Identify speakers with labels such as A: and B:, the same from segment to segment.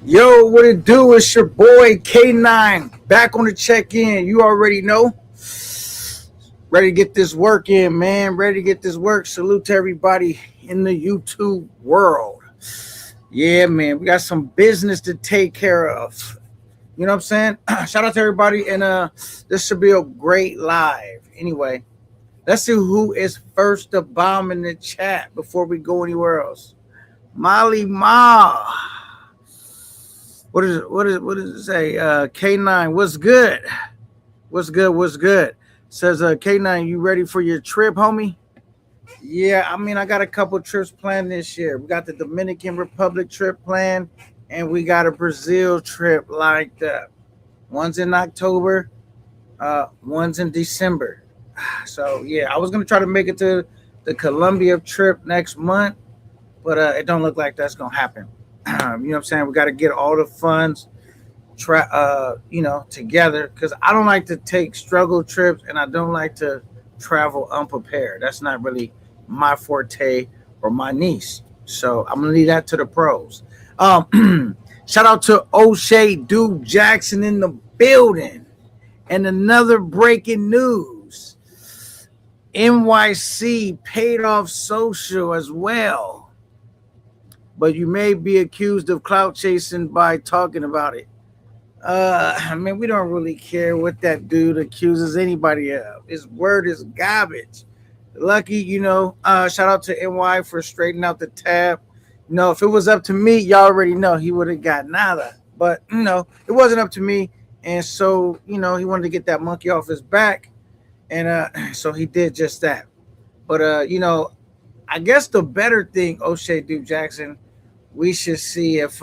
A: Yo, what it do? It's your boy K9 back on the check-in. You already know. Ready to get this work in, man. Ready to get this work. Salute to everybody in the YouTube world. Yeah, man. We got some business to take care of. You know what I'm saying? Shout out to everybody. And this should be a great live. Anyway, let's see who is first to bomb in the chat before we go anywhere else. Molly Ma. What does it say? K9, what's good? What's good? What's good? Says K9, you ready for your trip, homie? Yeah, I mean, I got a couple trips planned this year. We got the Dominican Republic trip planned, and we got a Brazil trip lined up. One's in October, one's in December. So yeah, I was gonna try to make it to the Colombia trip next month, but it don't look like that's gonna happen. You know what I'm saying? We got to get all the funds together because I don't like to take struggle trips and I don't like to travel unprepared. That's not really my forte or my niche. So I'm gonna leave that to the pros. Shout out to O'Shea Duke Jackson in the building. And another breaking news: NYC paid off social as well, but you may be accused of clout chasing by talking about it. I mean, we don't really care what that dude accuses anybody of. His word is garbage. Lucky, shout out to NY for straightening out the tab. If it was up to me, y'all already know he would have got nada. But, it wasn't up to me. And so, he wanted to get that monkey off his back. And so he did just that. But, I guess the better thing, O'Shea Duke Jackson, we should see if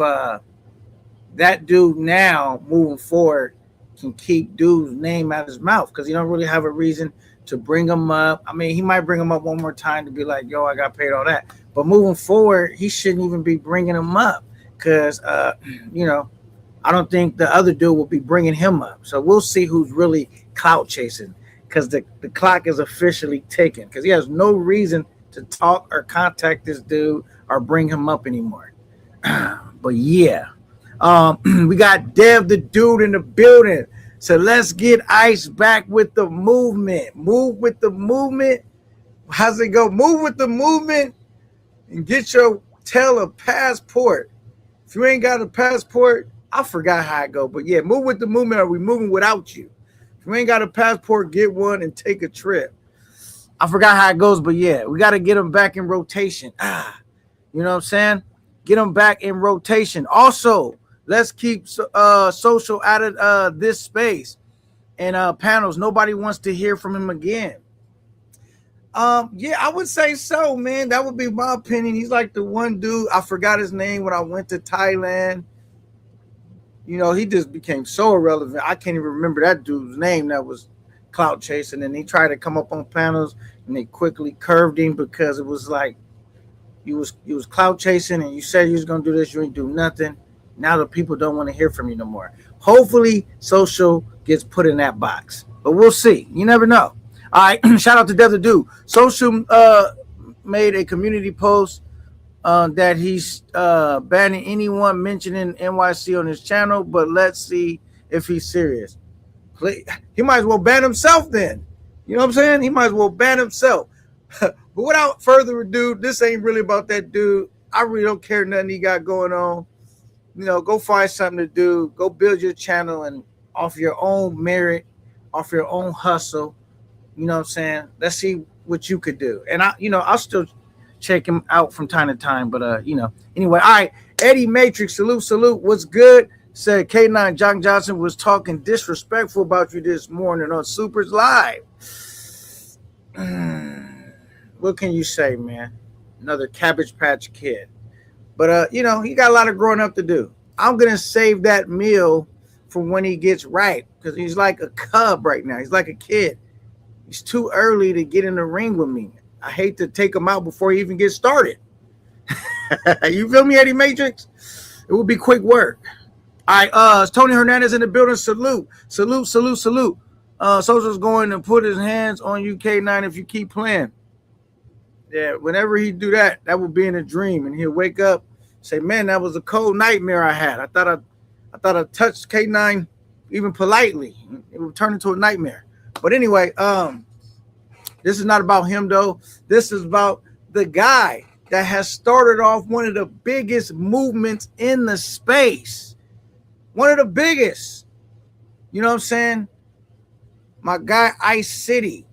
A: that dude now moving forward can keep dude's name out of his mouth because you don't really have a reason to bring him up. I mean, he might bring him up one more time to be like, yo, I got paid all that. But moving forward, he shouldn't even be bringing him up because, I don't think the other dude will be bringing him up. So we'll see who's really clout chasing because the clock is officially ticking because he has no reason to talk or contact this dude or bring him up anymore. But yeah. We got Dev the dude in the building. So let's get Ice back with the movement. Move with the movement. How's it go? Move with the movement and get your tail a passport. If you ain't got a passport, I forgot how it go. But yeah, move with the movement or we moving without you. If you ain't got a passport, get one and take a trip. I forgot how it goes, but yeah, we got to get them back in rotation. You know what I'm saying? Get them back in rotation. Also, let's keep social out of this space and panels. Nobody wants to hear from him again. Yeah, I would say so, man. That would be my opinion. He's like the one dude. I forgot his name when I went to Thailand. He just became so irrelevant. I can't even remember that dude's name that was clout chasing. And he tried to come up on panels and they quickly curved him because it was like you was clout chasing and you said you was gonna do this, you ain't do nothing. Now the people don't want to hear from you no more. Hopefully, social gets put in that box, but we'll see. You never know. All right, shout out to Dev the Dude. Social made a community post that he's banning anyone mentioning NYC on his channel, but let's see if he's serious. He might as well ban himself then. You know what I'm saying? He might as well ban himself. But without further ado, this ain't really about that dude. I really don't care nothing he got going on. Go find something to do. Go build your channel and off your own merit, off your own hustle. You know what I'm saying? Let's see what you could do. And I'll still check him out from time to time. But anyway, all right. Eddie Matrix, salute. What's good? Said K9 John Johnson was talking disrespectful about you this morning on Supers Live. What can you say, man? Another Cabbage Patch Kid. But, he got a lot of growing up to do. I'm going to save that meal for when he gets ripe because he's like a cub right now. He's like a kid. He's too early to get in the ring with me. I hate to take him out before he even gets started. You feel me, Eddie Matrix? It will be quick work. All right, Tony Hernandez in the building. Salute. Social's going to put his hands on UK9 if you keep playing. Yeah, whenever he do that, that will be in a dream, and he'll wake up say, man, that was a cold nightmare I had. I thought I touched K9 even politely. It would turn into a nightmare. But anyway, this is not about him though. This is about the guy that has started off one of the biggest movements in the space. One of the biggest. You know what I'm saying? My guy Ice City.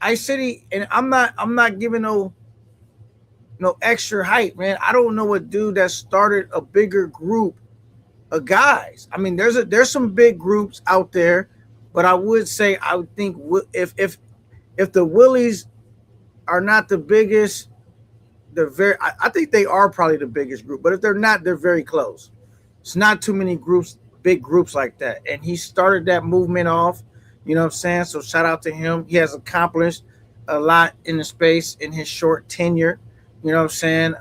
A: Ice City, and I'm not giving no extra hype, man. I don't know a dude that started a bigger group of guys. I mean, there's some big groups out there, but I would say I would think if the Willies are not the biggest, they're very. I think they are probably the biggest group, but if they're not, they're very close. It's not too many groups, big groups like that, and he started that movement off. You know what I'm saying? So shout out to him. He has accomplished a lot in the space in his short tenure. You know what I'm saying?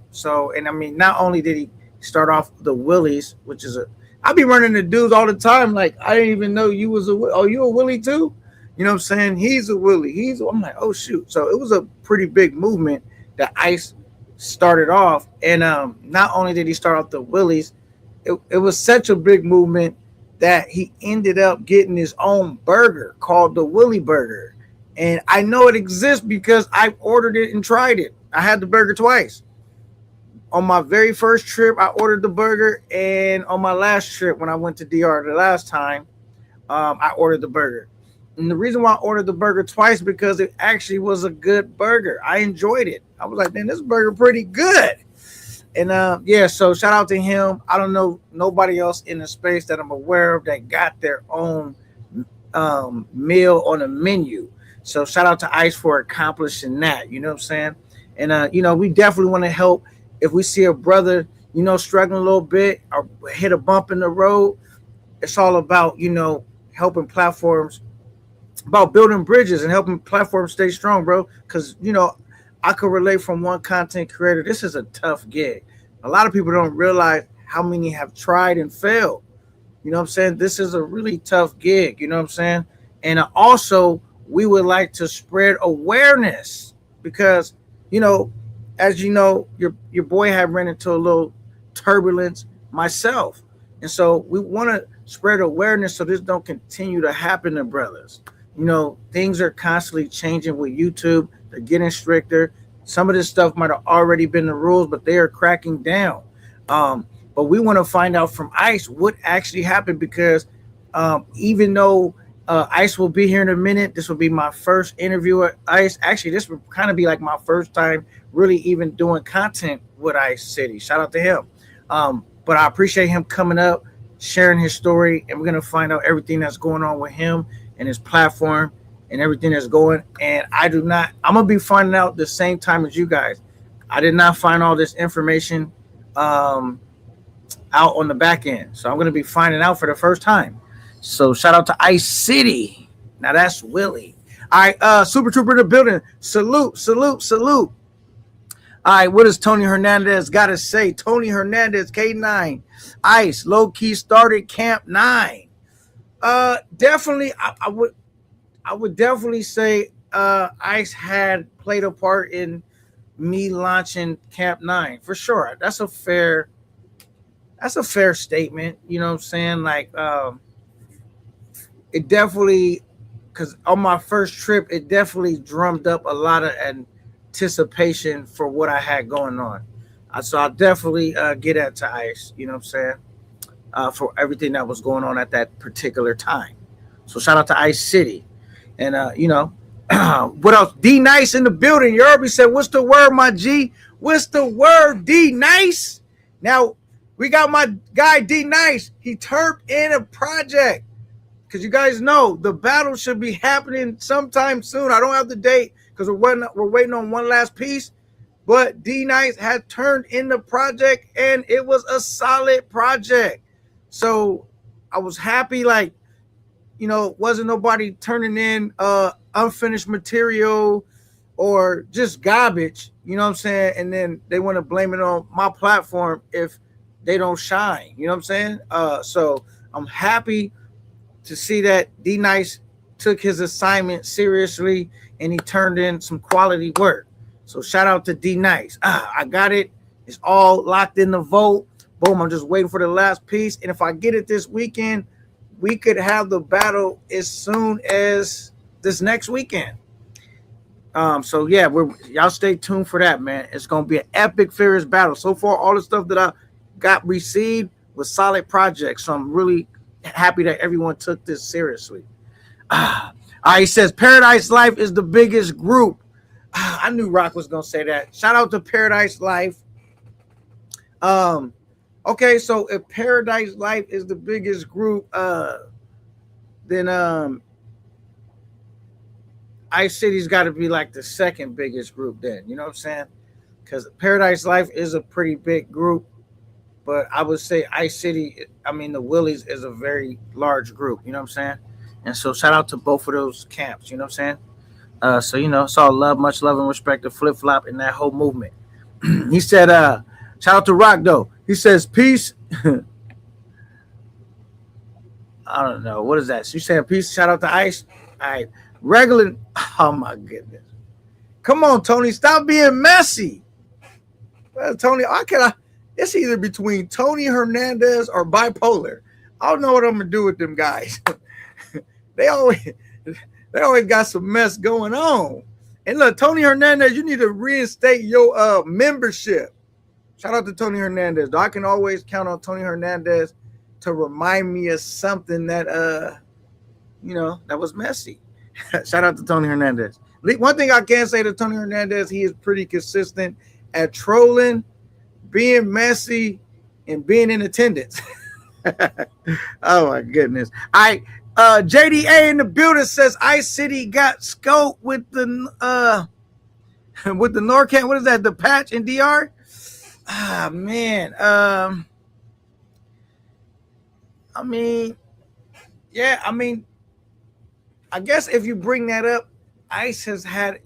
A: So, and I mean, not only did he start off the Willies, which is I be running the dudes all the time. Like, I didn't even know you was oh, you a Willie too? You know what I'm saying? He's a Willie. I'm like, oh shoot. So it was a pretty big movement that Ice started off. And not only did he start off the Willies, it was such a big movement that he ended up getting his own burger called the Willie Burger. And I know it exists because I ordered it and tried it. I had the burger twice. On my very first trip, I ordered the burger, and on my last trip, when I went to DR the last time, I ordered the burger. And the reason why I ordered the burger twice because it actually was a good burger. I enjoyed it. I was like, man, this burger pretty good. And yeah, so shout out to him. I don't know nobody else in the space that I'm aware of that got their own meal on a menu. So shout out to Ice for accomplishing that. You know what I'm saying? And you know, we definitely want to help if we see a brother, you know, struggling a little bit or hit a bump in the road. It's all about, you know, helping platforms, about building bridges and helping platforms stay strong, bro. Because, you know, I could relate from one content creator. This is a tough gig. A lot of people don't realize how many have tried and failed. You know what I'm saying? This is a really tough gig. You know what I'm saying? And also, we would like to spread awareness because, you know, as you know, your boy had ran into a little turbulence myself. And so we want to spread awareness so this don't continue to happen to brothers. You know, things are constantly changing with YouTube. They're getting stricter. Some of this stuff might have already been the rules, but they are cracking down. But we want to find out from Ice what actually happened because even though Ice will be here in a minute, this will be my first interview with Ice. Actually, this will kind of be like my first time really even doing content with Ice City. Shout out to him. But I appreciate him coming up, sharing his story, and we're going to find out everything that's going on with him and his platform and everything that's going. And I'm going to be finding out the same time as you guys. I did not find all this information out on the back end. So I'm going to be finding out for the first time. So shout out to Ice City. Now that's Willie. All right, Super Trooper in the building. Salute, salute, salute. All right, what does Tony Hernandez got to say? Tony Hernandez, K9, Ice, low key started Camp 9. Definitely, I would definitely say Ice had played a part in me launching Camp 9 for sure. That's a fair statement. You know what I'm saying? Like, it definitely, because on my first trip, it definitely drummed up a lot of anticipation for what I had going on. So I'll definitely get at to Ice, you know what I'm saying, for everything that was going on at that particular time. So shout out to Ice City. And, you know, what else? D Nice in the building. You already said, what's the word, my G? What's the word, D Nice? Now, we got my guy, D Nice. He turned in a project. Because you guys know the battle should be happening sometime soon. I don't have the date because we're waiting on one last piece. But D Nice had turned in the project and it was a solid project. So I was happy, like, you know, wasn't nobody turning in unfinished material or just garbage, you know what I'm saying? And then they want to blame it on my platform if they don't shine, you know what I'm saying? So I'm happy to see that D Nice took his assignment seriously and he turned in some quality work. So shout out to D Nice. I got it. It's all locked in the vote. Boom, I'm just waiting for the last piece. And if I get it this weekend, we could have the battle as soon as this next weekend. So yeah, y'all stay tuned for that, man. It's gonna be an epic Furious battle. So far, all the stuff that I got received was solid projects. So I'm really happy that everyone took this seriously. He says Paradise Life is the biggest group. I knew Rock was gonna say that. Shout out to Paradise Life. Okay, so if Paradise Life is the biggest group, then Ice City's got to be like the second biggest group. Then you know what I'm saying? Because Paradise Life is a pretty big group, but I would say Ice City. I mean, the Willies is a very large group. You know what I'm saying? And so shout out to both of those camps. You know what I'm saying? So it's all love, much love and respect to Flip Flop and that whole movement. He said, shout out to Rock though. He says, peace. I don't know. What is that? So you saying peace? Shout out to Ice. All right. Regular. Oh my goodness. Come on, Tony. Stop being messy. Well, Tony, it's either between Tony Hernandez or bipolar. I don't know what I'm gonna do with them guys. They always got some mess going on. And look, Tony Hernandez, you need to reinstate your membership. Shout out to Tony Hernandez. Though I can always count on Tony Hernandez to remind me of something that that was messy. Shout out to Tony Hernandez. One thing I can say to Tony Hernandez, he is pretty consistent at trolling, being messy, and being in attendance. Oh my goodness. JDA in the building says Ice City got scope with the NORCAN. What is that? The patch in DR? Ah man. I guess if you bring that up, Ice has had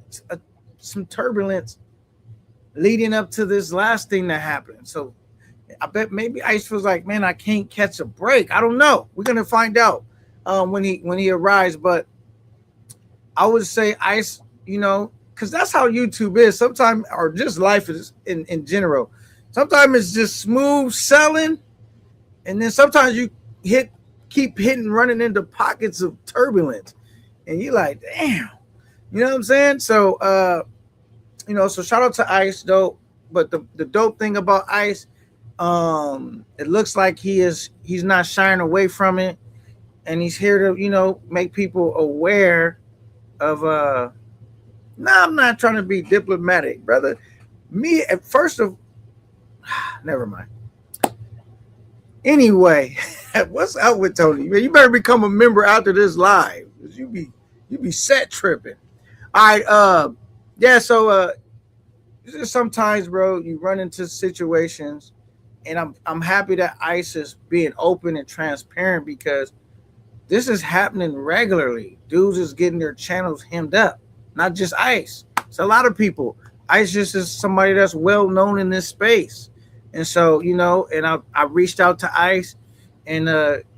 A: some turbulence leading up to this last thing that happened. So I bet maybe Ice feels like, man, I can't catch a break. I don't know. We're gonna find out when he arrives. But I would say Ice, because that's how YouTube is. Sometimes, or just life is in general. Sometimes it's just smooth selling, and then sometimes you keep hitting, running into pockets of turbulence, and you're like, damn, you know what I'm saying? So, so shout out to Ice though. But the dope thing about Ice, it looks like he's not shying away from it, and he's here to make people aware of. I'm not trying to be diplomatic, brother. Me at first of, never mind. Anyway, what's up with Tony? Man, you better become a member after this live, because you be set tripping. All right, yeah. So sometimes, bro, you run into situations, and I'm happy that Ice is being open and transparent, because this is happening regularly. Dudes is getting their channels hemmed up, not just Ice. It's a lot of people. Ice just is somebody that's well known in this space. And so, and I reached out to Ice, and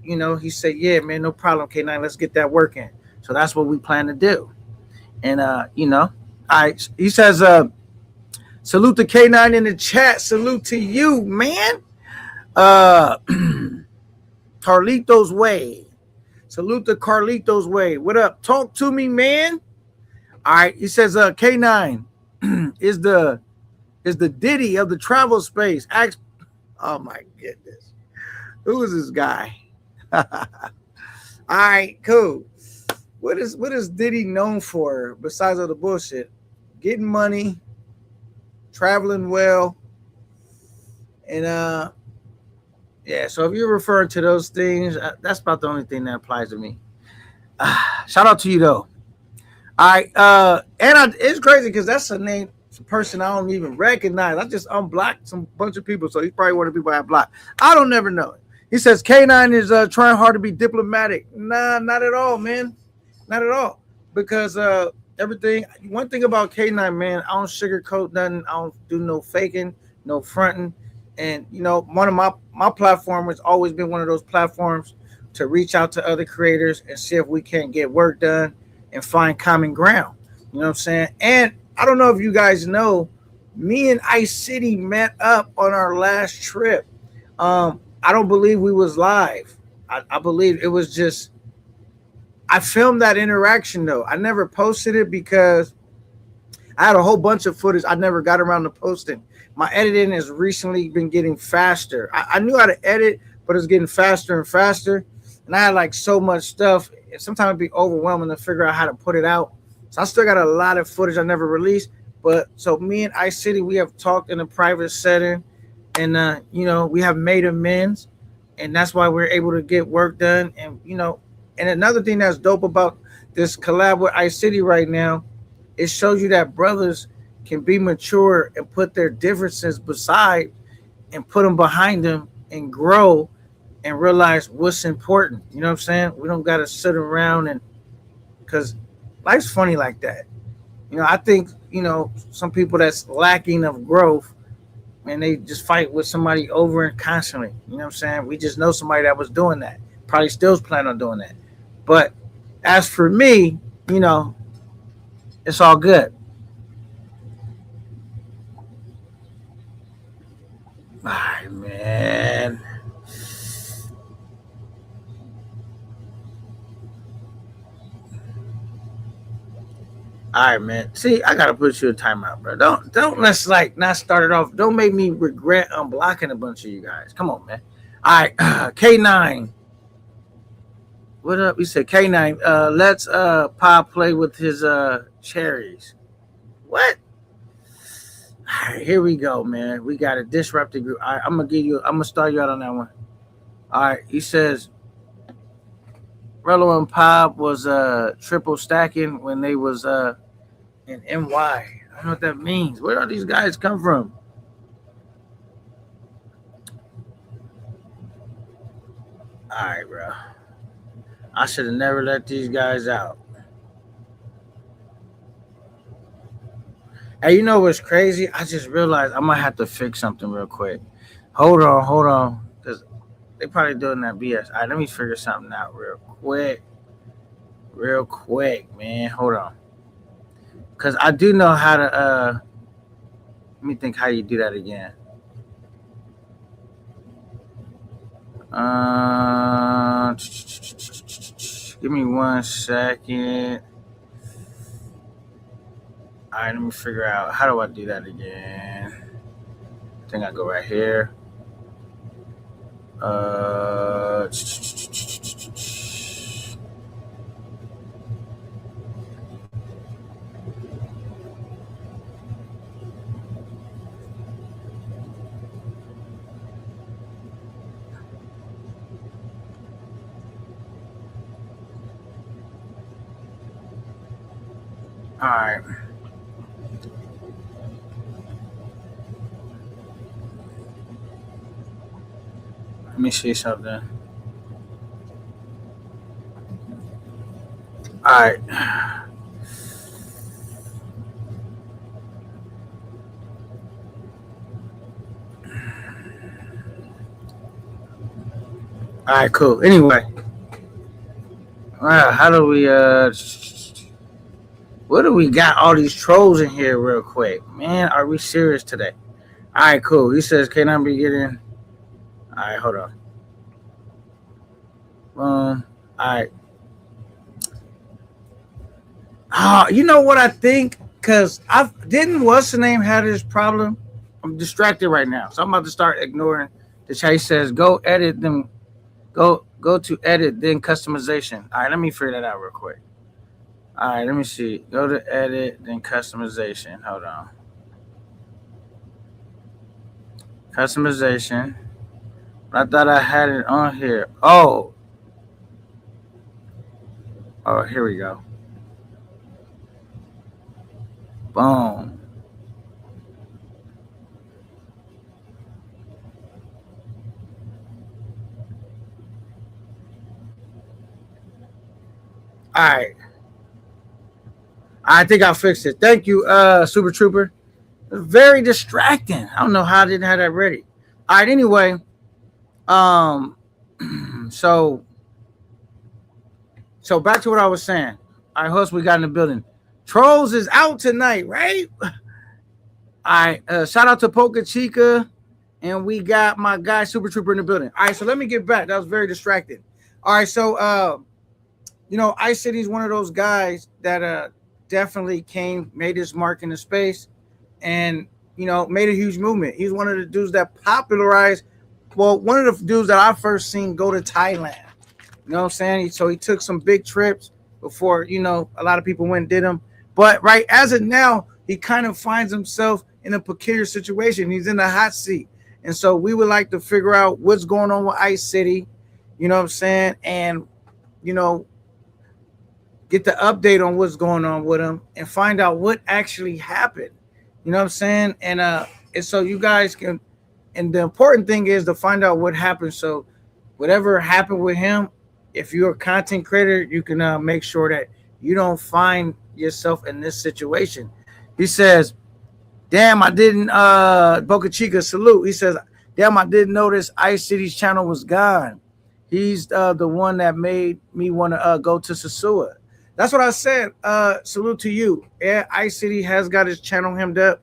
A: he said, yeah, man, no problem, K9, let's get that working. So that's what we plan to do. And he says, salute to K9 in the chat. Salute to you, man. Carlitos Way. Salute to Carlitos Way. What up? Talk to me, man. All right. He says, K9 is the Diddy of the travel space. Oh my goodness. Who is this guy? All right, cool. What is Diddy known for besides all the bullshit? Getting money, traveling well, and yeah. So if you're referring to those things, that's about the only thing that applies to me. Shout out to you though. All right, it's crazy because that's a name. A person I don't even recognize. I just unblocked some bunch of people, so he's probably one of the people I blocked. I don't never know it. He says K9 is trying hard to be diplomatic. Nah, not at all, man. Not at all. Because everything. One thing about K9, man, I don't sugarcoat nothing. I don't do no faking, no fronting. And one of my platform has always been one of those platforms to reach out to other creators and see if we can get work done and find common ground. You know what I'm saying? And I don't know if you guys know, Me and Ice City met up on our last trip. I don't believe we was live. I believe it was just I filmed that interaction though. I never posted it because I had a whole bunch of footage I never got around to posting. My editing has recently been getting faster. I knew how to edit, but it's getting faster and faster. And I had like so much stuff. Sometimes it'd be overwhelming to figure out how to put it out. So I still got a lot of footage I never released. But so me and Ice City, we have talked in a private setting, and we have made amends, and that's why we're able to get work done. And another thing that's dope about this collab with Ice City right now, it shows you that brothers can be mature and put their differences beside and put them behind them and grow and realize what's important. You know what I'm saying? We don't got to sit around and because life's funny like that. I think some people that's lacking of growth and they just fight with somebody over and constantly. You know what I'm saying? We just know somebody that was doing that. Probably still planning on doing that. But as for me, it's all good. All right, man. All right, man. See, I gotta put you a timeout, bro. Don't let's like not start it off. Don't make me regret unblocking a bunch of you guys. Come on, man. All right, K9. What up? You said K9. Let's Pop play with his cherries. What? All right, here we go, man. We got a disrupted group. All right, I'm gonna start you out on that one. All right, he says Rello and Pop was triple stacking when they was in NY. I don't know what that means. Where do these guys come from? All right, bro. I should have never let these guys out. Hey, you know what's crazy? I just realized I might have to fix something real quick. Hold on. Because they probably doing that BS. All right, let me figure something out real quick. Real quick, man. Hold on. Because I do know how to, let me think how you do that again. Give me 1 second. All right, let me figure out how do I do that again. I think I go right here. All right. Let me see something. All right. All right, cool. Anyway, how do we what do we got all these trolls in here real quick? Man, are we serious today? All right, cool. He says, can I be getting all right, hold on. All right. You know what I think? Because I didn't what's the name had this problem? I'm distracted right now. So I'm about to start ignoring the chat. He says, go edit them. Go to edit, then customization. All right, let me figure that out real quick. All right, let me see. Go to edit, then customization. Hold on. Customization. I thought I had it on here. Oh, here we go. Boom. All right. I think I fixed it. Thank you, Super Trooper. Very distracting. I don't know how I didn't have that ready. All right. Anyway, so back to what I was saying. All right, host, we got in the building. Trolls is out tonight, right? All All right. Shout out to Poca Chica. And we got my guy Super Trooper in the building. All right, so let me get back. That was very distracting. All right, so Ice City is one of those guys that definitely made his mark in the space, and made a huge movement. He's one of the dudes that popularized. Well, one of the dudes that I first seen go to Thailand. You know what I'm saying? So he took some big trips before a lot of people went and did them. But right as of now, he kind of finds himself in a peculiar situation. He's in the hot seat. And so we would like to figure out what's going on with Ice City, you know what I'm saying? And, get the update on what's going on with him and find out what actually happened. You know what I'm saying? And so you guys can, and the important thing is to find out what happened. So whatever happened with him, if you're a content creator, you can make sure that you don't find yourself in this situation. He says, damn, I didn't, Boca Chica, salute. He says, damn, I didn't notice Ice City's channel was gone. He's the one that made me want to go to Sosua. That's what I said. Salute to you. Yeah, Ice City has got his channel hemmed up.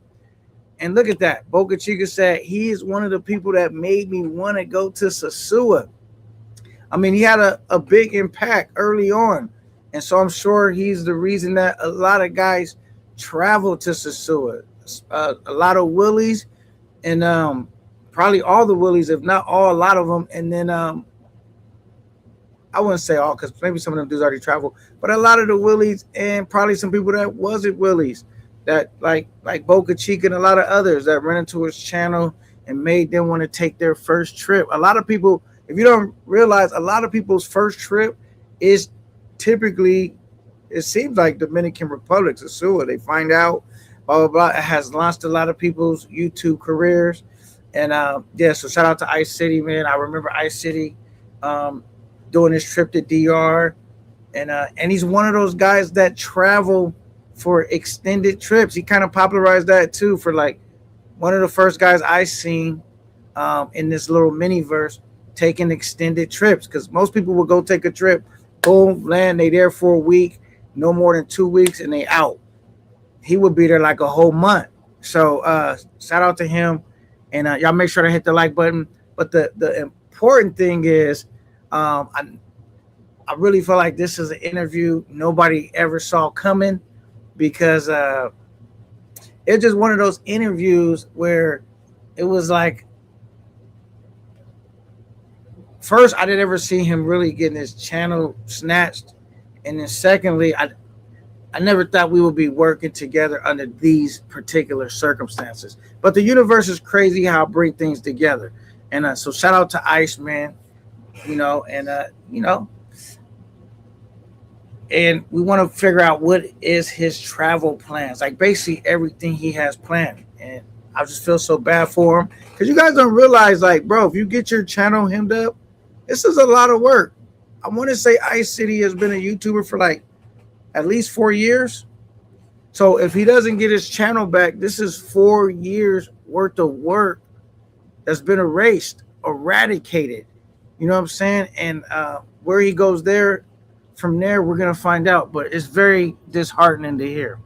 A: And look at that. Boca Chica said he is one of the people that made me want to go to Sosua. I mean, he had a big impact early on. And so I'm sure he's the reason that a lot of guys travel to Sosua. A lot of Willies and probably all the Willies, if not all, a lot of them. And then I wouldn't say all because maybe some of them dudes already travel, but a lot of the Willies and probably some people that wasn't Willies that like Boca Chica and a lot of others that ran into his channel and made them want to take their first trip. A lot of people, if you don't realize, a lot of people's first trip is typically, it seems like Dominican Republic, Sosua. They find out, blah, blah, blah. It has launched a lot of people's YouTube careers. And so shout out to Ice City, man. I remember Ice City doing his trip to DR. And he's one of those guys that travel for extended trips. He kind of popularized that too, for like one of the first guys I seen in this little mini-verse taking extended trips. Because most people will go take a trip, boom, land, they there for a week, no more than 2 weeks, and they out. He would be there like a whole month. So shout out to him. And y'all make sure to hit the like button. But the important thing is I really feel like this is an interview nobody ever saw coming, because it's just one of those interviews where it was like, first, I didn't ever see him really getting his channel snatched. And then secondly, I never thought we would be working together under these particular circumstances. But the universe is crazy how it brings things together. And so shout out to Ice, man. And we want to figure out what is his travel plans, like basically everything he has planned. And I just feel so bad for him, because you guys don't realize, like, bro, if you get your channel hemmed up, this is a lot of work. I want to say Ice City has been a YouTuber for like at least 4 years. So if he doesn't get his channel back, this is 4 years worth of work that's been eradicated. You know what I'm saying? And where he goes from there, we're going to find out. But it's very disheartening to hear.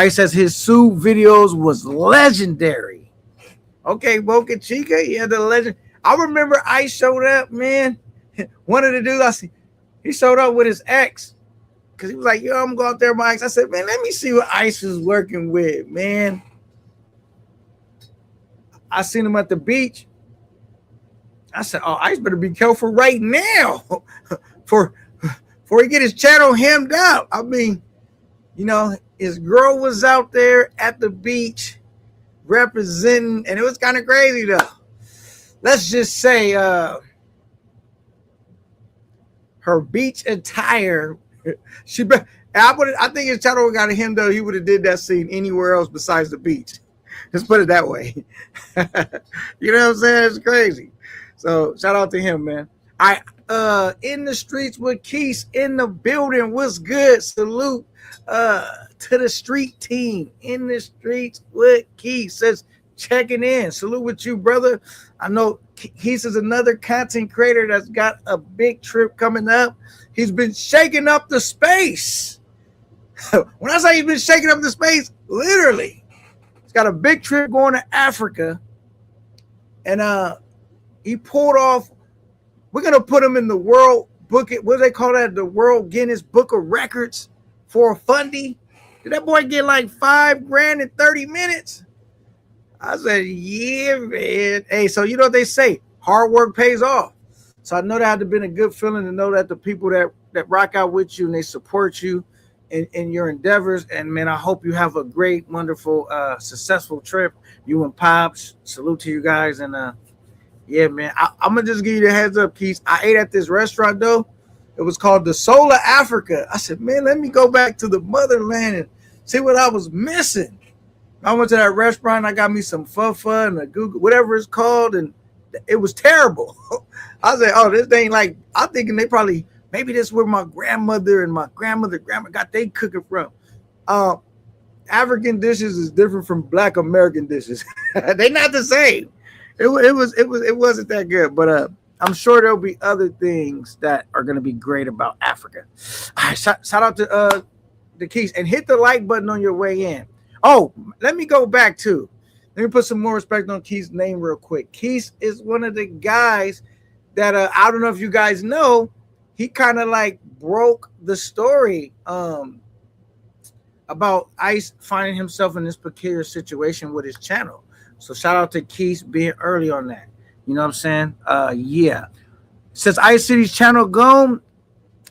A: He says his Sue videos was legendary. Okay, Boca Chica, he had the legend. I remember Ice showed up, man. One of the dudes, he showed up with his ex. Because he was like, yo, I'm going to go out there with my ex. I said, man, let me see what Ice is working with, man. I seen him at the beach. I said, oh, Ice better be careful right now before he get his channel hemmed up. I mean, his girl was out there at the beach representing, and it was kind of crazy, though. Let's just say her beach attire, I think his channel got hemmed up. He would have did that scene anywhere else besides the beach. Let's put it that way. You know what I'm saying? It's crazy. So shout out to him, man. In the streets with Keith in the building. What's good? Salute to the street team. In the streets with Keith says checking in. Salute with you, brother. I know Keith is another content creator that's got a big trip coming up. He's been shaking up the space. When I say he's been shaking up the space, literally. He's got a big trip going to Africa, and he pulled off. We're gonna put him in the world book. What do they call that? The World Guinness Book of Records for a fundy. Did that boy get like $5,000 in 30 minutes? I said, yeah, man. Hey, so you know what they say? Hard work pays off. So I know that had to been a good feeling to know that the people that rock out with you and they support you in your endeavors. And man, I hope you have a great, wonderful, successful trip. You and Pops, salute to you guys. And yeah, man, I'm gonna just give you the heads up, Keith. I ate at this restaurant though. It was called the Soul of Africa. I said, man, let me go back to the motherland and see what I was missing. I went to that restaurant. I got me some fufa and a Google, whatever it's called, and it was terrible. I said, oh, this ain't like, I'm thinking they probably, maybe this is where my grandmother and my grandma got they cooking from. African dishes is different from Black American dishes. They not the same. It wasn't that good, but I'm sure there'll be other things that are going to be great about Africa. All right, shout out to the Keys, and hit the like button on your way in. Oh, let me go back to. Let me put some more respect on Keith's name real quick. Keith is one of the guys that I don't know if you guys know. He kind of like broke the story about Ice finding himself in this peculiar situation with his channel. So shout out to Keith being early on that. You know what I'm saying? Yeah. Since Ice City's channel gone,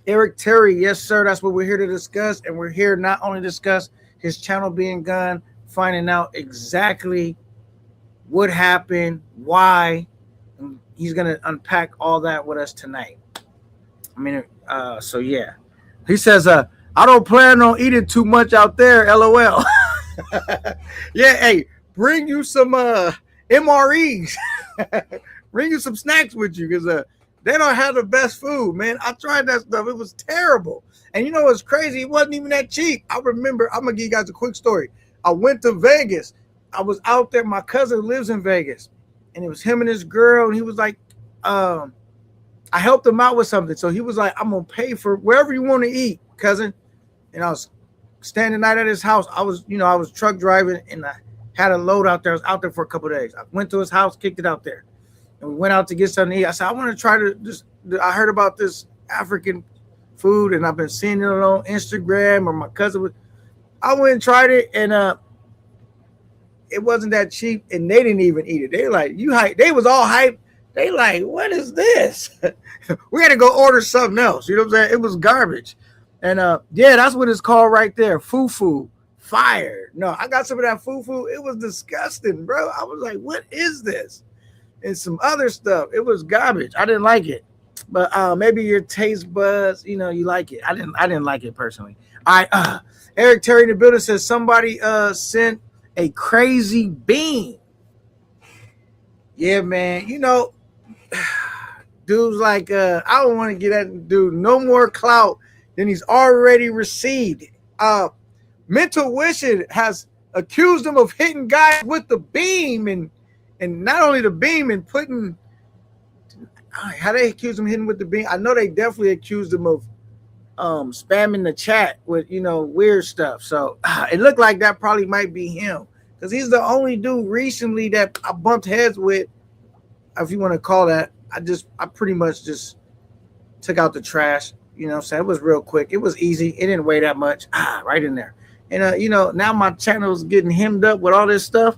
A: Eric Terry, yes, sir. That's what we're here to discuss. And we're here not only to discuss his channel being gone, finding out exactly what happened, why. And he's going to unpack all that with us tonight. I mean, so yeah. He says, I don't plan on eating too much out there, LOL. Yeah, hey, bring you some MREs. Bring you some snacks with you, because they don't have the best food, man. I tried that stuff. It was terrible. And you know what's crazy? It wasn't even that cheap. I remember, I'm going to give you guys a quick story. I went to Vegas. I was out there. My cousin lives in Vegas. And it was him and his girl. And he was like, I helped him out with something. So he was like, I'm going to pay for wherever you want to eat, cousin. And I was standing night at his house. I was truck driving, and I had a load out there. I was out there for a couple of days. I went to his house, kicked it out there. And we went out to get something to eat. I said, I want to try to just, I heard about this African food, and I've been seeing it on Instagram, or my cousin was, I went and tried it, and it wasn't that cheap, and they didn't even eat it. They like, you hype. They was all hyped. They like, what is this? We had to go order something else. You know what I'm saying? It was garbage. And yeah, that's what it's called right there. Fufu. Fire. No, I got some of that fufu. It was disgusting, bro. I was like, what is this? And some other stuff. It was garbage. I didn't like it. But maybe your taste buds, you know, you like it. I didn't like it personally. All right. Eric Terry in the building says somebody sent a crazy bean. Yeah, man. You know, dude's like, I don't want to get that dude no more clout than he's already received. Mental Wishing has accused him of hitting guys with the beam, and not only the beam, and putting, how they accused him hitting with the beam. I know they definitely accused him of spamming the chat with, you know, weird stuff. So it looked like that probably might be him, because he's the only dude recently that I bumped heads with, if you want to call that. I pretty much just took out the trash. You know what I'm saying? It was real quick. It was easy. It didn't weigh that much. Right in there. And, you know, now my channel is getting hemmed up with all this stuff.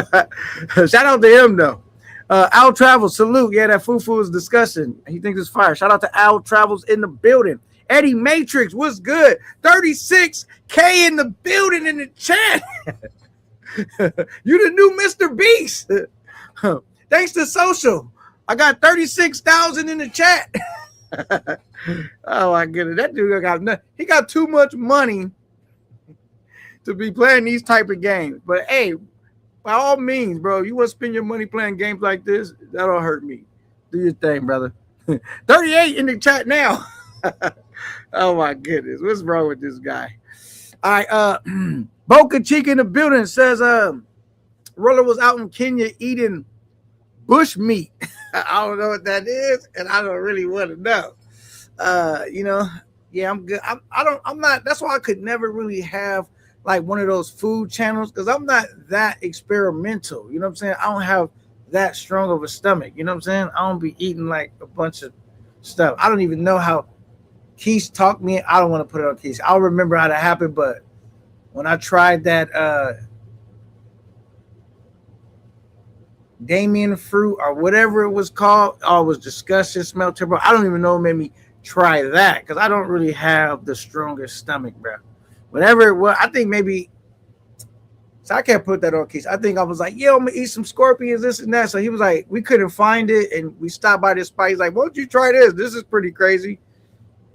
A: Shout out to him, though. Al Travels, salute. Yeah, that fufu is disgusting. He thinks it's fire. Shout out to Al Travels in the building. Eddie Matrix, what's good? 36K in the building in the chat. You the new Mr. Beast. Thanks to social. I got 36,000 in the chat. Oh my goodness, that dude he got too much money to be playing these type of games. But hey, by all means, bro, you want to spend your money playing games like this, that'll hurt me. Do your thing, brother. 38 in the chat now. Oh my goodness, what's wrong with this guy? All right, Boca Chica in the building says Roller was out in Kenya eating bush meat. I don't know what that is, and I don't really want to know. You know, yeah, I'm good. I'm not. That's why I could never really have like one of those food channels because I'm not that experimental. You know what I'm saying? I don't have that strong of a stomach. You know what I'm saying? I don't be eating like a bunch of stuff. I don't even know how Keith talked me. I don't want to put it on Keith. I'll remember how that happened, but when I tried that Damien fruit or whatever it was called, oh, it was disgusting, smelled terrible. I don't even know what made me try that because I don't really have the strongest stomach, bro. Whatever it was, I think maybe. So I can't put that on Keith. I think I was like, yo, I'm gonna eat some scorpions, this and that. So he was like, we couldn't find it, and we stopped by this spot. He's like, why don't you try this? This is pretty crazy.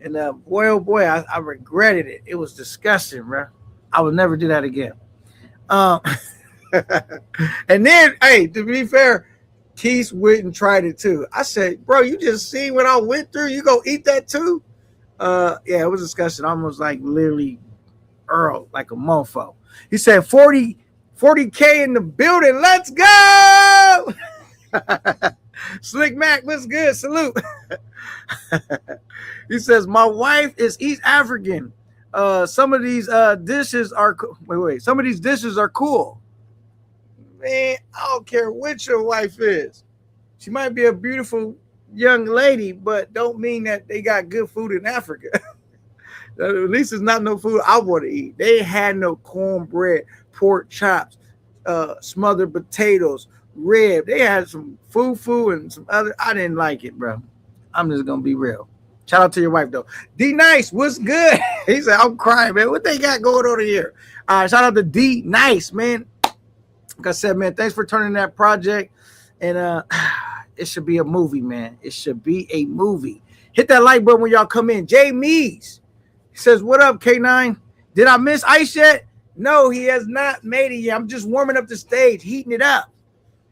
A: And boy, oh boy, I regretted it. It was disgusting, bro. I would never do that again. Um, and then, hey, to be fair, Keith went and tried it too. I said, bro, you just seen what I went through. You go eat that too? Yeah, it was disgusting. Almost like literally Earl, like a mofo. He said 40K in the building. Let's go. Slick Mac, what's good? Salute. He says, my wife is East African. Some of these dishes are wait. Some of these dishes are cool. Man, I don't care what your wife is. She might be a beautiful young lady, but don't mean that they got good food in Africa. At least it's not no food I want to eat. They had no cornbread, pork chops, smothered potatoes, rib. They had some fufu and some other. I didn't like it, bro. I'm just gonna be real. Shout out to your wife though. D Nice, what's good? He said, I'm crying, man. What they got going on here? Shout out to D Nice, man. Like I said, man, thanks for turning that project. And it should be a movie, man. It should be a movie. Hit that like button when y'all come in. Jay Mees says, what up, K9? Did I miss Ice yet? No, he has not made it yet. I'm just warming up the stage, heating it up.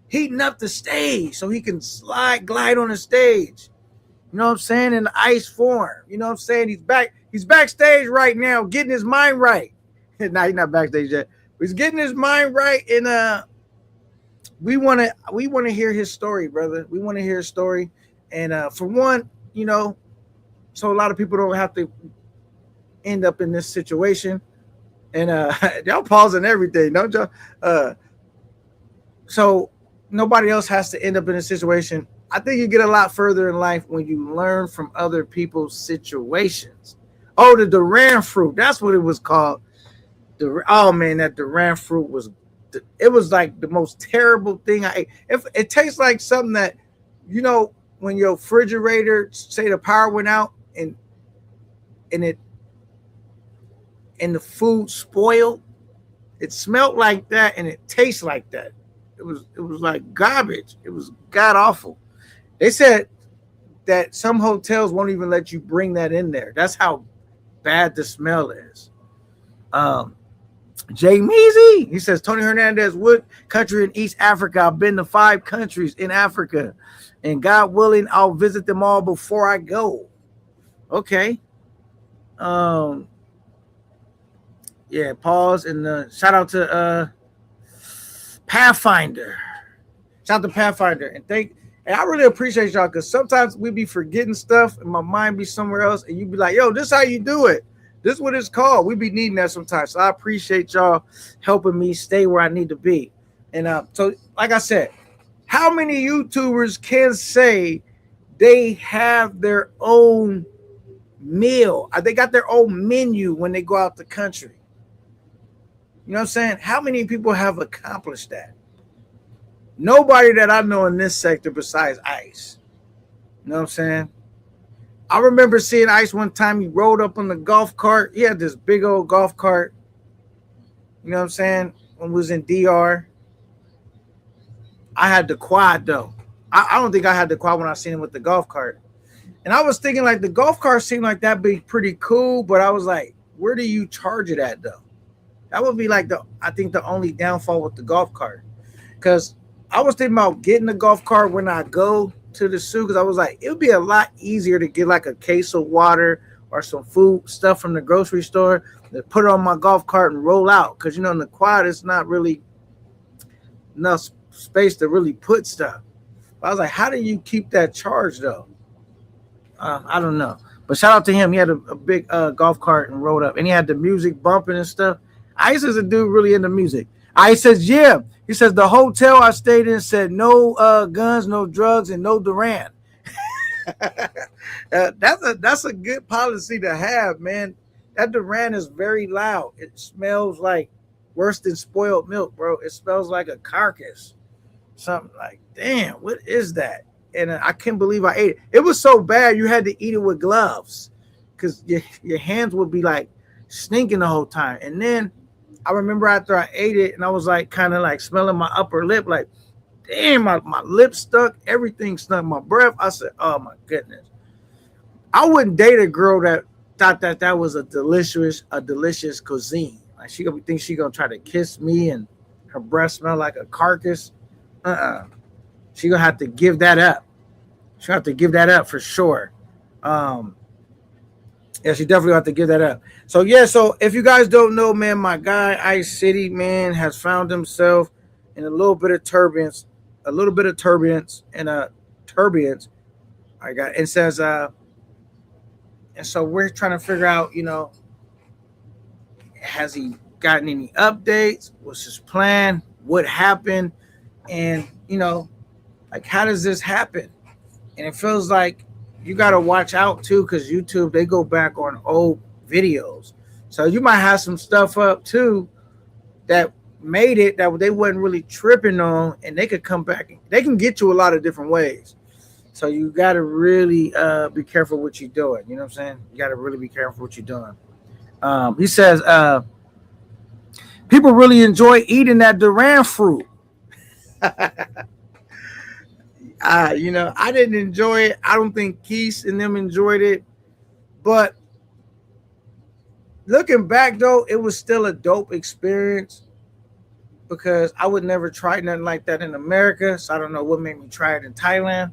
A: Heating up the stage so he can glide on the stage. You know what I'm saying? In the ice form. You know what I'm saying? He's back. He's backstage right now, getting his mind right. Nah, he's not backstage yet. He's getting his mind right. And we want to hear his story, brother. We want to hear his story. And for one, you know, so a lot of people don't have to end up in this situation. And y'all pausing everything, don't y'all? So nobody else has to end up in a situation. I think you get a lot further in life when you learn from other people's situations. Oh, the Duran fruit. That's what it was called. Oh, man, that Duran fruit was, it was like the most terrible thing I ate. It tastes like something that, you know, when your refrigerator, say the power went out and the food spoiled, it smelled like that and it tastes like that. It was like garbage. It was god awful. They said that some hotels won't even let you bring that in there. That's how bad the smell is. Jay Measy, he says, Tony Hernandez, what country in East Africa? I've been to 5 countries in Africa, and God willing, I'll visit them all before I go. Okay. Yeah, pause and shout out to Pathfinder. Shout out to Pathfinder and I really appreciate y'all because sometimes we be forgetting stuff and my mind be somewhere else and you be like, yo, this is how you do it. This is what it's called. We be needing that sometimes. So I appreciate y'all helping me stay where I need to be. And so, like I said, how many YouTubers can say they have their own meal? They got their own menu when they go out the country. You know what I'm saying? How many people have accomplished that? Nobody that I know in this sector besides Ice. You know what I'm saying? I remember seeing Ice one time. He rode up on the golf cart. He had this big old golf cart. You know what I'm saying? When we was in DR. I had the quad, though. I don't think I had the quad when I seen him with the golf cart. And I was thinking, like, the golf cart seemed like that'd be pretty cool. But I was like, where do you charge it at, though? That would be like I think the only downfall with the golf cart. Because I was thinking about getting the golf cart when I go to the zoo because I was like, it would be a lot easier to get like a case of water or some food stuff from the grocery store to put it on my golf cart and roll out. Because, you know, in the quad, it's not really enough space to really put stuff. But I was like, how do you keep that charged, though? I don't know. But shout out to him. He had a big golf cart and rode up. And he had the music bumping and stuff. Ice is a dude really into music. Ice says, yeah. He says the hotel I stayed in said no guns, no drugs, and no Duran. That's a good policy to have, man. That Duran is very loud. It smells like worse than spoiled milk, bro. It smells like a carcass. Something like, damn, what is that? And I can't believe I ate it. It was so bad you had to eat it with gloves because your hands would be like stinking the whole time. And then I remember after I ate it and I was like kind of like smelling my upper lip, like, damn, my lips stuck, everything stuck, my breath. I said, oh my goodness. I wouldn't date a girl that thought that was a delicious cuisine. Like she gonna think she gonna try to kiss me and her breath smell like a carcass. She gonna have to give that up. She have to give that up for sure. Yeah, she definitely have to give that up. So yeah, so if you guys don't know, man, my guy Ice City, man, has found himself in a little bit of turbulence, and turbulence. I got it says and so we're trying to figure out, has he gotten any updates? What's his plan? What happened? And like how does this happen? And it feels like you got to watch out too, because YouTube, they go back on old videos, so you might have some stuff up too that made it that they wasn't really tripping on, and they could come back. They can get you a lot of different ways, so you got to really be careful what you're doing. You know what I'm saying? You got to really be careful what you're doing. He says people really enjoy eating that Duran fruit. I didn't enjoy it. I don't think Keith and them enjoyed it. But looking back, though, it was still a dope experience because I would never try nothing like that in America. So I don't know what made me try it in Thailand.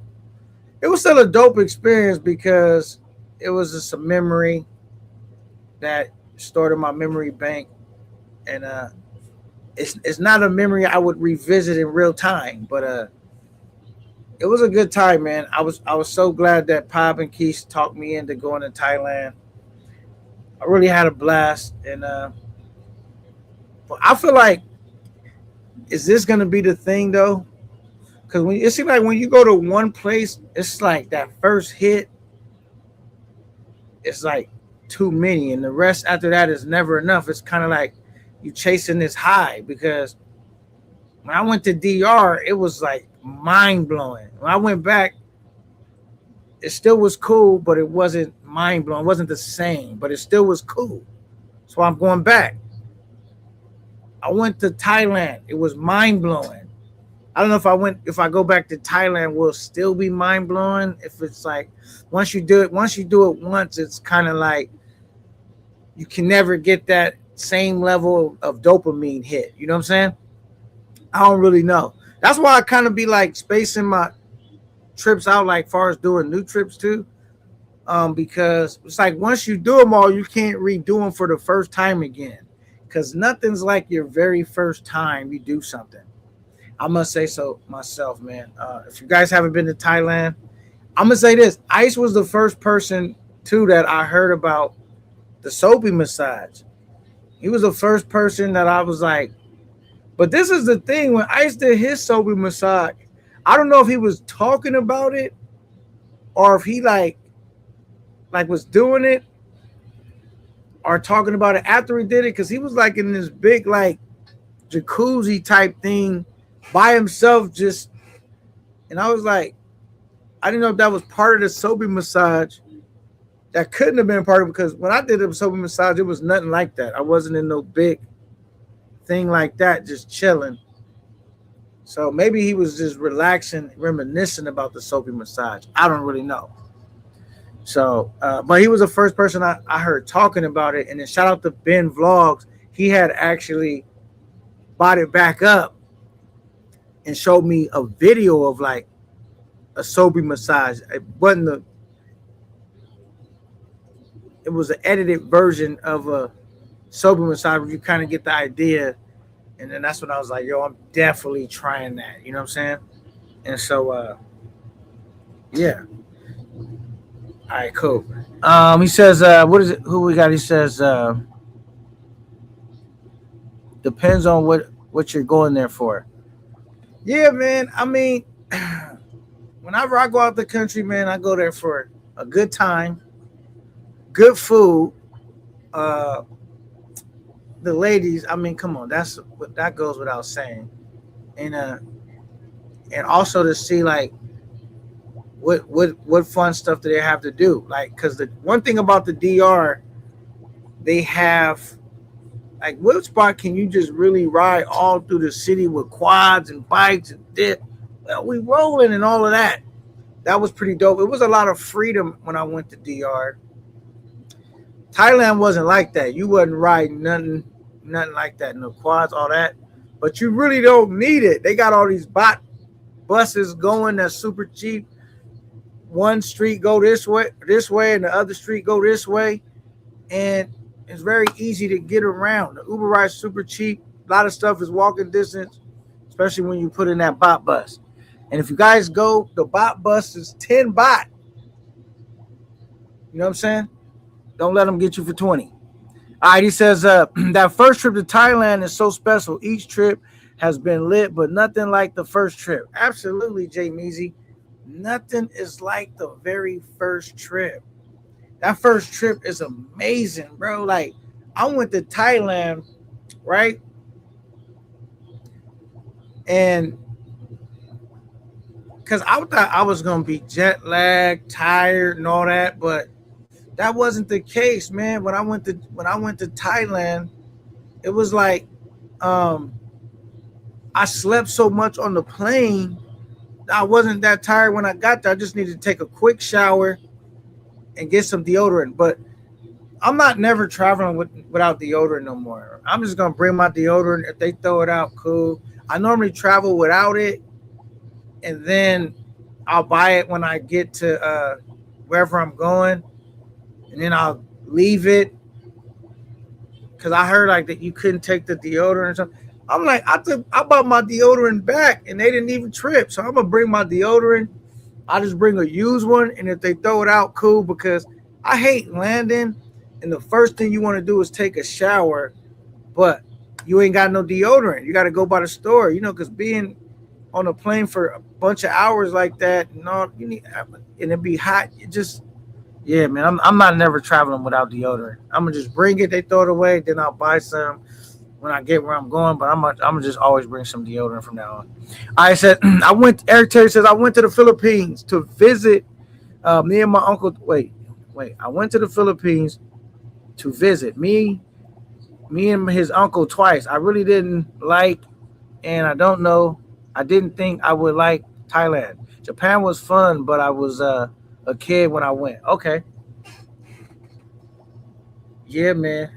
A: It was still a dope experience because it was just a memory that stored in my memory bank. And it's not a memory I would revisit in real time, but it was a good time, man. I was so glad that Pop and Keith talked me into going to Thailand. I really had a blast, and but I feel like, is this gonna be the thing though? Because it seems like when you go to one place, it's like that first hit, it's like too many, and the rest after that is never enough. It's kind of like you chasing this high, because when I went to DR, it was like mind blowing. When I went back, it still was cool, but it wasn't mind blowing. It wasn't the same, but it still was cool. So I'm going back. I went to Thailand. It was mind blowing. I don't know if I go back to Thailand, will it still be mind blowing? If it's like once you do it once, it's kind of like you can never get that same level of dopamine hit. You know what I'm saying? I don't really know. That's why I kind of be like spacing my trips out, like far as doing new trips too. Because it's like once you do them all, you can't redo them for the first time again. Because nothing's like your very first time you do something. I must say so myself, man. If you guys haven't been to Thailand, I'm gonna say this: Ice was the first person too that I heard about the soapy massage. He was the first person that I was like, but this is the thing, when Ice did his soapy massage, I don't know if he was talking about it or if he like was doing it or talking about it after he did it, because he was like in this big like jacuzzi type thing by himself, just, and I was like, I didn't know if that was part of the soapy massage. That couldn't have been part of it, because when I did the soapy massage, it was nothing like that. I wasn't in no big thing like that, just chilling. So maybe he was just relaxing, reminiscing about the soapy massage. I don't really know. So, but he was the first person I heard talking about it. And then shout out to Ben Vlogs. He had actually bought it back up and showed me a video of like a soapy massage. It was an edited version of a soapy massage where you kind of get the idea. And then that's when I was like, yo, I'm definitely trying that. You know what I'm saying? And so, yeah. All right, cool. He says, what is it? Who we got? He says, Depends on what you're going there for. Yeah, man. I mean, whenever I go out the country, man, I go there for a good time, good food. Uh, the ladies, I mean, come on, that goes without saying, and also to see like what fun stuff do they have to do, like because the one thing about the DR, they have like what spot can you just really ride all through the city with quads and bikes and dip? Well, we rolling and all of that. That was pretty dope. It was a lot of freedom when I went to DR. Thailand wasn't like that. You wasn't riding nothing like that. No quads, all that. But you really don't need it. They got all these bot buses going that's super cheap. One street go this way, and the other street go this way, and it's very easy to get around. The Uber ride's super cheap. A lot of stuff is walking distance, especially when you put in that bot bus. And if you guys go, the bot bus is 10 bot. You know what I'm saying? Don't let them get you for 20. All right, he says that first trip to Thailand is so special. Each trip has been lit, but nothing like the first trip. Absolutely, Jay Measy. Nothing is like the very first trip. That first trip is amazing, bro. Like, I went to Thailand, right? And because I thought I was going to be jet lagged, tired, and all that, but that wasn't the case, man. When I went to Thailand, it was like I slept so much on the plane. I wasn't that tired when I got there. I just needed to take a quick shower and get some deodorant. But I'm not never traveling without deodorant no more. I'm just gonna bring my deodorant. If they throw it out, cool. I normally travel without it, and then I'll buy it when I get to wherever I'm going, and then I'll leave it because I heard like that you couldn't take the deodorant or something. I'm like, I bought my deodorant back and they didn't even trip. So I'm gonna bring my deodorant. I just bring a used one, and if they throw it out, cool, because I hate landing and the first thing you want to do is take a shower, but you ain't got no deodorant. You got to go by the store, because being on a plane for a bunch of hours like that, you need, and it be hot. Yeah, man, I'm not never traveling without deodorant. I'm gonna just bring it. They throw it away, then I'll buy some when I get where I'm going. But I'm gonna just always bring some deodorant from now on. I said Eric Terry says I went to the Philippines to visit me and my uncle. Wait. I went to the Philippines to visit me and his uncle twice. I really didn't like, and I don't know. I didn't think I would like Thailand. Japan was fun, but I was a kid when I went. Okay. Yeah, man.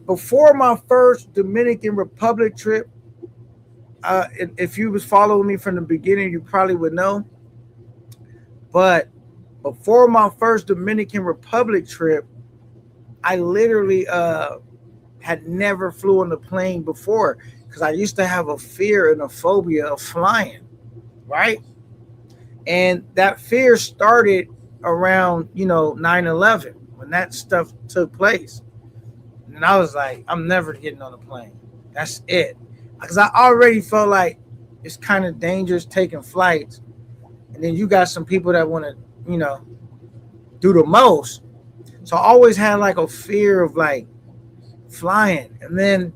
A: Before my first Dominican Republic trip, if you was following me from the beginning, you probably would know. But before my first Dominican Republic trip, I literally had never flew on the plane before because I used to have a fear and a phobia of flying, right? And that fear started around, 9/11 when that stuff took place. And I was like, I'm never getting on a plane. That's it. Because I already felt like it's kind of dangerous taking flights. And then you got some people that want to, do the most. So I always had like a fear of like flying. And then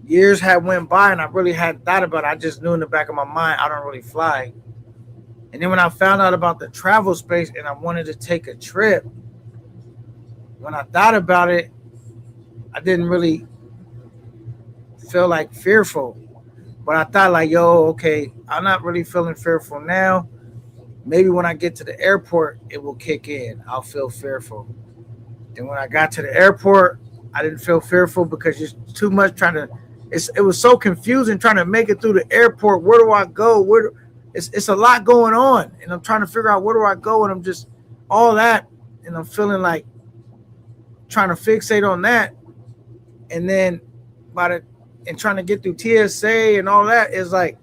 A: years had went by and I really hadn't thought about it. I just knew in the back of my mind, I don't really fly. And then when I found out about the travel space and I wanted to take a trip, when I thought about it, I didn't really feel like fearful. But I thought like, okay, I'm not really feeling fearful now. Maybe when I get to the airport, it will kick in. I'll feel fearful. Then when I got to the airport, I didn't feel fearful because it's too much it was so confusing trying to make it through the airport. Where do I go? It's a lot going on. And I'm trying to figure out where do I go. And I'm just all that. And I'm feeling like trying to fixate on that. And then and trying to get through TSA and all that is like,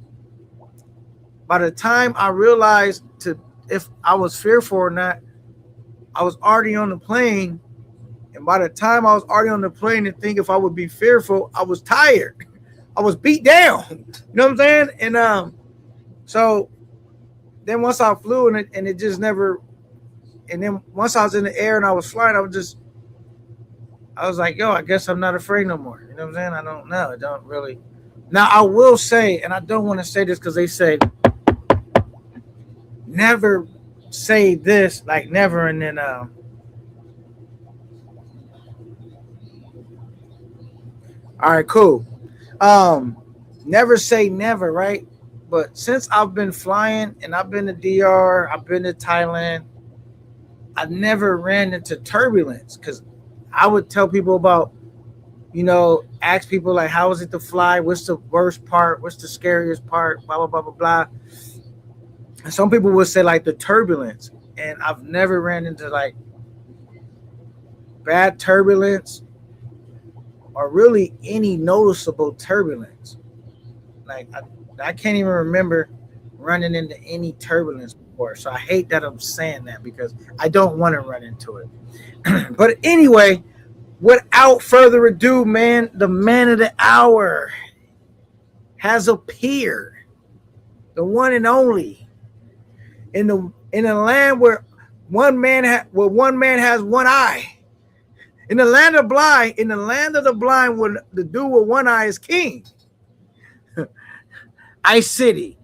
A: by the time I realized if I was fearful or not, I was already on the plane and And by the time I was already on the plane and think if I would be fearful, I was tired. I was beat down. You know what I'm saying? And so then once I flew and it just never. And then once I was in the air and I was flying, I was like, yo, I guess I'm not afraid no more. You know what I'm saying? I don't know. I don't really. Now I will say, and I don't want to say this because they say never say this, like never, and then all right, cool. Never say never, right? But since I've been flying and I've been to DR, I've been to Thailand, I never ran into turbulence because I would tell people about, ask people like, how is it to fly? What's the worst part? What's the scariest part? Blah, blah, blah, blah, blah. And some people would say like the turbulence. And I've never ran into like bad turbulence or really any noticeable turbulence. Like I can't even remember running into any turbulence before. So I hate that I'm saying that because I don't want to run into it. But anyway, without further ado, man, the man of the hour has appeared. The one and only in a land where one man has one eye. In the land of the blind, where the dude with one eye is king. Ice City.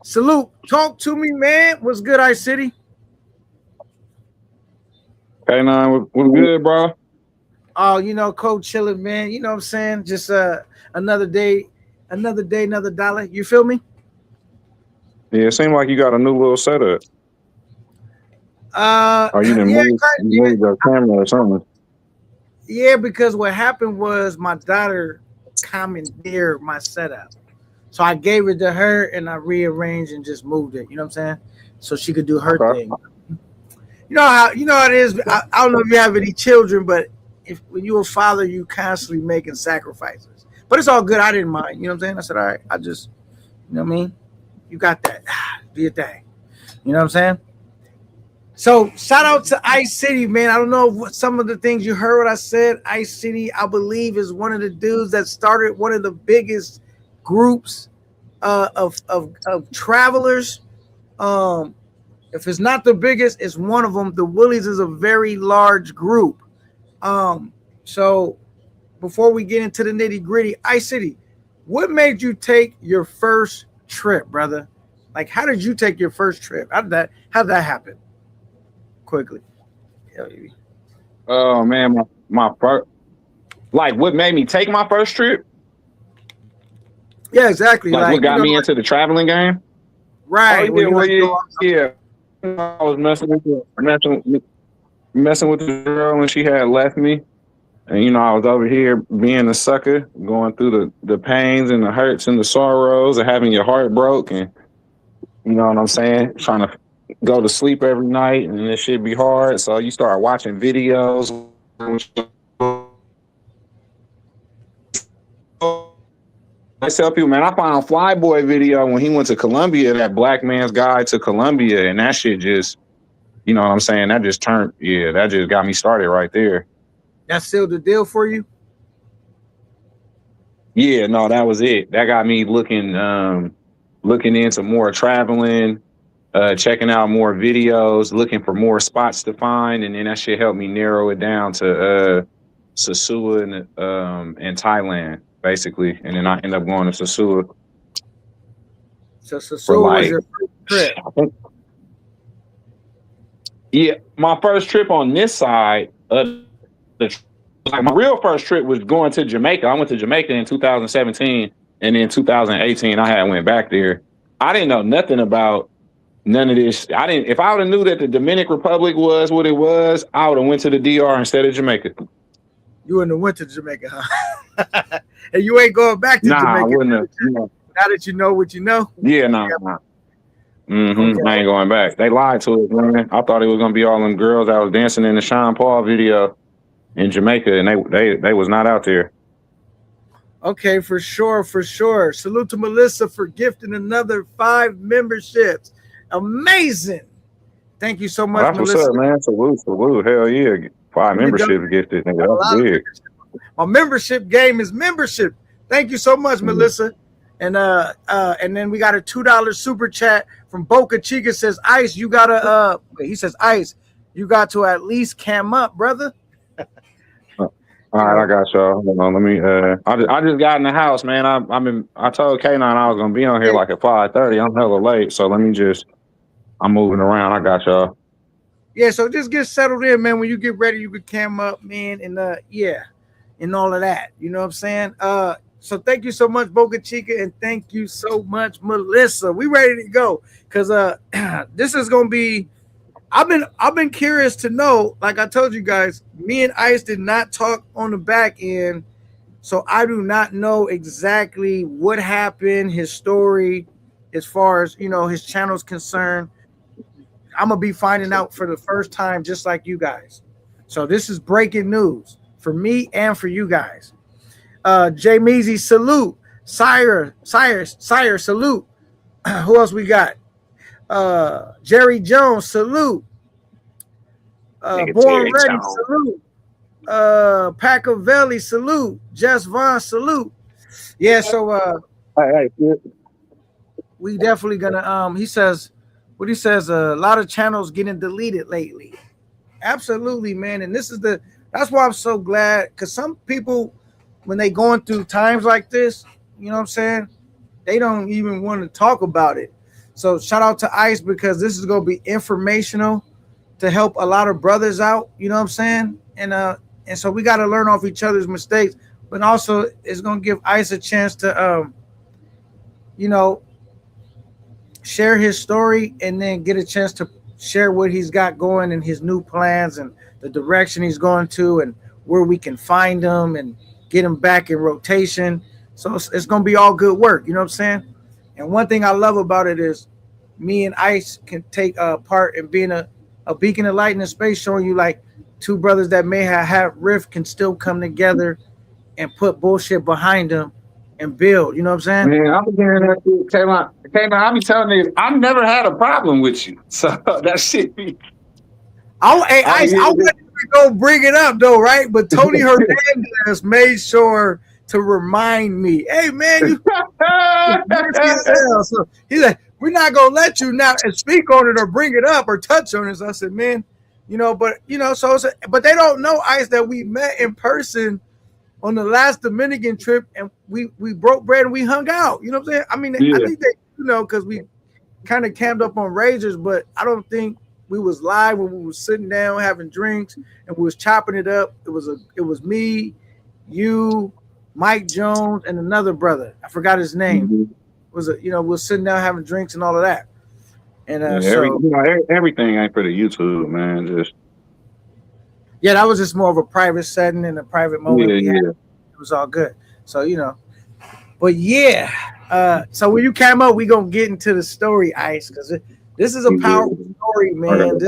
A: Salute. Talk to me, man. What's good, Ice City?
B: Hey, man, we're good, bro.
A: Oh, cold chilling, man. You know what I'm saying? Just another day, another dollar. You feel me?
B: Yeah, it seemed like you got a new little setup. Or you didn't move the camera or something.
A: Yeah, because what happened was my daughter commandeered my setup. So I gave it to her and I rearranged and just moved it. You know what I'm saying? So she could do her thing. You know how it is. I don't know if you have any children, but when you're a father, you constantly making sacrifices. But it's all good. I didn't mind. You know what I'm saying? I said, all right, I just, you know what I mean? You got that. Do your thing. You know what I'm saying? So shout out to Ice City, man. I don't know what some of the things you heard what I said. Ice City, I believe, is one of the dudes that started one of the biggest groups of travelers. If it's not the biggest, it's one of them. The Willies is a very large group. So before we get into the nitty gritty, Ice City, what made you take your first trip, brother? Like, how did you take your first trip? How did that happen? Quickly.
B: Oh man, my first, like, what made me take my first trip?
A: Yeah, exactly.
B: Like what got me into the traveling game?
A: Right.
B: Yeah. I was messing with the girl when she had left me. And I was over here being a sucker, going through the pains and the hurts and the sorrows of having your heart broke, and you know what I'm saying, trying to go to sleep every night, and this shit be hard. So you start watching videos. I tell people, man, I found a Flyboy video when he went to Colombia, that Black Man's Guide to Colombia, and that shit just, you know what I'm saying, that just got me started right there.
A: That sealed the deal for you?
B: Yeah, no, that was it. That got me looking into more traveling, checking out more videos, looking for more spots to find, and then that shit helped me narrow it down to Sosua and Thailand, basically. And then I ended up going to Sosua.
A: So Sosua was your first trip?
B: Yeah, my first trip on this side of my real first trip was going to Jamaica. I went to Jamaica in 2017, and in 2018 I had went back there. I didn't know nothing about none of this. If I would have knew that the Dominican Republic was what it was, I would have went to the DR instead of Jamaica.
A: You wouldn't have went to Jamaica, huh? And you ain't going back to Jamaica.
B: I wouldn't have.
A: Now that you know what you know.
B: Yeah, nah. Okay. I ain't going back. They lied to us, man. I thought it was gonna be all them girls that was dancing in the Sean Paul video in Jamaica, and they was not out there.
A: Okay, for sure. Salute to Melissa for gifting another 5 memberships. Amazing. Thank you so much,
B: That's
A: Melissa.
B: What's up, man. Salute. Hell yeah. 5 memberships get this nigga. That's big.
A: My membership game is membership. Thank you so much, Melissa. And then we got a $2 super chat from Boca Chica. Says, Ice, you gotta he says, Ice, you got to at least cam up, brother.
B: All right, I got y'all. Hold on, let me I just got in the house, man. I told K9 I was gonna be on here like at 5:30. I'm hella late, so I'm moving around. I got y'all.
A: Yeah, so just get settled in, man. When you get ready, you can cam up, man, and and all of that. You know what I'm saying? So thank you so much, Boca Chica, and thank you so much, Melissa. We ready to go because this is gonna be. I've been curious to know. Like I told you guys, me and Ice did not talk on the back end, so I do not know exactly what happened, his story, as far as his channel's concerned. I'm gonna be finding out for the first time, just like you guys. So this is breaking news for me and for you guys. Jay Measy, salute. Sire, salute. Who else we got? Jerry Jones, salute. Born Ready, salute. Pacavelli, salute. Jess Vaughn, salute. Yeah, so we definitely gonna he says what he says, a lot of channels getting deleted lately. Absolutely, man. And that's why I'm so glad, because some people, when they going through times like this, you know what I'm saying, they don't even want to talk about it. So shout out to Ice, because this is going to be informational to help a lot of brothers out, you know what I'm saying? And so we got to learn off each other's mistakes, but also it's going to give Ice a chance to share his story, and then get a chance to share what he's got going and his new plans and the direction he's going to, and where we can find him and get him back in rotation. So it's going to be all good work. You know what I'm saying? And one thing I love about it is me and Ice can take part in being a beacon of light in space, showing you like two brothers that may have rift can still come together and put bullshit behind them and build. You know what I'm saying?
B: Man, I'm hearing that shit. Kayla, I be telling you, I've never had a problem with you. So that shit be.
A: I wanted to go bring it up though, right? But Tony Hernandez made sure to remind me, hey man, you so he's like, we're not gonna let you now and speak on it or bring it up or touch on it. So I said, man, but but they don't know, Ice, that we met in person on the last Dominican trip, and we broke bread and we hung out. You know what I'm saying? I mean, yeah. I think they because we kind of camped up on Rangers, but I don't think we was live when we was sitting down having drinks and we was chopping it up. It was me, you, Mike Jones, and another brother. I forgot his name. Mm-hmm. We were sitting down having drinks and all of that. And
B: everything ain't for the YouTube, man. Just
A: that was just more of a private setting and a private moment. Yeah. It was all good. So but yeah. So when you came up, we gonna get into the story, Ice, because this is a powerful story, man.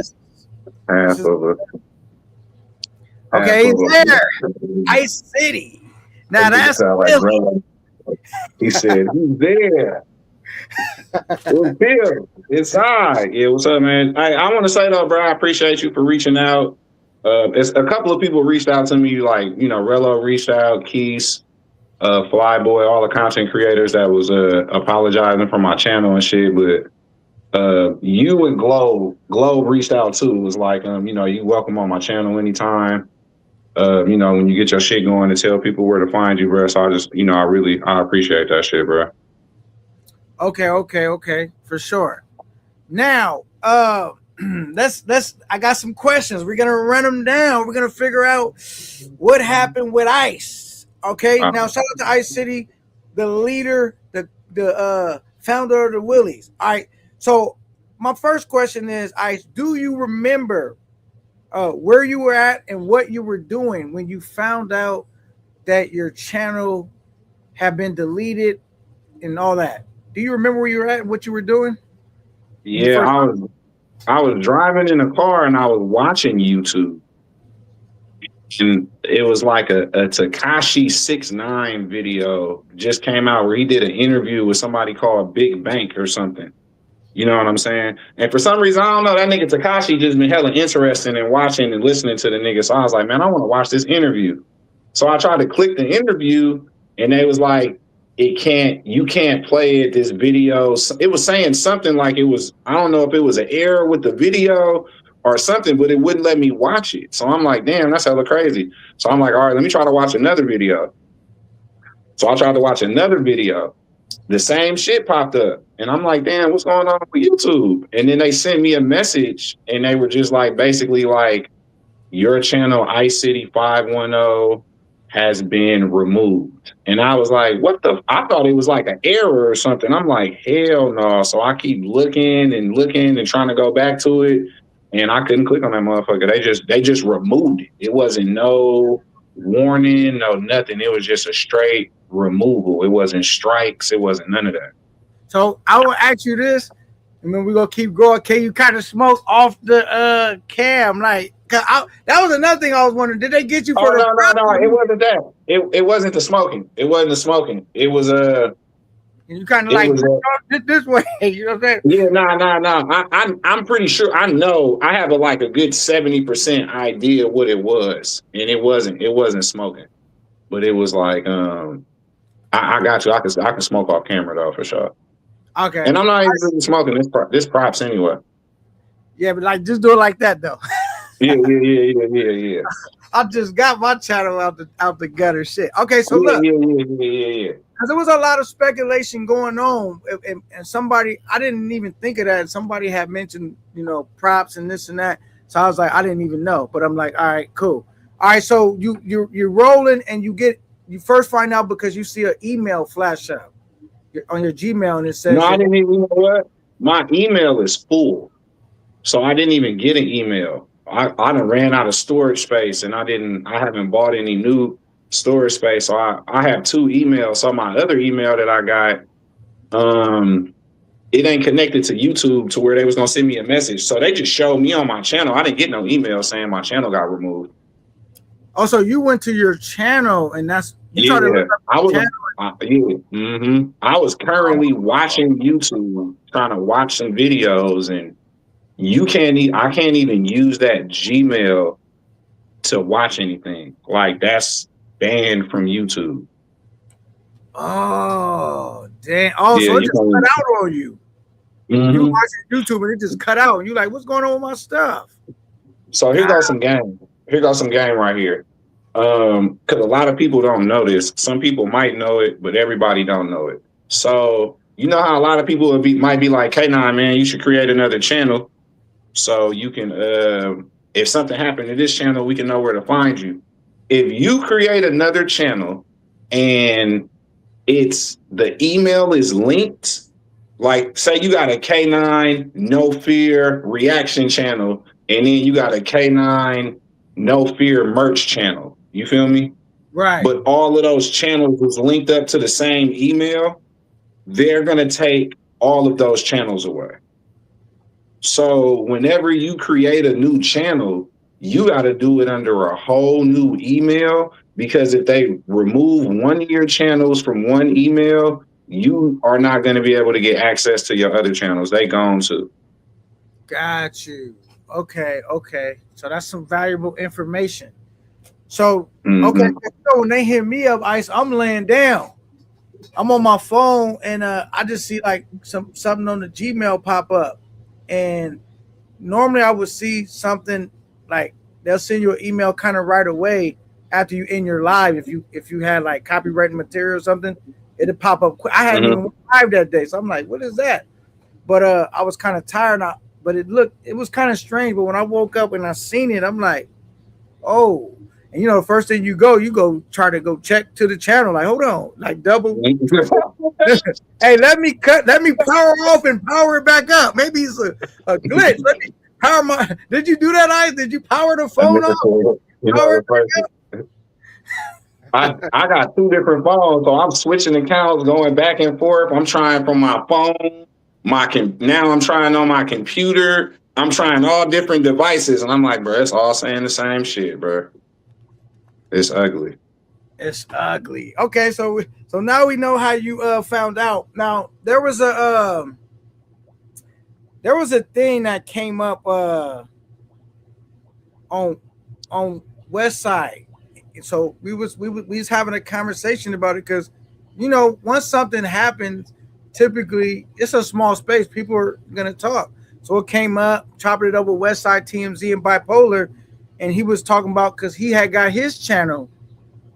A: Okay, he's there. Ice City. Now that's
B: like he said he's there. It's Bill. It's I. Yeah, what's up, man? I want to say though, bro, I appreciate you for reaching out. It's a couple of people reached out to me, like Rello reached out, Keys, Flyboy, all the content creators that was apologizing for my channel and shit. But you and Globe reached out too. It was like, you welcome on my channel anytime. When you get your shit going, to tell people where to find you, bro. So I just, I appreciate that shit, bro.
A: Okay, for sure. Now, I got some questions. We're gonna run them down. We're gonna figure out what happened with Ice. Okay. Now shout out to Ice City, the leader, the founder of the Willies. All right. So my first question is, Ice, do you remember where you were at and what you were doing when you found out that your channel had been deleted and all that? Do you remember where you were at and what you were doing?
B: Yeah, I was driving in a car and I was watching YouTube, and it was like a Tekashi 6ix9ine video just came out where he did an interview with somebody called Big Bank or something. You know what I'm saying? And for some reason, I don't know, that nigga Tekashi just been hella interesting in watching and listening to the nigga. So I was like, man, I want to watch this interview. So I tried to click the interview, and they was like, you can't play it, this video. It was saying something like it was, I don't know if it was an error with the video or something, but it wouldn't let me watch it. So I'm like, damn, that's hella crazy. So I'm like, all right, let me try to watch another video. So I tried to watch another video. The same shit popped up. And I'm like, damn, what's going on with YouTube? And then they sent me a message, and they were just like, basically like, your channel, Ice City 510, has been removed. And I was like, what the? I thought it was like an error or something. I'm like, hell no. So I keep looking and trying to go back to it. And I couldn't click on that motherfucker. They just removed it. It wasn't no warning, no nothing. It was just a straight removal. It wasn't strikes. It wasn't none of that.
A: So I will ask you this, and then we're gonna keep going. Can you kind of smoke off the cam? Like, that was another thing I was wondering. Did they get you for
B: no, it wasn't that. It wasn't the smoking. It wasn't the smoking. It was
A: and you kind of like this way, you know what I'm saying?
B: Yeah, no. I'm pretty sure. I know. I have like a good 70% idea what it was, and it wasn't smoking, but it was like I got you. I can smoke off camera though for sure.
A: Okay.
B: And I'm not even really smoking this props anyway.
A: Yeah, but like just do it like that though.
B: Yeah.
A: I just got my channel out the gutter shit. Okay, so look.
B: Yeah.
A: Because there was a lot of speculation going on, and somebody, I didn't even think of that. Somebody had mentioned, props and this and that. So I was like, I didn't even know. But I'm like, all right, cool. All right, so you're rolling, and you first find out because you see an email flash up on your Gmail, and it says,
B: no, I didn't even know what. My email is full, so I didn't even get an email. I done ran out of storage space, and I haven't bought any new storage space. So I have 2 emails. So my other email that I got, it ain't connected to YouTube to where they was gonna send me a message. So they just showed me on my channel. I didn't get no email saying my channel got removed.
A: Oh, so you went to your channel, and that's
B: I was currently watching YouTube, trying to watch some videos, and I can't even use that Gmail to watch anything. Like, that's banned from YouTube.
A: Oh, damn. Oh, yeah, so it just cut out on you. Mm-hmm. You watching YouTube and it just cut out, and you're like, what's going on with my stuff?
B: So here goes some game. Here goes some game right here. Because a lot of people don't know this. Some people might know it, but everybody don't know it. So you know how a lot of people might be like, K9, man, you should create another channel so you can, if something happened to this channel, we can know where to find you. If you create another channel and the email is linked, like say you got a K9 No Fear reaction channel, and then you got a K9 No Fear merch channel. You feel me?
A: Right.
B: But all of those channels is linked up to the same email. They're going to take all of those channels away. So whenever you create a new channel, you got to do it under a whole new email, because if they remove one of your channels from one email, you are not going to be able to get access to your other channels. They gone too.
A: Got you. Okay. So that's some valuable information. So, okay, so when they hit me up, Ice, I'm laying down. I'm on my phone, and I just see like something on the Gmail pop up. And normally I would see something like they'll send you an email kind of right away after you in your live. If you had like copyrighted material or something, it'd pop up quick. I hadn't even went live that day, so I'm like, what is that? But I was kind of tired, but it was kind of strange. But when I woke up and I seen it, I'm like, oh. And the first thing you go try to go check to the channel. Like, hold on, like double. Hey, let me power off and power it back up. Maybe it's a glitch. Let me power my. Did you do that, Ice? Did you power the phone off?
B: I got 2 different phones, so I'm switching accounts, going back and forth. I'm trying from my phone, now I'm trying on my computer. I'm trying all different devices, and I'm like, bro, it's all saying the same shit, bro. It's ugly.
A: It's ugly. Okay, so now we know how you found out. Now there was there was a thing that came up on West Side. So we was having a conversation about it because, you know, once something happens, typically it's a small space. People are gonna talk. So it came up, chopping it up with West Side, TMZ, and Bipolar, and he was talking about because he had got his channel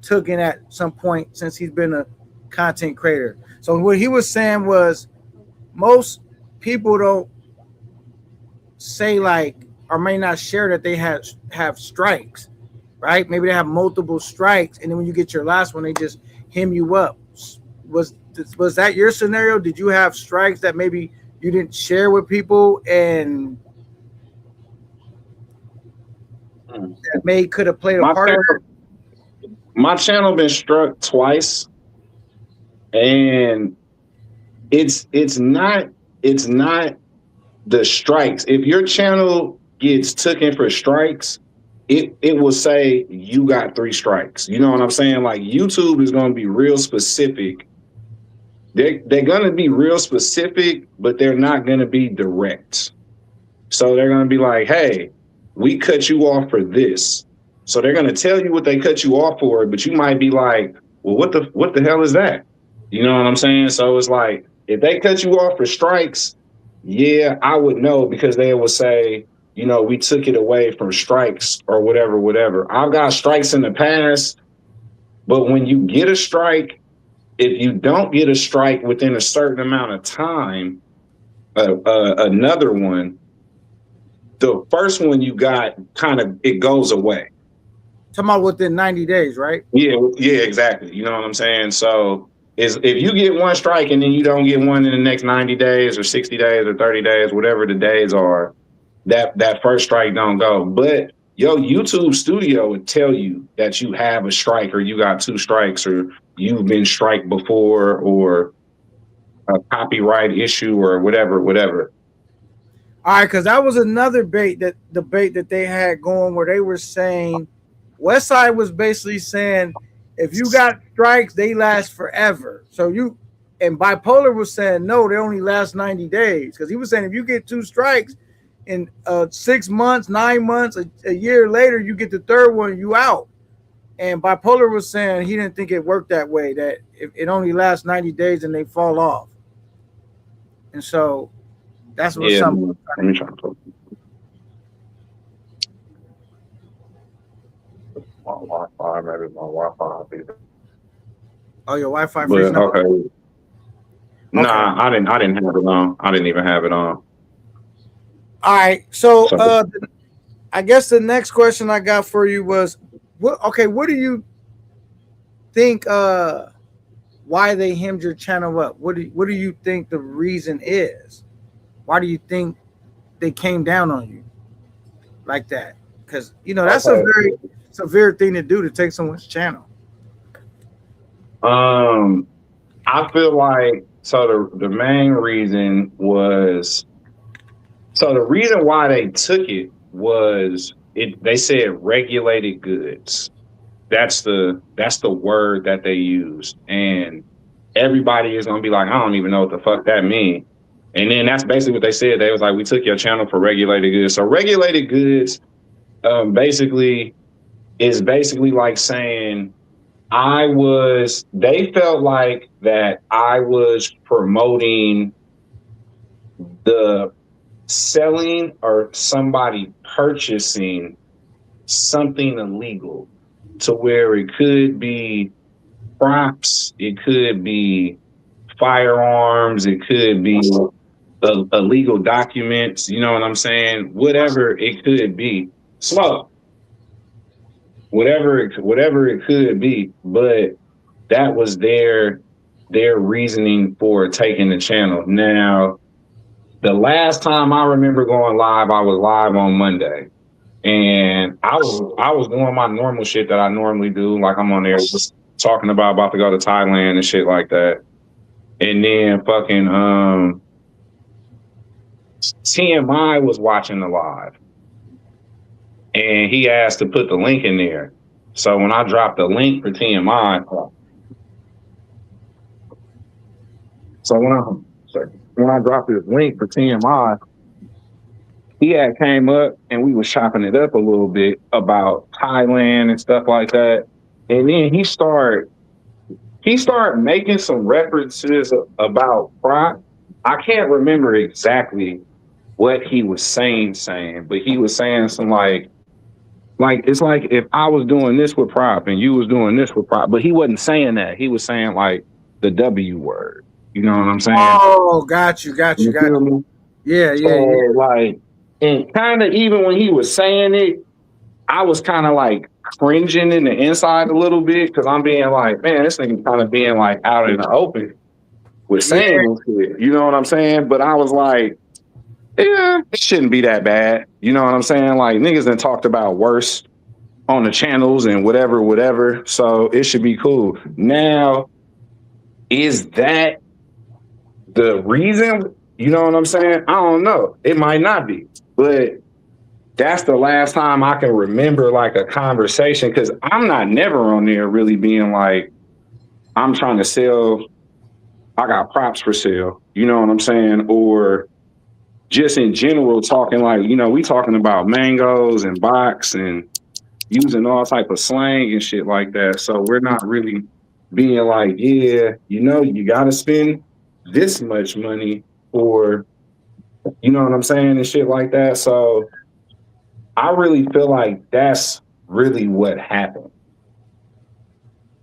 A: taken at some point since he's been a content creator. So what he was saying was most people don't say like or may not share that they have strikes, right? Maybe they have multiple strikes, and then when you get your last one, they just hem you up. Was that your scenario? Did you have strikes that maybe you didn't share with people and that could have played a part?
B: My channel been struck twice, and it's not the strikes. If your channel gets taken for strikes, it will say you got 3 strikes. You know what I'm saying? Like YouTube is going to be real specific. They're going to be real specific, but they're not going to be direct. So they're going to be like, hey, we cut you off for this. So they're going to tell you what they cut you off for, but you might be like, well, what the hell is that? You know what I'm saying? So it's like, if they cut you off for strikes, yeah, I would know because they would say, you know, we took it away from strikes or whatever. I've got strikes in the past, but when you get a strike, if you don't get a strike within a certain amount of time, another one, the first one you got it goes away.
A: Talking about within 90 days, right?
B: Yeah, exactly. You know what I'm saying? So if you get one strike and then you don't get one in the next 90 days or 60 days or 30 days, whatever the days are, that first strike don't go. But your YouTube studio would tell you that you have a strike or you got 2 strikes or you've been striked before or a copyright issue or whatever.
A: All right, because that was another debate that they had going where they were saying Westside was basically saying if you got strikes, they last forever. So and Bipolar was saying no, they only last 90 days because he was saying if you get 2 strikes in 6 months, 9 months, a year later, you get the third one, you out. And Bipolar was saying he didn't think it worked that way, that it only lasts 90 days and they fall off. And so that's what some.
B: Let me try to talk. My Wi-Fi, maybe my Wi-Fi.
A: Oh, your Wi-Fi.
B: Okay. Nah, I didn't have it on. I didn't even have it on.
A: All right. So I guess the next question I got for you was, what do you think why they hemmed your channel up? What do you think the reason is? Why do you think they came down on you like that? Because you know that's a very severe thing to do, to take someone's channel.
B: I feel like the main reason was the reason why they took it was they said regulated goods. That's the word that they used, and everybody is gonna be like, I don't even know what the fuck that means. And then that's basically what they said. They was like, we took your channel for regulated goods. So regulated goods basically is like saying they felt like that I was promoting the selling or somebody purchasing something illegal, to where it could be props, it could be firearms, it could be illegal documents, you know what I'm saying? Whatever it could be. Slow. Whatever it could be, but that was their reasoning for taking the channel. Now, the last time I remember going live, I was live on Monday, and I was doing my normal shit that I normally do, like I'm on there just talking about to go to Thailand and shit like that, and then fucking TMI was watching the live, and he asked to put the link in there. So when I dropped the link for TMI, when I dropped this link for TMI, he had came up and we was chopping it up a little bit about Thailand and stuff like that. And then he started making some references about Prop. I can't remember exactly what he was saying, but he was saying some like it's like if I was doing this with Prop and you was doing this with Prop, but he wasn't saying that. He was saying like the W word. You know what I'm saying?
A: Oh, got you.
B: feel me?
A: Yeah.
B: Like, and kind of even when he was saying it, I was kind of like cringing in the inside a little bit because I'm being like, man, this nigga kind of being like out in the open with saying this shit. You know what I'm saying? But I was like, yeah, it shouldn't be that bad. You know what I'm saying? Like niggas done talked about worse on the channels and whatever. So it should be cool. Now, is that the reason? You know what I'm saying? I don't know. It might not be, but that's the last time I can remember like a conversation because I'm not never on there really being like, I'm trying to sell, I got props for sale. You know what I'm saying? Or just in general talking like, you know, we talking about mangoes and box and using all type of slang and shit like that. So we're not really being like, yeah, you know, you got to spend this much money for, you know what I'm saying, and shit like that. So I really feel like that's really what happened.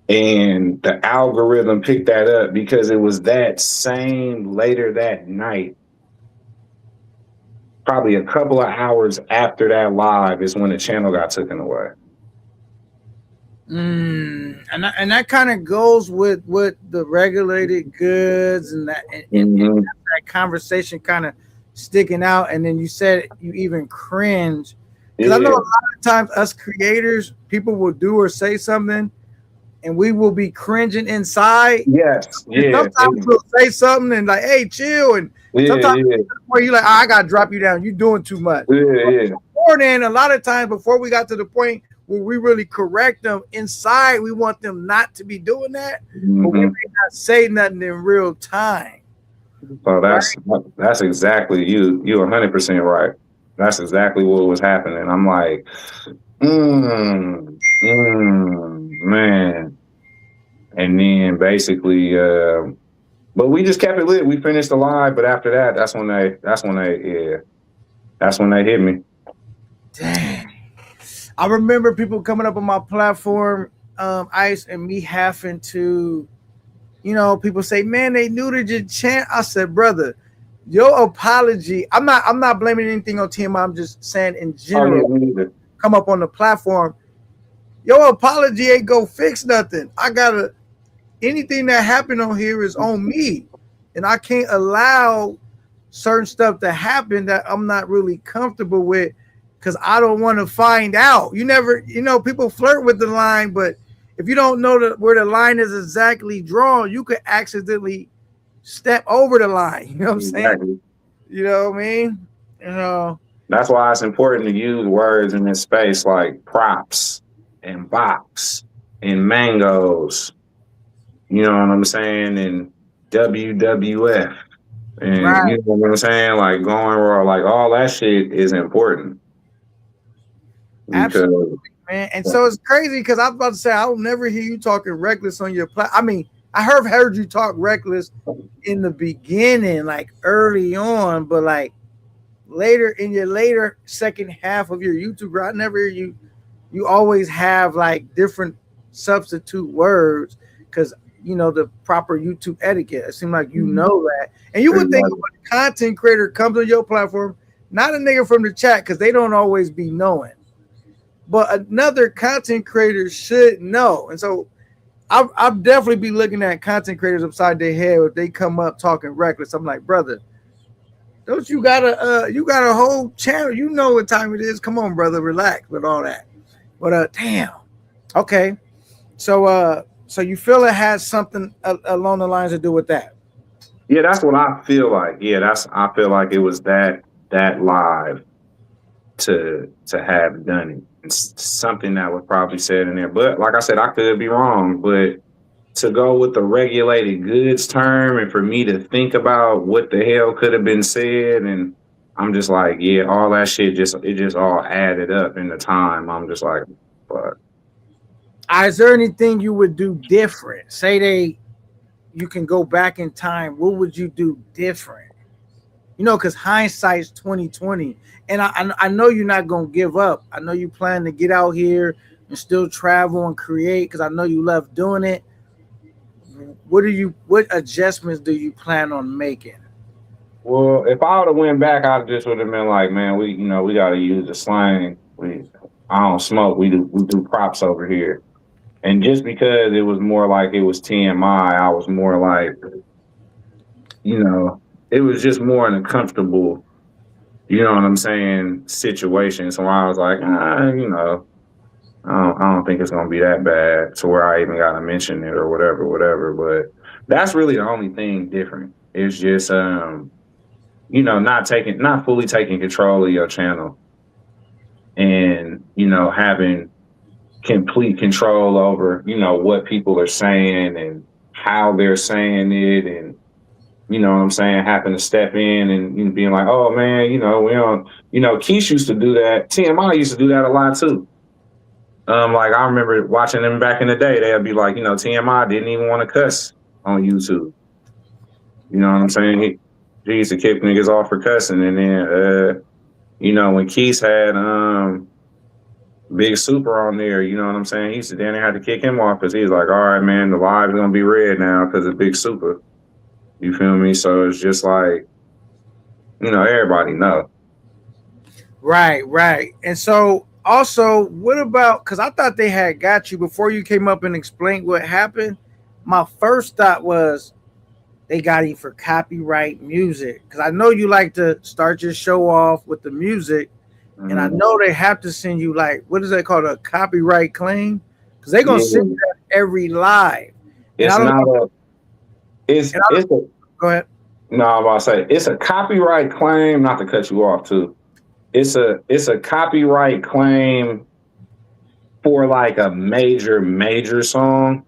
B: And the algorithm picked that up because it was that same later that night, probably a couple of hours after that live is when the channel got taken away.
A: And that kind of goes with the regulated goods and that and that conversation kind of sticking out. And then you said you even cringe because I know a lot of times us creators, people will do or say something, and we will be cringing inside.
B: Yes,
A: sometimes we'll say something and like, "Hey, chill," and sometimes where you're like, "I gotta drop you down. You're doing too much." Before then, a lot of times before we got to the point where we really correct them inside, we want them not to be doing that, but we may not say nothing in real time.
B: So that's exactly you 100% right. That's exactly what was happening. I'm like, man. And then basically, but we just kept it lit. We finished the live, but after that, that's when they hit me.
A: Dang. I remember people coming up on my platform, Ice, and me having to, you know, people say, "Man, they neutered your chant." I said, "Brother, your apology." I'm not blaming anything on TMI. I'm just saying in general. Come up on the platform, your apology ain't go fix nothing. Anything that happened on here is on me, and I can't allow certain stuff to happen that I'm not really comfortable with. Because I don't want to find out. You never, you know, people flirt with the line, but if you don't know where the line is exactly drawn, you could accidentally step over the line. You know what I'm saying? You know what I mean? You know.
B: That's why it's important to use words in this space like props and box and mangoes. You know what I'm saying? And WWF. And you know what I'm saying? Like going raw, like all that shit is important.
A: Absolutely, man. And so it's crazy because I was about to say I'll never hear you talking reckless on your platform. I mean, I heard you talk reckless in the beginning, like early on, but like later in your later second half of your YouTube, I never hear you. You always have like different substitute words because you know the proper YouTube etiquette. It seems like you know that, and you would think when a content creator comes on your platform, not a nigga from the chat because they don't always be knowing. But another content creator should know. And so I'll definitely be looking at content creators upside their head if they come up talking reckless. I'm like, brother, don't you got a whole channel? You know what time it is. Come on, brother, relax with all that. But damn. Okay. So you feel it has something along the lines to do with that?
B: Yeah, that's what I feel like. Yeah, I feel like it was that live to have done it. It's something that was probably said in there. But like I said, I could be wrong. But to go with the regulated goods term and for me to think about what the hell could have been said, and I'm just like, yeah, all that shit just all added up in the time. I'm just like, fuck.
A: Is there anything you would do different? Say you can go back in time. What would you do different? You know, because hindsight's 2020, and I know you're not gonna give up. I know you plan to get out here and still travel and create. Because I know you love doing it. What adjustments do you plan on making?
B: Well, if I would have went back, I just would have been like, man, we got to use the slang. I don't smoke. We do props over here. And just because it was more like it was TMI, I was more like, it was just more in a comfortable, you know what I'm saying, situation. So I was like, I don't think it's gonna be that bad to where I even gotta mention it or whatever. But that's really the only thing different. It's just not fully taking control of your channel and, having complete control over, what people are saying and how they're saying it. And, you know what I'm saying, having to step in and being like, oh man, we don't, Keith used to do that. TMI used to do that a lot too. Like I remember watching them back in the day, they'd be like, TMI didn't even want to cuss on YouTube. You know what I'm saying? He used to kick niggas off for cussing. And then, when Keith had Big Super on there, you know what I'm saying? He used to then had to kick him off because he's like, all right, man, the live's going to be red now because of Big Super. You feel me? So it's just like, everybody know.
A: Right. And so also, what about, because I thought they had got you before you came up and explained what happened. My first thought was they got you for copyright music, because I know you like to start your show off with the music, and I know they have to send you, like, what is that called, a copyright claim? Because they're gonna send that every live.
B: It's not
A: go ahead.
B: No, I'm about to say it's a copyright claim. Not to cut you off too. It's a copyright claim for like a major song.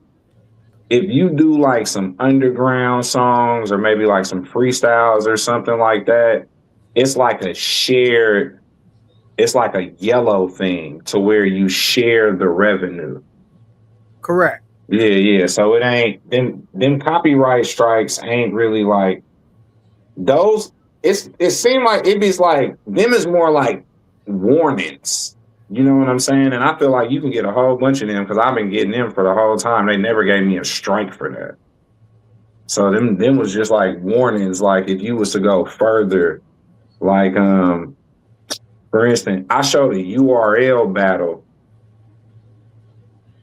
B: If you do like some underground songs or maybe like some freestyles or something like that, it's like it's like a yellow thing to where you share the revenue.
A: Correct.
B: Yeah. So it ain't them copyright strikes ain't really like those. It seemed like it be like them is more like warnings. You know what I'm saying? And I feel like you can get a whole bunch of them because I've been getting them for the whole time. They never gave me a strike for that. So them was just like warnings. Like if you was to go further, like for instance, I showed a URL battle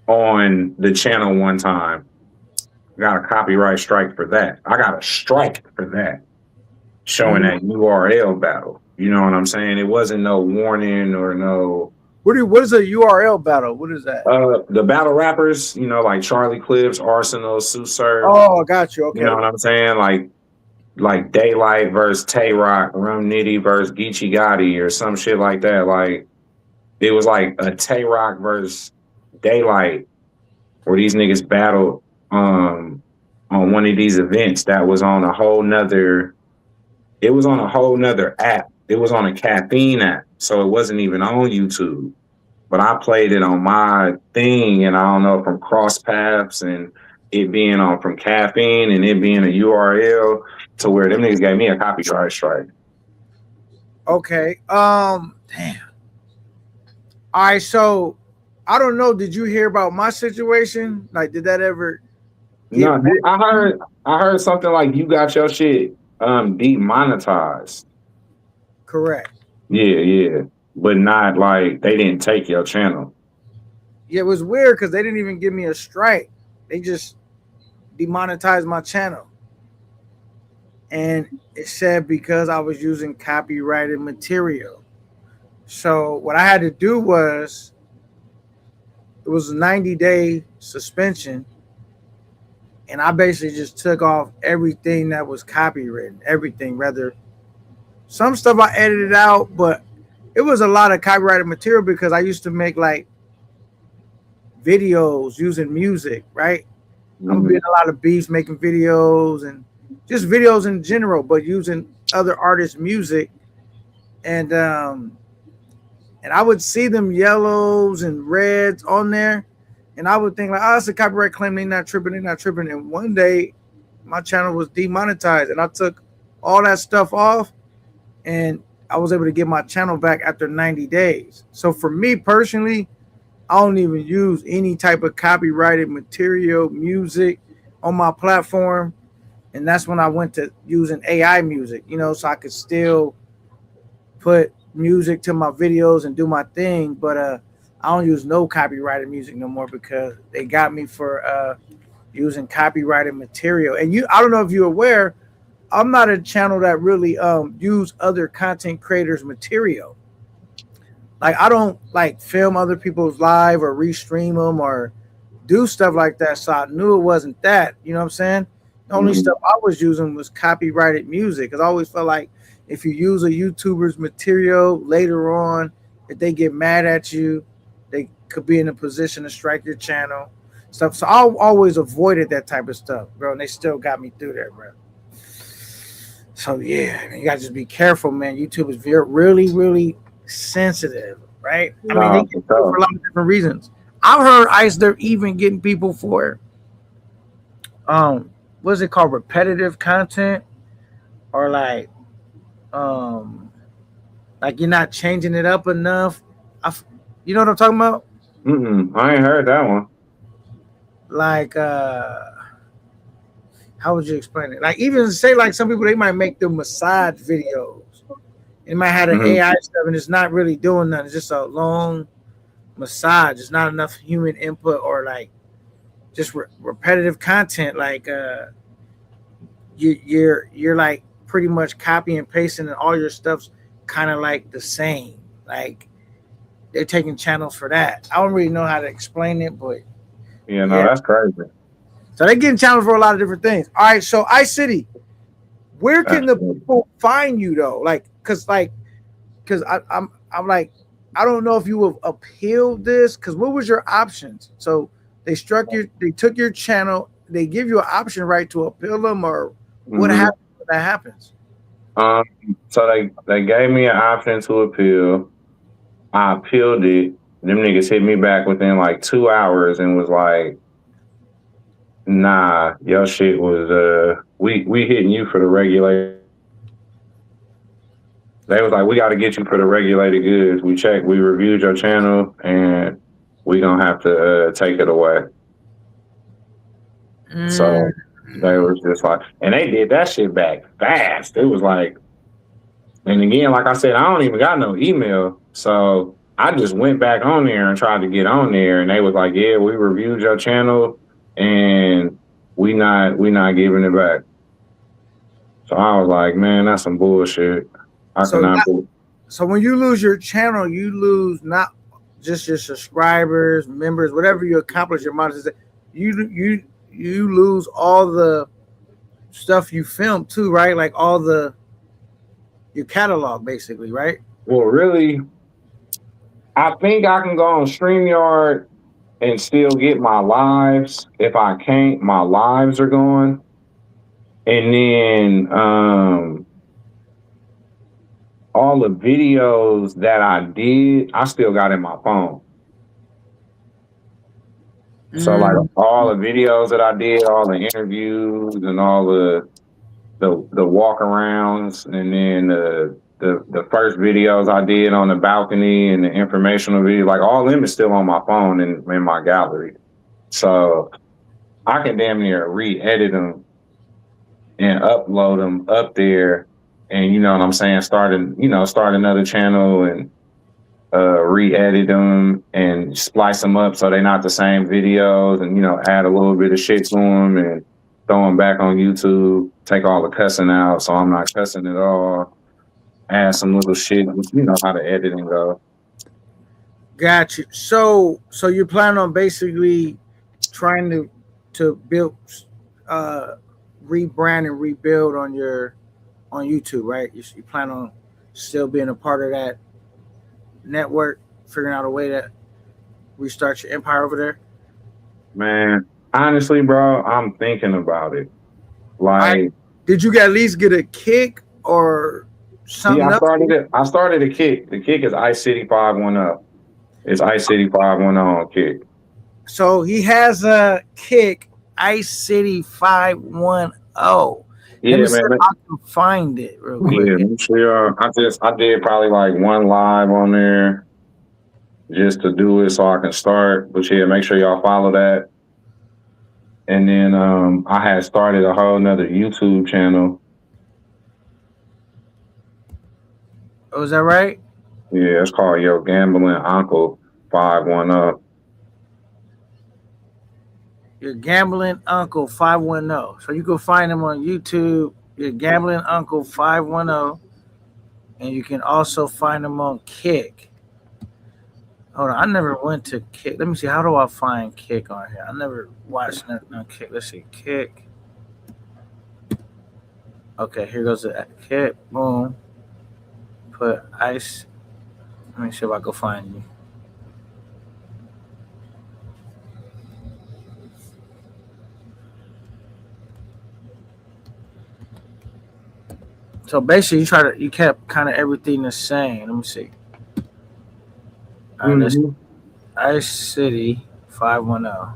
B: on the channel one time. Got a copyright strike for that. I got a strike for that. Showing that URL battle. You know what I'm saying? It wasn't no warning or no.
A: What is a URL battle? What is that?
B: The battle rappers, like Charlie Clips, Arsenal, Sue Surf.
A: Oh, I got you. Okay.
B: You know what I'm saying? Like Daylight versus Tay Rock, Rum Nitty versus Geechee Gotti or some shit like that. Like it was like a Tay Rock versus Daylight where these niggas battled on one of these events that was on a whole nother. It was on a whole nother app. It was on a Caffeine app. So it wasn't even on YouTube. But I played it on my thing, and I don't know, from Cross Paths and it being on from Caffeine and it being a URL to where them niggas gave me a copyright strike.
A: Okay. Damn. All right, so I don't know. Did you hear about my situation? Like, did that ever?
B: No, I heard something like you got your shit demonetized.
A: Correct.
B: Yeah. But not like they didn't take your channel.
A: Yeah, it was weird because they didn't even give me a strike. They just demonetized my channel. And it said because I was using copyrighted material. So what I had to do was, it was a 90-day suspension. And I basically just took off everything that was copywritten, everything. Rather, some stuff I edited out, but it was a lot of copyrighted material because I used to make like videos using music, right? I'm doing a lot of beats, making videos and just videos in general, but using other artists' music. and I would see them yellows and reds on there, and I would think like, oh, it's a copyright claim. They're not tripping. They're not tripping. And one day, my channel was demonetized, and I took all that stuff off, and I was able to get my channel back after 90 days. So for me personally, I don't even use any type of copyrighted material, music on my platform. And that's when I went to using AI music, so I could still put music to my videos and do my thing. But I don't use no copyrighted music no more because they got me for using copyrighted material. And I don't know if you're aware, I'm not a channel that really use other content creators' material. Like I don't like film other people's live or restream them or do stuff like that. So I knew it wasn't that. You know what I'm saying? The only stuff I was using was copyrighted music. Because I always felt like if you use a YouTuber's material later on, if they get mad at you, they could be in a position to strike your channel. Stuff. So I always avoided that type of stuff, bro. And they still got me through there, bro. So yeah, you gotta just be careful, man. YouTube is really, really sensitive, right? I mean, they get people for a lot of different reasons. I've heard Ice, they're even getting people for what's it called, repetitive content, or like you're not changing it up enough. You know what I'm talking about?
B: I ain't heard that one.
A: Like how would you explain it? Like even say like some people, they might make them massage videos. It might have an AI stuff and it's not really doing nothing. It's just a long massage. It's not enough human input or like just repetitive content. Like you're like pretty much copy and pasting and all your stuff's kind of like the same. Like they're taking channels for that. I don't really know how to explain it, but
B: yeah, that's crazy.
A: So they're getting channels for a lot of different things. All right, so Ice City, where can the people find you though? Like, cause I'm like, I don't know if you have appealed this. Cause what was your options? So they took your channel. They give you an option right to appeal them, or what happens when that happens?
B: So they gave me an option to appeal. I appealed it. Them niggas hit me back within like 2 hours and was like, nah, your shit was we hitting you for the regulated. They was like, we got to get you for the regulated goods. We reviewed your channel, and we gonna have to take it away. So they was just like, and they did that shit back fast. It was like, and again, like I said, I don't even got no email, so I just went back on there and tried to get on there, and they was like, yeah, we reviewed your channel, and we not giving it back. So I was like, man, that's some bullshit.
A: So when you lose your channel, you lose not just your subscribers, members, whatever you accomplish, your monetization. You lose all the stuff you filmed too, right? Like all your catalog, basically, right?
B: Well, really, I think I can go on StreamYard and still get my lives. If I can't, my lives are gone. And then all the videos that I did, I still got in my phone. So like all the videos that I did, all the interviews and all the walk arounds, and then the first videos I did on the balcony and the informational video, like all of them is still on my phone and in my gallery. So I can damn near re-edit them and upload them up there, and you know what I'm saying, start another channel and re-edit them and splice them up so they're not the same videos, and add a little bit of shit to them and throw them back on YouTube, take all the cussing out so I'm not cussing at all, add some little shit, you know how the editing go.
A: Got you. So you're planning on basically trying to build rebrand and rebuild on YouTube, right? You plan on still being a part of that network, figuring out a way to restart your empire over there?
B: Man, honestly, bro, I'm thinking about it. Like,
A: did you at least get a kick, or something else.
B: I started a kick. The kick is Ice City 510. It's Ice City 510 on kick.
A: So he has a kick, Ice City 510. Let
B: Yeah,
A: me see
B: man.
A: if I can find it real quick.
B: Yeah, make sure I did probably like one live on there just to do it so I can start. But yeah, make sure y'all follow that. And then I had started a whole nother YouTube channel.
A: Oh, is that right?
B: Yeah, it's called Yo Gambling Uncle 510.
A: Your Gambling Uncle 510. So you can find him on YouTube, Your Gambling Uncle 510. And you can also find him on Kick. Hold on, I never went to Kick. Let me see. How do I find Kick on here? I never watched nothing on Kick. Let's see. Kick. Okay, here goes the Kick. Boom. Put Ice. Let me see if I can find you. So basically, you kept kind of everything the same. Let me see. All right, let's Ice City 510.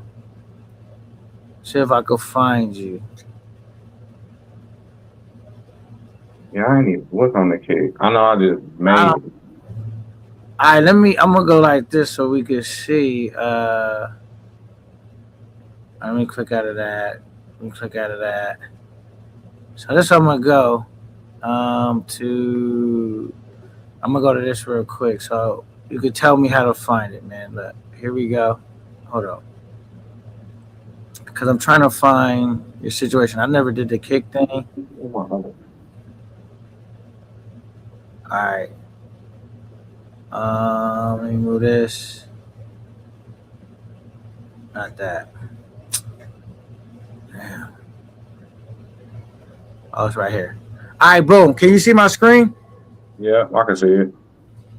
A: See if I could find you.
B: Yeah, I ain't even look on the kick. I know I just made it.
A: All right, I'm gonna go like this so we can see. Let me click out of that. Let me click out of that. So this I'm gonna go to. I'm gonna go to this real quick so you could tell me how to find it, man. Look, here we go. Hold on, because I'm trying to find your situation. I never did the kick thing. All right. Let me move this. Not that. Damn. Oh, it's right here. All right, boom. Can you see my screen?
B: Yeah, I can see it.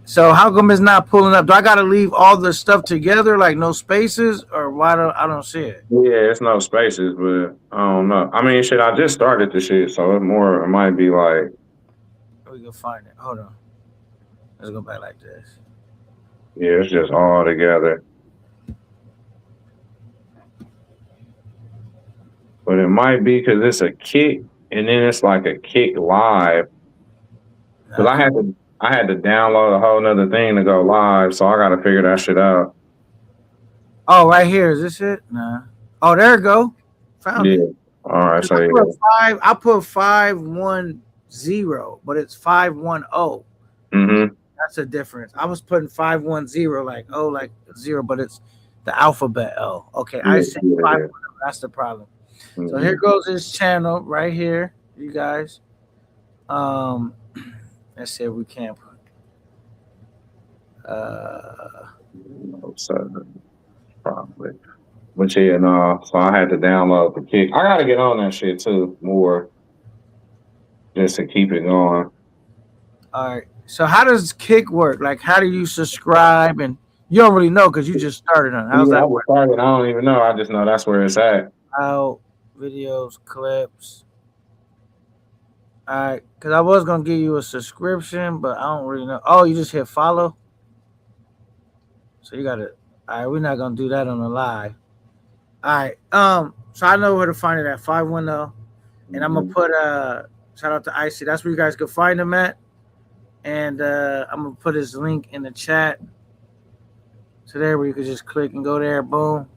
A: So how come it's not pulling up? Do I gotta leave all the stuff together, like no spaces, or why don't I don't see it?
B: Yeah, it's no spaces, but I don't know. I mean, shit, I just started the shit, so it might be like.
A: We can find it. Hold on. Let's go back like this.
B: Yeah, it's just all together. But it might be because it's a kick, and then it's like a kick live. Because I had to download a whole nother thing to go live, so I got to figure that shit out.
A: Oh, right here. Is this it? Nah. Oh, there it go. Found
B: Yeah.
A: it.
B: All right. So
A: I put 510, but it's 510.
B: Mm-hmm.
A: That's a difference. I was putting 510 like zero, but it's the alphabet O. Okay, I see 510. That's the problem. Mm-hmm. So here goes this channel right here, you guys. Let's see if we can put
B: probably. But yeah, no, so I had to download the kick. I gotta get on that shit too more. Just to keep it going.
A: All right. So how does Kick work? Like how do you subscribe? And you don't really know because you just started on it. How's that work?
B: I don't even know. I just know that's where it's at.
A: Out videos, clips. All right, because I was gonna give you a subscription, but I don't really know. Oh, you just hit follow. So you gotta. All right, we're not gonna do that on the live. All right. So I know where to find it at 510, and I'm gonna put shout out to Icy. That's where you guys can find him at, and I'm gonna put his link in the chat. So there, where you can just click and go there. Boom.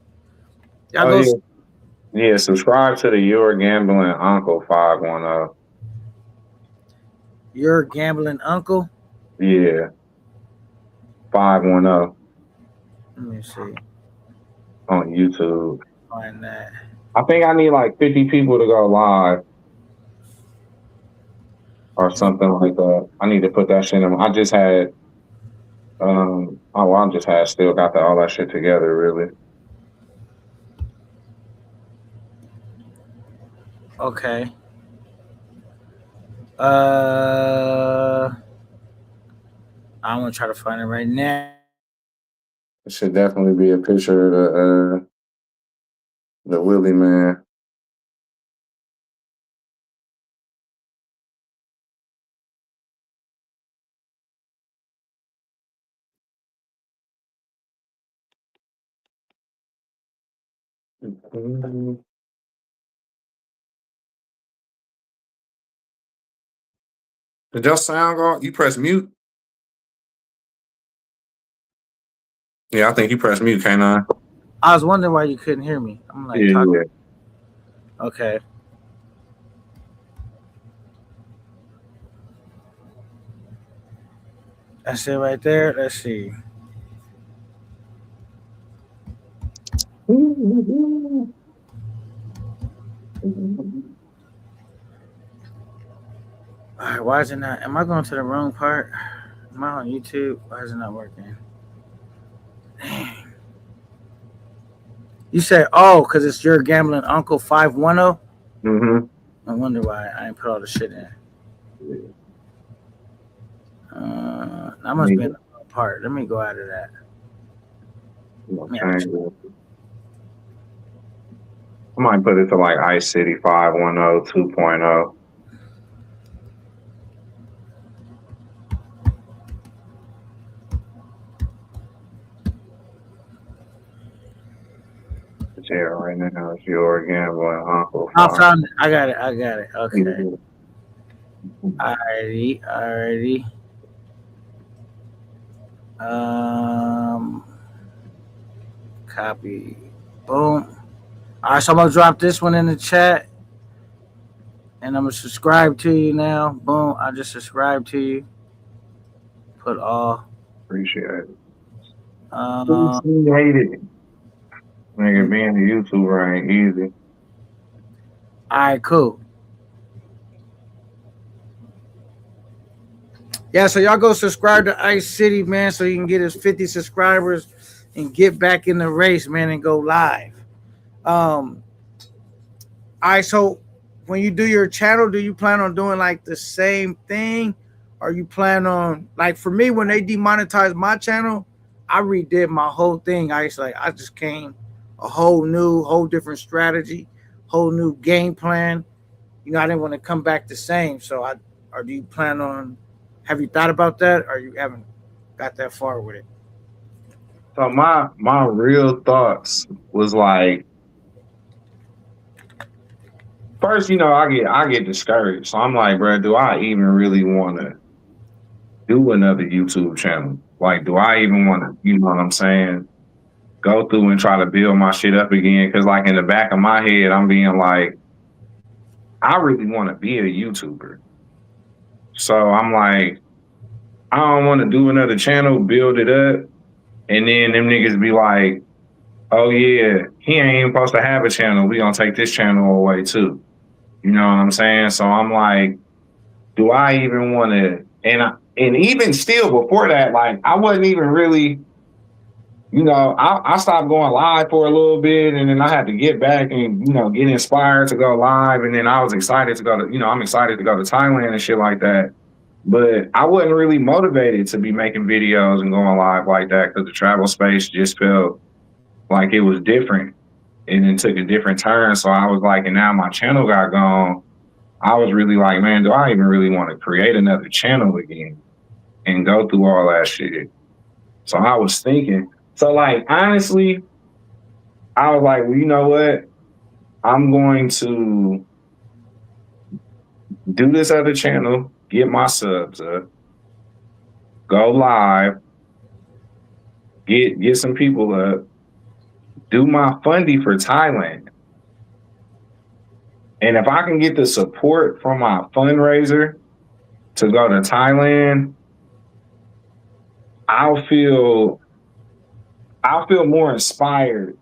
B: Yeah, subscribe to the Your Gambling Uncle 510.
A: Your Gambling Uncle?
B: Yeah. 510.
A: Let me see.
B: On YouTube.
A: Find that.
B: I think I need like 50 people to go live. Or something like that. I need to put that shit in. I just had I just had still got all that shit together really.
A: Okay. I'm gonna try to find it right now.
B: It should definitely be a picture of the Willie man.
C: Did your sound go? You press mute? Yeah, I think you pressed mute, can't I?
A: I was wondering why you couldn't hear me. I'm like,
C: Yeah.
A: okay. That's it right there. Let's see. All right, why is it not? Am I going to the wrong part? Am I on YouTube? Why is it not working? Dang. You said, oh, because it's your gambling uncle 510?
C: Mm-hmm.
A: I wonder why I ain't put all the shit in. That must be in the wrong part. Let me go out of that.
C: I might put it to like Ice City 510 2.0. Yeah, right now it's your gambling uncle.
A: I found it. I got it. Okay. Alrighty. Copy. Boom. All right, so I'm gonna drop this one in the chat, and I'm gonna subscribe to you now. Boom. I just subscribed to you. Put all.
C: Appreciate it. Hate it. Nigga, being a YouTuber ain't easy.
A: All right, cool. Yeah, so y'all go subscribe to Ice City, man, so you can get his 50 subscribers and get back in the race, man, and go live. All right, so when you do your channel, do you plan on doing like the same thing? Or you plan on, like for me, when they demonetized my channel, I redid my whole thing. I just came a whole different strategy, whole new game plan. You know, I didn't want to come back the same. So or do you plan on, have you thought about that, or you haven't got that far with it?
C: So my real thoughts was like, first, you know, I get discouraged. So I'm like, bro, do I even really want to do another YouTube channel? Like, do I even want to, you know what I'm saying, go through and try to build my shit up again? Because like in the back of my head, I'm being like, I really want to be a YouTuber. So I'm like, I don't want to do another channel, build it up, and then them niggas be like, oh yeah, he ain't even supposed to have a channel. We gonna take this channel away too. You know what I'm saying? So I'm like, do I even want to? And even still before that, like I wasn't even really, you know, I stopped going live for a little bit, and then I had to get back and, you know, get inspired to go live. And then I was excited to go to, you know, I'm excited to go to Thailand and shit like that. But I wasn't really motivated to be making videos and going live like that because the travel space just felt like it was different and it took a different turn. So I was like, and now my channel got gone. I was really like, man, do I even really want to create another channel again and go through all that shit? So I was thinking, so like, honestly, I was like, well, you know what? I'm going to do this other channel, get my subs up, go live, get some people up, do my fundy for Thailand. And if I can get the support from my fundraiser to go to Thailand, I'll feel more inspired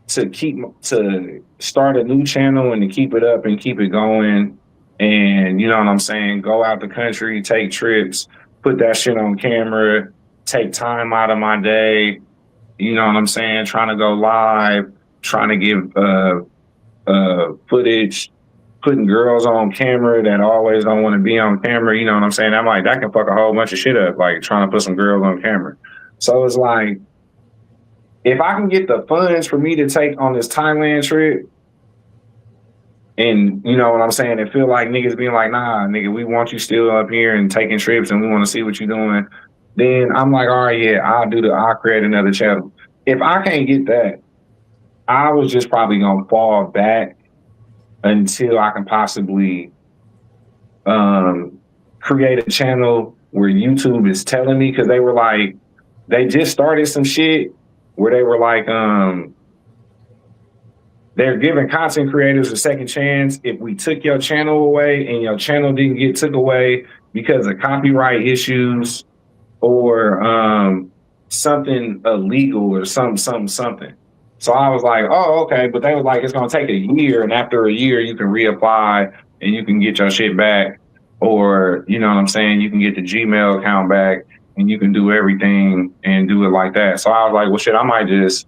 C: to start a new channel and to keep it up and keep it going. And you know what I'm saying? Go out the country, take trips, put that shit on camera, take time out of my day. You know what I'm saying? Trying to go live, trying to give footage, putting girls on camera that always don't want to be on camera. You know what I'm saying? I'm like, that can fuck a whole bunch of shit up, like trying to put some girls on camera. So it's like, if I can get the funds for me to take on this Thailand trip, and you know what I'm saying, it feel like niggas being like, nah, nigga, we want you still up here and taking trips and we want to see what you're doing, then I'm like, all right, yeah, I'll create another channel. If I can't get that, I was just probably gonna fall back until I can possibly create a channel where YouTube is telling me, because they were like, they just started some shit where they were like, they're giving content creators a second chance if we took your channel away and your channel didn't get took away because of copyright issues or something illegal or something. So I was like, oh, okay. But they were like, it's gonna take a year, and after a year you can reapply and you can get your shit back. Or, you know what I'm saying, you can get the Gmail account back and you can do everything and do it like that. So I was like, well shit, I might just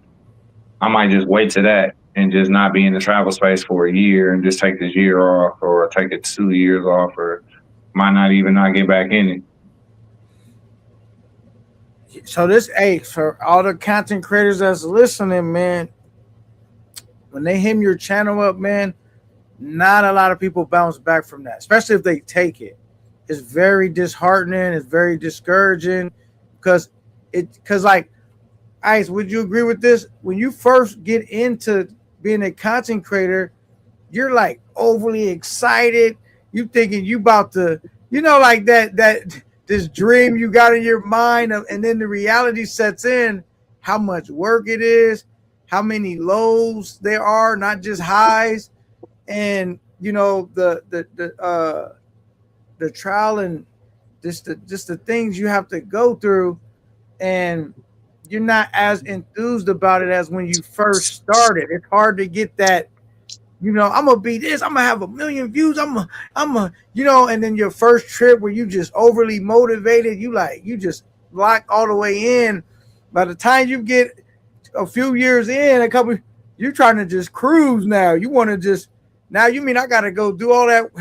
C: wait to that and just not be in the travel space for a year and just take this year off or take it 2 years off or might not even not get back in it.
A: So this, hey, for all the content creators that's listening, man, when they hit your channel up, man, not a lot of people bounce back from that, especially if they take it. It's very disheartening. It's very discouraging because like, Ice, would you agree with this? When you first get into being a content creator, you're like overly excited. You thinking you about to, you know, like that this dream you got in your mind of, and then the reality sets in, how much work it is, how many lows there are, not just highs. And you know the trial and just the things you have to go through, and you're not as enthused about it as when you first started. It's hard to get that, you know, I'm gonna be this, I'm gonna have 1 million views, I'm a, you know, and then your first trip where you just overly motivated, you just lock all the way in. By the time you get a few years in, you're trying to just cruise now. You want to just, now you mean I got to go do all that,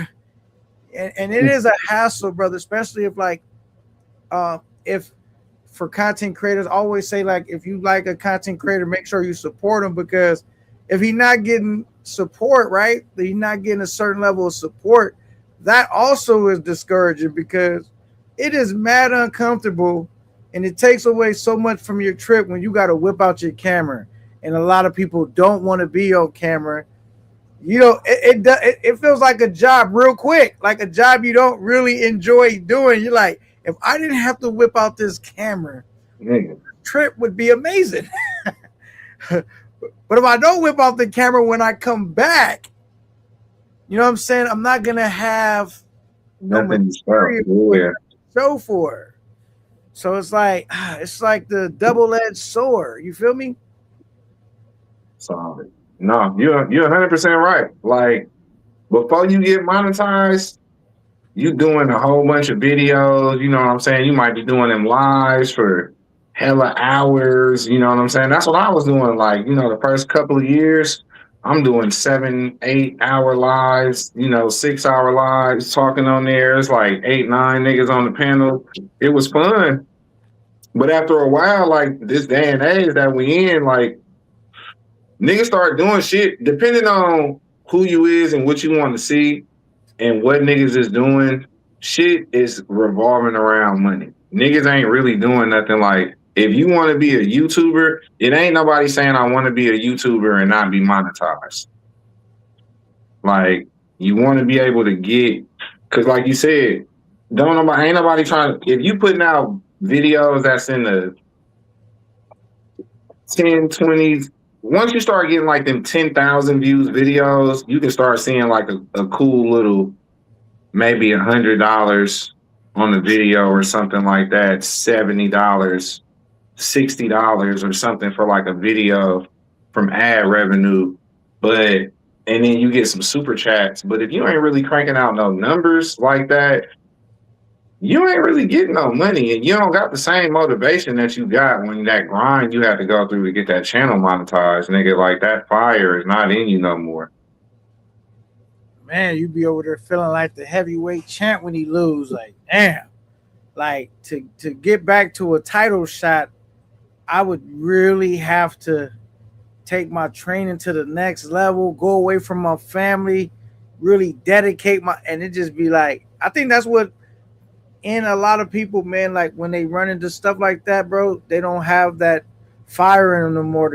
A: and it is a hassle, brother. Especially if like, if for content creators, I always say like, if you like a content creator, make sure you support him, because if he's not getting support, right, he's not getting a certain level of support, that also is discouraging because it is mad uncomfortable, and it takes away so much from your trip when you got to whip out your camera, and a lot of people don't want to be on camera. You know, it feels like a job real quick, like a job you don't really enjoy doing. You're like, if I didn't have to whip out this camera, the trip would be amazing. But if I don't whip out the camera when I come back, you know what I'm saying? I'm not going to have no material to show for it. So it's like the double-edged sword. You feel me?
C: Solid. No, you're 100% right. Like, before you get monetized, you doing a whole bunch of videos. You know what I'm saying? You might be doing them lives for hella hours. You know what I'm saying? That's what I was doing. Like, you know, the first couple of years, I'm doing 7-8 hour lives. You know, 6 hour lives, talking on there. It's like 8-9 niggas on the panel. It was fun. But after a while, like this day and age that we in, like, niggas start doing shit depending on who you is and what you want to see and what niggas is doing. Shit is revolving around money. Niggas ain't really doing nothing. Like, if you want to be a YouTuber, it ain't nobody saying I want to be a YouTuber and not be monetized. Like, you want to be able to get, because like you said, ain't nobody trying to, if you putting out videos that's in the 10, 20s, once you start getting like them 10,000 views videos, you can start seeing like a cool little, maybe $100 on the video or something like that, $70, $60 or something for like a video from ad revenue. And then you get some super chats. But if you ain't really cranking out no numbers like that, you ain't really getting no money, and you don't got the same motivation that you got when that grind you had to go through to get that channel monetized. Nigga, like, that fire is not in you no more.
A: Man, you be over there feeling like the heavyweight champ when he lose. Like, damn. Like, to get back to a title shot, I would really have to take my training to the next level, go away from my family, really dedicate and it just be like, I think that's what, in a lot of people, man, like when they run into stuff like that, bro, they don't have that fire in them no more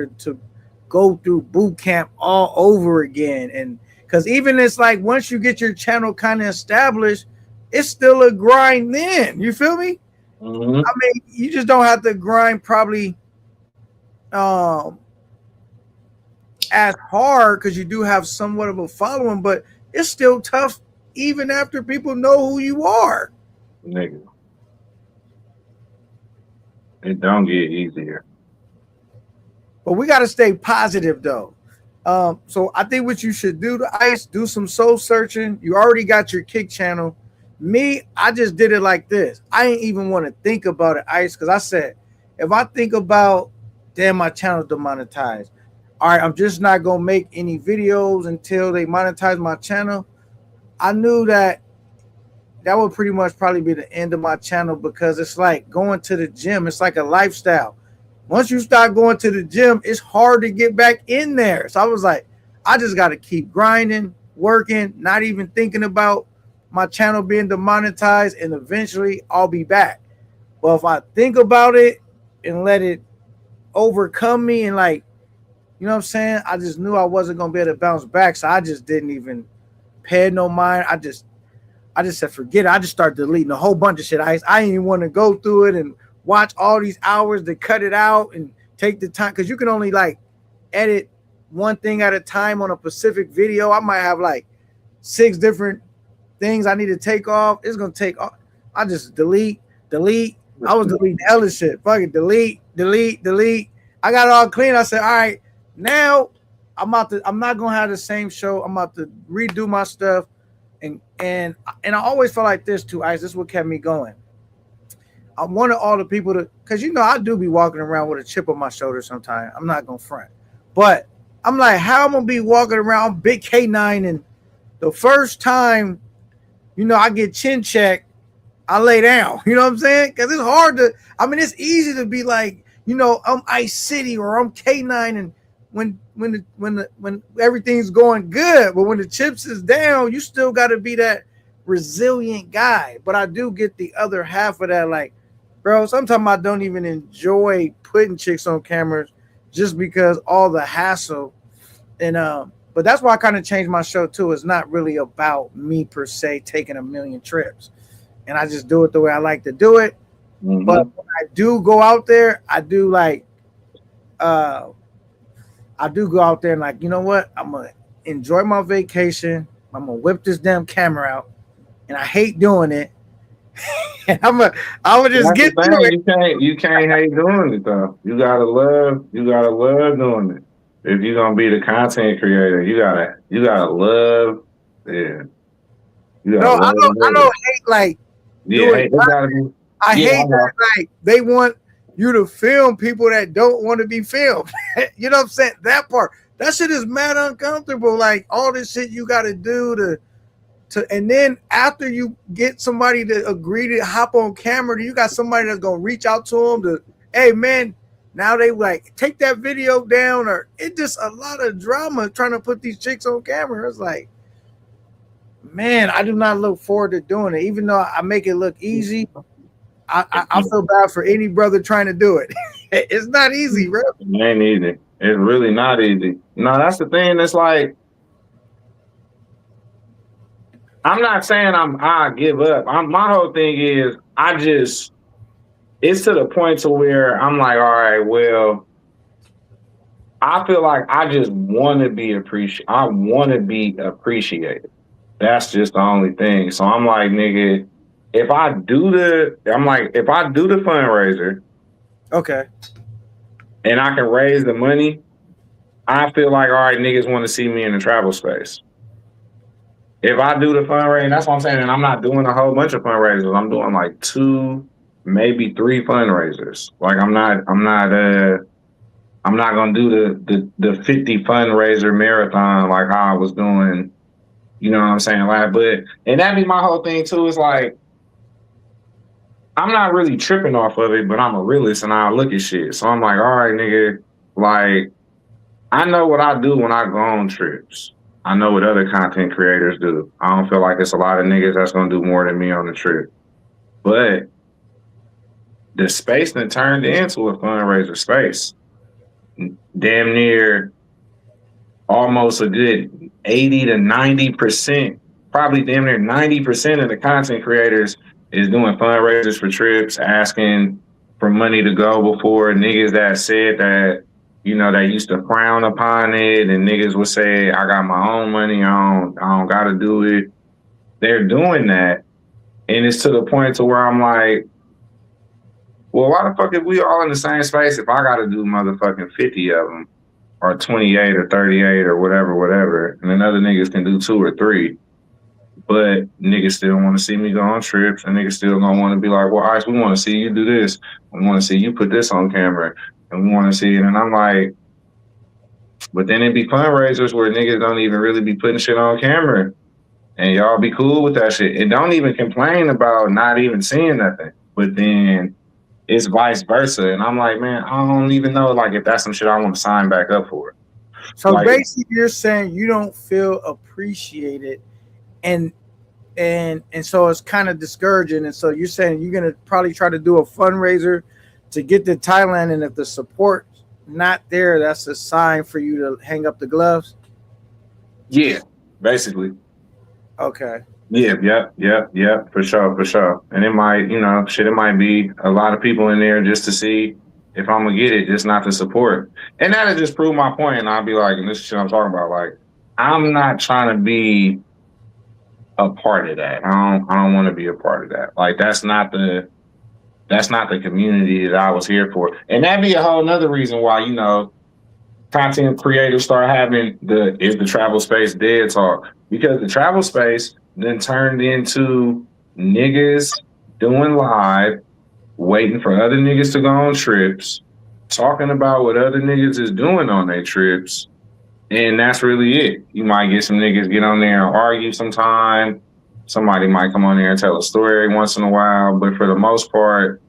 A: go through boot camp all over again. And because even it's like once you get your channel kind of established, it's still a grind then. You feel me?
C: Mm-hmm.
A: I mean, you just don't have to grind probably as hard because you do have somewhat of a following, but it's still tough even after people know who you are.
C: Nigga. It don't get easier.
A: But we got to stay positive though. So I think what you should do to Ice, do some soul searching. You already got your Kick channel. Me, I just did it like this. I ain't even want to think about it, Ice, because I said, if I think about, damn, my channel's demonetized. All right, I'm just not going to make any videos until they monetize my channel. I knew that would pretty much probably be the end of my channel because it's like going to the gym. It's like a lifestyle. Once you start going to the gym, it's hard to get back in there. So I was like, I just got to keep grinding, working, not even thinking about my channel being demonetized, and eventually I'll be back. But if I think about it and let it overcome me and like, you know what I'm saying? I just knew I wasn't going to be able to bounce back. So I just didn't even pay no mind. I just said, forget it. I just started deleting a whole bunch of shit. I didn't even want to go through it and watch all these hours to cut it out and take the time. Because you can only like edit one thing at a time on a specific video. I might have like 6 different things I need to take off. It's going to take off. I just delete. I was deleting hella shit. Fucking delete. I got it all clean. I said, all right, now I'm not going to have the same show. I'm about to redo my stuff. And I always felt like this too, Ice. This is what kept me going. I wanted all the people to, because you know I do be walking around with a chip on my shoulder sometimes. I'm not gonna front, but I'm like, how I'm gonna be walking around big K9 and the first time, you know, I get chin checked, I lay down. You know what I'm saying? Because it's hard to. I mean, it's easy to be like, you know, I'm Ice City or I'm K9, and when everything's going good, but when the chips is down, you still got to be that resilient guy. But I do get the other half of that, like, bro, sometimes I don't even enjoy putting chicks on cameras just because all the hassle. And but that's why I kind of changed my show too. It's not really about me per se taking a million trips, and I just do it the way I like to do it. Mm-hmm. But when I do go out there, I do go out there and like, you know what? I'm gonna enjoy my vacation. I'm gonna whip this damn camera out, and I hate doing it. And I'm gonna just get through it.
C: You can't hate doing it though. You gotta love doing it. If you're gonna be the content creator, you gotta love. Yeah.
A: I don't hate like.
C: Yeah,
A: I hate that like they want you to film people that don't want to be filmed. You know what I'm saying? That part. That shit is mad uncomfortable. Like all this shit you got to do to, and then after you get somebody to agree to hop on camera, you got somebody that's gonna reach out to them to, hey man, now they like take that video down, or it just a lot of drama trying to put these chicks on camera. It's like, man, I do not look forward to doing it, even though I make it look easy. I feel bad for any brother trying to do it. It's not easy, bro.
C: It ain't easy. It's really not easy. No, that's the thing. It's like, I'm not saying I give up. My whole thing is it's to the point to where I'm like, all right, well, I feel like I just want to be appreciated. I want to be appreciated. That's just the only thing. So I'm like, nigga, if I do the fundraiser,
A: okay,
C: and I can raise the money, I feel like, all right, niggas want to see me in the travel space. If I do the fundraiser, that's what I'm saying, and I'm not doing a whole bunch of fundraisers. I'm doing like 2, maybe 3 fundraisers. Like I'm not gonna do the 50 fundraiser marathon like how I was doing. You know what I'm saying? Like, and that be my whole thing too. Is like, I'm not really tripping off of it, but I'm a realist and I look at shit. So I'm like, all right, nigga, like, I know what I do when I go on trips. I know what other content creators do. I don't feel like it's a lot of niggas that's gonna do more than me on the trip. But the space then turned into a fundraiser space. Damn near almost a good 80 to 90%, probably damn near 90% of the content creators is doing fundraisers for trips, asking for money to go before niggas that said that, you know, they used to frown upon it and niggas would say, I got my own money, I don't gotta do it. They're doing that. And it's to the point to where I'm like, well, why the fuck if we all in the same space if I gotta do motherfucking 50 of them? Or 28 or 38 or whatever, and then other niggas can do 2 or 3. But niggas still want to see me go on trips, and niggas still gonna want to be like, well, Ice, we want to see you do this. We want to see you put this on camera, and we want to see it. And I'm like, but then it'd be fundraisers where niggas don't even really be putting shit on camera, and y'all be cool with that shit, and don't even complain about not even seeing nothing. But then it's vice versa. And I'm like, man, I don't even know like if that's some shit I want to sign back up for.
A: So
C: like,
A: basically you're saying you don't feel appreciated and so it's kind of discouraging. And so you're saying you're gonna probably try to do a fundraiser to get to Thailand, and if the support's not there, that's a sign for you to hang up the gloves.
C: Yeah, basically.
A: Okay.
C: Yeah, for sure. And it might, you know, shit, it might be a lot of people in there just to see if I'm gonna get it, just not to support. And that'll just prove my point. And I'll be like, and this is shit I'm talking about, like, I'm not trying to be a part of that. I don't want to be a part of that. Like, that's not the community that I was here for. And that'd be a whole nother reason why, you know, content creators start having is the travel space dead talk, because the travel space then turned into niggas doing live, waiting for other niggas to go on trips, talking about what other niggas is doing on their trips, and that's really it. You might get some niggas get on there and argue sometime. Somebody might come on there and tell a story every once in a while, but for the most part,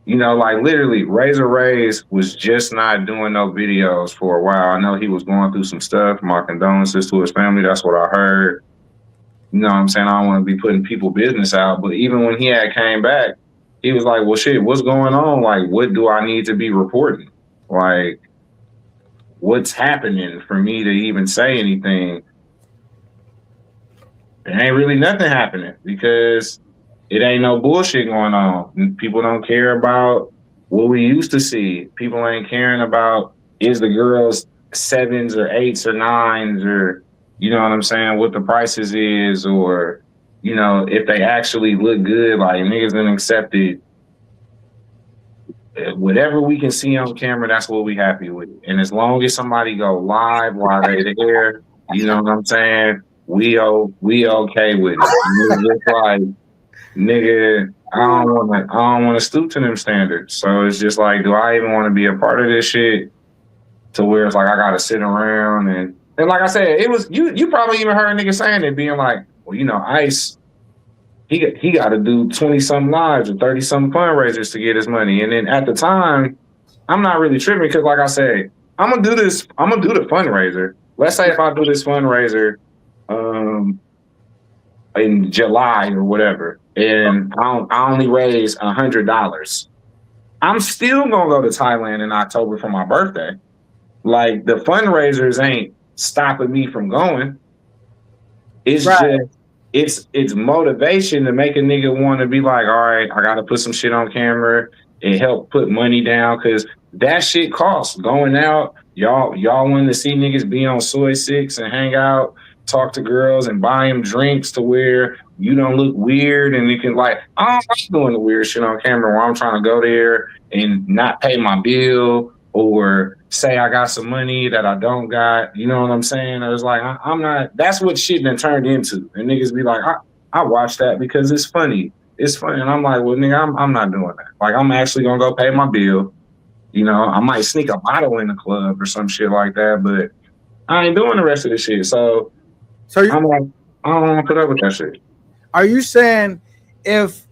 C: you know, like literally Razor Rays was just not doing no videos for a while. I know he was going through some stuff. My condolences to his family. That's what I heard. You know what I'm saying? I don't want to be putting people business out, but even when he had came back, he was like, well, shit, what's going on? Like, what do I need to be reporting? Like, what's happening for me to even say anything? There ain't really nothing happening because it ain't no bullshit going on. People don't care about what we used to see. People ain't caring about is the girls 7s or 8s or 9s or, you know what I'm saying, what the prices is, or, you know, if they actually look good, like niggas done accepted whatever we can see on camera, that's what we happy with. And as long as somebody go live while they there, you know what I'm saying, we okay with it. It's just like, nigga, I don't want to stoop to them standards. So it's just like, do I even want to be a part of this shit? To where it's like I gotta sit around and like I said, it was you probably even heard niggas saying it, being like, well, you know, Ice, he got to do 20-something lives or 30-something fundraisers to get his money. And then at the time, I'm not really tripping because, like I said, I'm gonna do the fundraiser. Let's say if I do this fundraiser in July or whatever, and I only raise $100, I'm still gonna go to Thailand in October for my birthday. Like, the fundraisers ain't stopping me from going. It's right. Just it's motivation to make a nigga want to be like, all right, I gotta put some shit on camera and help put money down, because that shit costs. Going out, y'all want to see niggas be on Soy 6 and hang out, talk to girls and buy them drinks to where you don't look weird, and you can like, I'm doing the weird shit on camera where I'm trying to go there and not pay my bill or say I got some money that I don't got. You know what I'm saying? I was like, I'm not, that's what shit been turned into. And niggas be like, I watch that because it's funny. It's funny. And I'm like, well, nigga, I'm not doing that. Like, I'm actually gonna go pay my bill. You know, I might sneak a bottle in the club or some shit like that, but I ain't doing the rest of the shit. So I'm like, I don't want to put up with that shit.
A: Are you saying if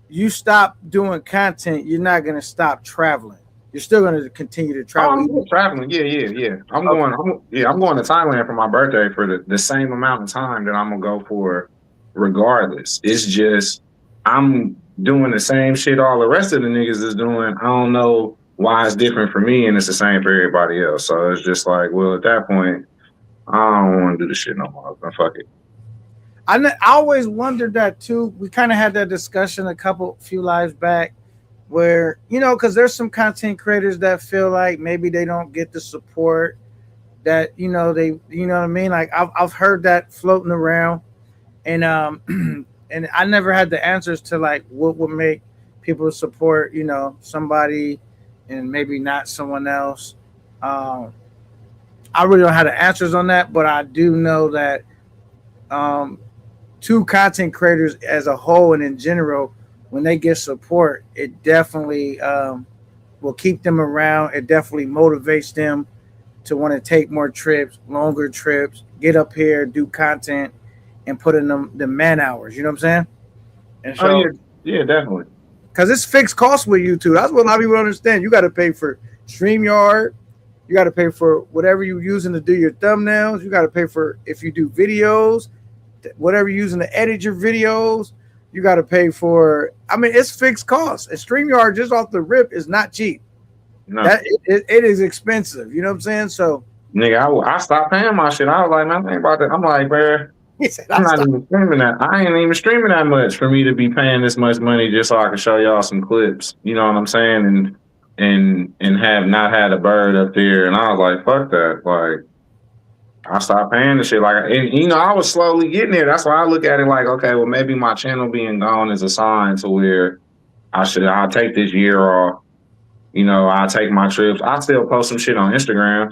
A: you stop doing content, you're not going to stop traveling? You're still going to continue to travel?
C: I'm traveling. Yeah. I'm going to Thailand for my birthday for the same amount of time that I'm going to go for regardless. It's just, I'm doing the same shit all the rest of the niggas is doing. I don't know why it's different for me and it's the same for everybody else. So it's just like, well, at that point, I don't want to do the shit no more. But fuck it.
A: I always wondered that too. We kind of had that discussion few lives back, where because there's some content creators that feel like maybe they don't get the support that they what I mean. Like I've heard that floating around, and and I never had the answers to like what would make people support somebody and maybe not someone else. I really don't have the answers on that, but I do know that two content creators as a whole and in general, when they get support, it definitely will keep them around. It definitely motivates them to want to take more trips, longer trips, get up here, do content, and put in the man hours. You know what I'm saying? And so,
C: yeah, definitely.
A: Because it's fixed costs with YouTube. That's what a lot of people don't understand. You got to pay for StreamYard. You got to pay for whatever you're using to do your thumbnails. You got to pay for if you do videos, whatever you're using to edit your videos. You got to pay for. I mean, it's fixed costs. And StreamYard just off the rip is not cheap.
C: No,
A: it is expensive. You know what I'm saying? So,
C: nigga, I stopped paying my shit. I was like, man, think about that. I'm like, man,
A: he said,
C: I'm not even streaming that. I ain't even streaming that much for me to be paying this much money just so I can show y'all some clips. You know what I'm saying? And have not had a bird up there. And I was like, fuck that. Like, I stopped paying the shit. Like, and I was slowly getting there. That's why I look at it like, okay, well, maybe my channel being gone is a sign to where I'll take this year off. I'll take my trips. I still post some shit on Instagram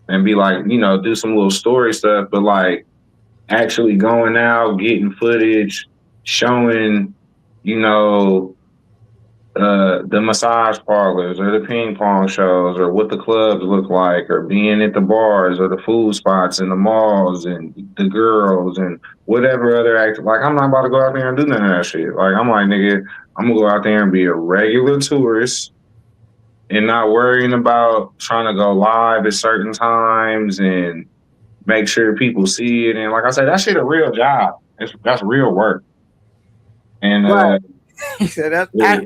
C: and be like, do some little story stuff, but like actually going out, getting footage, showing, the massage parlors or the ping pong shows or what the clubs look like or being at the bars or the food spots in the malls and the girls and whatever other like I'm not about to go out there and do none of that shit. Like I'm like, nigga, I'm gonna go out there and be a regular tourist and not worrying about trying to go live at certain times and make sure people see it. And like I said, that shit a real job. That's real work. And
A: right. He said that. Yeah.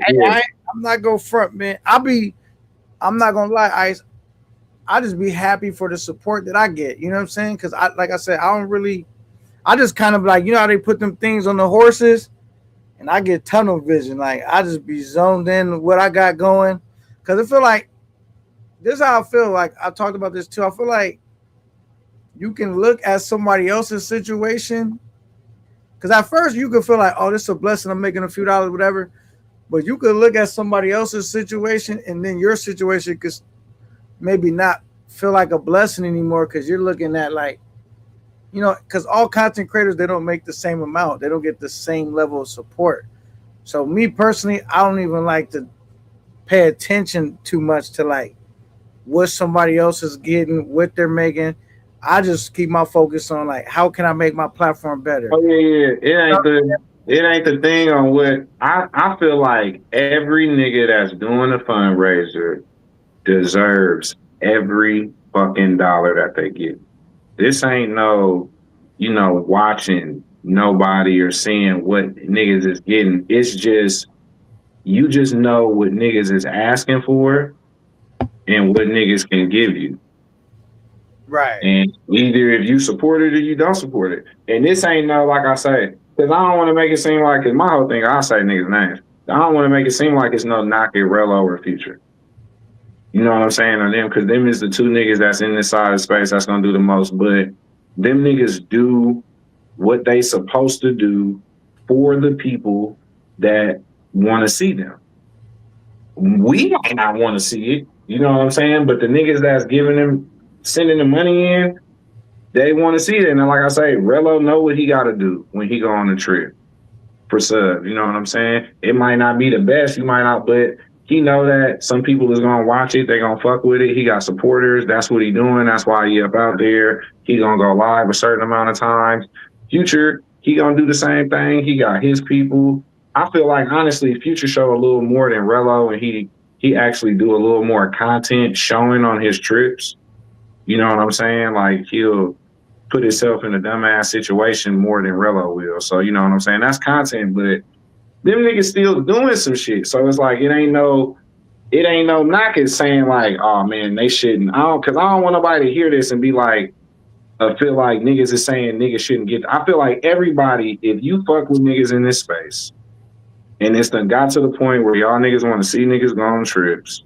A: I'm not gonna front, man. I'm not gonna lie, I just be happy for the support that I get. You know what I'm saying? Because like I said, I just kind of like, how they put them things on the horses, and I get tunnel vision. Like I just be zoned in with what I got going. Because I feel like this is how I feel. Like I talked about this too. I feel like you can look at somebody else's situation. Because at first you could feel like, oh, this is a blessing. I'm making a few dollars, whatever. But you could look at somebody else's situation and then your situation could maybe not feel like a blessing anymore because you're looking at like, because all content creators, they don't make the same amount. They don't get the same level of support. So me personally, I don't even like to pay attention too much to like what somebody else is getting, what they're making. I just keep my focus on like how can I make my platform better.
C: Oh yeah. It ain't the thing on what I feel like every nigga that's doing a fundraiser deserves every fucking dollar that they get. This ain't no, watching nobody or seeing what niggas is getting. It's just you just know what niggas is asking for and what niggas can give you.
A: Right.
C: And either if you support it or you don't support it. And this ain't no, like I say, because I don't want to make it seem like, because my whole thing, I say niggas' names. I don't want to make it seem like it's no knock at Rello or Future. You know what I'm saying on them? Because them is the two niggas that's in this side of space that's going to do the most. But them niggas do what they supposed to do for the people that want to see them. We might not want to see it. You know what I'm saying? But the niggas that's giving them, sending the money in, they want to see it. And like I say, Rello know what he got to do when he go on the trip for sub. You know what I'm saying? It might not be the best, you might not, but he know that some people is going to watch it. They going to fuck with it. He got supporters. That's what he doing. That's why he up out there. He going to go live a certain amount of times. Future, he going to do the same thing. He got his people. I feel like, honestly, Future show a little more than Rello, and he actually do a little more content showing on his trips. You know what I'm saying? Like, he'll put himself in a dumbass situation more than Rello will. So, you know what I'm saying? That's content, but them niggas still doing some shit. So it's like, it ain't no knock at saying like, oh man, they shouldn't. Cause I don't want nobody to hear this and be like, I feel like niggas is saying niggas shouldn't get. I feel like everybody, if you fuck with niggas in this space, and it's done got to the point where y'all niggas want to see niggas go on trips,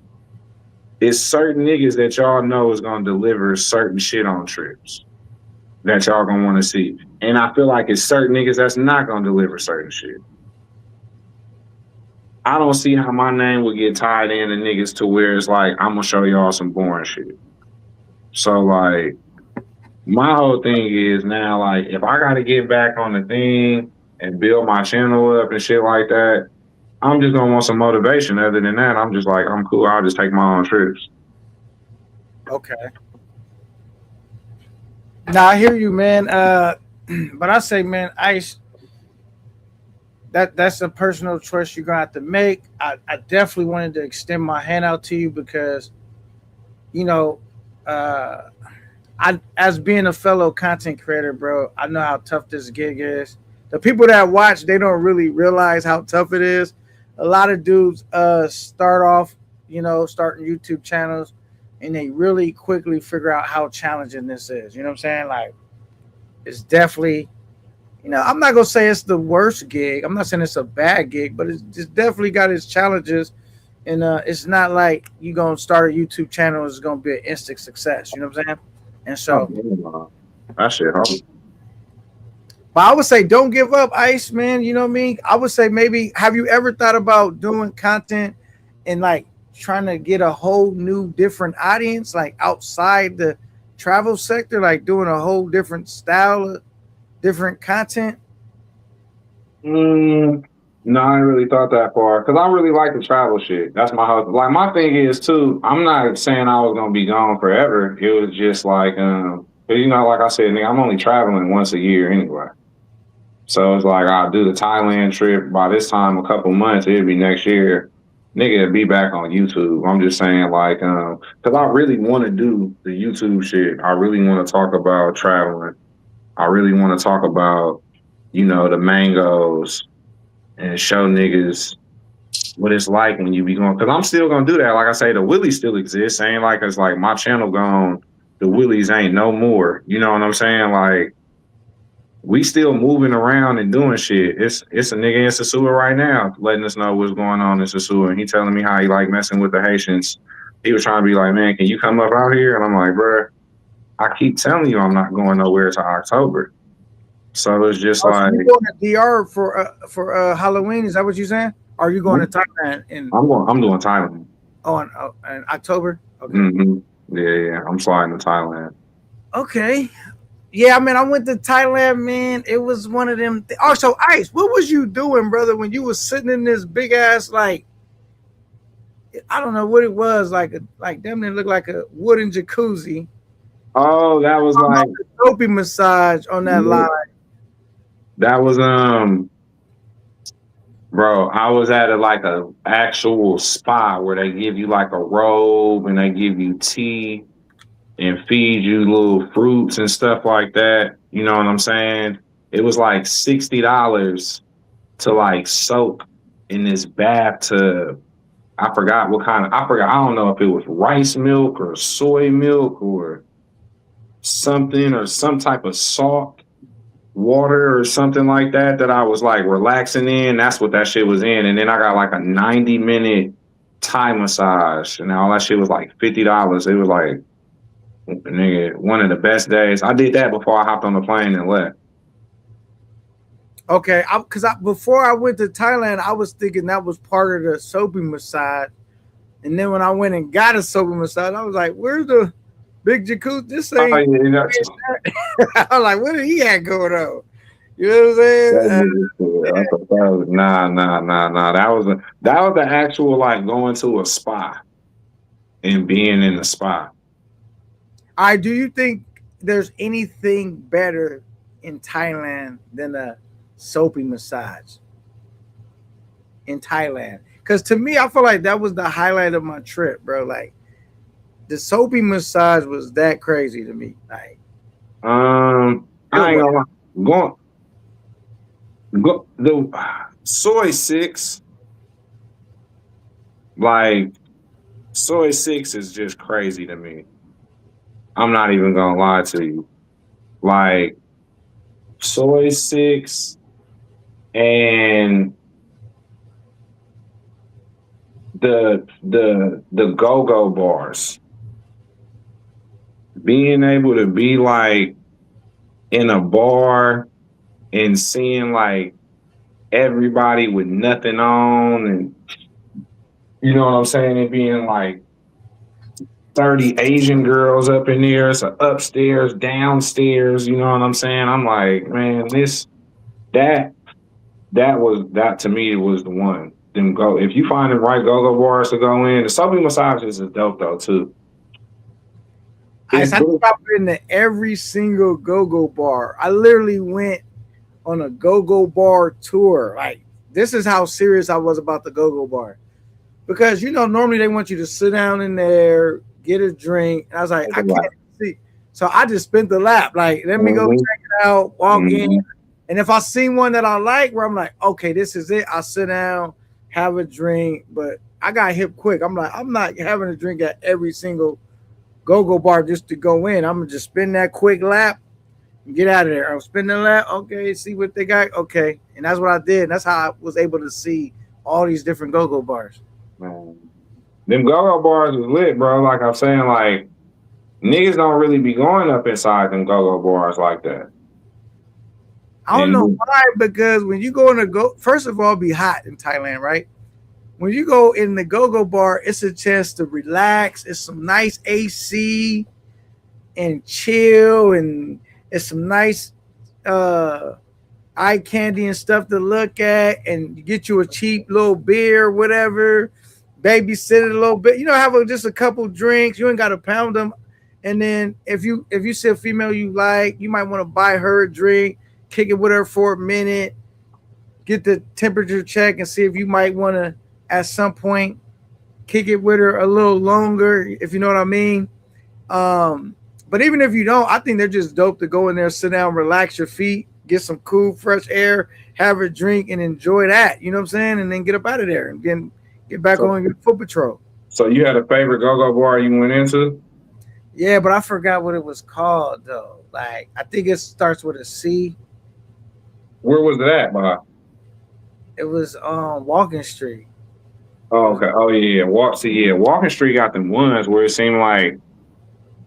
C: it's certain niggas that y'all know is gonna deliver certain shit on trips that y'all gonna want to see. And I feel like it's certain niggas that's not gonna deliver certain shit. I don't see how my name would get tied into niggas to where it's like I'm gonna show y'all some boring shit. So like my whole thing is now like if I gotta get back on the thing and build my channel up and shit like that, I'm just gonna want some motivation. Other than that, I'm just like, I'm cool. I'll just take my own trips.
A: Okay. Now I hear you, man. But I say, man, Ice, that's a personal choice you're gonna have to make. I definitely wanted to extend my hand out to you because, you know, I as being a fellow content creator, bro, I know how tough this gig is. The people that watch, they don't really realize how tough it is. A lot of dudes start off, you know, starting YouTube channels, and they really quickly figure out how challenging this is. You know what I'm saying? Like, it's definitely, you know, I'm not gonna say it's the worst gig. I'm not saying it's a bad gig, but it's definitely got its challenges. And it's not like you gonna start a YouTube channel is gonna be an instant success. You know what I'm saying? And so,
C: that shit hard.
A: but I would say don't give up, Ice, man. You know what I mean? I would say maybe have you ever thought about doing content and like trying to get a whole new different audience, like outside the travel sector, like doing a whole different style of different content?
C: No, I ain't really thought that far because I really like the travel shit. That's my house. Like my thing is too. I'm not saying I was gonna be gone forever. It was just like, you know, like I said, nigga, I'm only traveling once a year anyway. So it's like I'll do the Thailand trip. By this time, a couple months, it'll be next year. Nigga, it'll be back on YouTube. I'm just saying, like, because I really want to do the YouTube shit. I really want to talk about traveling. I really want to talk about, you know, the mangoes and show niggas what it's like when you be going. Because I'm still gonna do that. Like I say, the Willies still exists. Ain't like it's like my channel gone. The Willies ain't no more. You know what I'm saying? Like, we still moving around and doing shit. It's a nigga in Sosua right now letting us know what's going on in Sosua. And he telling me how he like messing with the Haitians. He was trying to be like, man, can you come up out here? And I'm like, bro, I keep telling you I'm not going nowhere till October. So it's just like,
A: you going to DR for Halloween? Is that what you're saying? Or are you going to Thailand
C: I'm doing Thailand.
A: In October? Okay.
C: Mm-hmm. Yeah, I'm sliding to Thailand.
A: Okay. Yeah, I mean, I went to Thailand, man. It was one of them. Also, Ice, what was you doing, brother, when you was sitting in this big ass, like, I don't know what it was, like damn near looked like a wooden jacuzzi.
C: Oh, that was like
A: soapy massage on that line.
C: That was bro, I was at a actual spa where they give you like a robe and they give you tea and feed you little fruits and stuff like that. You know what I'm saying? It was like $60 to like soak in this bathtub. I forgot what kind of, I don't know if it was rice milk or soy milk or something or some type of salt water or something like that I was like relaxing in. That's what that shit was in. And then I got like a 90-minute Thai massage and all that shit was like $50. It was like, nigga, one of the best days. I did that before I hopped on the plane and left.
A: Okay, because before I went to Thailand, I was thinking that was part of the soapy massage. And then when I went and got a soapy massage, I was like, where's the big jacuzzi? This ain't. I was like, what did he have going on? You know what I'm saying?
C: Nah. That was the actual like going to a spa and being in the spa.
A: All right, do you think there's anything better in Thailand than a soapy massage in Thailand? Because to me, I feel like that was the highlight of my trip, bro. Like the soapy massage was that crazy to me. Like,
C: I ain't gonna lie. Go the Soi 6. Like Soi 6 is just crazy to me. I'm not even gonna lie to you. like Soy Six and the go-go bars. Being able to be like in a bar and seeing like everybody with nothing on, and you know what I'm saying, and being like 30 Asian girls up in there, so upstairs, downstairs, you know what I'm saying? I'm like, man, that that to me was the one. Them go, if you find the right go-go bars to go in, the soapy massages is dope though too.
A: I stopped in to every single go-go bar. I literally went on a go-go bar tour. Like, this is how serious I was about the go-go bar. Because, you know, normally they want you to sit down in there, get a drink. And I was like, I can't see. So I just spent the lap. Like, let me go check it out, walk in. And if I see one that I like, where I'm like, okay, this is it, I'll sit down, have a drink. But I got hip quick. I'm like, I'm not having a drink at every single go-go bar just to go in. I'm going to just spin that quick lap and get out of there. I'm spinning the lap. Okay, see what they got. Okay. And that's what I did. And that's how I was able to see all these different go-go bars.
C: Man. Them go-go bars was lit, bro. Like I'm saying, like, niggas don't really be going up inside them go-go bars like that.
A: I don't know why, because when you go in the first of all, be hot in Thailand, right? When you go in the go-go bar, it's a chance to relax. It's some nice AC and chill, and it's some nice eye candy and stuff to look at, and you get you a cheap little beer, whatever, babysit it a little bit. You know, have just a couple drinks. You ain't got to pound them. And then if you see a female you like, you might want to buy her a drink, kick it with her for a minute, get the temperature check, and see if you might want to at some point kick it with her a little longer, if you know what I mean. But even if you don't, I think they're just dope to go in there, sit down, relax your feet, get some cool, fresh air, have a drink, and enjoy that. You know what I'm saying? And then get up out of there and get back on your foot patrol.
C: So you had a favorite go-go bar you went into?
A: Yeah, but I forgot what it was called, though. Like, I think it starts with a C.
C: Where was it at, Bob?
A: It was on Walking Street.
C: Oh, okay. Oh, yeah. Walking Street got them ones where it seemed like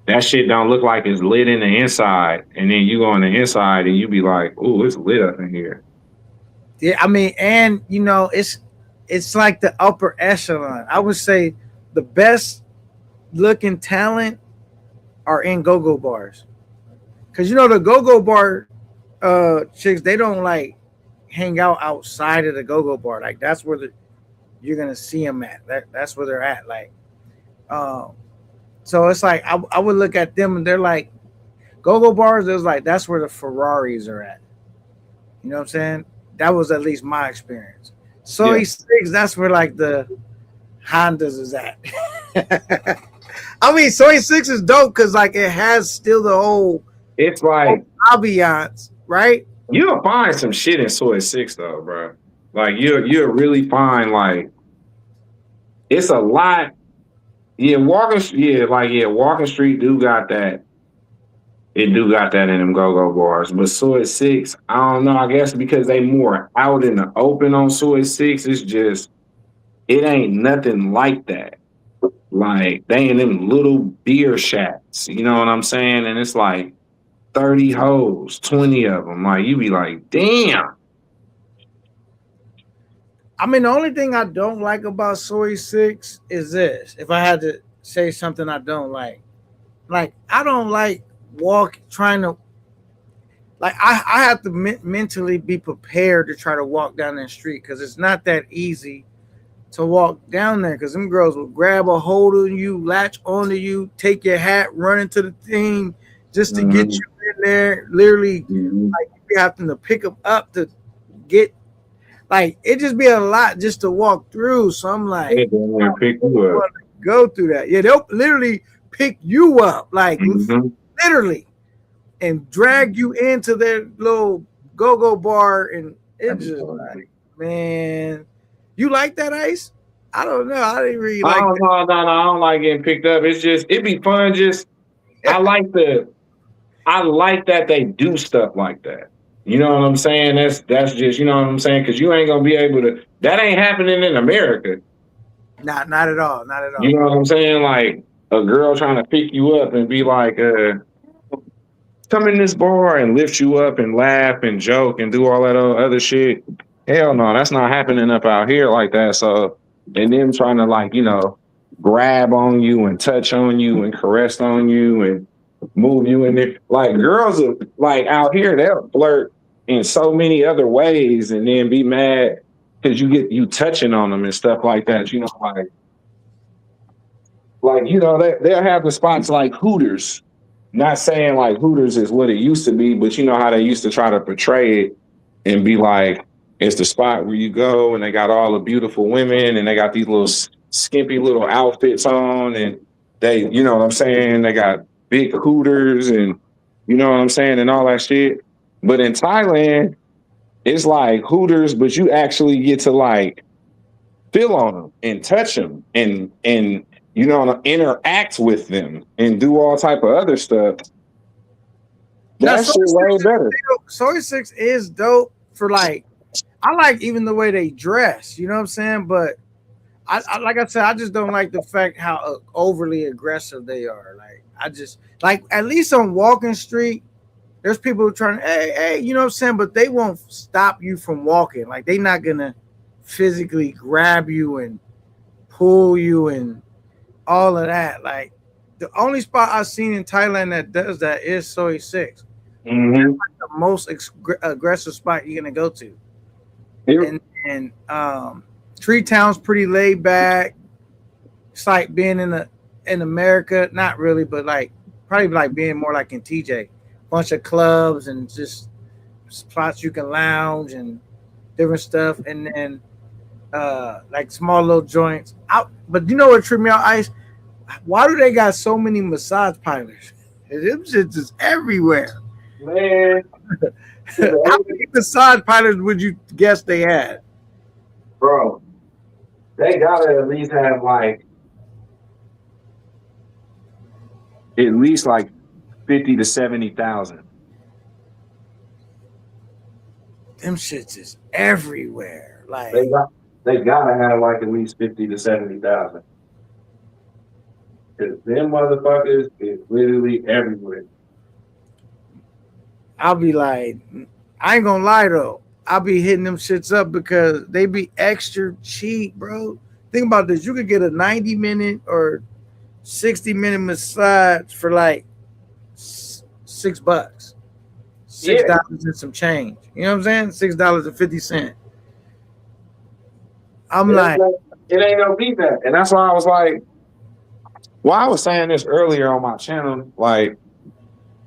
C: that shit don't look like it's lit in the inside. And then you go on the inside and you be like, ooh, it's lit up in here.
A: Yeah, I mean, and, you know, it's like the upper echelon. I would say the best looking talent are in go-go bars. Because, you know, the go-go bar chicks, they don't, like, hang out outside of the go-go bar. Like, that's where you're going to see them at. That's where they're at. Like, so it's like I would look at them and they're like go-go bars. It was like that's where the Ferraris are at. You know what I'm saying? That was at least my experience. Soy Six, that's where like the Hondas is at. I mean, Soy Six is dope because like it has still the whole.
C: It's like
A: ambiance, right?
C: You'll find some shit in Soy Six though, bro. Like you'll really find like it's a lot. Yeah, Walking Street do got that. It do got that in them go-go bars. But Soy Six, I don't know. I guess because they more out in the open on Soy Six, it's just it ain't nothing like that. Like they in them little beer shacks, you know what I'm saying? And it's like 30 hoes, 20 of them. Like you be like, damn.
A: I mean, the only thing I don't like about Soy Six is this. If I had to say something I don't like I don't like trying to, like I have to mentally be prepared to try to walk down that street because it's not that easy to walk down there because them girls will grab a hold of you, latch onto you, take your hat, run into the thing just to get you in there. Literally, like you having to pick them up to get. Like it just be a lot just to walk through. So I'm like,
C: pick you up.
A: Go through that. Yeah, they'll literally pick you up, like literally, and drag you into their little go-go bar. And it's just like, man, you like that, Ice? I don't know. I didn't really like that.
C: No, I don't like getting picked up. It's just it'd be fun. Just I like the I like that they do stuff like that. You know what I'm saying? That's just, you know what I'm saying? Because you ain't gonna be able to. That ain't happening in America.
A: Not at all. Not at
C: You
A: all.
C: know what I'm saying? Like a girl trying to pick you up and be like, come in this bar and lift you up and laugh and joke and do all that other shit. Hell no, that's not happening up out here like that. So, and them trying to like, grab on you and touch on you and caress on you and move you in there. Like girls are like out here, they'll flirt in so many other ways and then be mad because you get you touching on them and stuff like that. They'll have the spots like Hooters. Not saying like Hooters is what it used to be, but you know how they used to try to portray it and be like, it's the spot where you go and they got all the beautiful women and they got these little skimpy little outfits on and they, you know what I'm saying? They got big Hooters and you know what I'm saying and all that shit. But in Thailand, it's like Hooters, but you actually get to like feel on them and touch them and interact with them and do all type of other stuff. That shit way better.
A: Soy Six is dope for like. I like even the way they dress. You know what I'm saying? But I like I said, I just don't like the fact how overly aggressive they are. Like I just like at least on Walking Street, there's people trying to hey, you know what I'm saying, but they won't stop you from walking. Like they not gonna physically grab you and pull you and all of that. Like the only spot I've seen in Thailand that does that is Soy 6.
C: Mm-hmm.
A: That's like the most aggressive spot you're gonna go to.
C: Yep.
A: And Tree Town's pretty laid back. It's like being in America, not really, but like probably like being more like in TJ. Bunch of clubs and just spots you can lounge and different stuff, and then like small little joints. But you know what tripped me out, Ice? Why do they got so many massage parlors? Them shit's just everywhere.
C: Man.
A: How many massage parlors would you guess they had?
C: Bro, they gotta at least have like at least like 50 to 70,000.
A: Them shits is everywhere. Like
C: they gotta have like at least 50 to 70,000. Cause them motherfuckers is literally everywhere.
A: I'll be like, I ain't gonna lie though. I'll be hitting them shits up because they be extra cheap, bro. Think about this. You could get a 90-minute or 60-minute massage for like $6. $6 and some change. You know what I'm saying? $6.50.
C: It ain't no beat that. And that's why I was like, well, I was saying this earlier on my channel, like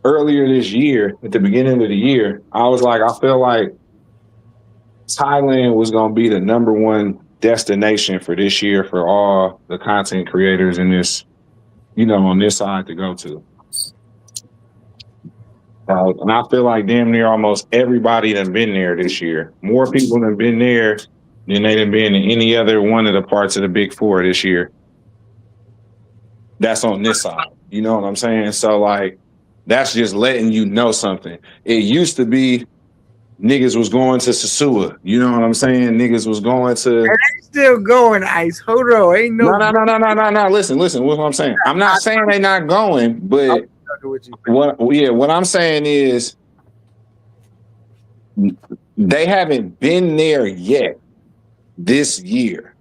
C: earlier this year, at the beginning of the year, I was like, I feel like Thailand was going to be the number one destination for this year for all the content creators in this, on this side to go to. And I feel like damn near almost everybody that been there this year. More people have been there than they have been in any other one of the parts of the Big Four this year. That's on this side. You know what I'm saying? So like, that's just letting you know something. It used to be niggas was going to Sosua. You know what I'm saying? Niggas was going to.
A: And they still going, Ice. Hold on. Ain't no.
C: No. Listen. What I'm saying. I'm not saying they not going, but what I'm saying is they haven't been there yet this year.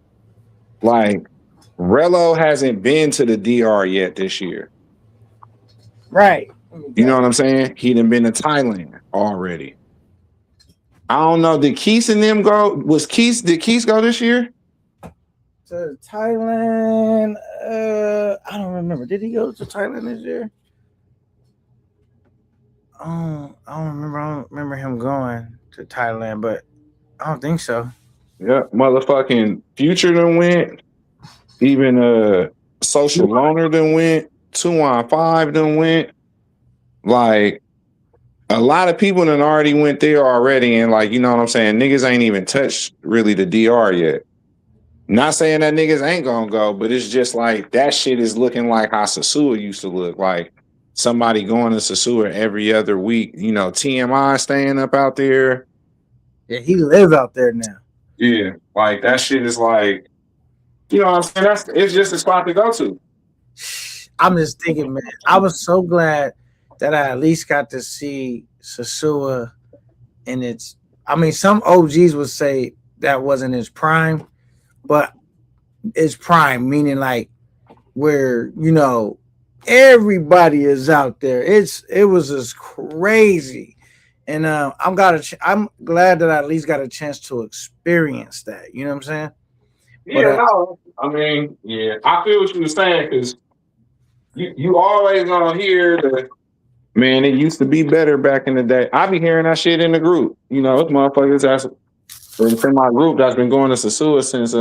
C: Like Relo hasn't been to the DR yet this year.
A: Right.
C: You know what I'm saying? He done been to Thailand already. I don't know. Did Keith and them go? Did Keith go this year?
A: To Thailand. I don't remember. Did he go to Thailand this year? I don't remember. I don't remember him going to Thailand, but I don't think so.
C: Yeah, motherfucking Future done went. Even Social Loner done went. 215 done went. Like a lot of people done already went there already, and like, you know what I'm saying? Niggas ain't even touched really the DR yet. Not saying that niggas ain't gonna go, but it's just like that shit is looking like how Sosua used to look. Like
B: somebody going to Sasua every other week. You know, TMI staying up out there.
A: Yeah, he live out there now.
B: Yeah, like that shit is like, you know what I'm saying? It's just a spot to go to.
A: I'm just thinking, man. I was so glad that I at least got to see Sasua in its. I mean, some OGs would say that wasn't his prime, but it's prime, meaning like where everybody is out there. It was just crazy, and I'm glad that I at least got a chance to experience that. You know what I'm saying?
B: Yeah, no, I mean, yeah, I feel what you were saying because you always gonna hear the man. It used to be better back in the day. I be hearing that shit in the group. You know, it's motherfuckers that's from my group that's been going to Sasua since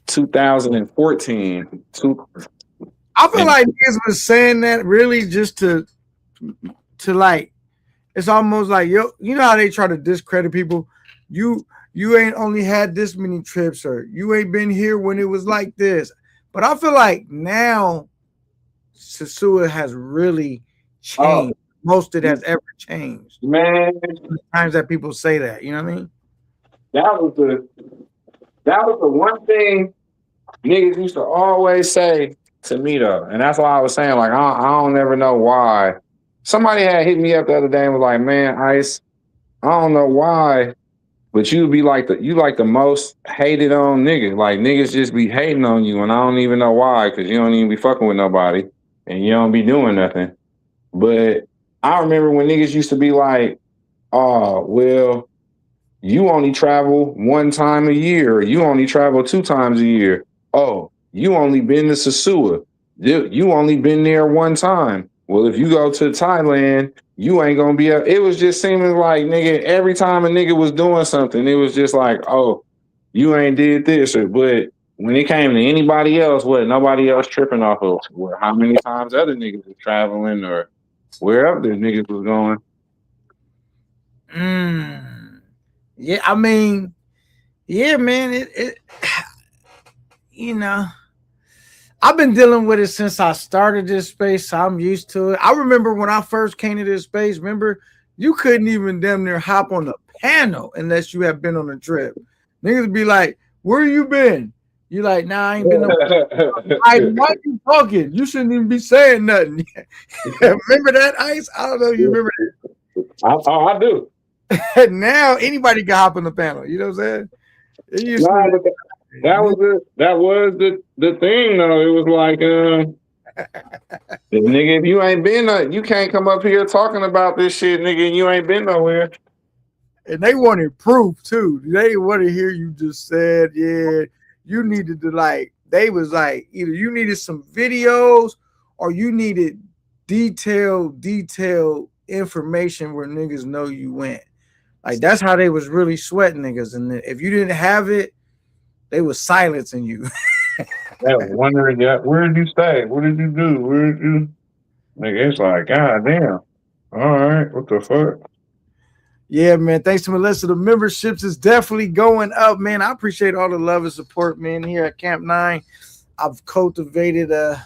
B: 2014.
A: I feel like niggas was saying that really just to like, it's almost like you know how they try to discredit people. You ain't only had this many trips, or you ain't been here when it was like this. But I feel like now Sasua has really changed. Most it has ever changed.
B: Man,
A: the times that people say that, you know what I mean?
B: That was the one thing niggas used to always say to me though, and that's why I was saying like I don't ever know why. Somebody had hit me up the other day and was like, "Man, Ice, I don't know why, but you be like the most hated on nigga. Like niggas just be hating on you, and I don't even know why, because you don't even be fucking with nobody, and you don't be doing nothing." But I remember when niggas used to be like, "Oh, well, you only travel one time a year, or you only travel 2 times a year. Oh, you only been to Sasua. You only been there one time. Well, if you go to Thailand, you ain't gonna be up." It was just seeming like, nigga, every time a nigga was doing something, it was just like, oh, you ain't did this. But when it came to anybody else, nobody else tripping off of how many times other niggas was traveling or wherever the niggas was going.
A: Yeah, I mean, yeah, man, it I've been dealing with it since I started this space, so I'm used to it. I remember when I first came to this space, remember, you couldn't even damn near hop on the panel unless you have been on a trip. Niggas be like, "Where you been?" You like, "Nah, I ain't been. Why you talking? You shouldn't even be saying nothing." Remember that, Ice? I don't know if you remember that.
B: I do.
A: Now anybody can hop on the panel. You know what I'm saying?
B: That was the thing though. It was like, nigga, if you ain't been, you can't come up here talking about this shit, nigga, and you ain't been nowhere.
A: And they wanted proof too. They want to hear you just said, yeah, you needed to they was like, either you needed some videos or you needed detailed information where niggas know you went. Like that's how they was really sweating niggas. And if you didn't have it, they was silencing you.
B: Yeah, wondering, where did you stay? What did you do? Where did you? Nigga, it's like, God damn. All right, what the fuck?
A: Yeah, man. Thanks to Melissa. The memberships is definitely going up, man. I appreciate all the love and support, man, here at Camp 9. I've cultivated a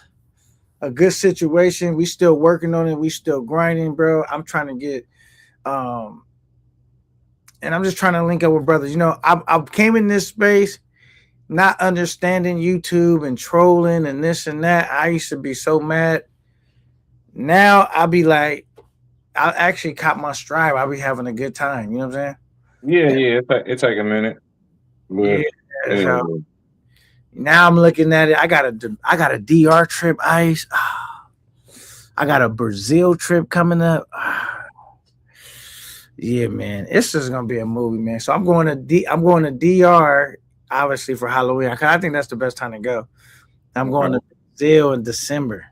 A: good situation. We still working on it. We still grinding, bro. I'm trying to get and I'm just trying to link up with brothers. You know, I came in this space not understanding YouTube and trolling and this and that. I used to be so mad. Now I'll be like, I actually caught my stride. I'll be having a good time. You know what I'm
B: saying? Yeah. It take a minute. But,
A: so now I'm looking at it. I got a DR trip, Ice. I got a Brazil trip coming up. Yeah, man. It's just gonna be a movie, man. So I'm going to DR, obviously, for Halloween. I think that's the best time to go. I'm going to Brazil in December.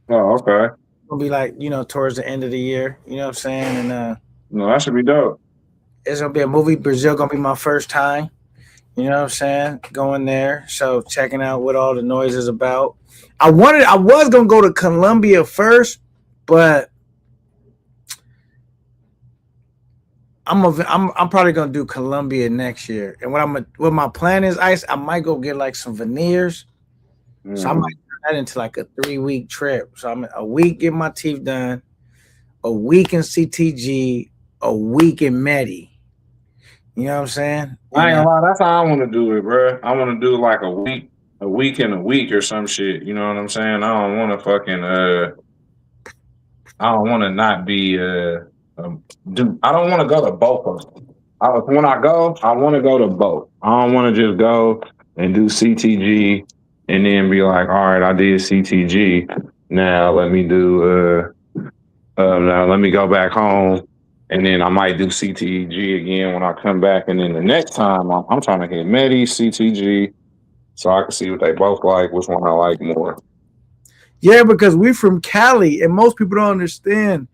B: Oh, okay.
A: It'll be like, towards the end of the year. You know what I'm saying? And
B: no, that should be dope.
A: It's gonna be a movie. Brazil gonna be my first time. You know what I'm saying? Going there. So checking out what all the noise is about. I was gonna go to Colombia first, but I'm probably gonna do Colombia next year. And what my plan is, Ice, I might go get like some veneers. So I might that into like a 3-week trip. So I'm a week getting my teeth done, a week in CTG, a week in Medi. You know what I'm saying?
C: I
A: And
C: ain't gonna lie, that's how I want to do it, bro. I want to do like a week and a week or some shit. You know what I'm saying? I don't want to fucking I don't want to not be do. I don't want to go to both of them. When I go, I want to go to both. I don't want to just go and do CTG and then be like, all right, I did CTG. Now let me do now let me go back home, and then I might do CTG again when I come back, and then the next time I'm trying to hit Medi CTG so I can see what they both like, which one I like more.
A: yeah, because we from Cali, and most people don't understand.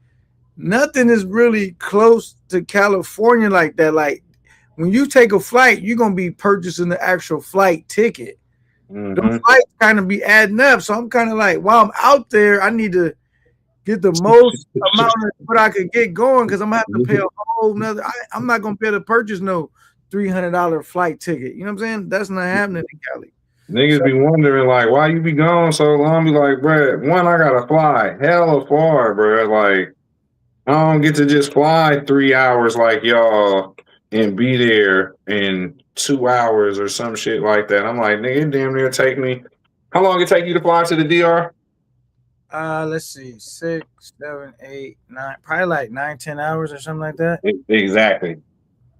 A: Nothing is really close to California like that. Like when you take a flight, you're gonna be purchasing the actual flight ticket. The
C: Mm-hmm.
A: flights kind of be adding up. So I'm kind of like, while I'm out there, I need to get the most amount of what I could get going because I'm gonna have to pay a whole nother. I'm not gonna be able to purchase no $300 flight ticket. You know what I'm saying? That's not happening in Cali.
C: Niggas be wondering like, why you be gone so long? Be like, bruh, one, I gotta fly hella far, bruh. Like, I don't get to just fly 3 hours like y'all and be there in 2 hours or some shit like that. I'm like, nigga, it damn near take me. How long it take you to fly to the DR?
A: Let's see, 6, 7, 8, 9, probably like 9, 10 hours or something like that.
C: Exactly.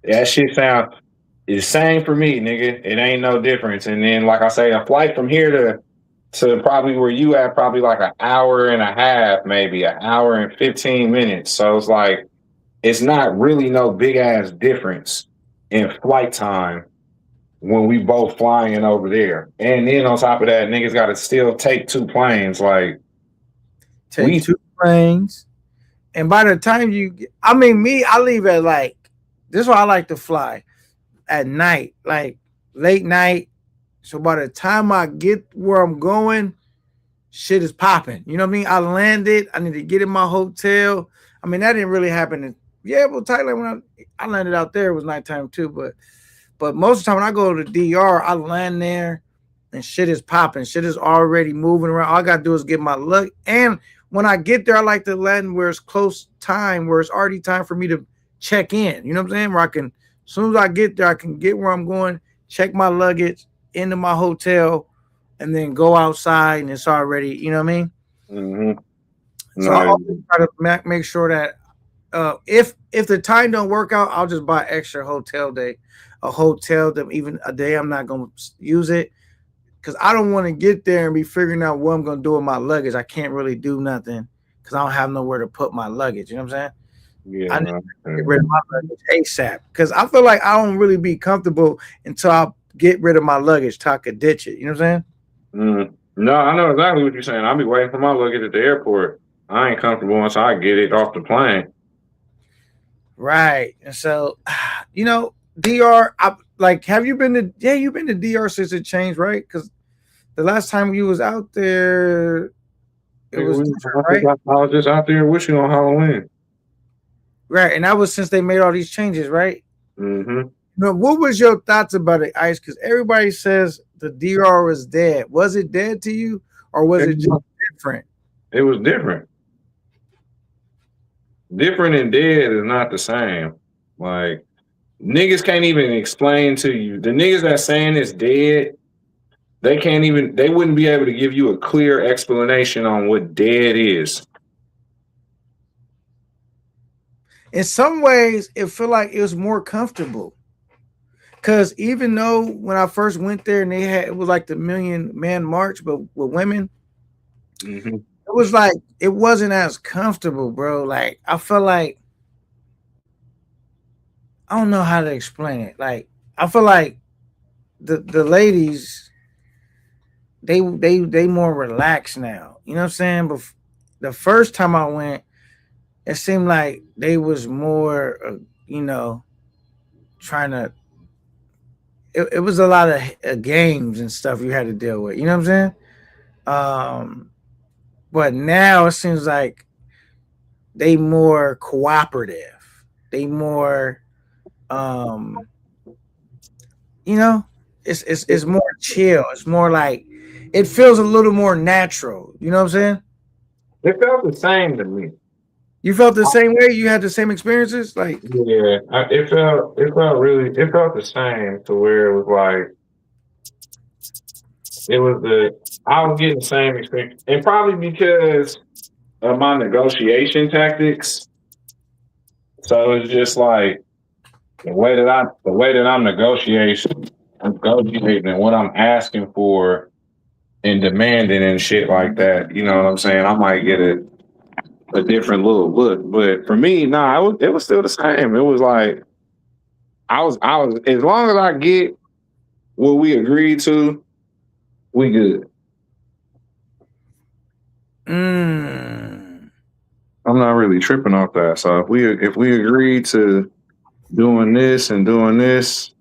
C: That shit sound the same for me, nigga. It ain't no difference. And then, like I say, a flight from here to probably where you at, probably like an hour and a half, maybe an hour and 15 minutes. So it's like it's not really no big ass difference in flight time when we both flying over there. And then on top of that, niggas got to still take 2 planes. Like
A: Take 2 planes, and by the time I mean, me, I leave at like, this is why I like to fly at night, like late night. So by the time I get where I'm going, shit is popping. You know what I mean? I landed. I need to get in my hotel. I mean, that didn't really happen. Well, Thailand, when I landed out there, it was nighttime too. But most of the time when I go to DR, I land there and shit is popping. Shit is already moving around. All I got to do is get my luck. And when I get there, I like to land where it's close time, where it's already time for me to check in. You know what I'm saying? Where I can, as soon as I get there, I can get where I'm going, check my luggage into my hotel, and then go outside and it's already, you know what I mean?
C: Mm-hmm.
A: So I always try to make sure that if the time don't work out, I'll just buy extra hotel day, a hotel that even a day I'm not gonna use it because I don't want to get there and be figuring out what I'm gonna do with my luggage. I can't really do nothing because I don't have nowhere to put my luggage. You know what I'm saying?
C: Yeah,
A: I need to get rid of my luggage ASAP because I feel like I don't really be comfortable until I get rid of my luggage till I could ditch it. You know what I'm saying?
C: No, I know exactly what you're saying. I'll be waiting for my luggage at the airport. I ain't comfortable once I get it off the plane.
A: Right. And so, you know, DR, have you been to, you've been to DR since it changed, right? Because the last time you was out there, it was different, right?
C: I was just out there with you on Halloween.
A: Right. And that was since they made all these changes, right?
C: Mm-hmm.
A: Now, what was your thoughts about it, Ice? Because everybody says the DR was dead. Was it dead to you or was it just different?
C: It was different. Different and dead is not the same. Like, niggas can't even explain to you. The niggas that saying it's dead, they wouldn't be able to give you a clear explanation on what dead is.
A: In some ways, it felt like it was more comfortable. Because even though when I first went there and it was like the Million Man March, but with women,
C: Mm-hmm.
A: it was like it wasn't as comfortable, bro. Like I felt like I don't know how to explain it. Like I feel like the ladies they more relaxed now. You know what I'm saying? But the first time I went, it seemed like they was more, trying to. It was a lot of games and stuff you had to deal with. You know what I'm saying? But now it seems like they more cooperative. They more, it's more chill. It's more like it feels a little more natural. You know what I'm saying?
C: It felt the same to me.
A: You felt the same way? You had the same experiences? Like,
C: Yeah, it felt the same to where it was like I was getting the same experience, and probably because of my negotiation tactics. So it's just like the way that I'm negotiating and what I'm asking for and demanding and shit like that. You know what I'm saying? I might get a different little look, but for me, nah, it was still the same. It was like I was as long as I get what we agreed to, we good. I'm not really tripping off that. So if we agree to doing this and doing this,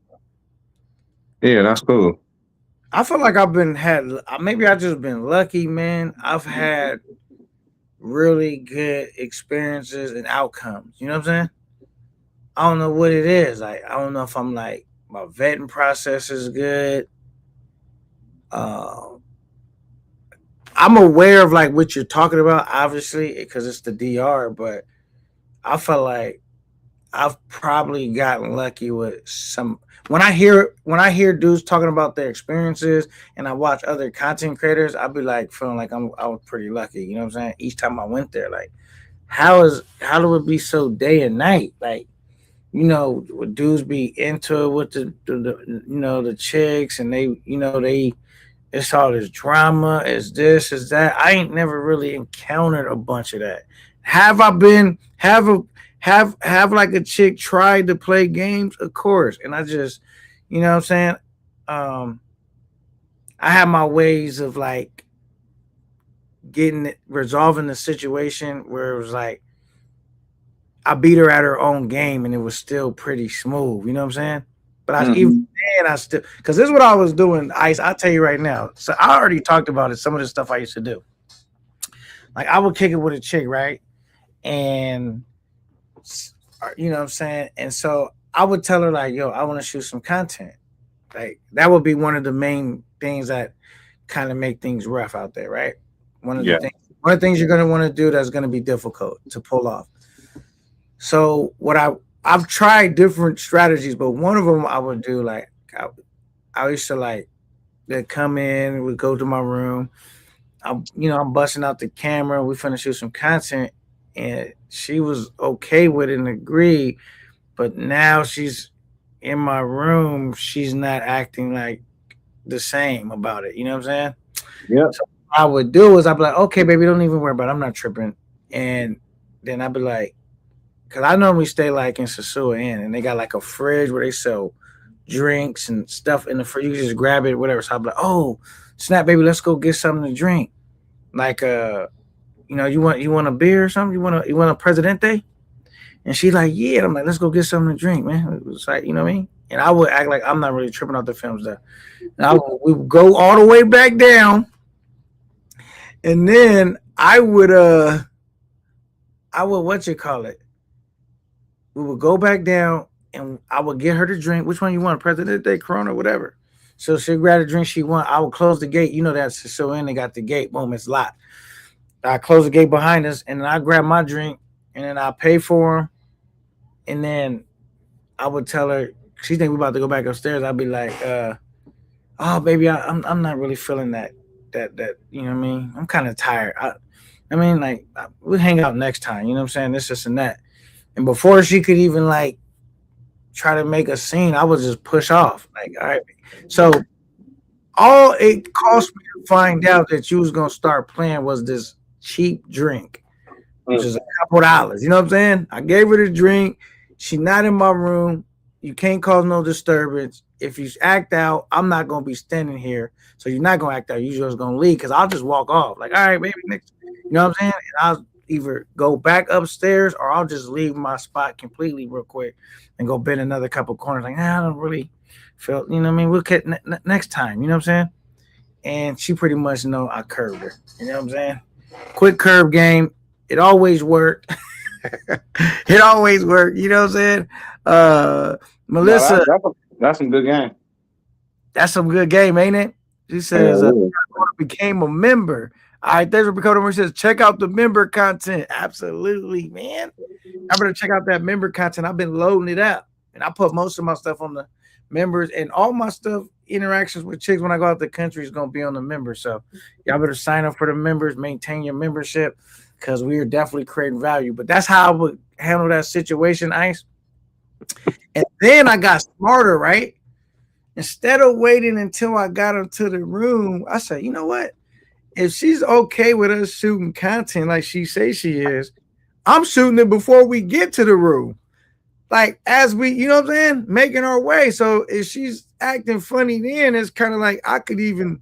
C: yeah, that's cool.
A: I feel like maybe I just been lucky, man. I've had really good experiences and outcomes. You know what I'm saying? I don't know what it is. Like, I don't know if I'm like my vetting process is good. Uh, I'm aware of like what you're talking about, obviously, because it's the DR. But I feel like I've probably gotten lucky with some. When I hear dudes talking about their experiences, and I watch other content creators, I'll be like feeling like I was pretty lucky. You know what I'm saying? Each time I went there, like how do it be so day and night? Like, you know, dudes be into it with the you know, the chicks, and they, you know, it's all this drama, it's this, it's that. I ain't never really encountered a bunch of that. Have I been have like a chick tried to play games? Of course. And I just, you know what I'm saying? I have my ways of like resolving the situation where it was like I beat her at her own game and it was still pretty smooth. You know what I'm saying? But even then, I still, because this is what I was doing, Ice. I'll tell you right now. So I already talked about it. Some of the stuff I used to do. Like, I would kick it with a chick, right? And, you know what I'm saying? And so I would tell her, like, yo, I want to shoot some content. Like, that would be one of the main things that kind of make things rough out there, right? One of the things you're going to want to do that's going to be difficult to pull off. So I've tried different strategies, but one of them I would do, like, I used to, like, they'd come in, we'd go to my room. I'm busting out the camera. We finna shoot some content, and she was okay with it and agreed. But now she's in my room. She's not acting like the same about it. You know what I'm saying?
C: Yeah.
A: So what I would do is I'd be like, okay, baby, don't even worry about it. I'm not tripping. And then I'd be like, because I normally stay like in Sosua Inn, and they got like a fridge where they sell drinks and stuff in the fridge. You can just grab it, whatever. So I'd be like, oh, snap, baby, let's go get something to drink. Like, you want a beer or something? You want a Presidente? And she's like, yeah. I'm like, let's go get something to drink, man. It was like, you know what I mean? And I would act like I'm not really tripping off the film stuff. And we would go all the way back down, and then I would what you call it? We would go back down, and I would get her to drink. Which one you want, Presidente, Corona, whatever. So she'd grab the drink she want. I would close the gate. You know that's so in. They got the gate. Boom, it's locked. I close the gate behind us, and then I grab my drink, and then I pay for him. And then I would tell her, she think we about to go back upstairs. I'd be like, oh, baby, I'm not really feeling that, you know what I mean? I'm kind of tired. I mean, like, we'll hang out next time. You know what I'm saying? This and that. And before she could even, like, try to make a scene, I would just push off. Like, all right. So all it cost me to find out that you was going to start playing was this cheap drink, which is a couple dollars. You know what I'm saying? I gave her the drink. She not in my room. You can't cause no disturbance. If you act out, I'm not going to be standing here. So you're not going to act out. You're just going to leave because I'll just walk off. Like, all right, baby, next. You know what I'm saying? And I'll either go back upstairs or I'll just leave my spot completely real quick and go bend another couple corners. Like, I don't really feel, you know what I mean? We'll catch next time. You know what I'm saying? And she pretty much know I curved her. You know what I'm saying? Quick curve game. It always worked. It always worked. You know what I'm saying? Melissa.
C: That's some good game.
A: That's some good game, ain't it? She says, became a member. All right, there's what Dakota says. Check out the member content. Absolutely, man. I better check out that member content. I've been loading it up, and I put most of my stuff on the members, and all my stuff, interactions with chicks when I go out the country is gonna be on the members. So y'all better sign up for the members, maintain your membership, because we are definitely creating value. But that's how I would handle that situation, Ice. And then I got smarter, right? Instead of waiting until I got into the room, I said, you know what? If she's okay with us shooting content like she says she is, I'm shooting it before we get to the room. Like, as we, you know what I'm saying? Making our way. So if she's acting funny, then it's kind of like I could even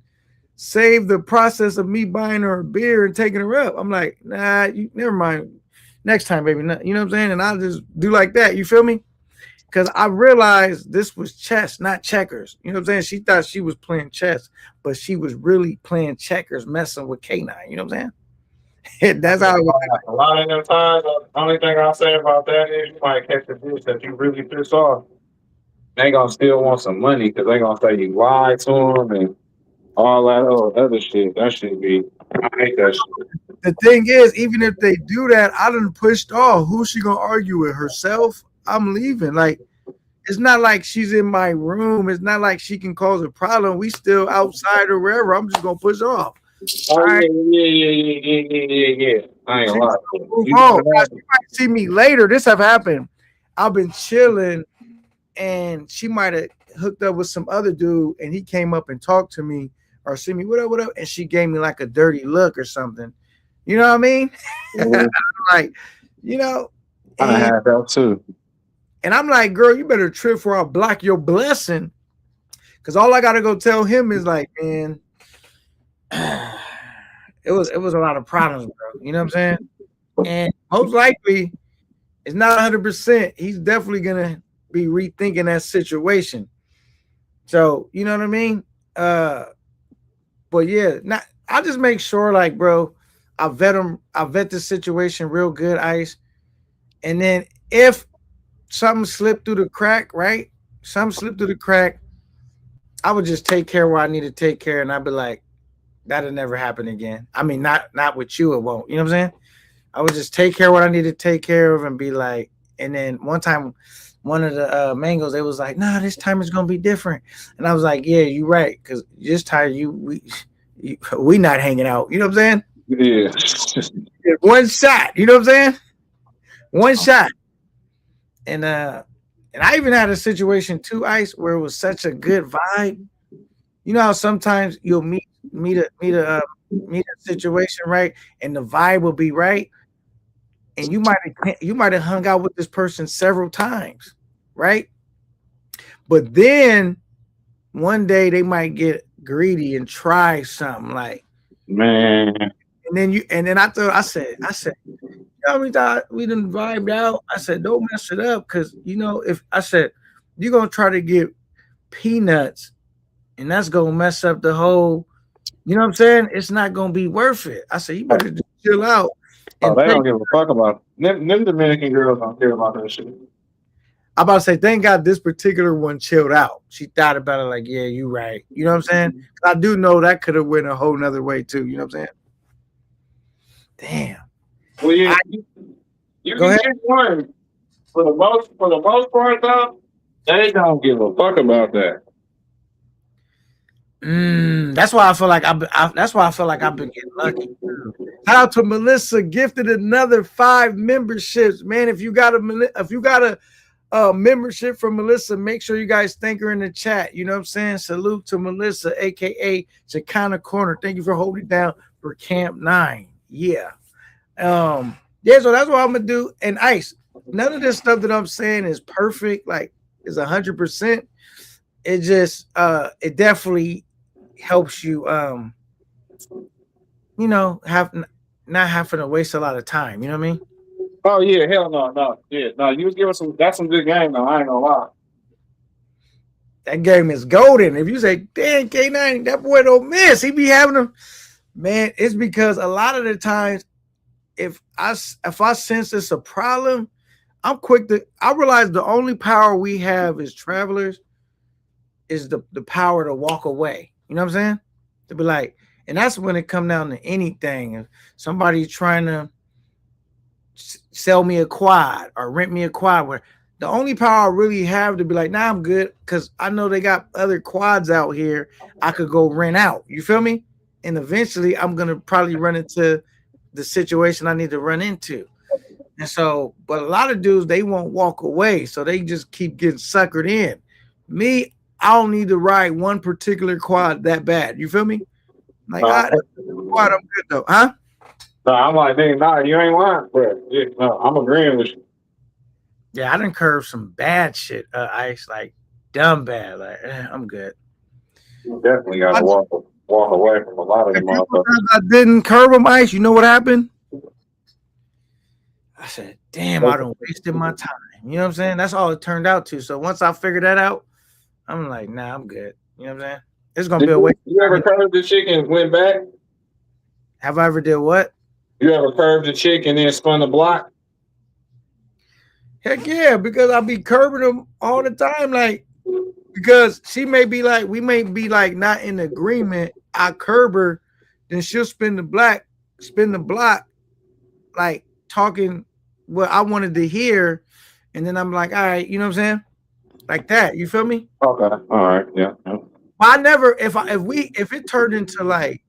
A: save the process of me buying her a beer and taking her up. I'm like, nah, you never mind. Next time, baby. You know what I'm saying? And I'll just do like that. You feel me? Because I realized this was chess, not checkers. You know what I'm saying? She thought she was playing chess, but she was really playing checkers, messing with K9. You know what I'm saying? That's how it was.
C: A lot of them times, the only thing I'll say about that is you might catch a bitch that you really piss off. They gonna still want some money because they gonna say you lied to them and all that other shit. That should be. I hate that shit.
A: The thing is, even if they do that, I done pushed off. Who's she gonna argue with? Herself? I'm leaving. Like, it's not like she's in my room. It's not like she can cause a problem. We still outside or wherever. I'm just gonna push off.
C: Oh,
A: right.
C: Yeah. I ain't gonna lie.
A: Now, she might see me later. This have happened. I've been chilling, and she might have hooked up with some other dude, and he came up and talked to me or see me, what up, and she gave me like a dirty look or something. You know what I mean?
C: Mm-hmm.
A: Like, you know.
B: I had that too.
A: And I'm like, girl, you better trip for I'll block your blessing. Because all I gotta go tell him is like, man, it was a lot of problems, bro. You know what I'm saying? And most likely it's not 100%. He's definitely gonna be rethinking that situation. So you know what I mean? But yeah, I just make sure, like, bro, I vet the situation real good, Ice. And then if something slipped through the crack, right? Something slipped through the crack, I would just take care where I need to take care, and I'd be like, that'll never happen again. I mean, not with you, it won't. You know what I'm saying? I would just take care of what I need to take care of and be like, and then one time, one of the mangoes, they was like, nah, this time it's gonna be different. And I was like, yeah, you're right, because this time we not hanging out. You know what I'm saying?
B: Yeah.
A: One shot, you know what I'm saying? One shot. And I even had a situation too, Ice, where it was such a good vibe. You know how sometimes you'll meet a situation, right? And the vibe will be right. And you might have hung out with this person several times, right? But then one day they might get greedy and try something like,
B: man.
A: And then I said, we thought we done vibed out. I said, don't mess it up, because you know, if I said you're gonna try to get peanuts, and that's gonna mess up the whole, you know what I'm saying? It's not gonna be worth it. I said, you better just chill out.
B: Oh, they don't give a fuck about it. Them Dominican girls don't care about that shit.
A: I'm about to say, thank God this particular one chilled out. She thought about it like, yeah, you right. You know what I'm saying? I do know that could have went a whole nother way too. You know what I'm saying? Damn.
B: Well, you can get one. For the most part, though, they don't give a fuck about that.
A: That's why I feel like I've been getting lucky. Shout out to Melissa, gifted another 5 memberships. Man, if you got a membership from Melissa, make sure you guys thank her in the chat. You know what I'm saying? Salute to Melissa, aka Chicana Corner. Thank you for holding down for Camp 9. Yeah. Yeah, so that's what I'm gonna do. And Ice, none of this stuff that I'm saying is perfect, like is 100%. It just it definitely helps you you know, not having to waste a lot of time. You know what I mean?
B: Oh yeah, hell no. Yeah, no, you was giving that's some good game though. I ain't gonna lie.
A: That game is golden. If you say, damn, K9, that boy don't miss. He be having them. Man, it's because a lot of the times, if I sense it's a problem, I'm quick to. I realize the only power we have as travelers is the power to walk away. You know what I'm saying? To be like, And that's when it come down to anything. If somebody trying to sell me a quad or rent me a quad, where the only power I really have to be like, nah, I'm good, because I know they got other quads out here I could go rent out. You feel me? And eventually I'm gonna probably run into the situation I need to run into. And so, but a lot of dudes, they won't walk away, so they just keep getting suckered in. Me, I don't need to ride one particular quad that bad. You feel me? Like,
C: Uh,
A: quad, I'm good though, huh?
C: no, I'm like, nigga, nah, you ain't lying, bro. Yeah, no, I'm agreeing with you.
A: Yeah, I done curved some bad shit. Ice, like dumb bad. Like, I'm good.
C: You definitely got to walk away from a lot of
A: A
C: them
A: couple
C: motherfuckers.
A: times I didn't curve them, Ice. You know what happened? I said, damn, I done wasted my time. You know what I'm saying? That's all it turned out to. So once I figured that out, I'm like, nah, I'm good. You know what I'm saying? It's gonna
C: Did
A: be a waste.
C: you ever curved the chick and went back?
A: Have I ever did what?
C: You ever curved the chick and then spun the block?
A: Heck yeah, because I be curving them all the time. Like, because she may be like, we may be like not in agreement. I curb her, then she'll spin the block, like talking what I wanted to hear, and then I'm like, all right, you know what I'm saying? Like that. You feel me?
C: Okay, all right, yeah.
A: I never, if it turned into like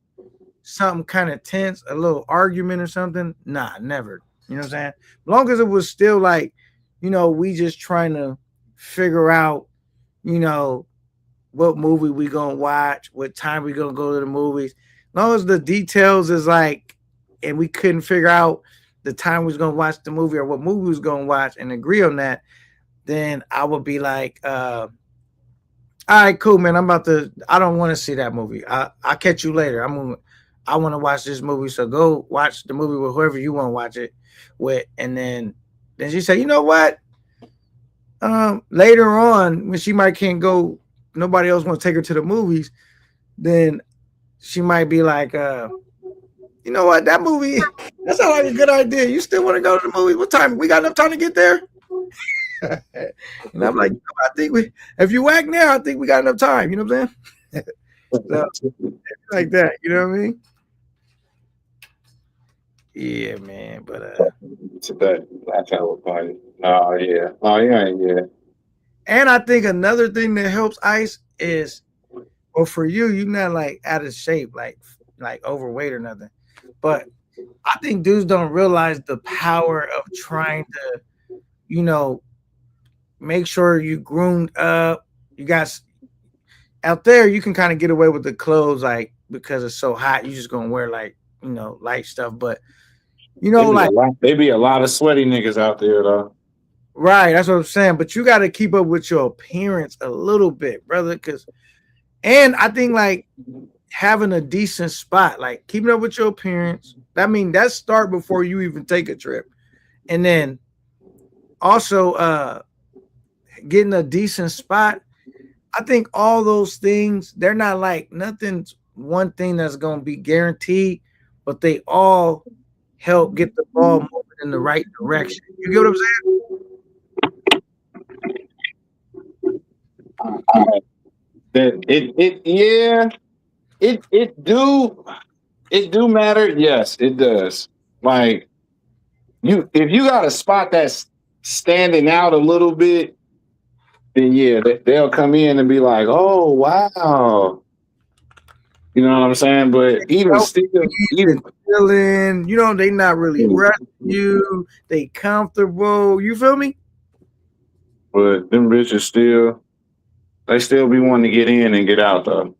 A: something kind of tense, a little argument or something, nah, never. You know what I'm saying? As long as it was still like, you know, we just trying to figure out, you know, what movie we gonna watch, what time we gonna go to the movies. As long as the details is like, and we couldn't figure out the time we was gonna watch the movie or what movie we was gonna watch and agree on that, then I would be like, all right, cool, man. I don't want to see that movie. I'll catch you later. I want to watch this movie. So go watch the movie with whoever you want to watch it with. And then she said, you know what? Later on, when she might can't go, nobody else want to take her to the movies, then she might be like, you know what, that movie, that sounds like a good idea. You still want to go to the movie? What time? We got enough time to get there? And I'm like, I think if you act now, I think we got enough time. You know what I'm saying? So, like that. You know what I mean? Yeah, man. But
C: That's how it's funny. Oh yeah. Oh yeah, yeah.
A: and I think another thing that helps Ice is, well, for you, you're not like out of shape, like overweight or nothing. But I think dudes don't realize the power of trying to, you know, make sure you groomed up. You got out there, you can kind of get away with the clothes, like because it's so hot, you just gonna wear like, you know, light stuff. But you know, like
C: They be a lot of sweaty niggas out there though.
A: right, that's what I'm saying. But you got to keep up with your appearance a little bit, brother. And I think like having a decent spot, like keeping up with your appearance. I mean, that start before you even take a trip, and then also getting a decent spot. I think all those things, they're not like nothing's one thing that's gonna be guaranteed, but they all help get the ball moving in the right direction. You get what I'm saying?
C: It do matter. Yes, it does. Like if you got a spot that's standing out a little bit, then yeah, they'll come in and be like, "Oh wow," you know what I'm saying? But even still, even
A: Feeling, you know, they not really rushing you, they comfortable. You feel me?
C: but them bitches they still be wanting to get in and get out though.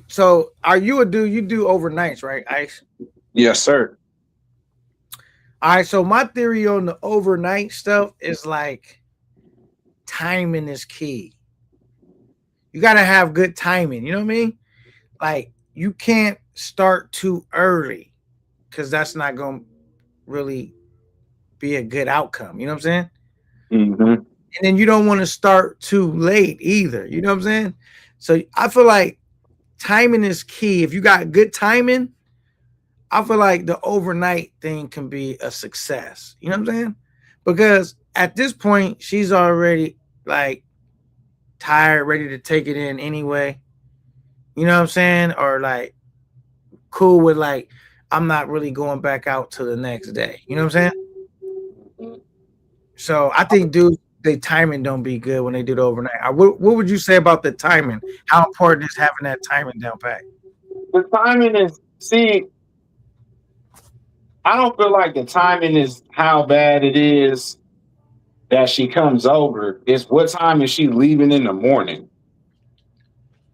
A: So are you a dude? You do overnights, right, Ice?
C: Yes, sir.
A: All right, so my theory on the overnight stuff is like timing is key. You got to have good timing. You know what I mean? Like you can't start too early because that's not going to really be a good outcome. You know what I'm saying?
C: Mm-hmm.
A: And then you don't want to start too late either. You know what I'm saying? So I feel like timing is key. If you got good timing, I feel like the overnight thing can be a success. You know what I'm saying? Because at this point, she's already like tired, ready to take it in anyway. You know what I'm saying? Or like cool with like I'm not really going back out till the next day. You know what I'm saying? So I think dudes, they timing don't be good when they do the overnight. What would you say about the timing? How important is having that timing down pat?
B: The timing is see. I don't feel like the timing is how bad it is that she comes over. It's what time is she leaving in the morning?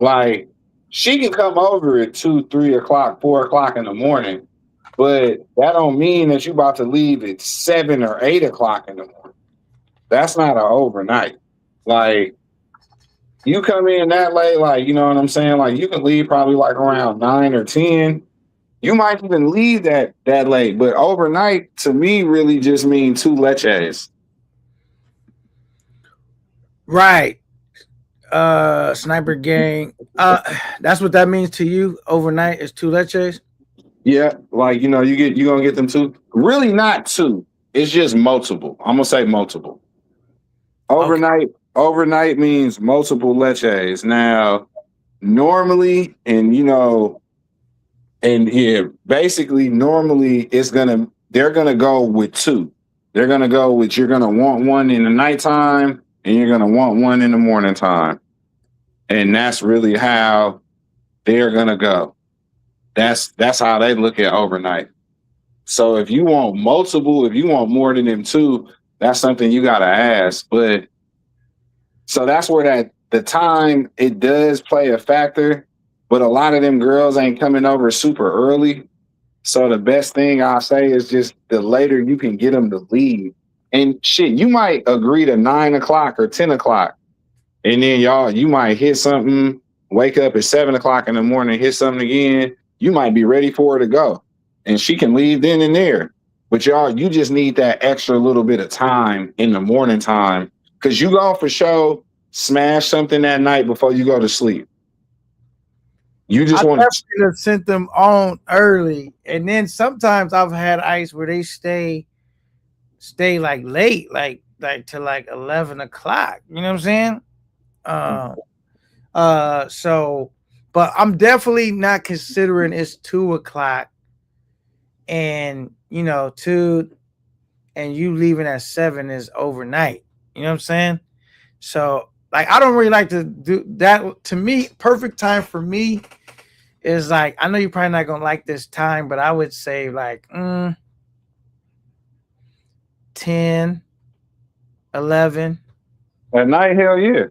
B: Like she can come over at 2, 3 o'clock, 4 o'clock in the morning, but that don't mean that you about to leave at 7 or 8 o'clock in the morning. That's not an overnight. Like you come in that late, like you know what I'm saying. Like you can leave probably like around 9 or 10. You might even leave that late, but overnight to me really just mean two leches.
A: Right. Sniper gang. That's what that means to you. Overnight is two leches.
B: Yeah, like you gonna get them two. Really not two. It's just multiple. I'm gonna say multiple.
A: Okay.
B: Overnight means multiple leches. Now, normally, and yeah, basically normally they're gonna go with two. They're gonna go with you're gonna want one in the nighttime and you're gonna want one in the morning time. And that's really how they're gonna go. That's how they look at overnight. So if you want multiple, if you want more than them two, that's something you gotta ask. But so that's where the time it does play a factor, but a lot of them girls ain't coming over super early. So the best thing I'll say is just the later you can get them to leave. And shit, you might agree to 9 o'clock or 10 o'clock. And then you might hit something, wake up at 7 o'clock in the morning, hit something again. You might be ready for her to go. And she can leave then and there. But you just need that extra little bit of time in the morning time. Cause you go for sure smash something that night before you go to sleep. You
A: I
B: just want
A: definitely have sent them on early, and then sometimes I've had ice where they stay like late, like to like 11 o'clock. You know what I'm saying? Uh, so, but I'm definitely not considering it's 2 o'clock, and two, and you leaving at 7 is overnight. You know what I'm saying? So, like, I don't really like to do that. To me, perfect time for me is like, I know you're probably not gonna like this time, but I would say like 10, 11.
B: at night, hell yeah.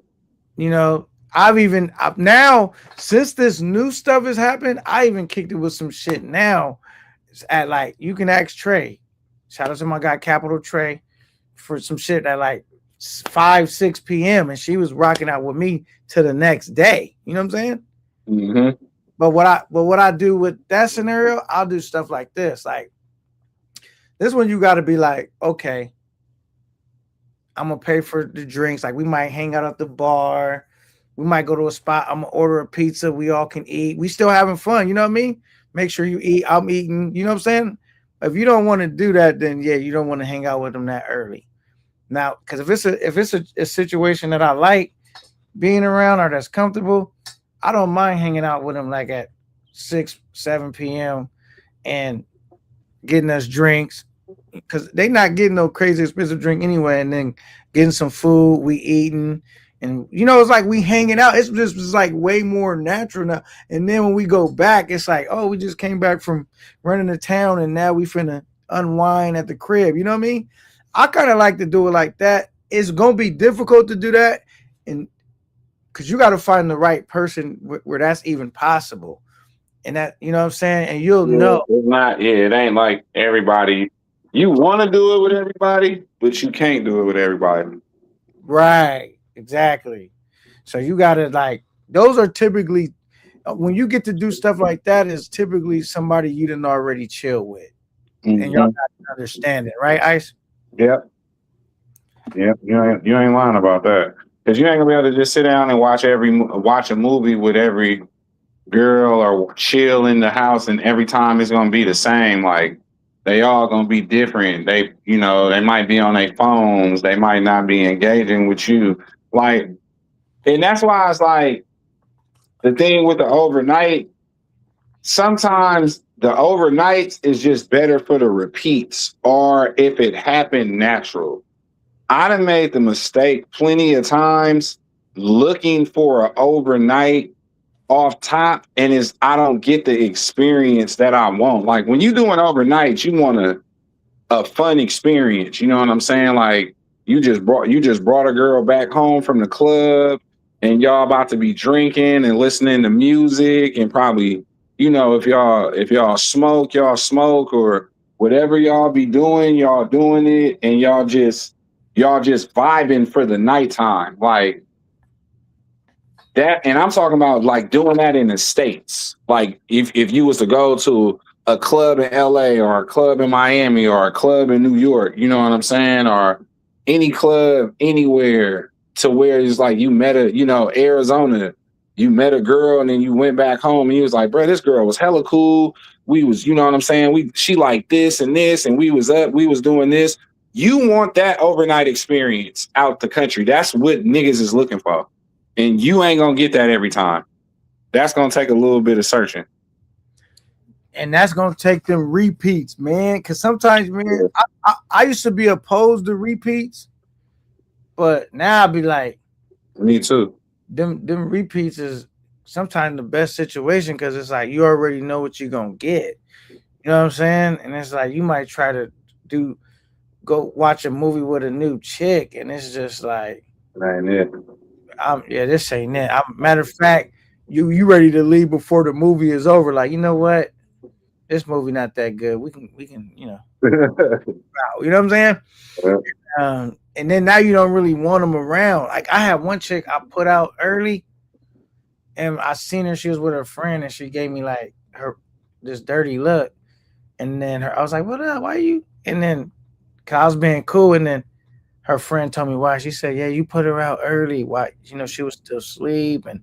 A: I've now, since this new stuff has happened, I even kicked it with some shit now. It's at like, you can ask Trey. Shout out to my guy Capital Trey for some shit at like 5, 6 p.m. and she was rocking out with me to the next day. You know what I'm saying?
B: Mm-hmm.
A: But what I do with that scenario, I'll do stuff like this. Like this one, you got to be like, okay, I'm gonna pay for the drinks. Like we might hang out at the bar, we might go to a spot. I'm gonna order a pizza. We all can eat. We still having fun. You know what I mean? Make sure you eat. I'm eating. You know what I'm saying? If you don't want to do that, then yeah, you don't want to hang out with them that early. Now, because if it's a situation that I like being around or that's comfortable, I don't mind hanging out with them like at 6, 7 p.m. and getting us drinks because they not getting no crazy expensive drink anyway, and then getting some food, we eating, and it's like we hanging out. It's like way more natural now. And then when we go back, it's like, oh, we just came back from running the town, and now we finna unwind at the crib. You know what I mean? I kind of like to do it like that. It's gonna be difficult to do that, and because you got to find the right person where that's even possible, and that what I'm saying, and you'll know.
B: It's not. Yeah, it ain't like everybody. You want to do it with everybody, but you can't do it with everybody.
A: Right. Exactly. So you got to like. Those are typically when you get to do stuff like that. Is typically somebody you didn't already chill with, and y'all got to understand it, right, Ice?
B: Yep. Yep. You ain't lying about that. Because you ain't gonna be able to just sit down and watch a movie with every girl or chill in the house, and every time it's gonna be the same. Like they all gonna be different. They might be on their phones. They might not be engaging with you. Like, and that's why it's like the thing with the overnight, sometimes the overnights is just better for the repeats or if it happened natural. I done made the mistake plenty of times looking for an overnight off top, and I don't get the experience that I want. Like when you do an overnight, you want a fun experience. You know what I'm saying? Like you just brought a girl back home from the club, and y'all about to be drinking and listening to music, and probably if y'all smoke, or whatever y'all be doing, y'all doing it, and y'all just vibing for the nighttime, like that. And I'm talking about like doing that in the States. Like if you was to go to a club in LA or a club in Miami or a club in New York, you know what I'm saying? Or any club anywhere to where it's like you met Arizona, you met a girl and then you went back home and you was like, bro, this girl was hella cool. We was, you know what I'm saying? She liked this and we was doing this. You want that overnight experience out the country. That's what niggas is looking for. And you ain't gonna get that every time. That's gonna take a little bit of searching.
A: And that's gonna take them repeats, man. Cause sometimes, man, I used to be opposed to repeats, but now I'll be like,
B: me too.
A: Them repeats is sometimes the best situation because it's like you already know what you're gonna get. You know what I'm saying? And it's like you might try to go watch a movie with a new chick, and it's just like,
B: ain't it.
A: This ain't it. Matter of fact, you ready to leave before the movie is over? Like, you know what? This movie not that good. We can, you know, you know what I'm saying? Yeah. And then now you don't really want them around. Like I had one chick I put out early, and I seen her. She was with her friend, and she gave me like this dirty look. And then I was like, "What up? Why you?" And then, cause I was being cool, and then her friend told me why. She said, "Yeah, you put her out early. Why? You know, she was still asleep, and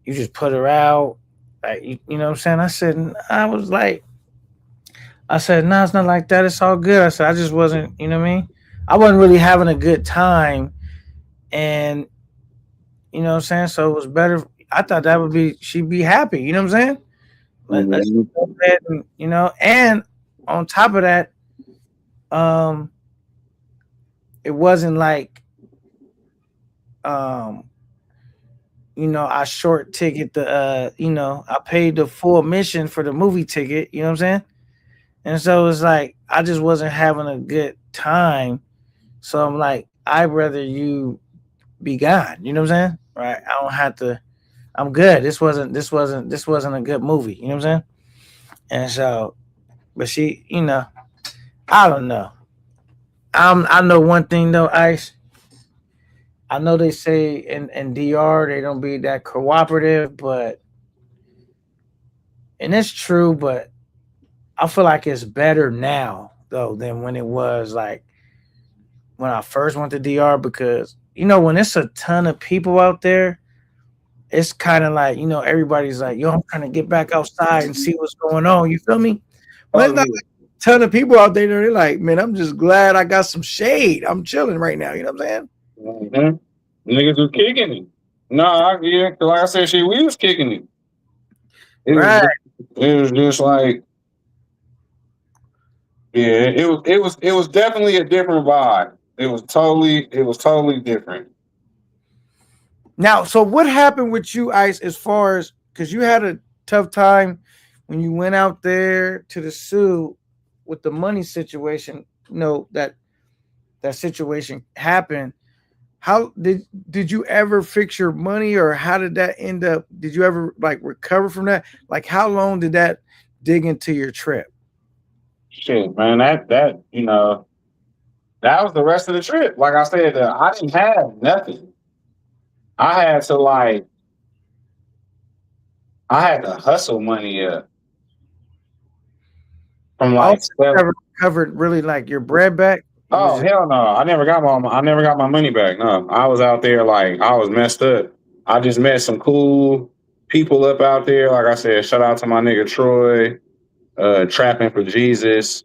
A: you just put her out. Like, you know what I'm saying?" I said, "No, it's not like that. It's all good." I said, "I just wasn't, you know what I mean? I wasn't really having a good time, and you know what I'm saying. So it was better. I thought that would be she'd be happy. You know what I'm saying? Let's go ahead and, you know, and on top of that, it wasn't like, you know, I short ticket the, you know, I paid the full admission for the movie ticket. You know what I'm saying? And so it's like I just wasn't having a good time. So I'm like, I'd rather you be gone. You know what I'm saying? Right? I don't have to. I'm good. This wasn't a good movie. You know what I'm saying? And so, but she, you know, I don't know. I know one thing though, Ice. I know they say in DR they don't be that cooperative, but and it's true, but I feel like it's better now though than when it was like when I first went to DR, because you know when it's a ton of people out there, it's kind of like, you know, everybody's like, yo, I'm trying to get back outside and see what's going on. You feel me? But it's not like a ton of people out there. They're like, man, I'm just glad I got some shade. I'm chilling right now. You know what I'm saying?
B: Mm-hmm. Niggas was kicking it. Nah, yeah, like I said, we was kicking it. It was just like, yeah, it was definitely a different vibe. It was totally different.
A: Now, so what happened with you, Ice, as far as, because you had a tough time when you went out there to the Sioux with the money situation, you know, that situation happened. How did you ever fix your money, or how did that end up? Did you ever like recover from that? Like how long did that dig into your trip?
B: Shit, man, that you know, that was the rest of the trip. Like I said, I didn't have nothing. I had to hustle money up from like.
A: Never recovered really like your bread back.
B: Oh hell no! I never got my money back. No, I was out there like I was messed up. I just met some cool people up out there. Like I said, shout out to my nigga Troy, trapping for Jesus.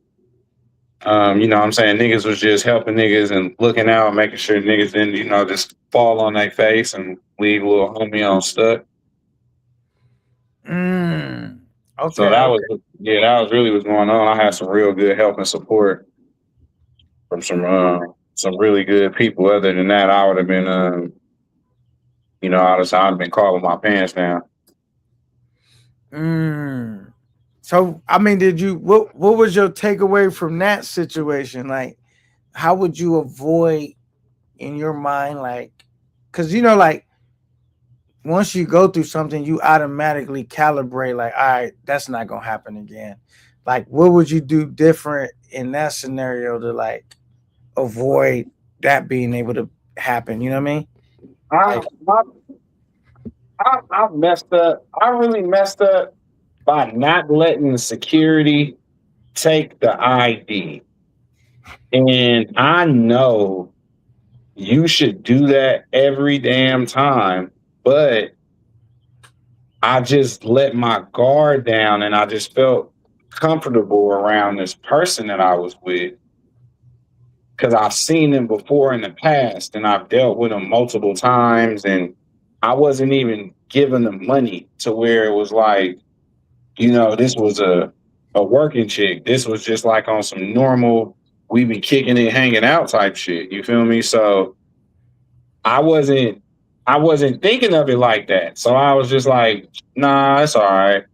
B: You know what I'm saying? Niggas was just helping niggas and looking out, making sure niggas didn't, you know, just fall on their face and leave little homie on stuck.
A: Okay.
B: So that was that was really what's going on. I had some real good help and support from some really good people. Other than that, I would have been I'd have been calling my pants down.
A: So I mean, what was your takeaway from that situation? Like, how would you avoid in your mind, like, because like once you go through something, you automatically calibrate, like, all right, that's not gonna happen again. Like, what would you do different in that scenario to like avoid that being able to happen? You know what I mean?
B: I messed up. I really messed up by not letting the security take the ID. And I know you should do that every damn time, but I just let my guard down and I just felt comfortable around this person that I was with because I've seen them before in the past and I've dealt with them multiple times and I wasn't even giving them money to where it was like, this was a working chick. This was just like on some normal, we be kicking it, hanging out type shit. You feel me? So I wasn't thinking of it like that. So I was just like, nah, it's all right.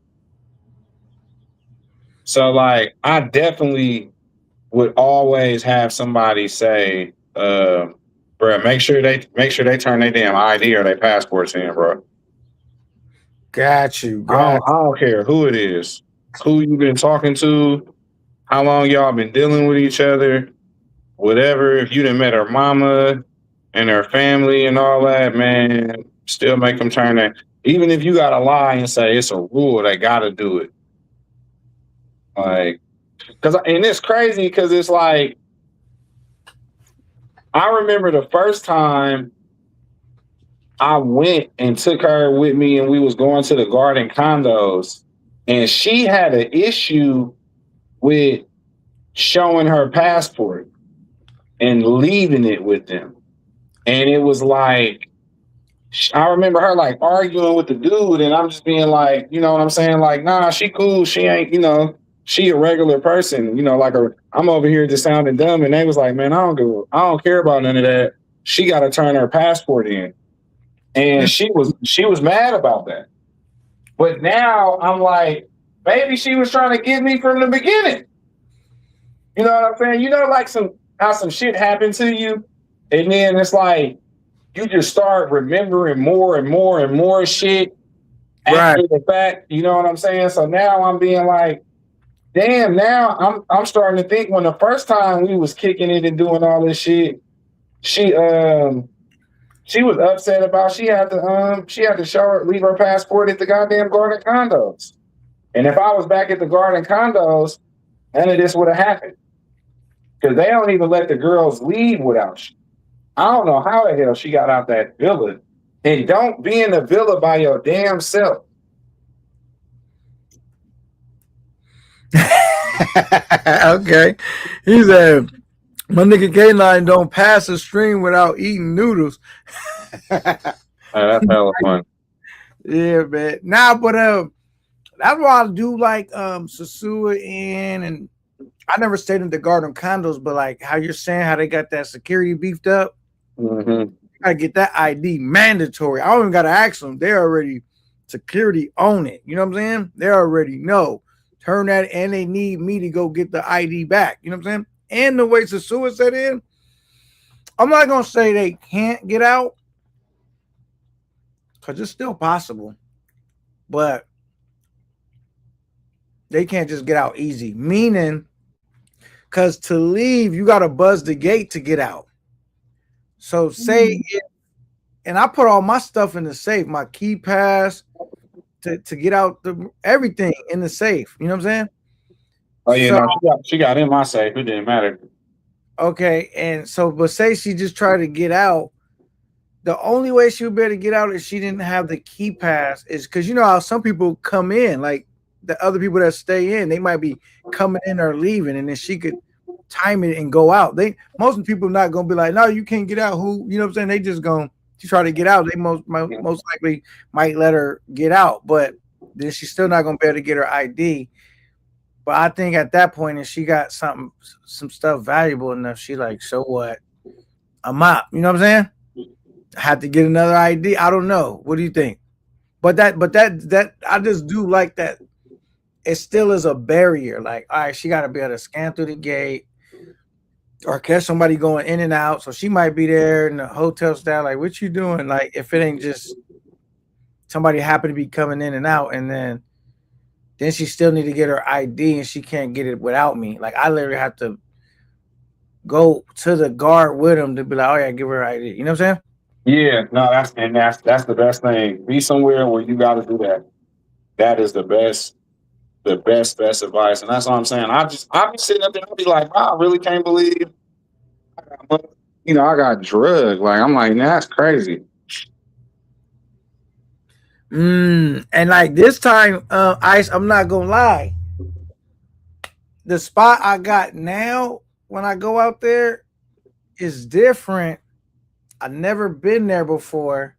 B: So like I definitely would always have somebody say, bro, make sure they turn their damn ID or their passports in, bro.
A: Got you.
B: I don't care who it is, who you been talking to, how long y'all been dealing with each other, whatever. If you done met her mama and her family and all that, man, still make them turn that. Even if you gotta lie and say it's a rule, they gotta do it. Like, and it's crazy because it's like, I remember the first time I went and took her with me and we was going to the Garden Condos and she had an issue with showing her passport and leaving it with them. And it was like, I remember her like arguing with the dude and I'm just being like, you know what I'm saying? Like, nah, she cool. She ain't, she a regular person, like I'm over here just sounding dumb. And they was like, man, I don't care about none of that. She got to turn her passport in. And she was mad about that. But now I'm like, maybe she was trying to get me from the beginning. You know what I'm saying? Like how some shit happened to you. And then it's like, you just start remembering more and more and more shit after the fact. You know what I'm saying? So now I'm being like, damn, now I'm starting to think when the first time we was kicking it and doing all this shit, she was upset about she had to leave her passport at the goddamn Garden Condos. And if I was back at the Garden Condos, none of this would have happened. Because they don't even let the girls leave without you. I don't know how the hell she got out that villa. And don't be in the villa by your damn self.
A: Okay. He said, my nigga K9 don't pass a stream without eating noodles.
B: That's hella fun.
A: Yeah, man. Nah, but that's why I do like Sosua Inn, and I never stayed in the Garden Condos, but like how you're saying how they got that security beefed up.
B: Mm-hmm.
A: Gotta get that ID mandatory. I don't even gotta ask them. They already security own it. You know what I'm saying? They already know. Turn that, and they need me to go get the ID back. You know what I'm saying? And the way Sosua set in, I'm not gonna say they can't get out because it's still possible, but they can't just get out easy. Meaning, because to leave, you gotta buzz the gate to get out. So say, and I put all my stuff in the safe, my key pass to get out, everything in the safe. You know what I'm saying?
B: Oh yeah, so, no, she got in my safe. It didn't matter.
A: Okay, and so, but say she just tried to get out. The only way she would be able to get out if she didn't have the key pass is because you know how some people come in, like the other people that stay in, they might be coming in or leaving, and then she could time it and go out. Most people not gonna be like, no, you can't get out. Who, you know what I'm saying? They just gonna try to get out. They most likely might let her get out, but then she's still not gonna be able to get her ID. But I think at that point, if she got some stuff valuable enough, she like, so what? I'm out. You know what I'm saying? I had to get another ID. I don't know. What do you think? But that I just do like that. It still is a barrier. Like, all right, she got to be able to scan through the gate or catch somebody going in and out. So she might be there in the hotel style. Like, what you doing? Like, if it ain't just somebody happen to be coming in and out, and then she still need to get her ID, and she can't get it without me. Like, I literally have to go to the guard with him to be like, oh yeah, give her her ID. You know what I'm saying?
B: Yeah, no, that's the best thing. Be somewhere where you got to do that. That is the best advice, and that's what I'm saying. I'll be sitting up there, I'll be like, wow, I really can't believe, I got drugged. Like, I'm like, nah, that's crazy.
A: And like this time, Ice, I'm not gonna lie. The spot I got now when I go out there is different. I've never been there before.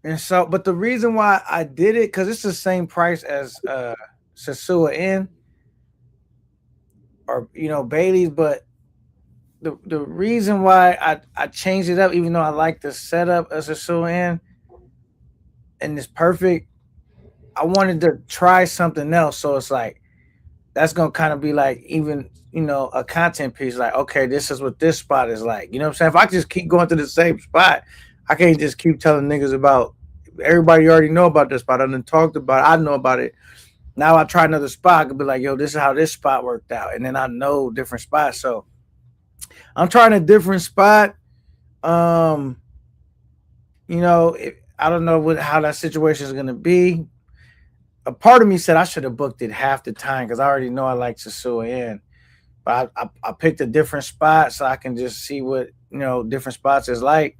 A: And so, but the reason why I did it, because it's the same price as Sosua Inn or Bailey's, but the reason why I changed it up, even though I like the setup of Sosua Inn and it's perfect, I wanted to try something else. So it's like that's gonna kind of be like even a content piece. Like, okay, this is what this spot is like. You know what I'm saying? If I just keep going to the same spot, I can't just keep telling niggas about. Everybody already know about this spot. I done talked about it. I know about it. Now I try another spot. I could be like, yo, this is how this spot worked out. And then I know different spots. So I'm trying a different spot. I don't know how that situation is going to be. A part of me said I should have booked it half the time because I already know I like Sosua Inn. But I picked a different spot so I can just see what, different spots is like.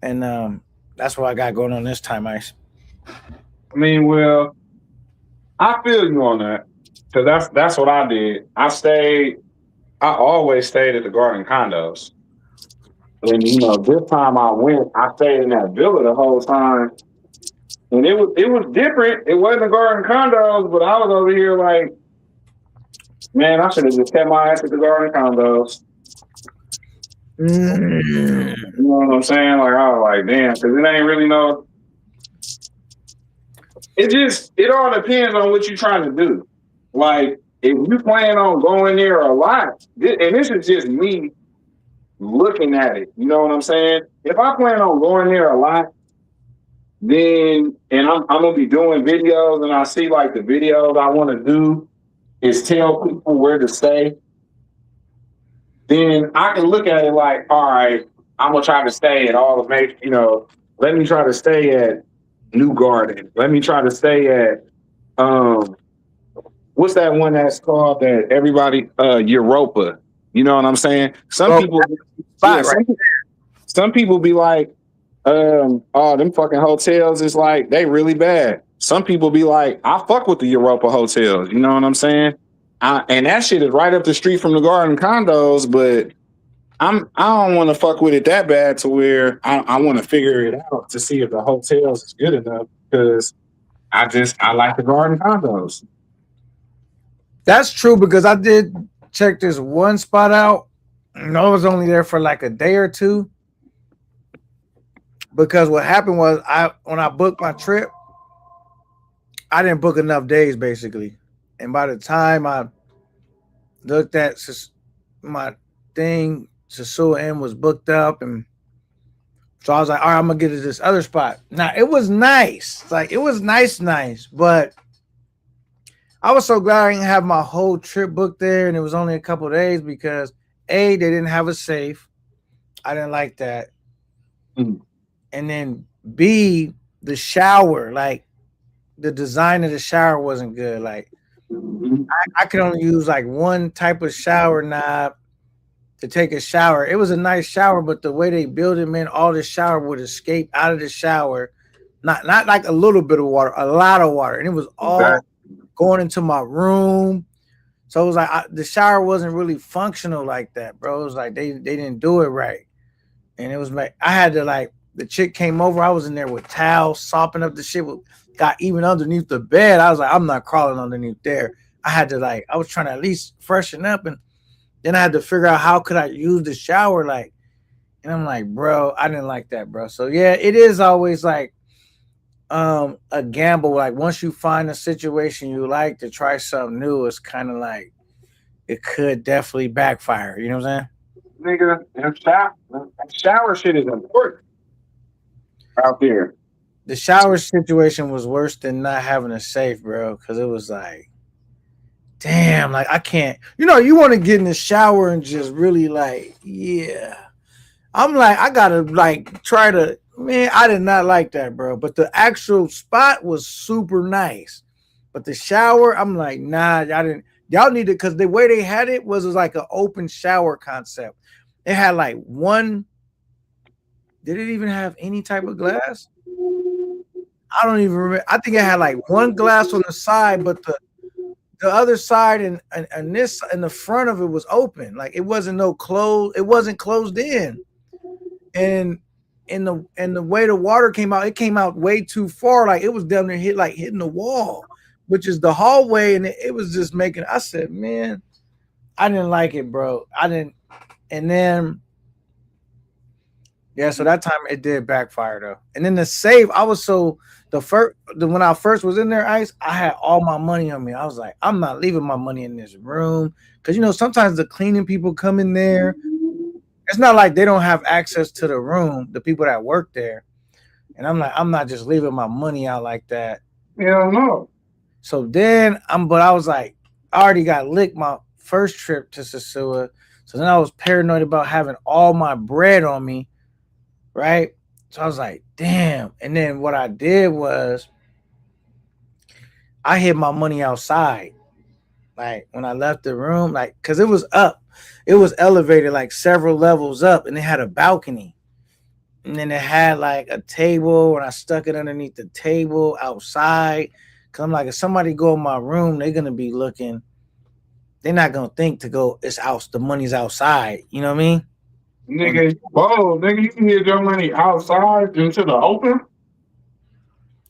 A: And that's what I got going on this time, Ice.
B: I mean, well, I feel you on that because that's what I did. I always stayed at the Garden Condos, and this time I went, I stayed in that villa the whole time, and it was different. It wasn't Garden Condos, but I was over here like, man, I should have just kept my ass at the Garden Condos. You know what I'm saying? Like, I was like, damn, because it ain't really no. It all depends on what you're trying to do. Like, if you plan on going there a lot, and this is just me looking at it, you know what I'm saying? If I plan on going there a lot, then, and I'm gonna be doing videos, and I see like the videos I want to do is tell people where to stay, then I can look at it like, all right, I'm gonna try to stay at all the major, let me try to stay at New Garden. Let me try to stay at what's that one that's called that everybody Europa. You know what I'm saying? Some people be like, oh, them fucking hotels is like they really bad. Some people be like, I fuck with the Europa hotels. You know what I'm saying? And that shit is right up the street from the Garden Condos, but I don't want to fuck with it that bad to where I want to figure it out to see if the hotels is good enough because I like the Garden Condos.
A: That's true because I did check this one spot out. And I was only there for like a day or two. Because what happened was when I booked my trip, I didn't book enough days basically. And by the time I looked at my thing, Sosua Inn was booked up, and so I was like, all right, I'm gonna get to this other spot. Now it was nice, like it was nice, but I was so glad I didn't have my whole trip booked there, and it was only a couple of days because A, they didn't have a safe. I didn't like that. And then B, the shower, like the design of the shower wasn't good. Like I could only use like one type of shower knob to take a shower. It was a nice shower, but the way they built it, man, all the shower would escape out of the shower. Not like a little bit of water, a lot of water. And it was all going into my room. So it was like the shower wasn't really functional like that, bro. It was like they didn't do it right. And it was like I had to like the chick came over. I was in there with towels, sopping up the shit. Got even underneath the bed. I was like, I'm not crawling underneath there. I had to I was trying to at least freshen up, and then I had to figure out how could I use the shower, and I'm like, bro, I didn't like that, bro. So yeah, it is always a gamble. Like once you find a situation you like to try something new, it's kind of like it could definitely backfire. You know what I'm saying?
C: Nigga, that shower shit is important out there.
A: The shower situation was worse than not having a safe, bro, because it was like, damn, I can't. You want to get in the shower and just really yeah. I'm like, I gotta try to. Man, I did not like that, bro. But the actual spot was super nice. But the shower, I'm like, nah, y'all didn't. Y'all need it because the way they had it was like an open shower concept. It had one. Did it even have any type of glass? I don't even remember. I think it had one glass on the side, but the other side and this and the front of it was open. It wasn't it wasn't closed in. And the way the water came out, it came out way too far. It was down there hitting the wall, which is the hallway, and it was just making. I said, man, I didn't like it, bro. I didn't. And then yeah, so that time it did backfire though. And then the safe, I was when I first was in there, Ice, I had all my money on me. I was like, I'm not leaving my money in this room because sometimes the cleaning people come in there. It's not like they don't have access to the room, the people that work there. And I'm like, I'm not just leaving my money out like that.
C: Hell no.
A: So then but I was like, I already got licked my first trip to Sosua. So then I was paranoid about having all my bread on me. Right. So I was like, damn. And then what I did was I hid my money outside. When I left the room, because it was up. It was elevated several levels up, and it had a balcony. And then it had a table, and I stuck it underneath the table outside. Cause I'm like, if somebody go in my room, they're gonna be looking. They're not gonna think to go. It's out. The money's outside. You know what I mean?
C: Nigga, you can get your money outside into the open.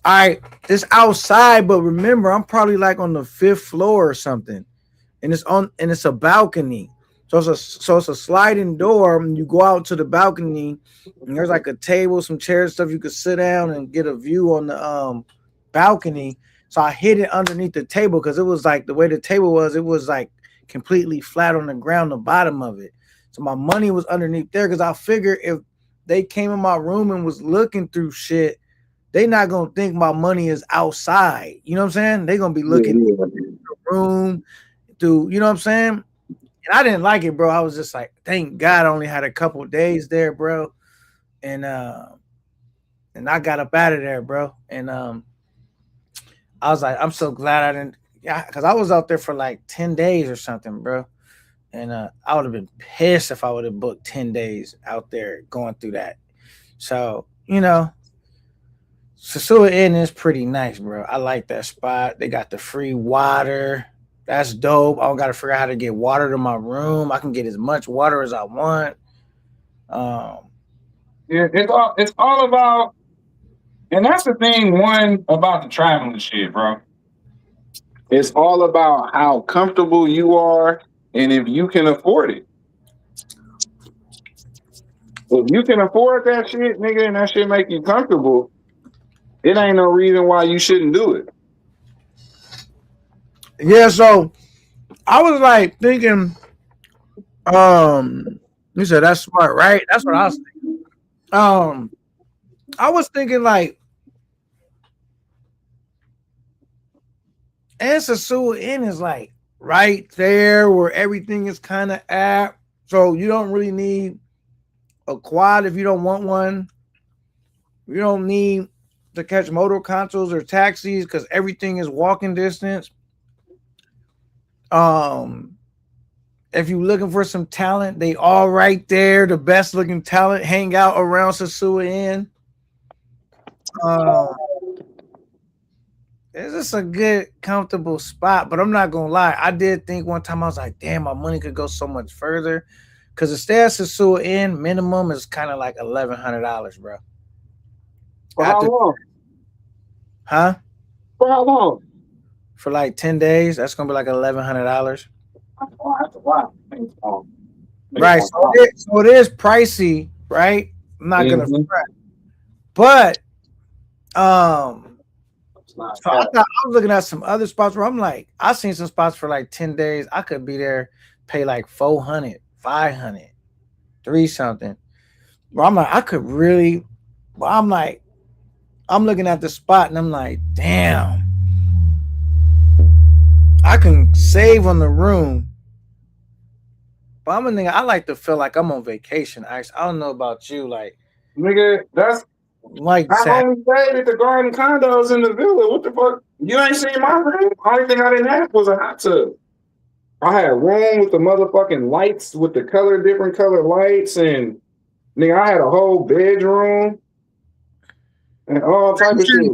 A: All right, it's outside, but remember, I'm probably on the 5th floor or something, and it's a balcony. So it's a sliding door, and you go out to the balcony, and there's a table, some chairs, stuff you could sit down and get a view on the balcony. So I hid it underneath the table because it was the way the table was, it was completely flat on the ground, the bottom of it. So my money was underneath there because I figured if they came in my room and was looking through shit, they not gonna think my money is outside. You know what I'm saying? They gonna be looking in the room through, you know what I'm saying? And I didn't like it, bro. I was just like, thank God I only had a couple of days there, bro. And I got up out of there, bro. And I was like, I'm so glad I didn't, because I was out there for 10 days or something, bro. And I would have been pissed if I would have booked 10 days out there going through that. So, Sosua Inn is pretty nice, bro. I like that spot. They got the free water. That's dope. I don't got to figure out how to get water to my room. I can get as much water as I want.
C: Yeah, it's all about, and that's the thing, about the traveling shit, bro. It's all about how comfortable you are and if you can afford it. If you can afford that shit, nigga, and that shit make you comfortable, it ain't no reason why you shouldn't do it.
A: Yeah, so I was thinking, you said that's smart, right? That's what I was thinking. I was thinking and Sosua Inn is right there where everything is kind of at. So you don't really need a quad if you don't want one. You don't need to catch motor consoles or taxis because everything is walking distance. If you're looking for some talent, they all right there. The best looking talent hang out around Sosua Inn. It's just a good, comfortable spot, but I'm not gonna lie. I did think one time I was like, damn, my money could go so much further. Because the stay at Sosua Inn minimum is kind of $1,100, bro.
B: For how long?
A: Huh?
B: For how long?
A: For like 10 days. That's gonna be like $1,100.
B: Wow.
A: Right. So it is pricey, right? I'm not gonna
B: Mhm.
A: front. But
B: It's not
A: so I
B: bad.
A: thought I was looking at some other spots where I'm like, I seen some spots for like 10 days. I could be there, pay like 400, 500, 3 something. Where I'm like, I could really, well, I'm like, I'm looking at the spot and I'm like, damn, I can save on the room. But I'm a nigga, I like to feel like I'm on vacation. I don't know about you,
C: Nigga, that's
A: like
C: I
A: Sac-
C: only stayed at the garden condos in the villa. What the fuck? You ain't seen my room? Only thing I didn't have was a hot tub. I had a room with the motherfucking lights with the different color lights, and nigga, I had a whole bedroom and all type of shit.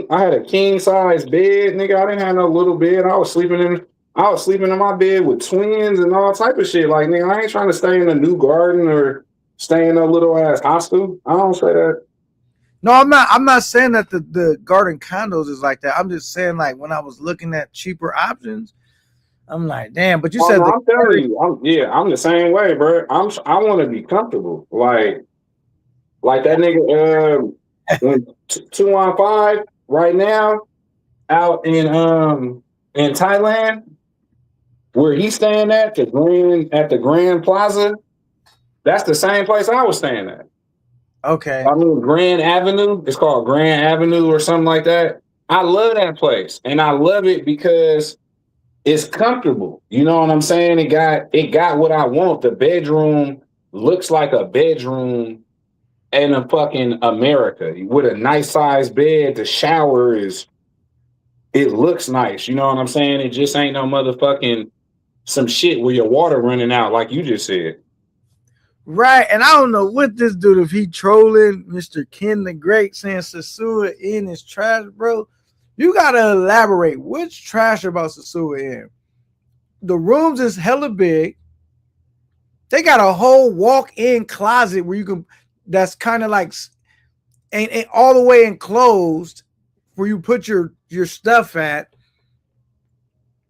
C: I had a king size bed, nigga. I didn't have no little bed. I was sleeping in my bed with twins and all type of shit. Like, nigga, I ain't trying to stay in a new garden or stay in a little ass hostel. I don't say that.
A: No, I'm not saying that the garden condos is like that. I'm just saying like when I was looking at cheaper options, I'm like, damn, but you
C: Oh,
A: said
C: no,
A: the
C: I'm telling you, I'm the same way, bro. I want to be comfortable, like that nigga. When 215 right now out in Thailand, where he's staying at the Grand Plaza, that's the same place I was staying at.
A: okay.
C: I mean, Grand Avenue. It's called Grand Avenue or something like that. I love that place, and I love it because it's comfortable. You know what I'm saying? It got what I want. The bedroom looks like a bedroom in a fucking America with a nice sized bed. The shower it looks nice. You know what I'm saying? It just ain't no motherfucking some shit where your water running out, like you just said.
A: Right. And I don't know what this dude, if he trolling Mr. Ken the Great saying Sasua in is trash, bro. You gotta elaborate. What's trash about Sasua in? The rooms is hella big. They got a whole walk-in closet where you can that's kind of like ain't all the way enclosed where you put your stuff at.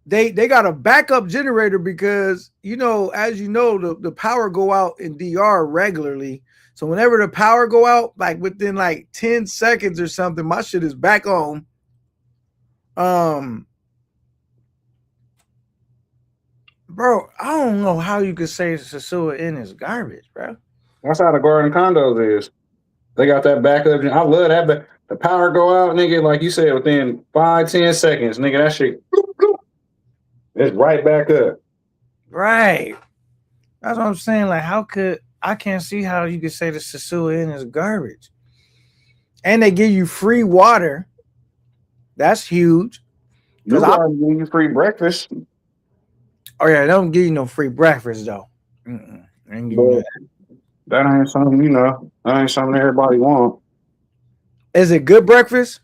A: They got a backup generator because as you know the power go out in DR regularly. So whenever the power go out, like within like 10 seconds or something, my shit is back on. Bro, I don't know how you could say Sasua Inn is garbage, bro.
C: That's how the garden condos is. They got that backup. I love that. But the power go out, nigga, like you said, within 5-10 seconds, nigga, that shit, bloop, bloop, it's right back up.
A: Right. That's what I'm saying. Like, I can't see how you could say the Sasua Inn is garbage. And they give you free water. That's huge.
C: You guys give you free breakfast.
A: Oh yeah, they don't give you no free breakfast though. Ain't give you
C: that ain't something, that ain't something everybody want.
A: Is it good breakfast?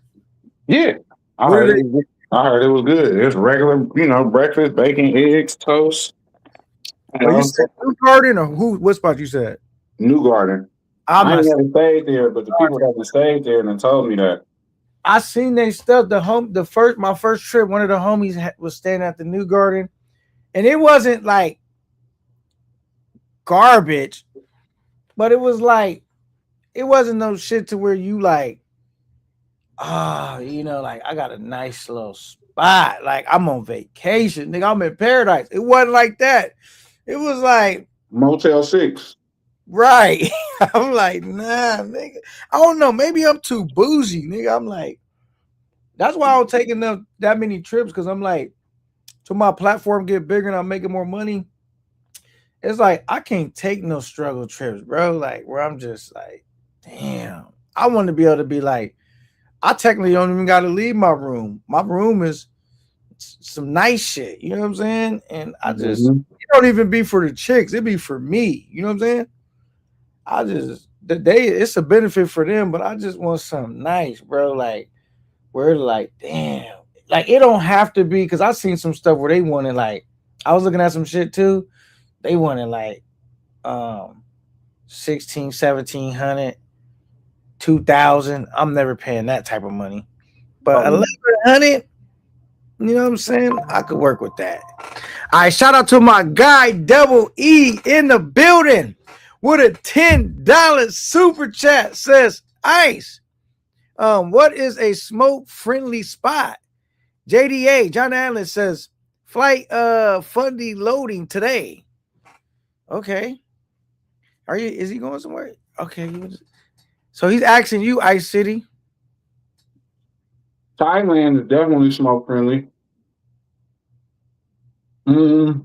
C: Yeah. I heard it was good. It's regular, breakfast, bacon, eggs, toast.
A: You said New Garden or what spot you said?
C: New Garden. I ain't never stayed there, but the people that have stayed there and told me that.
A: I seen they stuff. My first trip, one of the homies was staying at the New Garden, and it wasn't like garbage, but it was like it wasn't no shit to where you like, like I got a nice little spot, like I'm on vacation, nigga. I'm in paradise. It wasn't like that. It was like
C: Motel 6.
A: Right. I'm like, nah, nigga. I don't know. Maybe I'm too bougie, nigga. I'm like, that's why I don't take that many trips, because I'm like, till my platform get bigger and I'm making more money. It's like I can't take no struggle trips, bro. Like where I'm just like, damn. I want to be able to be like, I technically don't even got to leave my room. My room is some nice shit. You know what I'm saying? And I just, it don't even be for the chicks. It be for me. You know what I'm saying? It's a benefit for them, but I just want something nice, bro. Like, where like, damn. Like, it don't have to be, because I've seen some stuff where they wanted, like, I was looking at some shit too. They wanted like 16, 1700, $2,000. I'm never paying that type of money. But
C: Oh.
A: 1,100, you know what I'm saying? I could work with that. All right, shout out to my guy Double E in the building with a $10 super chat. Says Ice. What is a smoke friendly spot? JDA John Allen says flight fundy loading today. Okay. Is he going somewhere? Okay. So he's asking you, Ice City.
B: Thailand is definitely smoke friendly. The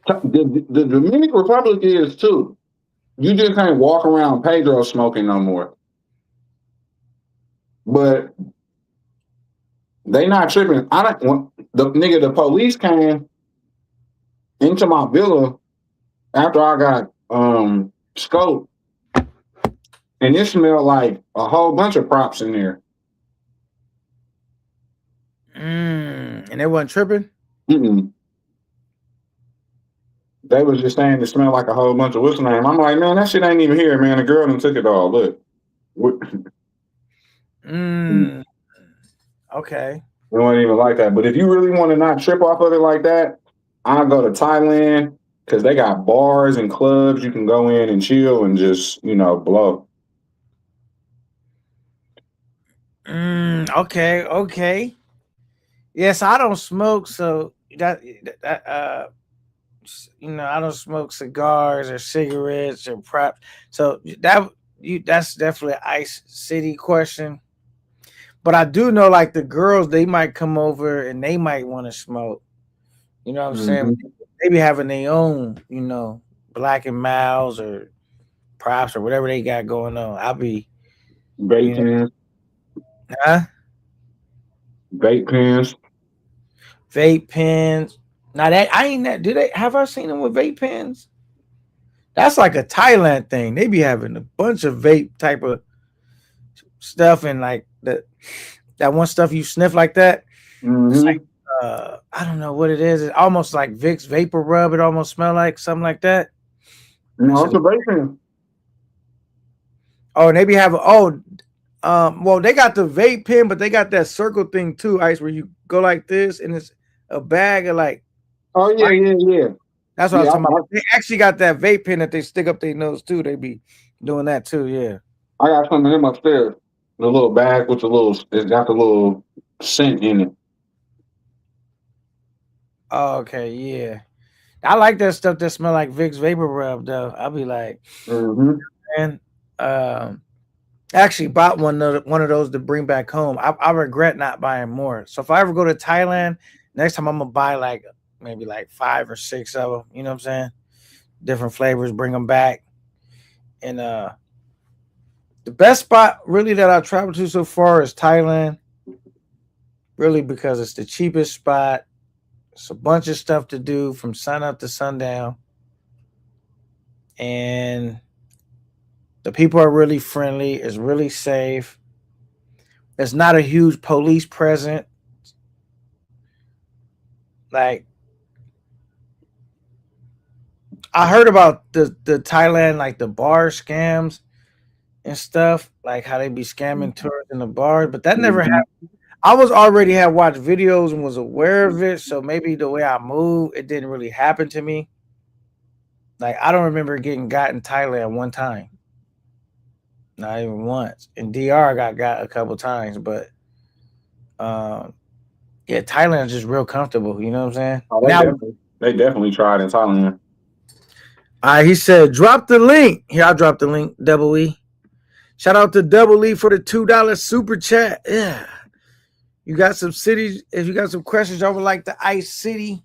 B: Dominican Republic is too. You just can't walk around Pedro smoking no more. But they not tripping. The police came into my villa after I got scoped, and it smelled like a whole bunch of props in there.
A: And they wasn't tripping?
B: Mm-mm. They was just saying it smelled like a whole bunch of what's the name. I'm like, man, that shit ain't even here, man. The girl done took it all. Look.
A: Okay.
B: We don't even like that. But if you really want to not trip off of it like that, I'll go to Thailand because they got bars and clubs you can go in and chill and just, blow.
A: Okay. Yes, I don't smoke, so that I don't smoke cigars or cigarettes or props. So that's definitely an Ice City question. But I do know, like, the girls, they might come over and they might want to smoke. You know what I'm saying? They be having their own, Black and Miles or props or whatever they got going on. I'll be
B: vape pens.
A: Huh?
B: Vape pens.
A: Vape pens. Now that I ain't that. Have I seen them with vape pens? That's like a Thailand thing. They be having a bunch of vape type of stuff and like that one stuff you sniff like that. It's like I don't know what it is. It's almost like Vicks Vapor Rub. It almost smell like something like that.
B: No, it's a vape pen.
A: Oh, and they be having well, they got the vape pen, but they got that circle thing too, Ice, where you go like this and it's a bag of like.
B: Oh yeah.
A: That's what I was talking about. They actually got that vape pen that they stick up their nose too. They be doing that too, yeah.
B: I got some of them upstairs. The little bag with it's got the little scent in it.
A: Oh, okay, yeah. I like that stuff that smell like Vicks Vapor Rub though. I'll be like, man, I actually bought one of those to bring back home. I regret not buying more. So if I ever go to Thailand, next time I'm gonna buy like maybe like 5 or 6 of them. You know what I'm saying? Different flavors, bring them back. And the best spot really that I've traveled to so far is Thailand. Really, because it's the cheapest spot. It's a bunch of stuff to do from sun up to sundown. And the people are really friendly. It's really safe. There's not a huge police presence. Like, I heard about the Thailand, like the bar scams and stuff, like how they be scamming tourists in the bars, but that never happened. I was already had watched videos and was aware of it, so maybe the way I move, it didn't really happen to me. Like, I don't remember getting got in Thailand one time. Not even once. In DR, I got a couple times, but yeah, Thailand is just real comfortable. You know what I'm saying?
B: Oh, they definitely tried in Thailand.
A: All right, he said, drop the link. Here, I'll drop the link, Double E. Shout out to Double E for the $2 super chat. Yeah. You got some cities, if you got some questions y'all would like to Ice City,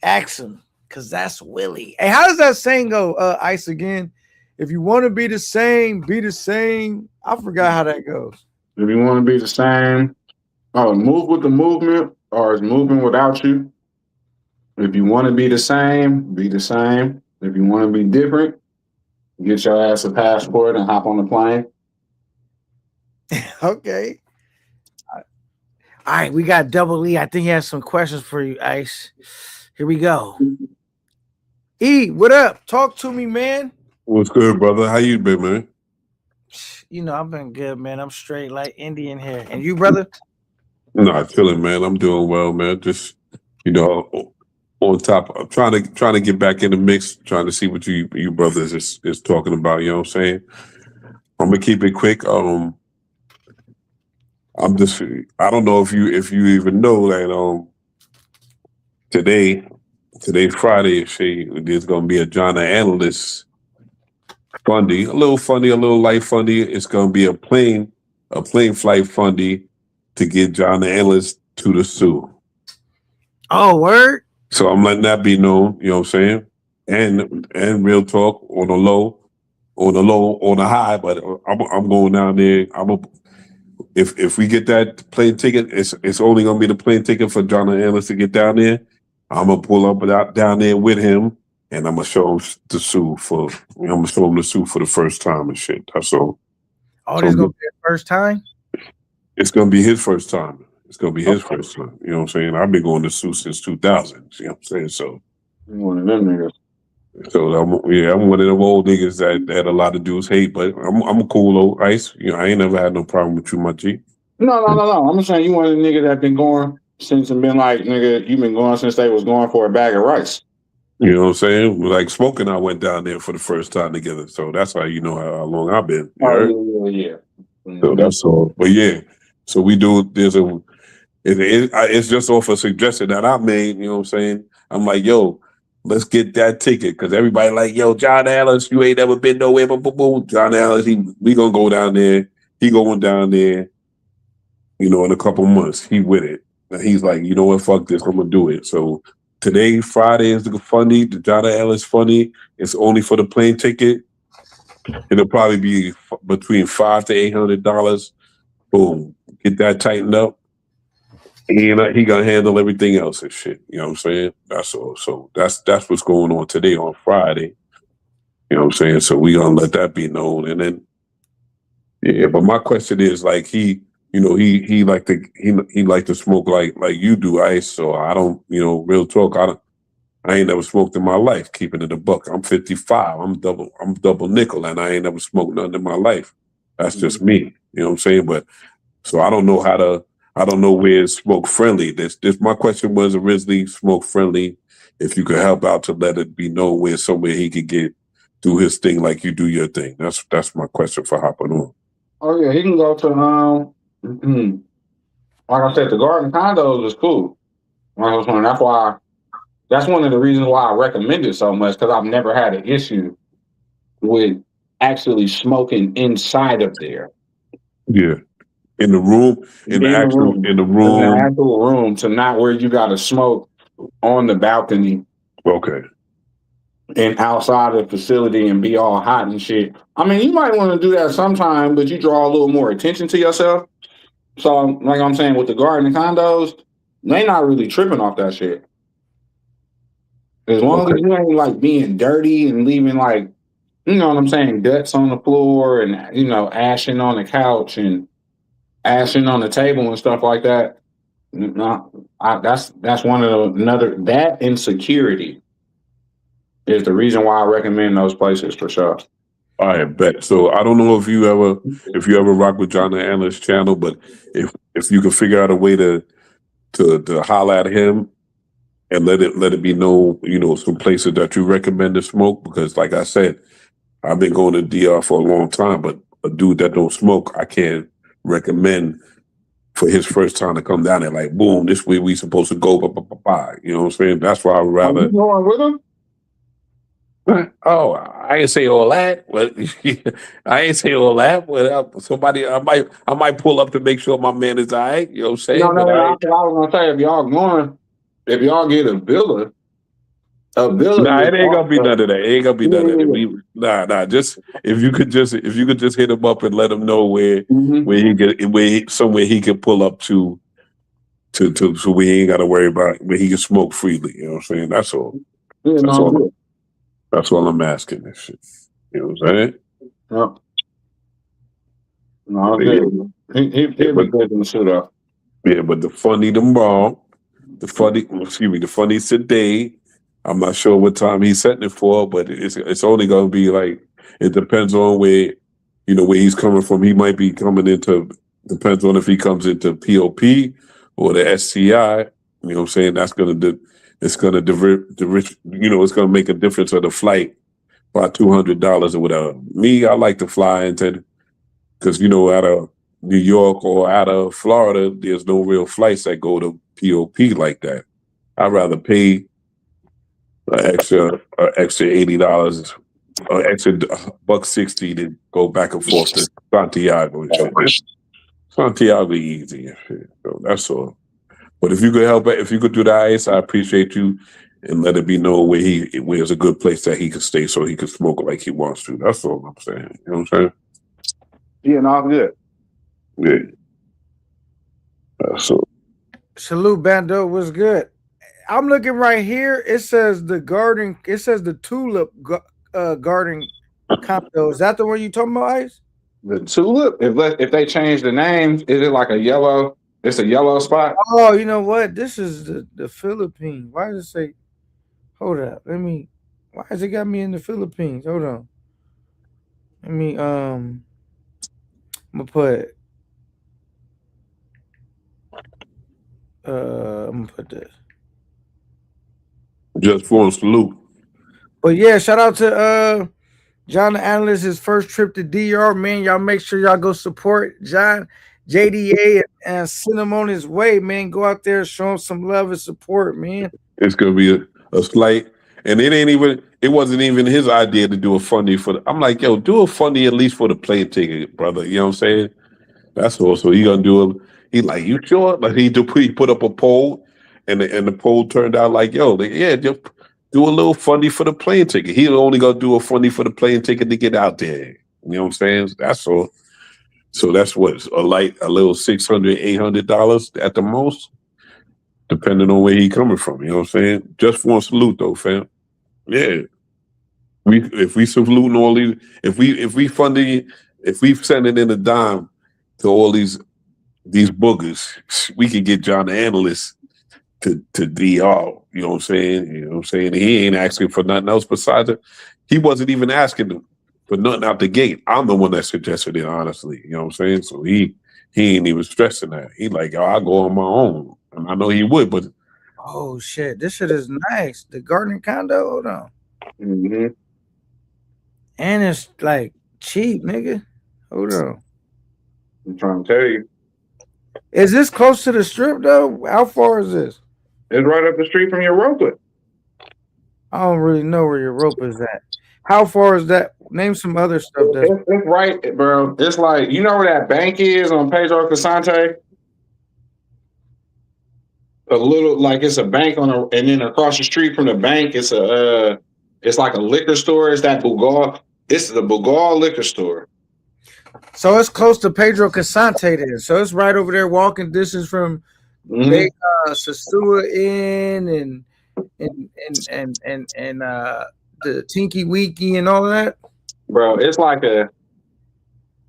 A: ask them, because that's Willie. Hey, how does that saying go, Ice, again? If you want to be the same, be the same. I forgot how that goes.
B: If you want to be the same, move with the movement, or it's moving without you. If you want to be the same, be the same. If you want to be different, get your ass a passport and hop on the plane.
A: Okay. All right, we got Double E. I think he has some questions for you, Ice. Here we go. E, what up? Talk to me, man.
D: What's good, brother? How you been, man?
A: You know, I've been good, man. I'm straight like Indian hair. And you, brother?
D: No, chilling, man. I'm doing well, man. Just on top. I'm trying to get back in the mix. Trying to see what you brothers is talking about. You know what I'm saying? I'm gonna keep it quick. I'm just. I don't know if you even know that today Friday. There's gonna be a John the Analyst fundy, a little funny, a little light fundy. It's gonna be a plane flight fundy to get John the Analyst to the Sioux.
A: Oh, word.
D: So I'm letting that be known, you know what I'm saying? And real talk on the low, on the high, but I'm going down there. If we get that plane ticket, it's only gonna be the plane ticket for John the Analyst to get down there. I'm gonna pull up down there with him, and I'm gonna show him the Sioux for the first time and shit. That's all.
A: Oh, this gonna be the first time?
D: It's gonna be his first time. It's gonna be his first time. You know what I'm saying? I've been going to Sioux since 2000. You know what I'm saying? So
C: One of them niggas.
D: So I'm one of them old niggas that a lot of dudes hate, but I'm a cool old Ice. You know, I ain't never had no problem with you, my G.
C: No. I'm just saying you one of the niggas that been going since and been like, nigga, you been going since they was going for a bag of rice.
D: You know what I'm saying? Like Smoke and I went down there for the first time together, so that's how you know how long I've been.
C: Yeah.
D: So that's all. But yeah, so we do. It's just off a suggestion that I made. You know what I'm saying? I'm like, yo, let's get that ticket because everybody like, yo, John Ellis, you ain't never been nowhere, but boom, John Ellis, we gonna go down there. He going down there. You know, in a couple months, he with it. And he's like, you know what, fuck this, I'm gonna do it. So today, Friday is the funny, the John Ellis funny. It's only for the plane ticket. It'll probably be between $500 to $800. Boom, get that tightened up. He gonna handle everything else and shit. You know what I'm saying? That's all. So that's what's going on today on Friday. You know what I'm saying? So we gonna let that be known. And then, yeah. But my question is, like, he like to smoke like you do, Ice. So I don't, real talk. I ain't never smoked in my life. Keeping it a buck. I'm 55. I'm double nickel, and I ain't never smoked nothing in my life. That's just me. You know what I'm saying? But so I don't know where it's smoke friendly. This my question was originally smoke friendly. If you could help out to let it be known where somewhere he could do his thing like you do your thing. That's my question for hopping on.
C: Oh yeah, he can go to like I said, the Garden Condos is cool. That's one of the reasons why I recommend it so much, because I've never had an issue with actually smoking inside of there.
D: Yeah. In the room, in the actual
C: room, to not where you got to smoke on the balcony.
D: Okay.
C: And outside of the facility and be all hot and shit. I mean, you might want to do that sometime, but you draw a little more attention to yourself. So, like I'm saying, with the Garden Condos, they not really tripping off that shit. As long as you ain't like being dirty and leaving like, you know what I'm saying, guts on the floor and, ashing on the couch and ashing on the table and stuff like that. That's one of that insecurity is the reason why I recommend those places for sure.
D: I bet. So I don't know if you ever rock with John the Analyst channel, but if you can figure out a way to holler at him and let it be known, some places that you recommend to smoke, because like I said, I've been going to DR for a long time, but a dude that don't smoke, I can't recommend for his first time to come down there like, boom, this way we supposed to go, you know what I'm saying? That's why I would rather.
C: Are you going with him?
D: Oh, I ain't say all that. But I ain't say all that. But somebody, I might pull up to make sure my man is all right. You know what I'm saying?
C: No, I was gonna say if y'all get a villa.
D: Nah, it ain't gonna be none of that. It ain't gonna be none of that. Nah. Just if you could just hit him up and let him know where somewhere he can pull up to so we ain't gotta worry about where he can smoke freely. You know what I'm saying? That's all. Yeah, that's all I'm asking this shit. You know what I'm saying?
C: Yep. No, he'll be good in the suit up.
D: Yeah, but the funny tomorrow, the funny today. I'm not sure what time he's setting it for, but it's only gonna be like, it depends on where you know, where he's coming from. He might be coming into, depends on if he comes into POP or the SCI. You know what I'm saying? That's going to, it's going to divert, you know, it's going to make a difference of the flight by $200 or whatever. Me, I like to fly into, because, you know, out of New York or out of Florida, there's no real flights that go to POP like that. I'd rather pay an extra $80 or extra $160 to go back and forth to Santiago. Santiago easy and shit. So that's all. But if you could help, if you could do the ice, I appreciate you, and let it be known where it's a good place that he can stay so he can smoke like he wants to. That's all I'm saying. You know what I'm saying?
B: Yeah, no, I'm good.
D: Yeah. So
A: Salute, Bando. Was good. I'm looking right here. It says the garden. It says the tulip garden condo. Is that the one you talking about, Ice?
B: The tulip. If they change the name, is it like a yellow? It's a yellow spot.
A: Oh, you know what? This is the Philippines. Why does it say? Hold up. Why has it got me in the Philippines? Hold on. I'm gonna put. I'm gonna put this.
D: just for a salute.
A: But yeah, shout out to John the Analyst, his first trip to DR. Man, y'all make sure y'all go support John, JDA, and send him on his way, man. Go out there, show him some love and support, man.
D: It's gonna be a slight, and it wasn't even his idea to do a fundy for I'm like, yo, do a fundy at least for the plane ticket, brother. You know what I'm saying? That's all. So he gonna do it. He like, you sure? Like he put up a poll, and the poll turned out like, yo, yeah, just do a little fundy for the plane ticket. He only gonna do a fundy for the plane ticket to get out there. You know what I'm saying? That's all. So that's what a little $600, $800 at the most, depending on where he coming from. You know what I'm saying? Just for a salute though, fam. Yeah. If we saluting all these, if we funding, if we sending in a dime to all these boogers, we could get John the Analyst to DR. You know what I'm saying? You know what I'm saying? He ain't asking for nothing else besides it. He wasn't even asking for nothing out the gate. I'm the one that suggested it, honestly. You know what I'm saying? So he ain't even stressing that. He like, yo, I'll go on my own. And I know he would, but
A: Oh shit, this shit is nice. The garden condo. Hold on.
B: Mm-hmm.
A: And it's like cheap, nigga. Hold on.
B: I'm trying to tell you,
A: Is this close to the strip though? How far is this?
B: it's right up the street from your Europa.
A: I don't really know where your rope is at. How far is that? Name some other stuff that's
B: It's right, bro. It's like, you know where that bank is on Pedro Casante? A little, like it's a bank and then across the street from the bank, it's like a liquor store. It's that Bugal. It's the Bugal liquor store.
A: so it's close to Pedro Casante there. So it's right over there, walking distance from
B: Mhm.
A: Sasua Inn and the Tinky Winky and all of that.
B: Bro, it's like a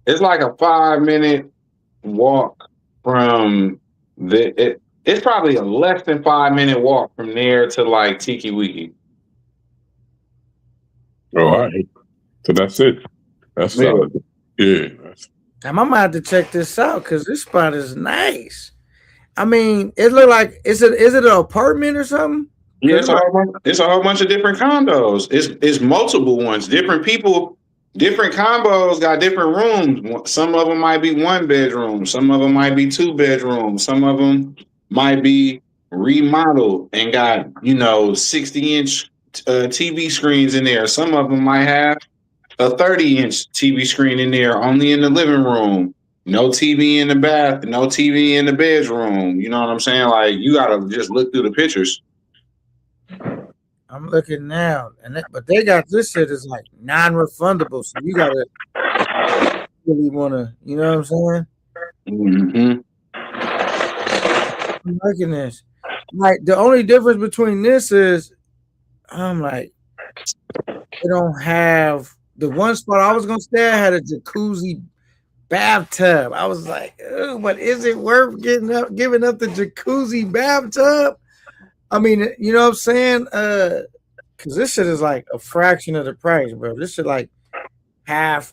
B: 5-minute walk from it's probably a less than 5-minute walk from there to like Tiki Wiki.
D: all right. So that's it. That's
B: Yeah.
D: solid. Yeah.
A: I'm gonna have to check this out because this spot is nice. I mean, it look like is it an apartment or something?
B: Yeah, it's a whole bunch of different condos. It's multiple ones. Different people, different combos got different rooms. Some of them might be 1 bedroom. Some of them might be 2 bedrooms. Some of them might be remodeled and got 60-inch TV screens in there. Some of them might have a 30-inch TV screen in there, only in the living room. No TV in the bath. No TV in the bedroom. You know what I'm saying? Like, you gotta just look through the pictures.
A: I'm looking now, but they got this shit is like non-refundable, so you gotta really wanna, you know what I'm saying?
B: Mm-hmm.
A: I'm liking this. Like the only difference between this is, I'm like, they don't have the one spot I was gonna stay at had a jacuzzi bathtub. I was like, but is it worth giving up the jacuzzi bathtub? I mean, you know what I'm saying? Because this shit is like a fraction of the price, bro. This shit like half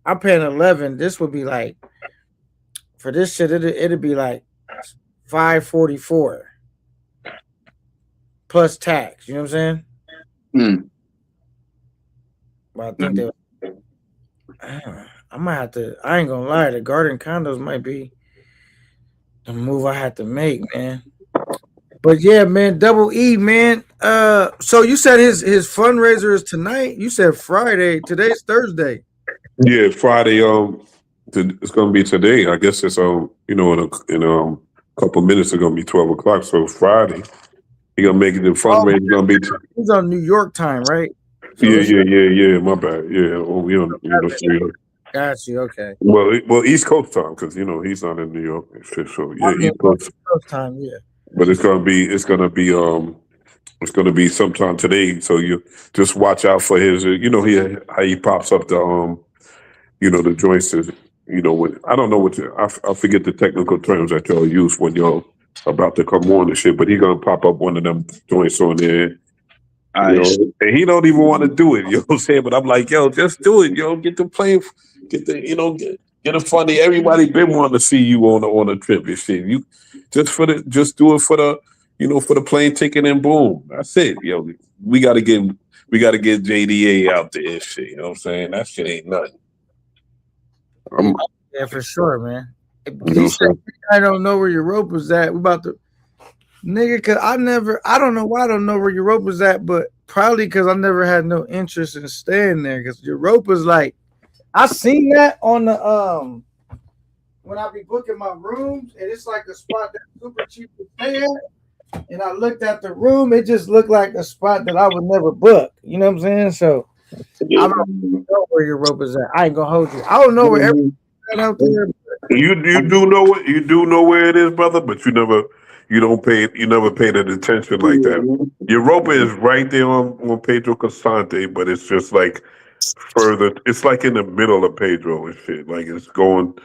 A: I'm paying 11. This would be like for this shit. It'd be like 544 plus tax. You know what I'm saying?
B: Mm.
A: But I think they. I might have to. I ain't gonna lie. The garden condos might be the move I have to make, man. But yeah, man, Double E, man. So you said his fundraiser is tonight. You said Friday. Today's Thursday.
D: Yeah, Friday. It's gonna be today. I guess it's in a couple minutes. It's gonna be 12 o'clock. So Friday, he gonna make it. The fundraiser gonna be.
A: He's on New York time, right? So
D: Yeah. My bad. Yeah. Oh, we on New York.
A: Got you. Okay.
D: Well, East Coast time because he's not in New York. And shit, so yeah,
A: Okay,
D: East Coast.
A: time. Yeah.
D: But it's gonna be sometime today. So you just watch out for his. How he pops up the the joints is when I don't know I forget the technical terms that y'all use when y'all about to come on and shit. But he gonna pop up one of them joints on there. And he don't even want to do it, you know what I'm saying? But I'm like, yo, just do it, yo. Get the plane, get a funny. Everybody been wanting to see you on a trip and shit. You just do it for the plane ticket and boom. That's it, yo. We gotta get JDA out there and shit. You know what I'm saying? That shit ain't nothing.
A: Yeah, for sure, man.
D: He said,
A: I don't know where your rope was at. We about to. Nigga, cause I don't know why I don't know where Europa was at, but probably because I never had no interest in staying there. Cause Europa's like, I seen that on the when I be booking my rooms, and it's like a spot that's super cheap to stay at. And I looked at the room, it just looked like a spot that I would never book. You know what I'm saying? So I don't know where Europa's at. I ain't gonna hold you. I don't know where everything's at out there.
D: You do know where it is, brother, but you never paid it attention like that. Europa is right there on Pedro Casante, but it's just like further. It's like in the middle of Pedro and shit. Like it's going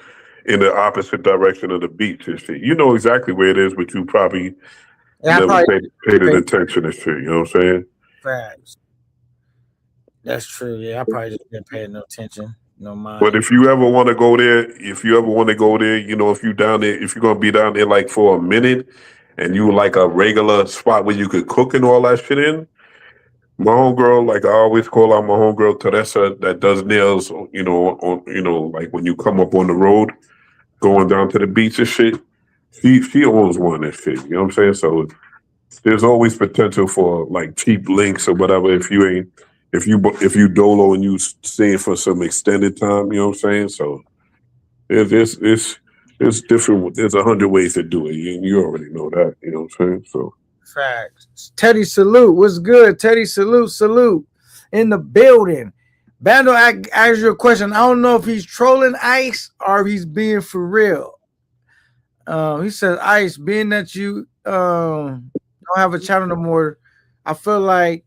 D: in the opposite direction of the beach and shit. You know exactly where it is, but you probably never paid it attention and shit. You know what I'm saying?
A: Facts. That's true. Yeah, I probably just didn't pay no attention. No mind.
D: But if you ever want to go there, if you're down there, if you're gonna be down there like for a minute, and you like a regular spot where you could cook and all that shit in, my homegirl, like I always call out my homegirl Teresa that does nails, like when you come up on the road, going down to the beach and shit, she owns one and shit. You know what I'm saying? So there's always potential for like cheap links or whatever if you dolo and you staying for some extended time, you know what I'm saying? So it's different. There's 100 ways to do it. You already know that, you know what I'm saying? So
A: facts. Teddy Salute, what's good? Teddy Salute in the building. Bando asked you a question. I don't know if he's trolling Ice or if he's being for real. He says, Ice, being that you don't have a channel no more, I feel like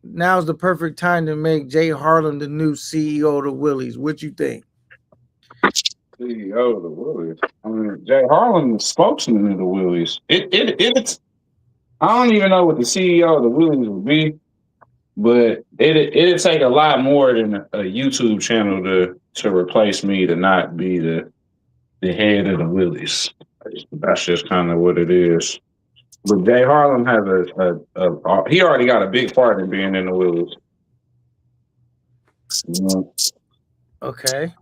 A: now's the perfect time to make Jay Harlem the new CEO of the Willies. What you think?
B: CEO of the Willies. I mean, Jay Harlem, the spokesman of the Willies. It's. I don't even know what the CEO of the Willies would be, but it'd take a lot more than a YouTube channel to replace me to not be the head of the Willies. That's just kind of what it is. But Jay Harlem has he already got a big part in being in the Willies.
A: Okay.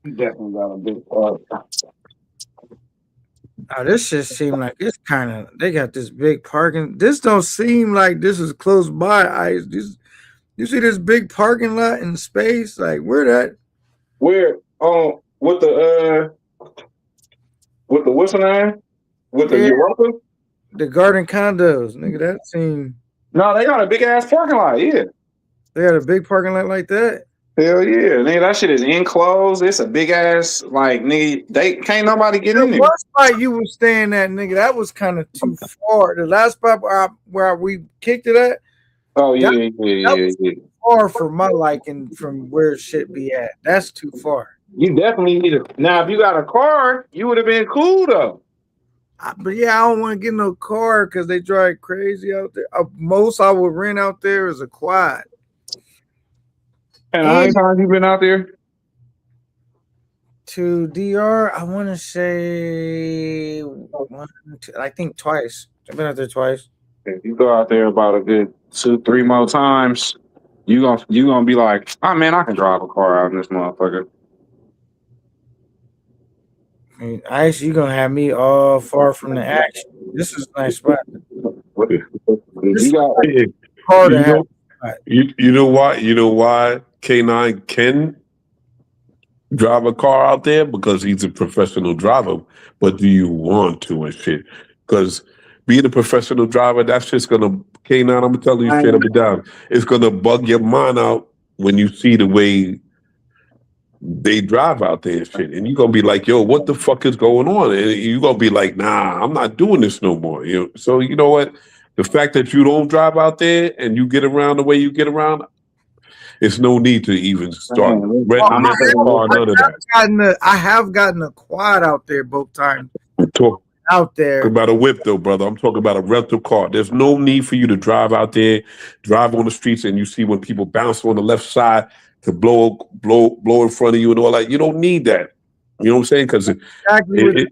B: He definitely got a big part.
A: Oh, this just seemed like it's kind of they got this big parking. This don't seem like this is close by. Ice. You see this big parking lot in space? Like where that?
B: Where with the what's the name? With the Europa?
A: The garden condos, nigga. That seemed.
B: No, they got a big ass parking lot. Yeah,
A: they got a big parking lot like that.
B: Hell yeah, nigga, that shit is enclosed. It's a big ass, like, nigga, they can't nobody get in there.
A: One spot you were staying at, nigga, that was kind of too far. The last spot where we kicked it at.
B: Oh yeah, yeah.
A: Far for my liking from where shit be at. That's too far.
B: You definitely need it. Now, if you got a car, you would have been cool though.
A: But yeah, I don't want to get no car because they drive crazy out there. Most I would rent out there is a quad.
B: And how many times you been out there?
A: To DR, I want to say one, two, I think twice. I've been out there twice.
B: If you go out there about a good 2-3 more times, you gonna be like, oh man, I can drive a car out in this motherfucker.
A: I mean, actually, you're gonna have me all far from the action. This is a nice spot.
B: You got
D: Yeah.
A: Hard to
D: You
A: have.
D: know, you know why? You know why K9 can drive a car out there? Because he's a professional driver. But do you want to and shit? Because being a professional driver, that's just gonna K9. I'm telling you straight up and down. It's gonna bug your mind out when you see the way they drive out there and shit, and you're gonna be like, "Yo, what the fuck is going on?" And you're gonna be like, "Nah, I'm not doing this no more." You know? So you know what? The fact that you don't drive out there and you get around the way you get around, it's no need to even start renting a car. None of that.
A: I have gotten a quad out there both times.
D: I'm talking
A: Out there,
D: about a whip, though, brother. I'm talking about a rental car. There's no need for you to drive out there, drive on the streets, and you see when people bounce on the left side to blow in front of you and all that. You don't need that. You know what I'm saying? Because
A: exactly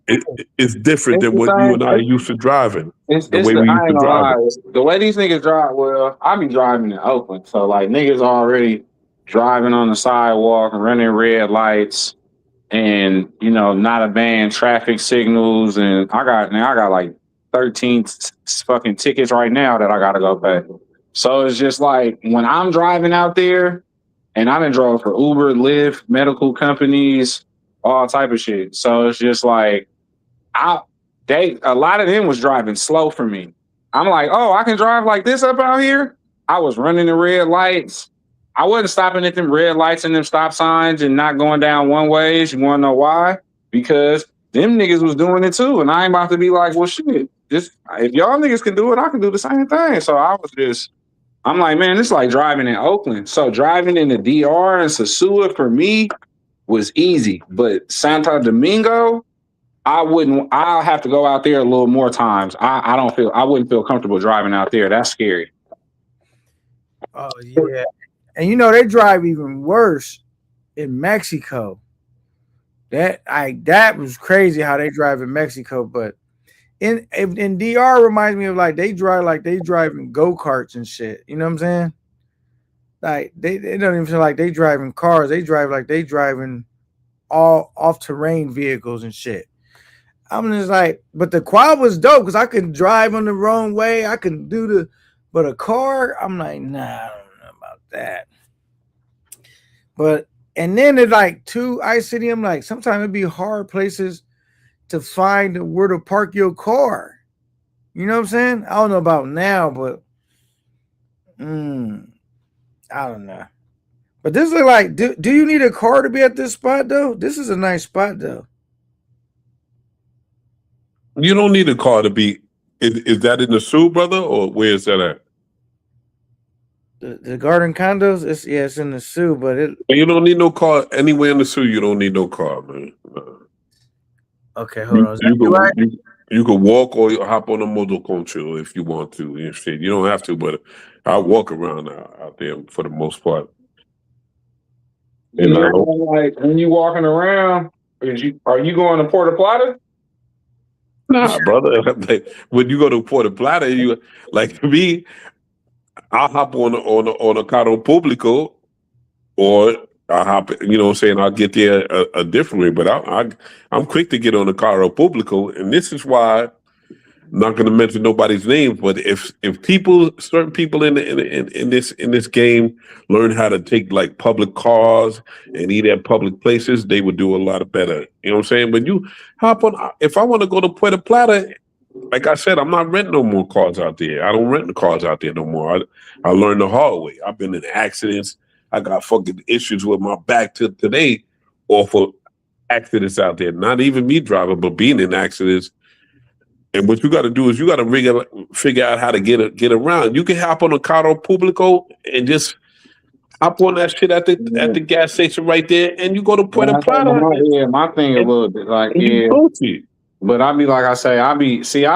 D: it's different than what you and I are used to driving.
B: It's
D: The way we used to drive it.
B: The way these niggas drive, well, I be driving in Oakland, so like niggas already driving on the sidewalk, running red lights, and you know, not obeying traffic signals. And I got like 13 fucking tickets right now that I gotta go pay. So it's just like when I'm driving out there, and I've been driving for Uber, Lyft, medical companies, all type of shit. So it's just like a lot of them was driving slow for me. I'm like, oh, I can drive like this up out here. I was running the red lights. I wasn't stopping at them red lights and them stop signs and not going down one ways. You want to know why? Because them niggas was doing it too. And I ain't about to be like, well, shit, just if y'all niggas can do it, I can do the same thing. So I'm like, man, it's like driving in Oakland. So driving in the DR and Sosua for me was easy. But Santo Domingo, I'll have to go out there a little more times. I wouldn't feel comfortable driving out there. That's scary.
A: Oh yeah. And you know they drive even worse in Mexico. That was crazy how they drive in Mexico, but in DR reminds me of like they driving go-karts and shit. You know what I'm saying? Like they don't even feel like they driving cars. They drive like they driving all off-terrain vehicles and shit. I'm just like, but the quad was dope because I could drive on the wrong way. I can do but a car, I'm like, nah, I don't know about that. But and then it's like Ice City, I'm like, sometimes it'd be hard places to find where to park your car. You know what I'm saying? I don't know about now, but I don't know. But this is like, do you need a car to be at this spot though? This is a nice spot though.
D: You don't need a car to be. Is that in the Sioux, brother, or where is that at?
A: The Garden Condos, it's in the Sioux, but
D: you don't need no car anywhere in the Sioux. You don't need no car, man.
A: Okay, hold on.
D: You could walk or you hop on a motoconcho if you want to. And shit. You don't have to, but I walk around out there for the most part.
B: And like when you walking around, are you going to Puerto Plata?
D: Nah, brother. Like, when you go to Puerto Plata, you like me. I'll hop on a carro público, or I hop. You know what I'm saying? I'll get there a different way, but I'm quick to get on a carro público, and this is why I'm not going to mention nobody's name. But if certain people in this game learn how to take like public cars and eat at public places, they would do a lot better. You know what I'm saying? But you hop on. If I want to go to Puerto Plata, like I said, I'm not renting no more cars out there. I don't rent the cars out there no more. I learned the hard way. I've been in accidents. I got fucking issues with my back to today off of accidents out there. Not even me driving, but being in accidents. And what you got to do is you got to figure out how to get around. You can hop on a carro público and just hop on that shit at the gas station right there, and you go to Puerto Plata.
B: My thing a little bit like But I be like I say, I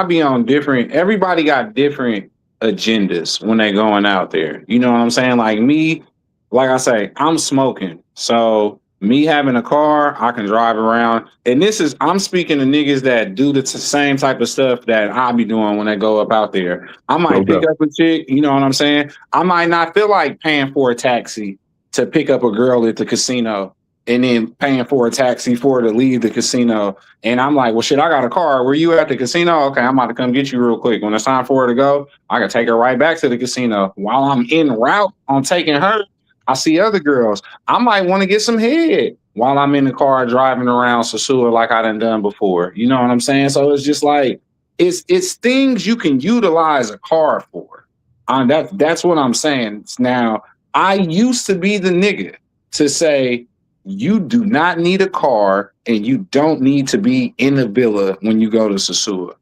B: be on different. Everybody got different agendas when they going out there. You know what I'm saying? Like me, like I say, I'm smoking. So me having a car, I can drive around. And I'm speaking to niggas that do the same type of stuff that I be doing when I go up out there. I might pick up a chick, you know what I'm saying? I might not feel like paying for a taxi to pick up a girl at the casino and then paying for a taxi for her to leave the casino. And I'm like, well, shit, I got a car. Were you at the casino? Okay, I'm about to come get you real quick. When it's time for her to go, I can take her right back to the casino. While I'm en route on taking her, I see other girls. I might want to get some head while I'm in the car driving around Sosua like I done before. You know what I'm saying? So it's just like, it's things you can utilize a car for. That's what I'm saying. Now, I used to be the nigga to say, you do not need a car and you don't need to be in a villa when you go to Sosua.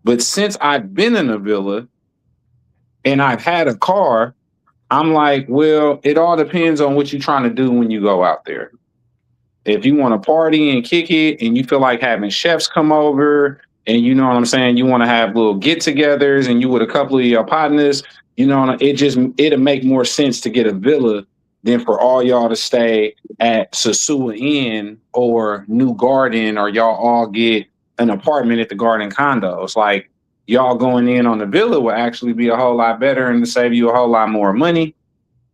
B: But since I've been in a villa and I've had a car, I'm like, well, it all depends on what you're trying to do when you go out there. If you want to party and kick it and you feel like having chefs come over and you know what I'm saying, you want to have little get-togethers and you with a couple of your partners, you know, it'll make more sense to get a villa than for all y'all to stay at Sosua Inn or New Garden, or y'all all get an apartment at the Garden Condos. Like, y'all going in on the villa will actually be a whole lot better and to save you a whole lot more money.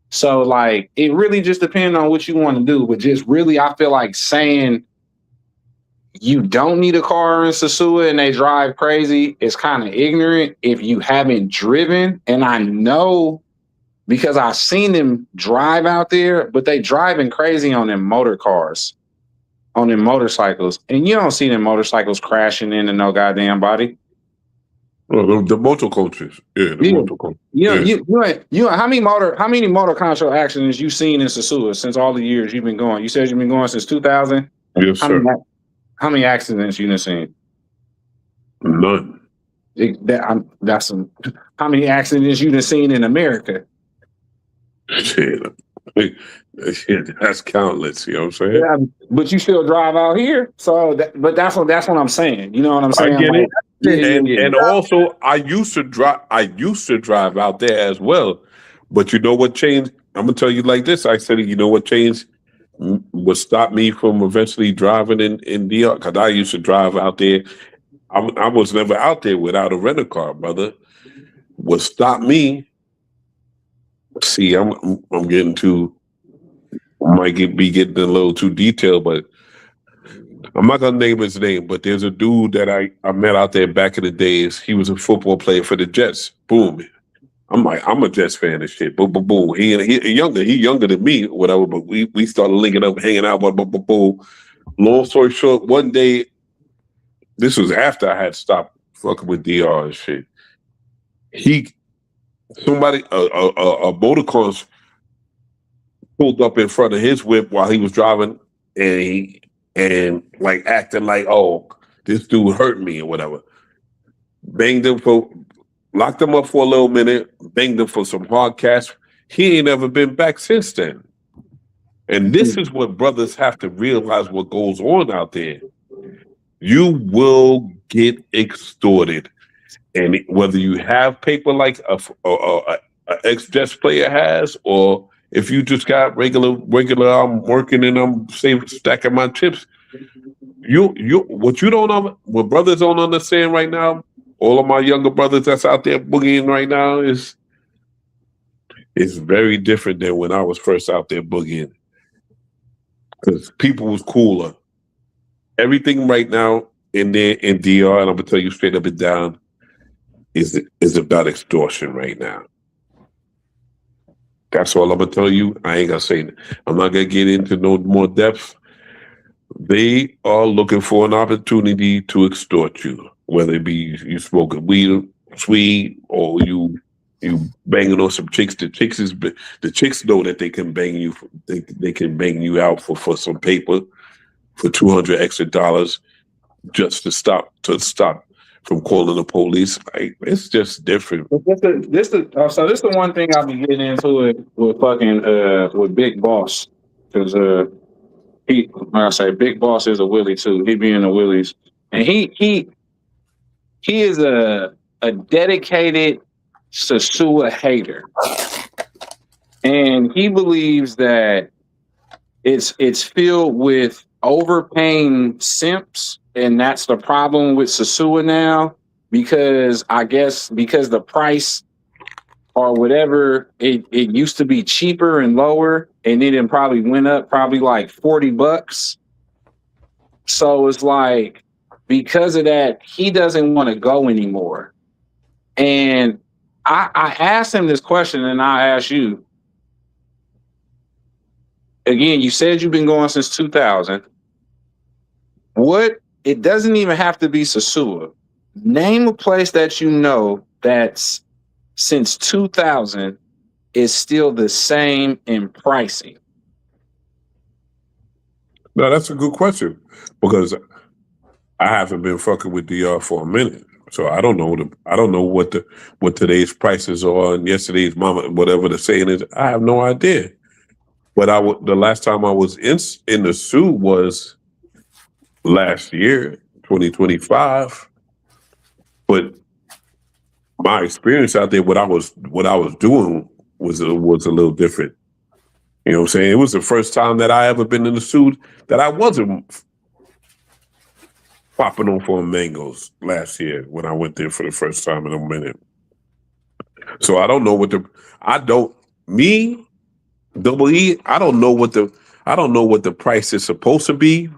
B: So, like, it really just depends on what you want to do. But just really, I feel like saying you don't need a car in Sosua and they drive crazy is kind of ignorant if you haven't driven. And I know, because I've seen them drive out there, but they driving crazy on them motor cars, on them motorcycles. And you don't see them motorcycles crashing into no goddamn body.
D: Well, the motor coaches. Yeah, the motor coaches.
B: You how many motor control accidents you seen in Sosua since all the years you've been going? You said you've been going since 2000?
D: Yes, sir.
B: How many accidents you done seen?
D: None.
B: How many accidents you done seen in America?
D: Shit. That's countless, you know what I'm saying?
B: Yeah, but you still drive out here, so but that's what I'm saying. You know what I'm saying?
D: I get
B: like,
D: it. And also I used to drive out there as well. But you know what changed? I'm gonna tell you like this. I said, you know what changed? What stopped me from eventually driving in DR? Because I used to drive out there. I was never out there without a rental car, brother. What stopped me? See, I'm getting too. I might be getting a little too detailed, but I'm not gonna name his name. But there's a dude that I met out there back in the days. He was a football player for the Jets. Boom. I'm like, I'm a Jets fan and shit. Boom, boom, boom. He younger than me, whatever. But we started linking up, hanging out. Boom, boom, boom, boom. Long story short, one day, this was after I had stopped fucking with DR and shit. Somebody, a motor car pulled up in front of his whip while he was driving, and like acting like, oh, this dude hurt me or whatever. Locked him up for a little minute, banged him for some hard cash. He ain't ever been back since then. And this is what brothers have to realize what goes on out there. You will get extorted. And whether you have paper like a ex-Jets player has, or if you just got regular, I'm working and I'm stacking my chips. What brothers don't understand right now, all of my younger brothers that's out there boogieing right now is very different than when I was first out there boogieing. Because people was cooler. Everything right now in DR, and I'm gonna tell you straight up and down, is about extortion right now. That's all I'm gonna tell you. I ain't gonna say. I'm not gonna get into no more depth. They are looking for an opportunity to extort you, whether it be you smoking weed, or you banging on some chicks. The chicks know that they can bang you. They can bang you out for some paper for $200 extra just to stop from calling the police. Like, it's just different.
B: This is the one thing I'll be getting into it with fucking with Big Boss, because like I say, Big Boss is a Willie too. He be in the Willies, and he is a dedicated Sosua hater. and he believes that it's filled with overpaying simps, and that's the problem with Sosua now, because I guess because the price or whatever, it used to be cheaper and lower, and then it probably went up probably like $40. So it's like, because of that, he doesn't want to go anymore. And I asked him this question, and I ask you again. You said you've been going since 2000. It doesn't even have to be Sosua. Name a place that you know that's since 2000 is still the same in pricing.
D: No, that's a good question, because I haven't been fucking with DR for a minute, so I don't know what today's prices are and yesterday's mama, whatever the saying is. I have no idea. But the last time I was in the suit was last year, 2025. But my experience out there, what I was doing was a little different. You know what I'm saying? It was the first time that I ever been in the suit that I wasn't popping on for mangoes last year when I went there for the first time in a minute. So I don't know Double E, I don't know what the price is supposed to be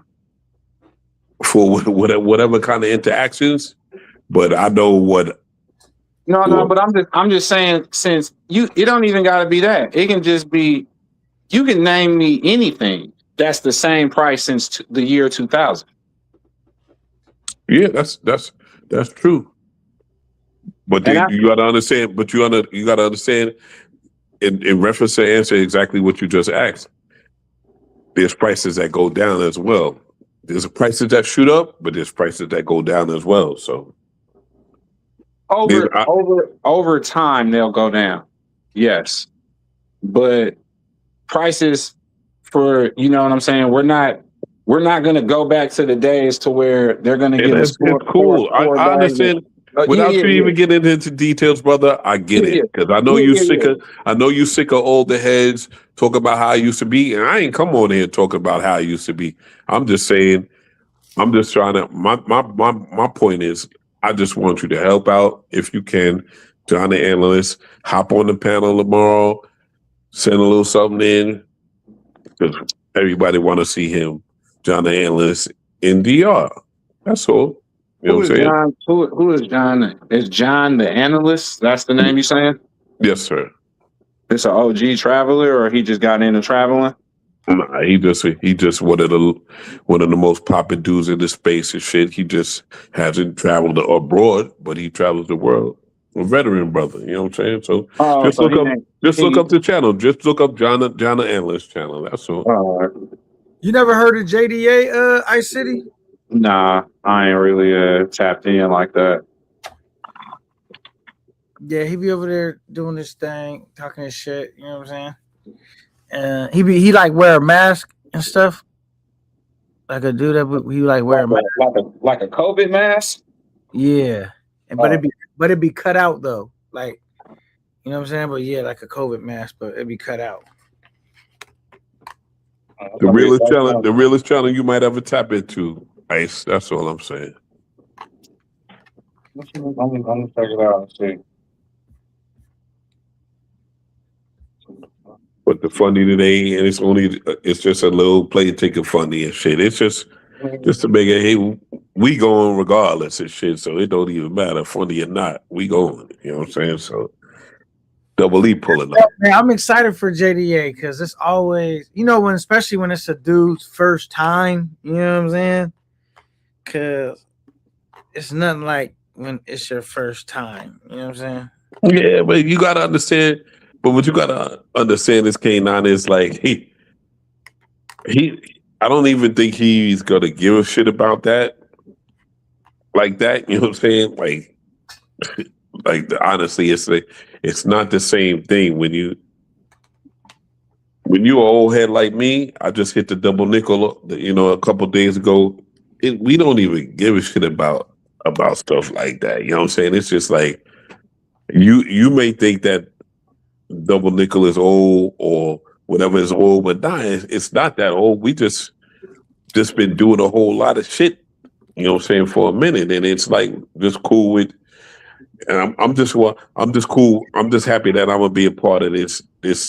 D: for whatever kind of interactions, but I know what.
B: No, but I'm just saying, since it don't even got to be that. It can just be, you can name me anything that's the same price since the year 2000.
D: Yeah, that's true. But then you got to understand. But you got to understand. In reference to answer exactly what you just asked, there's prices that go down as well. There's prices that shoot up, but there's prices that go down as well. So
B: over time they'll go down, yes, but prices for, you know what I'm saying, we're not going to go back to the days to where they're going to get
D: it's cool. I understand. Without you even getting into details, brother, I get it, because I know you sick of older heads talking about how I used to be, and I ain't come on here talking about how I used to be. I'm just saying, I'm just trying to. My point is, I just want you to help out if you can. John the Analyst, hop on the panel tomorrow, send a little something in, because everybody want to see him, John the Analyst, in DR. That's all. You know what I'm saying?
B: John, who is John? Is John the Analyst? That's the name you saying?
D: Yes, sir.
B: It's an OG traveler, or he just got into traveling?
D: Nah, he just one of the most poppin' dudes in the space and shit. He just hasn't traveled abroad, but he travels the world. A veteran brother, you know what I'm saying? So look up the channel. Just look up John the Analyst channel. That's all.
A: You never heard of JDA Ice City?
B: Nah, I ain't really tapped in like that.
A: Yeah, he be over there doing this thing, talking his shit. You know what I'm saying? He like wear a mask and stuff. Like a dude that he like wear a mask,
B: like a COVID mask.
A: Yeah, but it'd be cut out though. Like, you know what I'm saying? But yeah, like a COVID mask, but it'd be cut out.
D: The realest channel you might ever tap into, Ice. That's all I'm saying.
B: I'm gonna check it out and see.
D: But the funny today, and it's just a little play ticket funny and shit. It's just to make it, hey, we going regardless and shit. So it don't even matter, funny or not. We going. You know what I'm saying? So Double E pulling up.
A: Man, I'm excited for JDA because it's always, especially when it's a dude's first time. You know what I'm saying? Because it's nothing like when it's your first time. You know what I'm saying?
D: Yeah, but you gotta understand. But what you gotta understand is K9 is like he. I don't even think he's gonna give a shit about that. Like that, you know what I'm saying? Like honestly, it's not the same thing when you an old head like me. I just hit the double nickel, a couple days ago. We don't even give a shit about stuff like that. You know what I'm saying? It's just like you may think that double nickel is old or whatever is old, but nah, it's not that old. We just been doing a whole lot of shit, you know what I'm saying, for a minute, and it's like just cool with. And I'm just cool. I'm just happy that I'm gonna be a part of this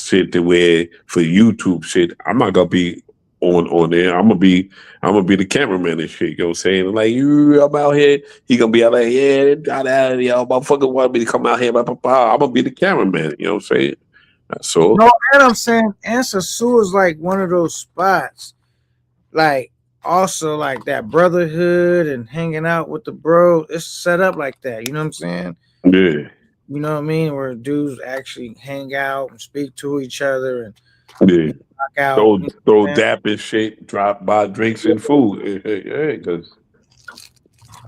D: shit to where for YouTube shit, I'm not gonna be on there. I'm gonna be the cameraman and shit. You know what I'm saying? Like I'm out here. He gonna be out like, yeah, got out of here. Motherfucker want me to come out here. Blah, blah, blah. I'm gonna be the cameraman. You know what I'm saying? So
A: No, and I'm saying Ansasur is like one of those spots, like also like that brotherhood and hanging out with the bro. It's set up like that. You know what I'm saying?
D: yeah,
A: You know what I mean? Where dudes actually hang out and speak to each other and
D: yeah.
A: knock out.
D: Throw dap and shit. Drop by drinks and food. Yeah, because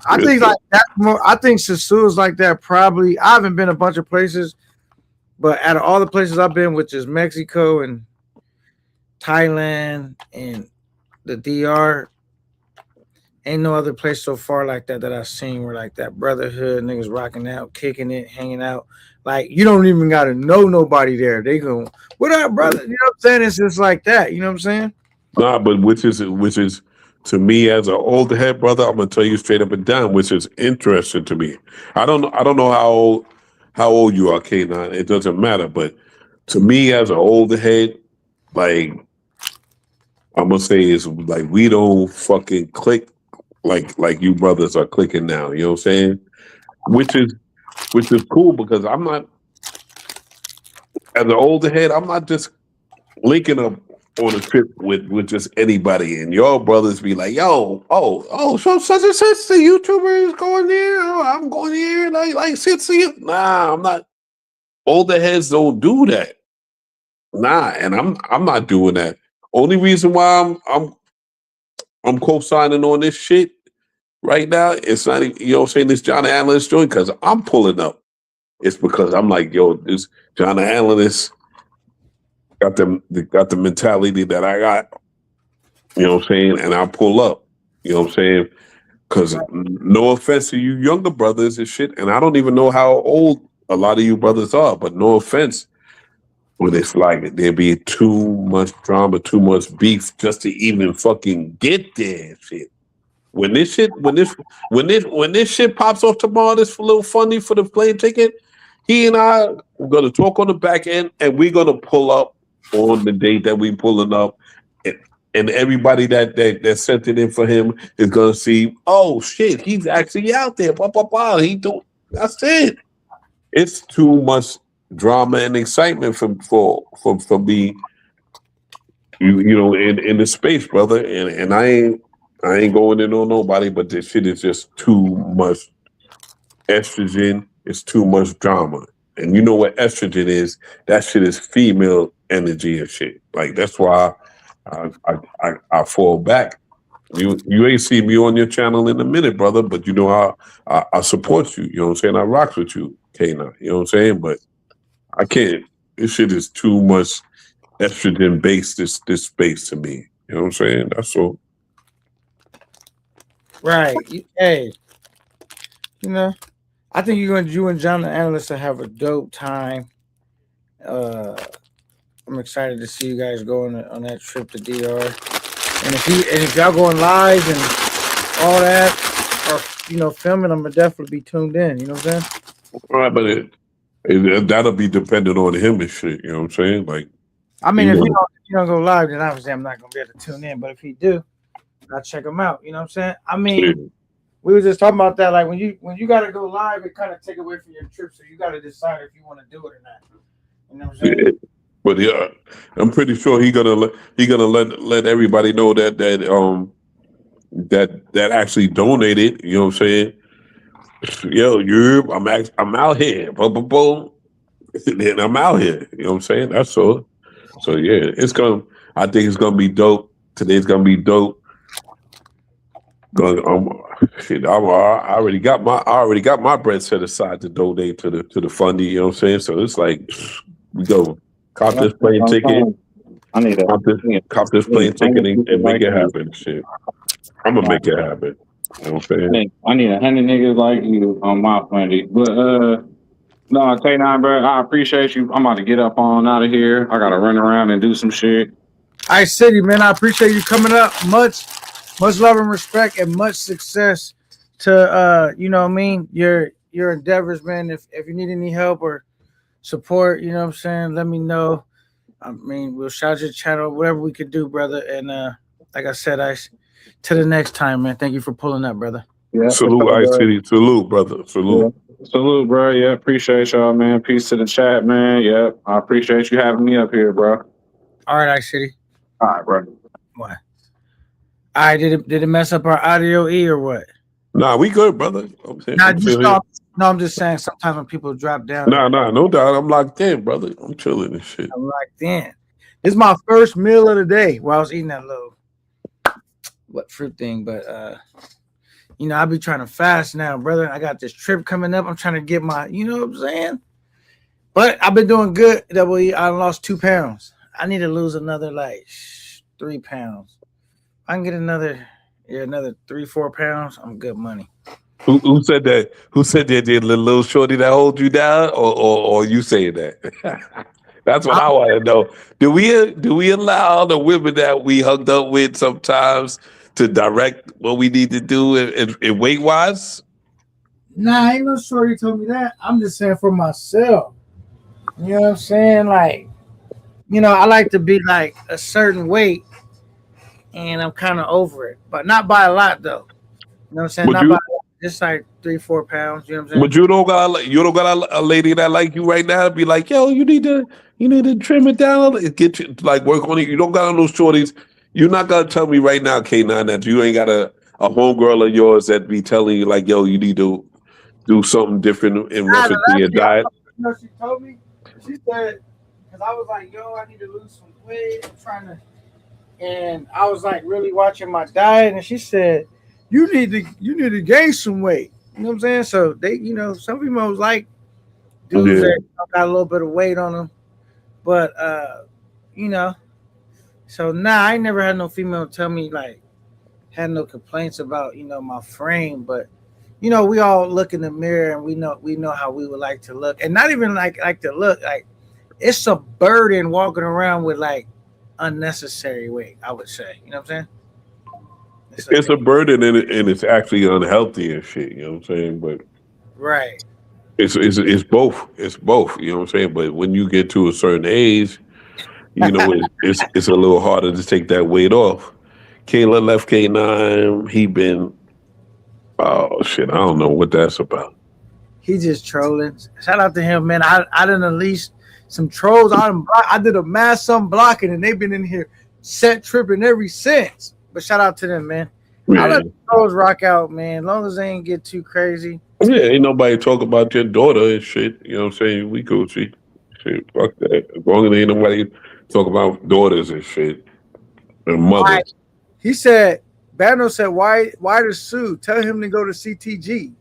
A: I think like that more. I think Sasur is like that. Probably I haven't been a bunch of places, but out of all the places I've been, which is Mexico and Thailand and the DR, ain't no other place so far like that I've seen where like that brotherhood, niggas rocking out, kicking it, hanging out. Like you don't even gotta know nobody there. They go, what up, brother? You know what I'm saying? It's just like that. You know what I'm saying?
D: nah, but which is to me as an older head brother, I'm gonna tell you straight up and down, which is interesting to me. I don't know how old you are, K9. It doesn't matter, but to me as an older head, like I'm gonna say is like we don't fucking click like you brothers are clicking now. You know what I'm saying? Which is cool because I'm not as an older head. I'm not just linking up on a trip with just anybody, and your brothers be like, "Yo, so such and such the YouTuber is going there. Oh, I'm going here, like see you." Nah, I'm not. Older heads don't do that. Nah, and I'm not doing that. Only reason why I'm co-signing on this shit right now, it's not even, you know what I'm saying, this John Allen is joint because I'm pulling up. It's because I'm like, yo, this John Allen is got the mentality that I got, you know what I'm saying, and I pull up, you know what I'm saying, because no offense to you younger brothers and shit, and I don't even know how old a lot of you brothers are, but no offense, when it's like there be too much drama, too much beef just to even fucking get there, shit. When this shit pops off tomorrow, this little funny for the plane ticket, he and I are gonna talk on the back end, and we're gonna pull up on the date that we pulling up, and everybody that sent it in for him is gonna see, oh shit, he's actually out there. Blah blah blah. That's it. It's too much drama and excitement for me, you know, in the space, brother, and I ain't going in on nobody, but this shit is just too much estrogen. It's too much drama. And you know what estrogen is? That shit is female energy and shit. Like, that's why I fall back. You ain't seen me on your channel in a minute, brother, but you know I support you. You know what I'm saying? I rocks with you, Kana. You know what I'm saying? But I can't. This shit is too much estrogen based, this space to me. You know what I'm saying? That's all.
A: Right. Hey, you know, I think you and John the Analyst will have a dope time. I'm excited to see you guys go on that trip to DR. And if y'all going live and all that, or you know, filming, I'm gonna definitely be tuned in. You know what I'm saying?
D: All right, but that'll be dependent on him and shit. You know what I'm saying? Like,
A: I mean, if you don't go live, then obviously I'm not gonna be able to tune in. But if he do, I'll check him out. You know what I'm saying? I mean, we were just talking about that. Like when you gotta go live, it kind of take away from your trip. So you gotta decide if you want to do it or not. You know what I'm saying?
D: yeah. But yeah, I'm pretty sure he gonna let everybody know that actually donated. You know what I'm saying? Yo, I'm out here. Boom, boom, boom. And I'm out here. You know what I'm saying? That's all. So yeah, I think it's gonna be dope. Today's gonna be dope. I already got my bread set aside to donate to the fundy. You know what I'm saying? So it's like we go cop this plane ticket.
B: I need to
D: cop this plane ticket and make it happen. Shit, I'm gonna make it happen. You know what I'm saying?
B: I need 100 niggas like you on my fundy. But No, K9, bro. I appreciate you. I'm about to get up on out of here. I gotta run around and do some shit.
A: Ice City, man, I appreciate you coming up. Much love and respect and much success to you know what I mean, your endeavors, man. If you need any help or support, you know what I'm saying, let me know. I mean, we'll shout your channel, whatever we could do, brother. And like I said, Ice, to the next time, man. Thank you for pulling up, brother.
B: Yeah.
D: Salute, Ice City. Salute, brother. Salute.
B: Yeah. Salute, bro. Yeah, appreciate y'all, man. Peace to the chat, man. Yeah, I appreciate you having me up here, bro.
A: All right, Ice City.
B: All right, bro.
A: What? All right, did it mess up our audio E or what?
D: Nah, we good, brother. I'm saying,
A: No, I'm just saying sometimes when people drop down.
D: Nah, no doubt. I'm locked in, brother. I'm chilling and shit.
A: I'm locked in. This is my first meal of the day while I was eating that little fruit thing, but you know, I be trying to fast now, brother. I got this trip coming up. I'm trying to get my, you know what I'm saying? But I've been doing good. I lost 2 pounds. I need to lose another like 3 pounds. I can get another 3-4 pounds. I'm good money.
D: Who said that? Who said that? Did little shorty that hold you down, or you saying that? That's what I want to know. Do we allow the women that we hooked up with sometimes to direct what we need to do in weight wise?
A: Nah, ain't no shorty told me that. I'm just saying for myself. You know what I'm saying? Like, you know, I like to be like a certain weight, and I'm kind of over it, but not by a lot though. You know what I'm saying?
D: But
A: Not by a lot, just like 3-4 pounds. You know what I'm saying?
D: But you don't got a lady that like you right now to be like, yo, you need to trim it down, get you like work on it. You don't got on those shorties. You're not gonna tell me right now, K9, that you ain't got a homegirl of yours that be telling you like, yo, you need to do something different in reference to your diet.
A: You know, she told me. She said, because I was like, yo, I need to lose some weight. I'm trying to, and I was like really watching my diet, and she said, you need to gain some weight. You know what I'm saying? So they, you know, some people like dudes that got a little bit of weight on them, but you know, so I ain't never had no female tell me like had no complaints about, you know, my frame, but you know, we all look in the mirror and we know how we would like to look, and not even like to look like it's a burden walking around with like unnecessary weight. I would say, you know what I'm saying?
D: It's a burden and it's actually unhealthy and shit. You know what I'm saying? But
A: right,
D: it's both. It's both. You know what I'm saying? But when you get to a certain age, you know, it's a little harder to take that weight off. Kayla left K9. He been, oh shit, I don't know what that's about.
A: He just trolling. Shout out to him, man. I done unleashed some trolls. I did a mass unblocking, and they've been in here set tripping ever since. But shout out to them, man.
D: Yeah.
A: I let the trolls rock out, man. As long as they ain't get too crazy.
D: Yeah, ain't nobody talk about your daughter and shit. You know what I'm saying? We go see. Shit, fuck that. As long as ain't nobody talk about daughters and shit. And mothers.
A: He said, Bando said, why to sue? Tell him to go to CTG.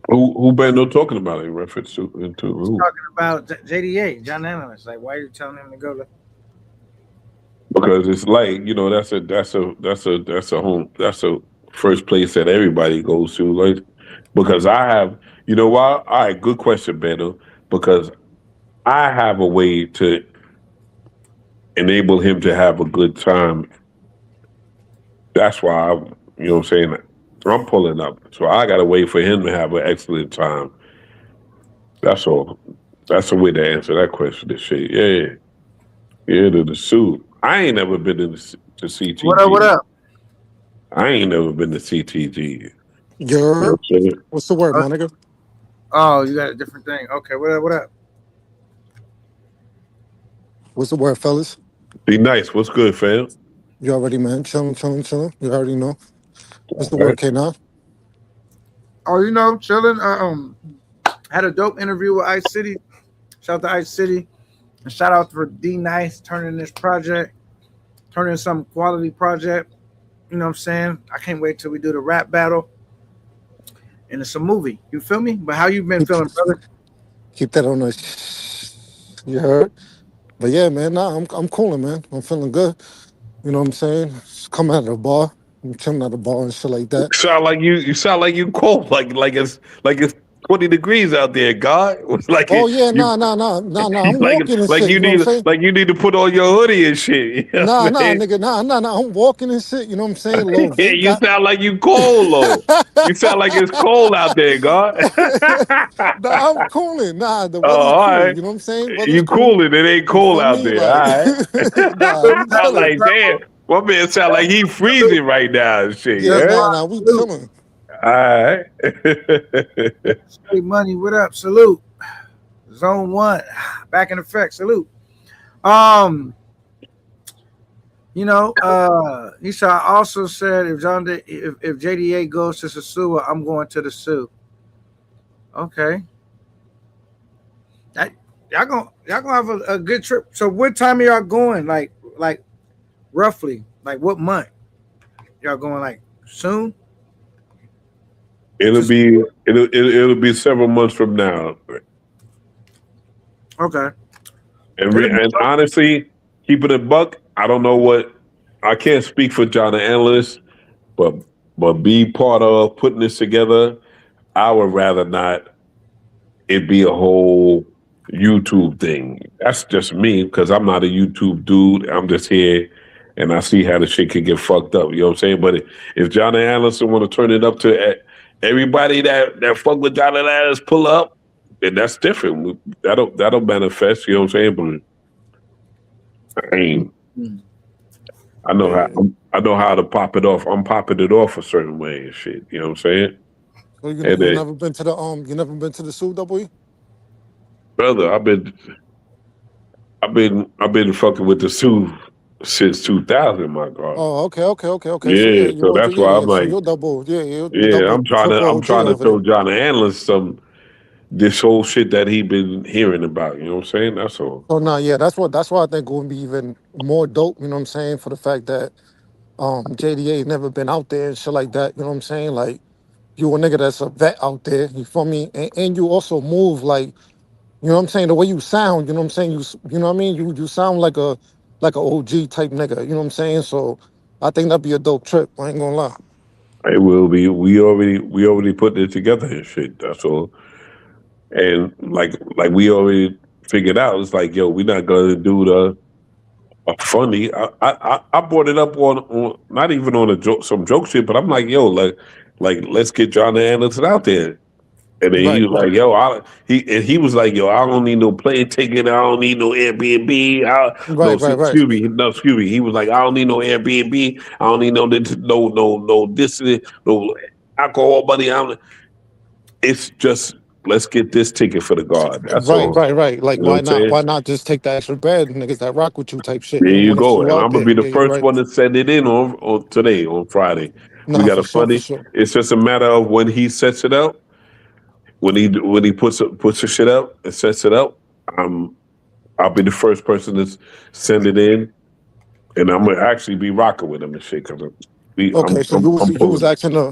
D: Who Bando talking about in reference to who?
A: Talking about JDA, John Analyst. Like, why are you telling him to go to?
D: Because it's like, you know, that's a home, that's a first place that everybody goes to. Like, because I have, you know why? All right, good question, Bando. Because I have a way to enable him to have a good time. That's why you know what I'm saying, I'm pulling up. So I got to wait for him to have an excellent time. That's all. That's the way to answer that question. This shit, yeah, to the suit. I ain't never been to CTG.
A: What up?
D: I ain't never been to CTG.
E: Yo, what's the word, my nigga?
A: Oh, you got a different thing. Okay, what up?
E: What's the word, fellas?
D: Be nice. What's good, fam?
E: You already, man. Chilling. You already know. What's the word, K9?
A: Oh, you know, chilling. Had a dope interview with Ice City. Shout out to Ice City. And shout out for D Nice turning some quality project. You know what I'm saying? I can't wait till we do the rap battle. And it's a movie. You feel me? But how you been feeling, brother?
E: Keep that on us. You heard? But yeah, man, I'm cooling, man. I'm feeling good. You know what I'm saying? Just come out of the bar. I'm chilling at the bar and shit like that.
D: You sound like you cold. Like it's 20 degrees out there, God. It's like
E: Oh yeah,
D: you
E: nah. I'm
D: like
E: walking and
D: like
E: shit.
D: you
E: You know what I'm saying?
D: you need to put on your hoodie and shit. You know what I'm saying?
E: Nigga, nah. I'm walking and shit. You know what I'm saying? Little
D: Yeah,
E: vape
D: you
E: got.
D: sound like you cold, though. You sound like it's cold out there, God.
E: Nah, I'm cooling. Nah, the
D: Oh,
E: weather's
D: all
E: cool.
D: right.
E: You know what I'm saying? Weather's
D: You
E: cool.
D: cooling. It ain't
E: You
D: cold
E: feel
D: out
E: me?
D: there.
E: Like,
D: All right.
E: nah, we
D: Sound
E: chilling.
D: like, damn. My man sound like he freezing right now and shit.
E: Yeah,
D: Yeah?
E: nah, we
A: Salute.
E: chilling.
D: All right.
A: Hey, money, what up? Salute. Zone 1. Back in effect. Salute. Um, Esau also said if JDA goes to Sasua, I'm going to the Sioux. Okay. That, y'all gonna have a good trip. So what time are y'all going? Like roughly? Like what month? Y'all going like soon?
D: It'll be several months from now.
A: Okay.
D: And honestly, keeping it buck, I don't know what I can't speak for John the Analyst, but be part of putting this together, I would rather not it be a whole YouTube thing. That's just me because I'm not a YouTube dude. I'm just here and I see how the shit can get fucked up. You know what I'm saying? But if John and Allison want to turn it up to everybody that fuck with John and Allison pull up, then that's different. That'll manifest. You know what I'm saying? But I ain't. I know how to pop it off. I'm popping it off a certain way and shit. You know what I'm saying?
E: So you
D: And
E: never been to the you never been to the Sioux, double E?
D: brother, I've been fucking with the Sioux since 2000, my God.
E: Oh, okay.
D: Yeah,
E: You
D: so
E: want to,
D: that's why I'm
E: So
D: like,
E: you're double, you're
D: yeah,
E: double triple
D: I'm
E: OG
D: trying to
E: over there.
D: throw John Analyst this whole shit that he been hearing about. You know what I'm saying? That's all.
E: So nah, yeah, that's why I think it would be even more dope. You know what I'm saying? For the fact that JDA never been out there and shit like that. You know what I'm saying? Like you a nigga that's a vet out there. You feel me? And you also move like, you know what I'm saying? The way you sound. You know what I'm saying? You know what I mean? You sound like a OG type nigga. You know what I'm saying? So I think that'd be a dope trip. I ain't gonna lie.
D: It will be. We already put it together and shit. That's all. And like we already figured out, it's like, yo, we're not gonna do the a funny. I brought it up on not even on a joke, some joke shit, but I'm like, yo, like let's get John Anderson out there. And then he
E: Right,
D: was
E: right,
D: like, yo, he was like, yo, I don't need no plane ticket, I don't need no Airbnb.
E: right.
D: Excuse me. He was like, I don't need no Airbnb, I don't need no this, no alcohol money. It's just let's get this ticket for the guard. That's all.
E: Right. Like
D: You know what
E: why
D: I'm
E: not?
D: saying?
E: Why not just take the extra bread, niggas that rock with you type shit.
D: There
E: You know,
D: you
E: when it's
D: go.
E: you
D: And
E: out
D: I'm gonna
E: there.
D: be the
E: Yeah, you're
D: first
E: right.
D: one to send it in on today, on Friday. We
E: Nah,
D: got
E: for
D: a
E: sure, for
D: funny.
E: sure.
D: It's just a matter of when he sets it up. When he puts the shit up and sets it up, I'll be the first person to send it in, and I'm gonna actually be rocking with him and shit because
E: Okay, so
D: I'm pulling.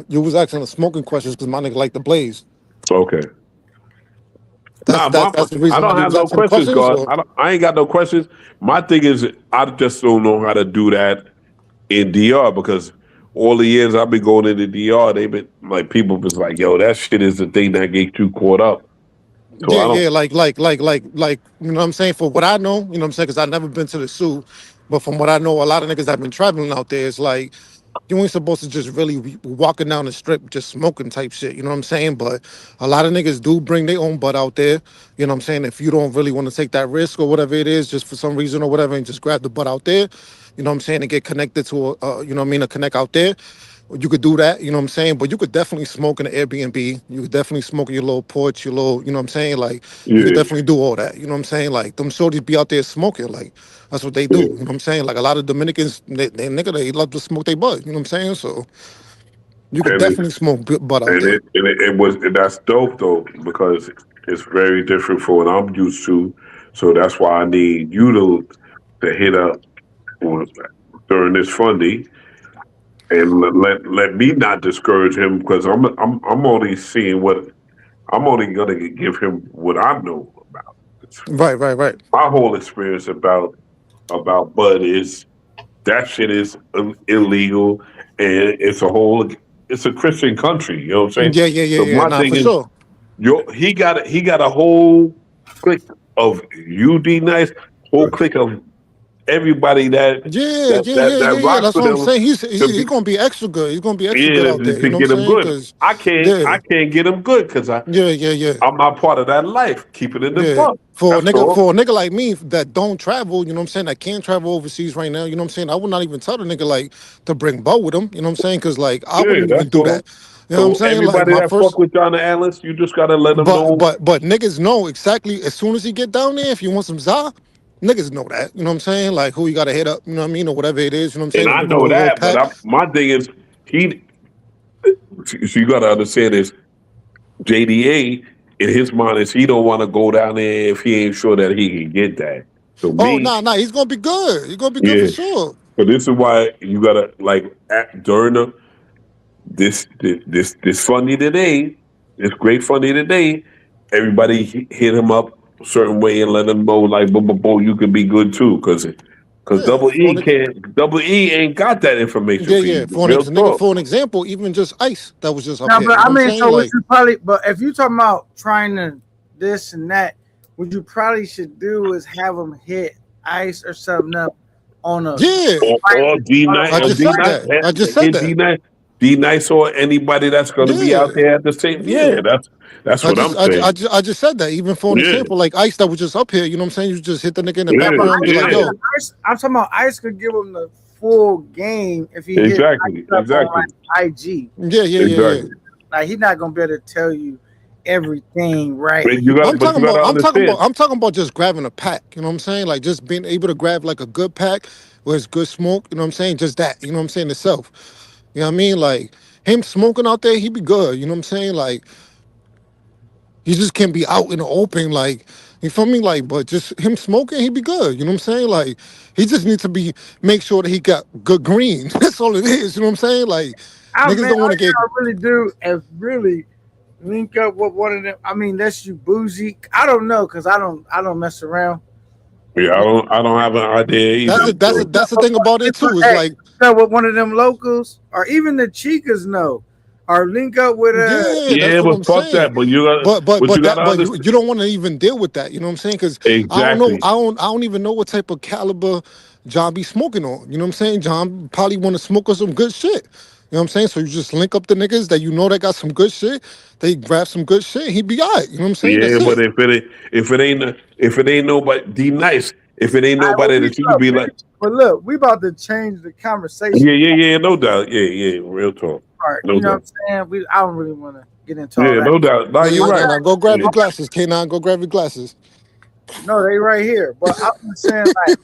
E: you was asking the smoking questions because my nigga like the blaze.
D: Okay.
E: That's
D: Nah,
E: that's that's the
D: I
E: reason why
D: don't
E: you
D: have
E: was
D: no
E: asking the
D: questions,
E: questions,
D: God.
E: or
D: I ain't got no questions. My thing is, I just don't know how to do that in DR because all the years I've been going into DR, they've been like people was like, "Yo, that shit is the thing that gets you caught up." So I don't.
E: yeah, you know what I'm saying. For what I know, you know what I'm saying, because I've never been to the Sioux, but from what I know, a lot of niggas that been traveling out there, it's like you ain't supposed to just really be walking down the strip just smoking type shit. You know what I'm saying? But a lot of niggas do bring their own butt out there. You know what I'm saying? If you don't really want to take that risk or whatever it is, just for some reason or whatever, and just grab the butt out there. You know what I'm saying? And get connected to you know what I mean, a connect out there. You could do that, you know what I'm saying? But you could definitely smoke in an Airbnb. You could definitely smoke in your little porch, your little, you know what I'm saying? Like, you could
D: Yeah,
E: definitely do all that. You know what I'm saying? Like, them shorties be out there smoking. Like, that's what they do.
D: yeah.
E: You know what I'm saying? Like, a lot of Dominicans, they love to smoke their butt. You know what I'm saying? So, you could
D: And it
E: definitely smoke butt out
D: and
E: there.
D: that's dope though because it's very different from what I'm used to. So that's why I need you to hit up on, during this fundy and let me not discourage him because I'm only seeing what I'm only gonna give him what I know about.
E: Right.
D: My whole experience about Bud is that shit is illegal and it's a Christian country. You know what I'm saying? So
E: Yeah.
D: my
E: Nah,
D: thing
E: for
D: is
E: sure.
D: he got a whole clique of UD Nice, whole clique of everybody that rocks
E: That's
D: with
E: what I'm
D: him
E: saying.
D: to
E: He's
D: be,
E: gonna be extra good. He's gonna be extra good
D: yeah,
E: out there.
D: to
E: You know what
D: get
E: I'm
D: him
E: saying?
D: good.
E: Because
D: I
E: yeah,
D: can't get him good because
E: yeah.
D: I'm not part of that life. Keep it in the
E: Yeah,
D: buck. That's all.
E: for a nigga like me that don't travel, you know what I'm saying, that can't travel overseas right now, you know what I'm saying, I would not even tell the nigga like to bring Bo with him, you know what I'm saying, because like I
D: Yeah,
E: wouldn't even
D: that's
E: do
D: all.
E: that. You know what I'm
D: So
E: saying? Like
D: everybody
E: my
D: that fuck
E: first,
D: with John Atlas, you just gotta let them know.
E: but niggas know exactly as soon as he get down there, if you want some za, niggas know that. You know what I'm saying? Like who you gotta hit up, you know what I mean, or whatever it is. You know what I'm
D: And
E: saying? If
D: I
E: they go to
D: know
E: a little
D: that, but
E: pack.
D: my thing is he. So you gotta understand is JDA in his mind is he don't want to go down there if he ain't sure that he can get that. So
E: Oh
D: me,
E: nah, he's gonna be good. He's gonna be good for
D: yeah.
E: sure.
D: So this is why you gotta like during this funny today, this great funny today. Everybody hit him up a certain way and let him know like, boom, boom, boom, you can be good too, because
E: Yeah,
D: Double E ain't got that information for you.
E: For an
D: Real
E: nigga,
D: talk.
E: for an example, even just Ice that was just up
A: No,
E: here.
A: but
E: You know
A: I
E: what I'm
A: mean,
E: saying?
A: so what
E: Like,
A: you probably, but if you talking about trying to this and that, what you probably should do is have them hit Ice or something up on a
E: yeah,
D: Or D Nice,
E: I
D: or
E: just
D: D
E: said
D: Nice,
E: that. I just said
D: hit
E: that.
D: D Nice, or anybody that's going to be
E: Yeah,
D: out there at the same.
E: yeah.
D: Yeah, that's what I'm saying.
E: I just said that. Even for an
D: Yeah,
E: example, like Ice that was just up here. You know what I'm saying? You just hit the nigga in the
D: yeah,
E: background and be like,
D: yeah.
E: yo,
A: I'm talking about Ice could give him the full game if he hit
D: Exactly,
A: Ice up on
D: exactly,
A: like IG.
E: yeah.
D: exactly.
A: Like he's not gonna be able to tell you everything, right?
D: But you gotta understand.
E: I'm talking about just grabbing a pack. You know what I'm saying? Like just being able to grab like a good pack where it's good smoke. You know what I'm saying? Just that. You know what I'm saying? Itself. You know what I mean? Like him smoking out there, he be good. You know what I'm saying? Like he just can't be out in the open, like you feel me? Like, but just him smoking, he be good. You know what I'm saying? Like, he just needs to be make sure that he got good green. That's all it is. You know what I'm saying? Like,
A: I
E: niggas
A: man,
E: don't want to get.
A: I really do is really link up with one of them. I mean, that's you bougie. I don't know because I don't mess around.
D: Yeah, I don't have an idea either. So.
E: That's the thing about it too. Is
A: Hey,
E: like,
A: so with one of them locals or even the chicas know or link up with
E: yeah, that's
D: Yeah,
E: what
D: but
E: I'm
D: fuck
E: saying.
D: that. But you got, but you gotta
E: But
D: understand.
E: you don't want to even deal with that. You know what I'm saying? Because
D: Exactly.
E: I don't even know what type of caliber John be smoking on. You know what I'm saying? John probably want to smoke on some good shit. You know what I'm saying? So you just link up the niggas that you know that got some good shit. They grab some good shit. He be all right. You know what I'm saying?
D: Yeah,
E: That's
D: but
E: it.
D: if it ain't nobody, D Nice. If it ain't nobody that you could be like,
A: but look, we about to change the conversation
D: yeah, no doubt. Yeah, real talk.
A: part.
D: No
A: You know what
D: doubt.
A: I'm saying? I don't really want to get into all
D: Yeah,
A: that.
D: no doubt. No, you're right.
E: Now go grab
D: Yeah.
E: your glasses, K9. Go grab your glasses.
A: No, they right here. But I'm just saying, like,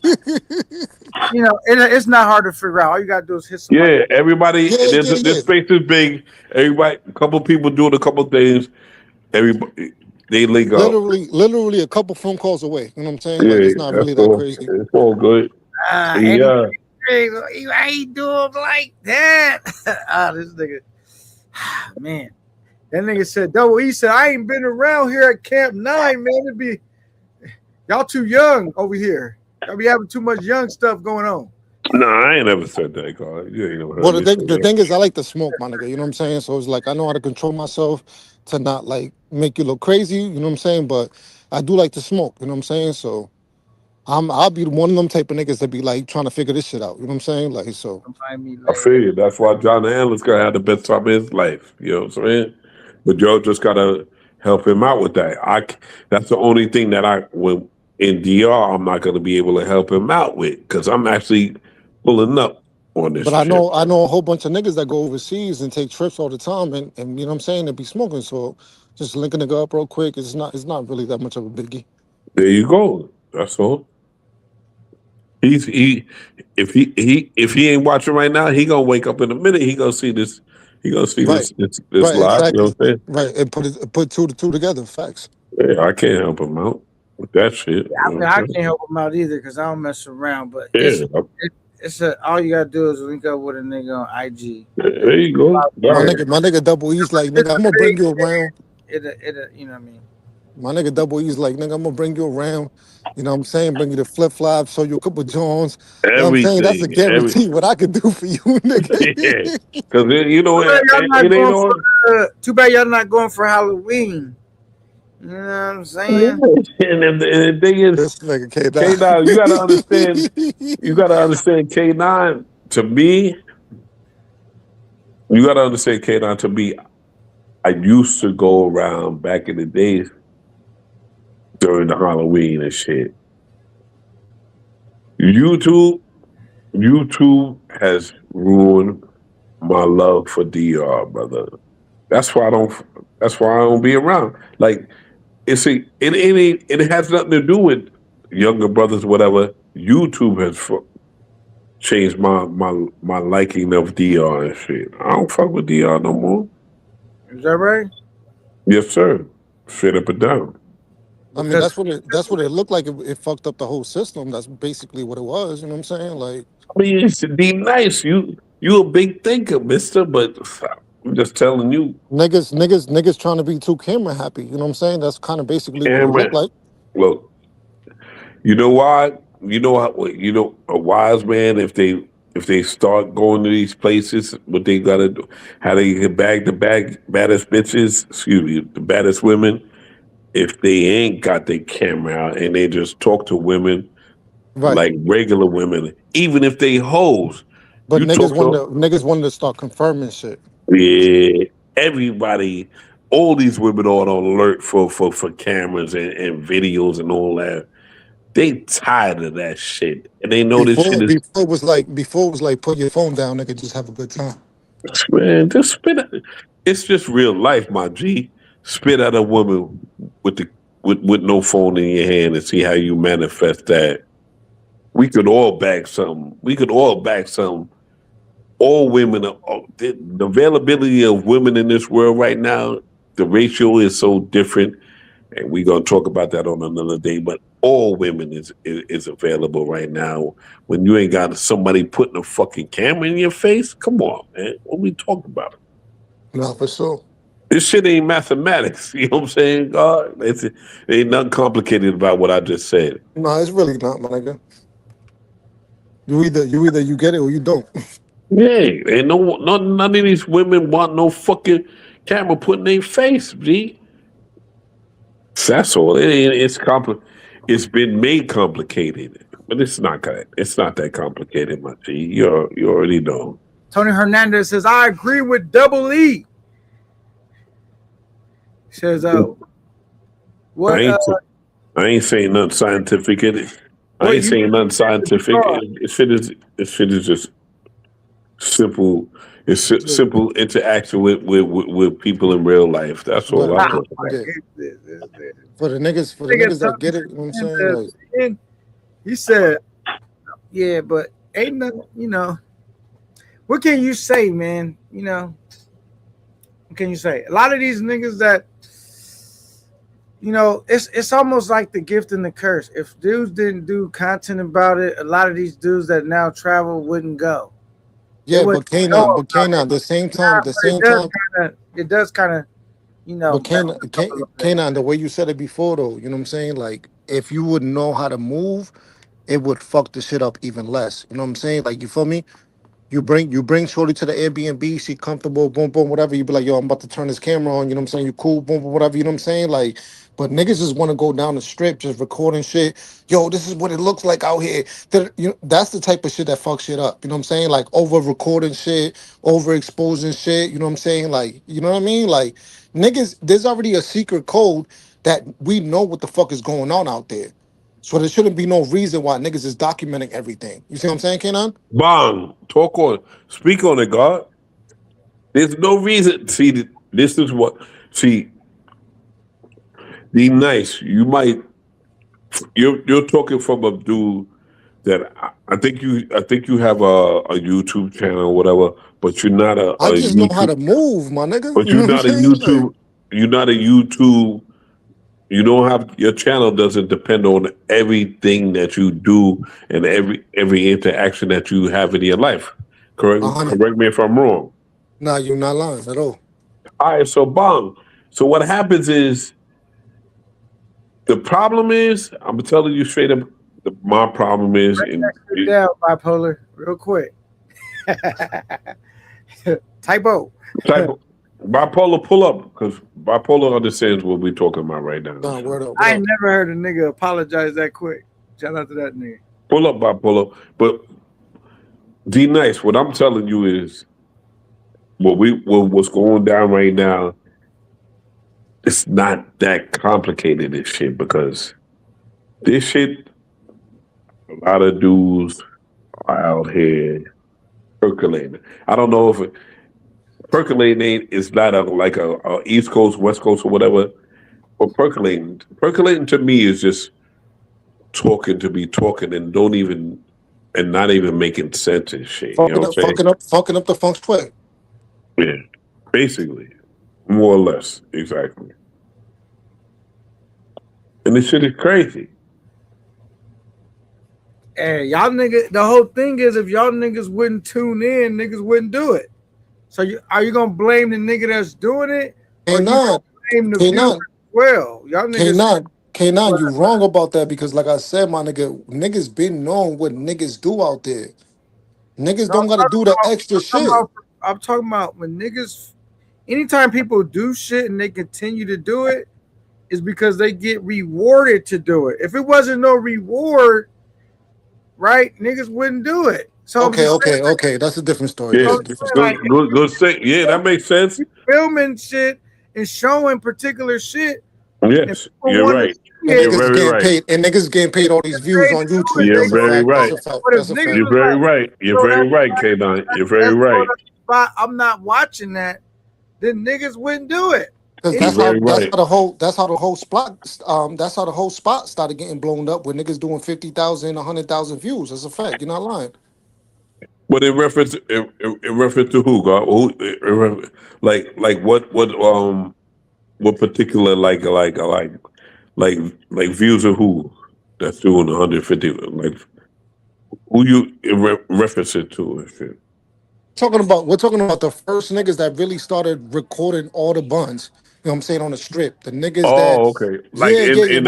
A: it's not hard to figure out. All you gotta do is hit somebody.
D: Yeah, everybody. This
E: Yeah.
D: space is big. Everybody, a couple people doing a couple things. Everybody, they link up.
E: Literally a couple phone calls away. You know what I'm saying? Like
D: Yeah,
E: it's not
D: that's
E: really that
D: all.
E: crazy.
D: It's all good.
A: And
D: Yeah,
A: you ain't do him like that. This nigga, man. That nigga said, Double E said, I ain't been around here at Camp 9, man. It'd be y'all too young over here. Y'all be having too much young stuff going on.
D: no, I ain't ever said that, God. You ain't never
E: Well,
D: heard me say
E: the
D: that.
E: thing is, I like to smoke, my nigga. You know what I'm saying? So it's like I know how to control myself to not like make you look crazy. You know what I'm saying? But I do like to smoke. You know what I'm saying? So I'll be one of them type of niggas that be like trying to figure this shit out. You know what I'm saying? Like so.
A: Find me
D: I
A: later.
D: feel you. That's why John Allen's gonna have the best time of his life. You know what I'm saying? But Joe just gotta help him out with that. That's the only thing that when in DR I'm not gonna be able to help him out with because I'm actually pulling up on this
E: But
D: shit.
E: I know a whole bunch of niggas that go overseas and take trips all the time, and you know what I'm saying? They be smoking. So just link a nigga up real quick. It's not really that much of a biggie.
D: There you go. That's all. If he ain't watching right now, he gonna wake up in a minute. He gonna see this. He gonna see
E: Right.
D: this
E: Right.
D: live. You know
E: Exactly.
D: what I'm
E: Right. And put two to two together. Facts.
D: saying? Yeah, I can't help him out with that shit. You
A: I
D: know
A: mean,
D: what
A: I
D: I'm
A: can't help him out either because I don't mess around. But
D: saying? Yeah,
A: all you gotta do is link up with a nigga on IG.
D: there you go. Right.
E: My nigga Double E's like, nigga, I'm gonna bring you around.
A: You know what I mean?
E: My nigga Double E's like, nigga, I'm gonna bring you around. You know what I'm saying? Bring you the flip flops, show you a couple Jones. You know what I'm saying? That's a
D: Everything.
E: guarantee what I could do for you,
D: Yeah.
E: nigga.
D: Because, you know,
A: Too bad y'all not
D: it ain't
A: going
D: on.
A: for, too bad y'all not going for Halloween. You know what I'm saying?
D: And the thing is,
E: This nigga
D: K9, you gotta understand.
E: K9.
D: You gotta understand K9. To me, you gotta understand K9. To me, I used to go around back in the days during the Halloween and shit. YouTube has ruined my love for DR, brother. That's why I don't. That's why I don't be around. Like it has nothing to do with younger brothers, whatever. YouTube has changed my liking of DR and shit. I don't fuck with DR no more.
A: Is that right?
D: Yes, sir. Straight up and down.
E: I mean,
A: Because
E: that's what it looked like. It fucked up the whole system. That's basically what it was. You know what I'm saying? Like
D: I mean, it's be nice. You a big thinker, Mister. But I'm just telling you,
E: niggas trying to be too camera happy. You know what I'm saying? That's kind of basically what it
D: camera.
E: looked like.
D: Look, you know why? You know how? You know, a wise man, if they start going to these places, what they gotta do, how they can bag the baddest bitches, excuse me, the baddest women. If they ain't got their camera out and they just talk to women
E: Right.
D: like regular women, even if they hoes,
E: But
D: you talk to
E: niggas wanted to start confirming shit.
D: yeah, everybody, all these women are on alert for cameras and videos and all that. They tired of that shit, and they know this shit is
E: Before it was like put your phone down, nigga, just have a good time.
D: man. Just spit. It's just real life, my G. Spit at a woman with no phone in your hand and see how you manifest that. We could all back something. We could all back something. All women, the availability of women in this world right now, the ratio is so different, and we're gonna talk about that on another day. But all women is available right now. When you ain't got somebody putting a fucking camera in your face, come on, man. What we talking about?
E: No, for sure.
D: This shit ain't mathematics. You know what I'm saying, God? It ain't nothing complicated about what I just said.
E: No, it's really not, my nigga. You either you get it or you don't.
D: Yeah, ain't none of these women want no fucking camera put in their face, G. That's all. It's been made complicated, but it's not that complicated, my G. You already know.
A: Tony Hernandez says, I agree with Double E. Says, what?
D: I ain't saying nothing scientific in it. I ain't saying nothing scientific. It shit is just simple. It's simple interaction with people in real life. That's all
E: But
D: I'm talking about.
E: yeah, for the niggas that get it, you know what I'm saying? Like,
A: He said, yeah, but ain't nothing, what can you say, man? What can you say? A lot of these niggas that, it's almost like the gift and the curse. If dudes didn't do content about it, a lot of these dudes that now travel wouldn't go.
E: yeah, but Kanan, at the same time,
A: it does kind of,
E: but Kanan, the way you said it before, though, you know what I'm saying? Like, if you would know how to move, it would fuck the shit up even less. You know what I'm saying? Like, you feel me? You bring Shorty to the Airbnb, she comfortable, boom, boom, whatever. You be like, yo, I'm about to turn this camera on, you know what I'm saying? You cool, boom, boom, whatever, you know what I'm saying? Like, but niggas just want to go down the strip, just recording shit. Yo, this is what it looks like out here. That's the type of shit that fucks shit up. You know what I'm saying? Like over recording shit, over exposing shit. You know what I'm saying? Like, you know what I mean? Like, niggas, there's already a secret code that we know what the fuck is going on out there. So there shouldn't be no reason why niggas is documenting everything. You see what I'm saying, Kenan?
D: Bang, speak on it, God. There's no reason. See, this is what. See, be nice. You're talking from a dude that I think you have a YouTube channel or whatever, but you're not a
E: I just know how
D: YouTube,
E: to move, my nigga.
D: but
E: You know
D: you're
E: what I'm
D: not a
E: saying? Like,
D: YouTube. You're not a YouTube. You don't have your channel doesn't depend on everything that you do and every interaction that you have in your life. Correct
E: 100.
D: me if I'm wrong.
E: Nah, you're not lying at all.
D: All right, so bang. So what happens is the problem is I'm telling you straight up. My problem is
A: Sit down, bipolar, real quick. Typo.
D: type of, Bipolar, pull up because bipolar understands what we're talking about right now.
E: Nah, word up.
A: I ain't never heard a nigga apologize that quick. Shout out to that nigga.
D: Pull up bipolar, but D Nice. What I'm telling you is what's going down right now. It's not that complicated. This shit because this shit. A lot of dudes are out here percolating. I don't know if percolating is not like a East Coast, West Coast, or whatever. But percolating to me is just talking to be talking and not even making sense and shit. You know what I'm saying?
E: Fucking up the funk sweat.
D: Yeah, basically, more or less, exactly. And this shit is crazy.
A: Hey, y'all niggas, the whole thing is if y'all niggas wouldn't tune in, niggas wouldn't do it. So are you gonna blame the nigga that's doing it? Or
E: K9,
A: blame the viewer as well? Y'all niggas
E: K9, you wrong about that because like I said, my niggas been knowing what niggas do out there. Niggas don't gotta do the extra shit.
A: I'm talking about when niggas, anytime people do shit and they continue to do it, is because they get rewarded to do it. If it wasn't no reward, right, niggas wouldn't do it. So
E: Okay. That's a different story.
D: Yeah, good say. Yeah, that makes sense.
A: Filming shit and showing particular shit.
D: Yes, you're right. You're very right.
E: And niggas getting paid all these views on YouTube.
D: You're very right. You're very right. You're very right, K9. You're very right.
A: I'm not watching that. Then niggas wouldn't do it.
E: That's how the whole spot started getting blown up with niggas doing 50,000, 100,000 views. That's a fact. You're not lying.
D: But in reference to who, God? Who? Like what particular like views of who that's doing 150? Like who you reference it to? And shit?
E: We're talking about the first niggas that really started recording all the buns. You know what I'm saying, on the strip. The niggas
D: okay. Like in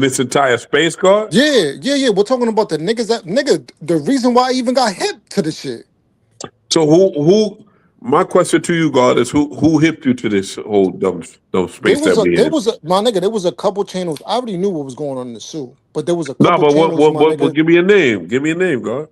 D: its entire space card?
E: Yeah. We're talking about the niggas the reason why I even got hip to the shit.
D: So who my question to you, God, is who hipped you to this whole dumb space
E: there was a couple channels. I already knew what was going on in the zoo, but there was a couple channels.
D: Give me a name. Give me a name, God.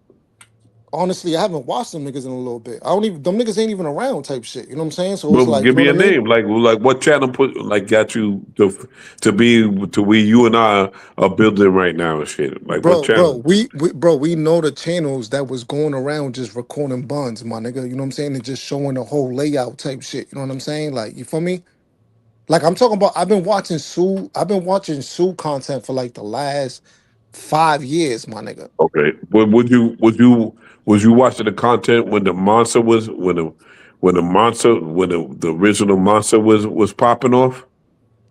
E: Honestly, I haven't watched them niggas in a little bit. Them niggas ain't even around type shit. You know what I'm saying? So it's like,
D: give me a name. Like what channel got you to be to where you and I are building right now and shit. Like what channel?
E: We know the channels that was going around just recording buns, my nigga. You know what I'm saying? And just showing the whole layout type shit. You know what I'm saying? Like, you feel me? Like I'm talking about, I've been watching Sue content for like the last 5 years, my nigga.
D: Okay. But was you watching the content when the monster was when the original monster was popping off?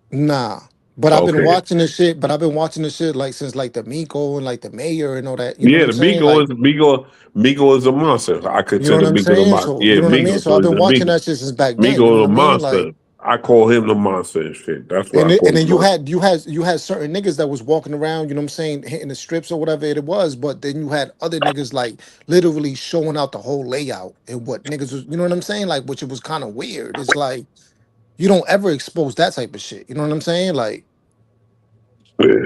E: Nah. But I've been watching this shit. Like since like the Miko and like the Mayor and all that. You know
D: the Miko is a monster. I consider Miko a monster.
E: You know what I mean? So I've been watching that shit since back then.
D: Miko is a monster. I call him the monster and shit. That's what I call him.
E: And then you had certain niggas that was walking around, you know what I'm saying, hitting the strips or whatever it was, but then you had other niggas like literally showing out the whole layout and what niggas was, you know what I'm saying? Like, which it was kind of weird. It's like you don't ever expose that type of shit. You know what I'm saying? Like,
D: yeah.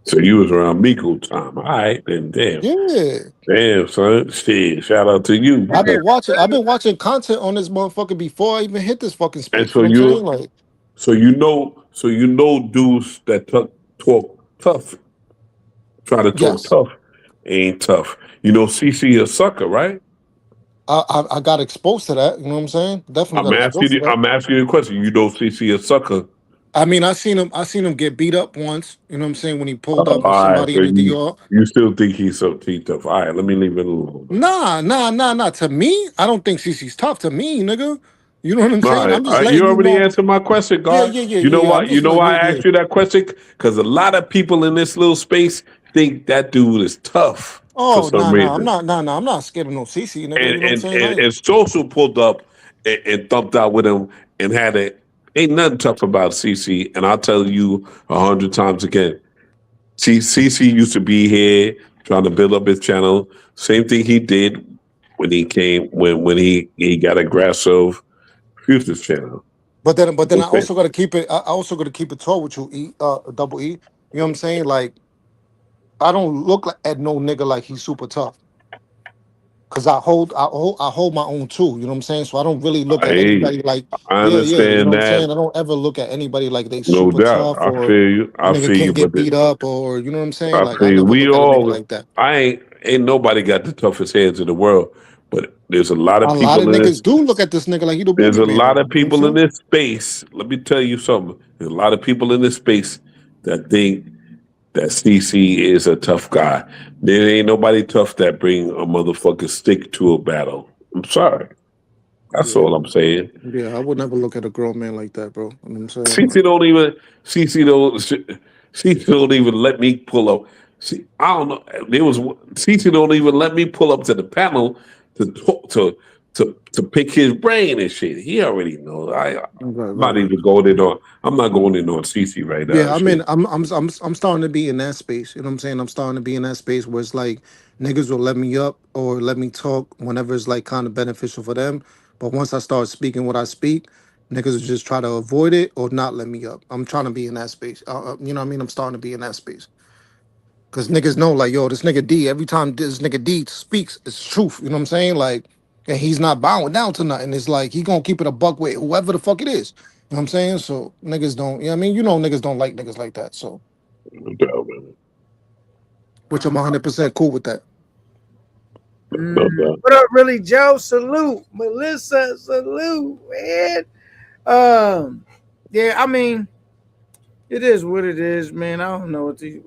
D: So you was around Miko time. All right, then damn.
E: Yeah.
D: Damn, son. Shit. Shout out to you.
E: I've been watching content on this motherfucker before I even hit this fucking space.
D: And so you know dudes that talk tough. Try to talk tough. Ain't tough. You know CC a sucker, right?
E: I got exposed to that, you know what I'm saying? Definitely.
D: I'm asking you a question. You know CC a sucker.
E: I mean, I seen him get beat up once. You know what I'm saying, when he pulled up with somebody in the DR.
D: You still think he's so tough? All right, let me leave it alone.
E: Nah. To me, I don't think CC's tough. To me, nigga. You know what I'm saying? I'm just
D: you already answered my question, God.
E: Yeah.
D: You know why? You know why I asked you that question? Because a lot of people in this little space think that dude is tough.
E: Oh, I'm not scared of no CC. Nigga, you know what I'm saying?
D: And Social pulled up and thumped out with him and had it. Ain't nothing tough about CC, and I'll tell you 100 times again. CC used to be here trying to build up his channel. Same thing he did when he came when he got aggressive, Future's channel.
E: But then I
D: Okay.
E: also got to keep it. I also got to keep it tall with you, double E. You know what I'm saying? Like, I don't look at no nigga like he's super tough. Cause I hold my own too. You know what I'm saying? So I don't really look
D: I
E: at
D: hear you.
E: anybody like,
D: I
E: yeah. You know
D: understand
E: what I'm
D: that.
E: saying? I don't ever look at anybody like they
D: No
E: super
D: doubt.
E: tough
D: I
E: or
D: feel you.
E: a
D: I
E: nigga
D: feel you.
E: can't get
D: But
E: beat up or you know what I'm saying?
D: I
E: Like
D: feel
E: I
D: you.
E: never
D: We
E: look at a nigga
D: all.
E: like that.
D: Ain't nobody got the toughest hands in the world. But there's a lot
E: A
D: of
E: lot
D: people
E: of
D: in this.
E: niggas do look at this nigga like he the
D: There's a
E: boogeyman.
D: lot
E: Though,
D: of
E: you know what I'm
D: people in
E: saying?
D: this space. Let me tell you something. There's a lot of people in this space that think that CC is a tough guy. There ain't nobody tough that bring a motherfucking stick to a battle. I'm sorry. That's
E: Yeah,
D: all I'm saying.
E: yeah. I would never look at a grown man like that, bro. You know what I'm saying?
D: CC don't even CC don't even let me pull up. See, I don't know. There was CC don't even let me pull up to the panel to talk to pick his brain and shit. He already knows.
E: Right,
D: I'm
E: right,
D: not
E: right.
D: even going in on. I'm not going in on CC right now.
E: Yeah,
D: And
E: I
D: shit.
E: mean, I'm starting to be in that space. You know what I'm saying? I'm starting to be in that space where it's like niggas will let me up or let me talk whenever it's like kind of beneficial for them. But once I start speaking what I speak, niggas will just try to avoid it or not let me up. I'm trying to be in that space. You know what I mean? I'm starting to be in that space. Cause niggas know, like, yo, this nigga D, every time this nigga D speaks, it's truth. You know what I'm saying? Like, and he's not bowing down to nothing. It's like he gonna keep it a buck with whoever the fuck it is. You know what I'm saying? So niggas don't, you know what I mean? You know niggas don't like niggas like that. So
D: No doubt, man.
E: which I'm 100% cool with that.
D: No doubt.
A: What up, really, Joe? Salute, Melissa. Salute, man. Yeah, I mean, it is what it is, man. I don't know what the,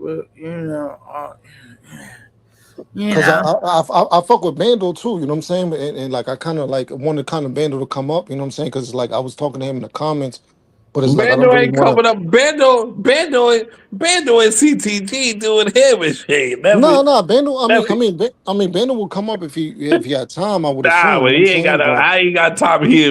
A: you
E: Cause I
A: know.
E: I, I, I fuck with Bando too, you know what I'm saying? And like I kind of like wanted kind of Bando to come up, you know what I'm saying? Cause like I was talking to him in the comments, but it's like I don't
D: Bando
E: really
D: ain't
E: want
D: coming
E: to.
D: up. Bando and CTG doing him and shit.
E: No, Bando.
D: Never.
E: I mean, Bando will come up if he had time. I would
D: Nah,
E: assume, you
D: but
E: know what I'm
D: he ain't got.
E: saying? But
D: I ain't got time. He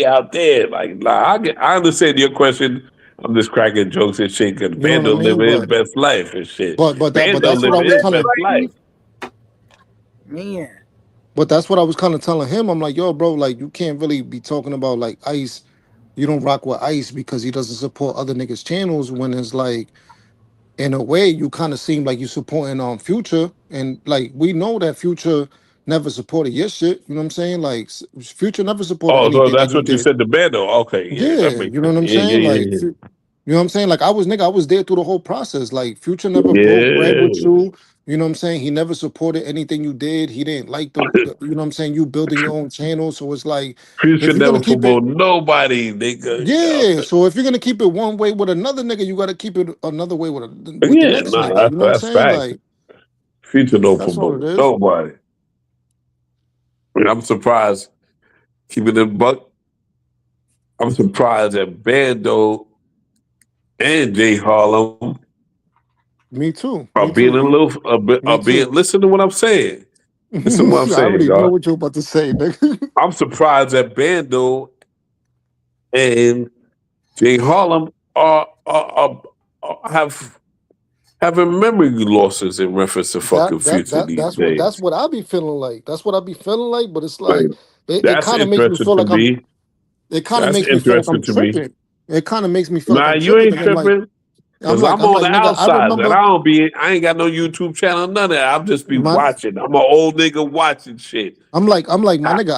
D: out there. Like, nah, I understand your question. I'm just cracking jokes and shit because
E: you know what I
D: Bando
E: mean.
D: living his best life and shit.
E: But
D: Bando
E: that's what I
D: living
E: was
D: his
E: kind of.
D: best life.
A: Man.
E: But that's what I was kind of telling him. I'm like, yo, bro, like you can't really be talking about like Ice. You don't rock with Ice because he doesn't support other niggas' channels. When it's like, in a way, you kind of seem like you supporting Future, and like we know that Future never supported your shit. You know what I'm saying? Like Future never supported
D: Oh, so
E: anything that
D: that's
E: you
D: what you
E: did.
D: said to Bando. Okay, yeah, that
E: Yeah,
D: makes
E: you know
D: sense.
E: what I'm
D: Yeah,
E: saying?
D: yeah,
E: Like,
D: yeah,
E: you know what I'm saying? Like, I was there through the whole process. Like, Future never broke bread
D: yeah.
E: with you. You know what I'm saying? He never supported anything you did. He didn't like the you know what I'm saying? You building your own channel. So it's like,
D: Future
E: if you're gonna
D: never
E: keep it,
D: promote nobody, nigga.
E: yeah. So if you're gonna keep it one way with another nigga, you gotta keep it another way with the
D: Yeah,
E: next
D: nah,
E: nigga. You know what I'm
D: that's
E: saying?
D: facts.
E: Like,
D: Future don't
E: that's all it
D: promote
E: is.
D: nobody. I'm surprised. Keeping it buck. I'm surprised that Bando and Jay Harlem
E: Me too.
D: are
E: Me
D: being
E: too,
D: a
E: D.
D: little
E: Me
D: are being.
E: too.
D: Listen to what I'm saying. Listen to what I'm
E: I
D: saying,
E: already know
D: God.
E: what you're about to say, nigga.
D: I'm surprised that Bando and Jay Harlem are have having memory losses in reference to fucking Future these
E: That's
D: days.
E: what I be feeling like. That's what I be feeling like. But it's
D: Like,
E: like it
D: that's
E: kind of makes me
D: interesting
E: feel
D: to
E: like I'm.
D: me.
E: It kind of
D: That's
E: makes me feel like
D: interesting
E: I'm
D: to me.
E: tripping. It kind of makes me feel like
D: Nah,
E: I'm
D: you
E: tripping
D: ain't
E: because
D: tripping. Cause I'm
E: I'm
D: on
E: like
D: the
E: nigga. I
D: outside, and
E: remember
D: I ain't got no YouTube channel, none of that. I'll just be
E: my.
D: watching. I'm an old nigga watching shit.
E: I'm like my
D: I,
E: nigga.